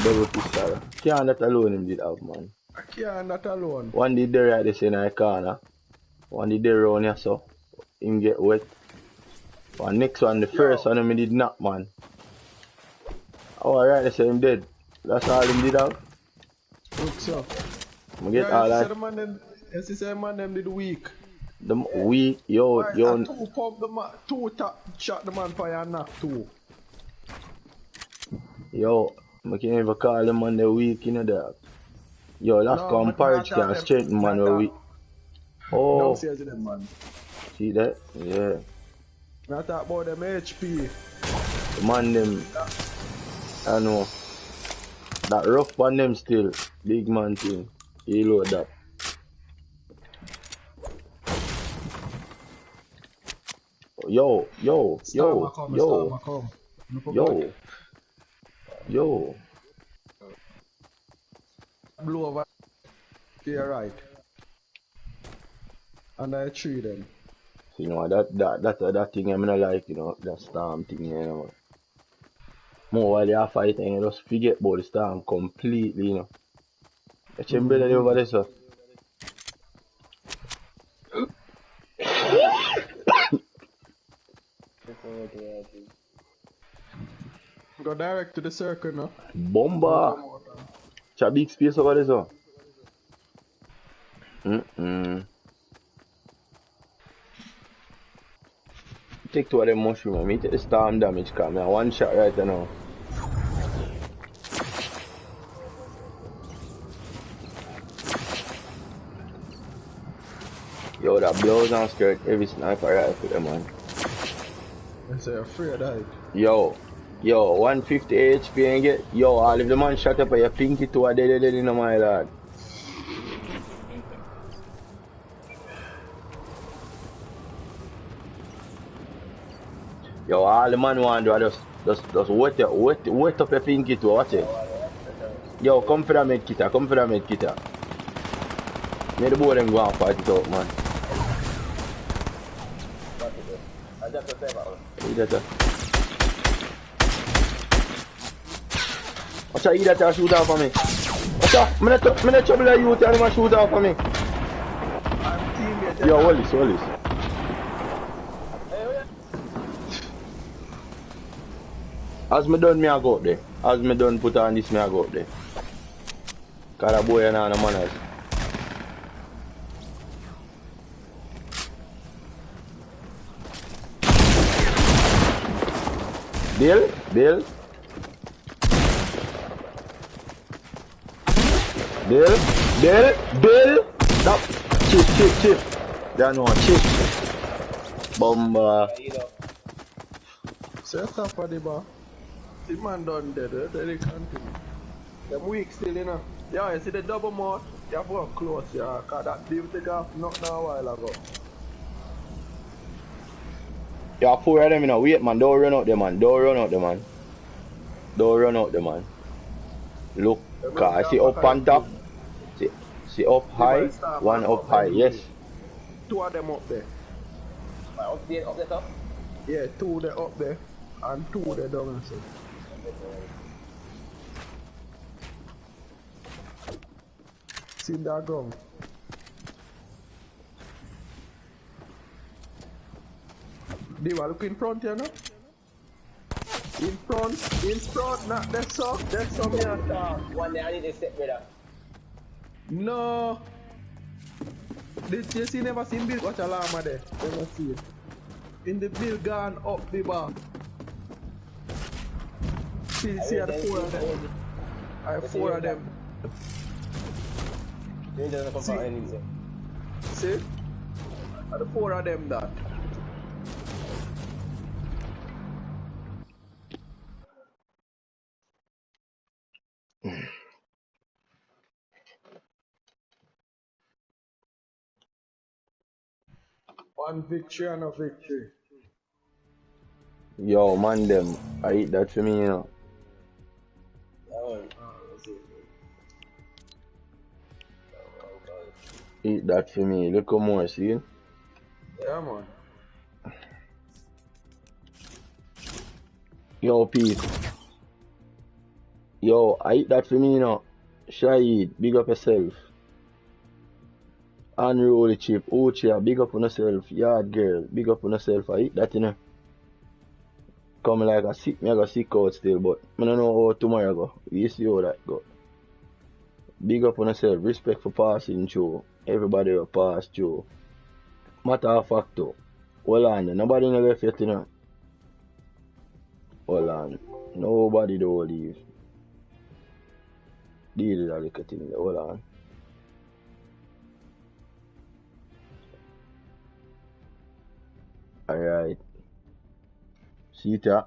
double pistol. Can't that alone him did have, man. I can't that alone. One did there right this in the corner. One did there around here so him get wet. One next one, the first one him did not, man. Oh, alright, they say him dead. That's all him did have. Look so. I get all that. Yes, he said man them did weak. The weak, yo. Two pump the man, two tap shot the man fire and knock two. Yo, I can't even call them man the weak, you know that. Yo, last come Parage can strengthen man the weak. Oh, them, man. See that? Yeah. I talk about them HP. The man them, I know. That rough on them still. Big man thing. He load that. Yo. Blow over. You're right. And I tree them. You know that thing I'm not like, you know, that storm thing, you know. More while they are fighting, you just forget about the storm completely, you know. The chamber over there, sir. Go direct to the circle now. Bomba! It's a big space over there, sir. Take two of them mushroom, me take the storm damage, come here. One shot right now. Yo, that blows and skirt every sniper rifle them, man. I say afraid of that. Yo, 150 HP and get. Yo, all if the man shot up your pinky to a dead in my lad. Yo, all the man want to do just wet up your pinky to watch it. Yo, come for the med kit, May the boy them go and fight it out, man. Idiot. Watch out, idiot, shoot off for me. Watch out, I'm not trouble the youth and him shoot off for me. Yo, Wallace. As me done, me I go up there. As me done put on this, me I go up there. Cause that boy ain't no manners. Bill. Stop. Chip. That no chip. Bomba. So stop for the bar. The man done dead, then they continue. Them weak still, you know. Yeah, you see the double mouth? You have to go close, yeah. Cause that deal take off nothing a while ago. Yeah, 4 of them, you know. Wait, man. Don't run out there, man. Look, I see up on top. See up high. One up high, yes. 2 of them up there. Up the top? Yeah, 2 they up there. And 2 they down there. See that ground. Diva, look in front here now. In front, not that's so me attack. One day I need to step brother. No. Did you see never seen Bill? Watch alarm there. Never see it. In the Bill gone up the bar. See the 4 of them. I have 4 of them. See? I have 4 of them that. One victory and a victory. Yo, man, them. I eat that for me, you know. Eat that for me. Look how more, see? Yeah, man. Yo, Pete. Yo, I eat that for me, you know. Shahid, big up yourself. Unroll chip, Ochia, big up on yourself. Yard girl, big up on yourself. I eat that, you know. Come like a sick, me I got sick out still, but I don't know how tomorrow go. We see how that go. Big up on yourself, respect for passing through. Everybody will pass through. Matter of fact though, hold on, nobody no left yet, you know. Hold on, nobody don't leave. Deal with that little thing there, hold on. Alright. See ya.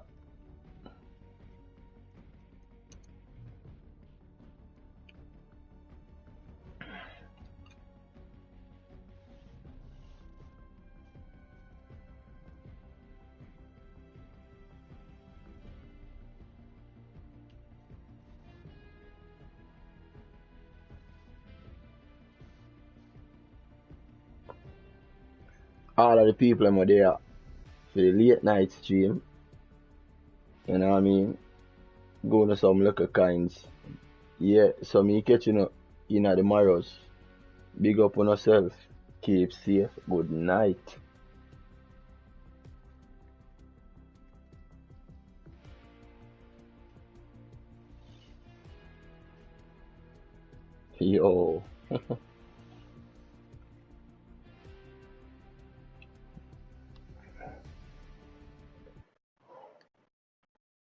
All of the people I'm there for the late night stream. You know what I mean? Going to some local kinds. Yeah, so me catching up in the morrows. Big up on yourself. Keep safe. Good night. Yo.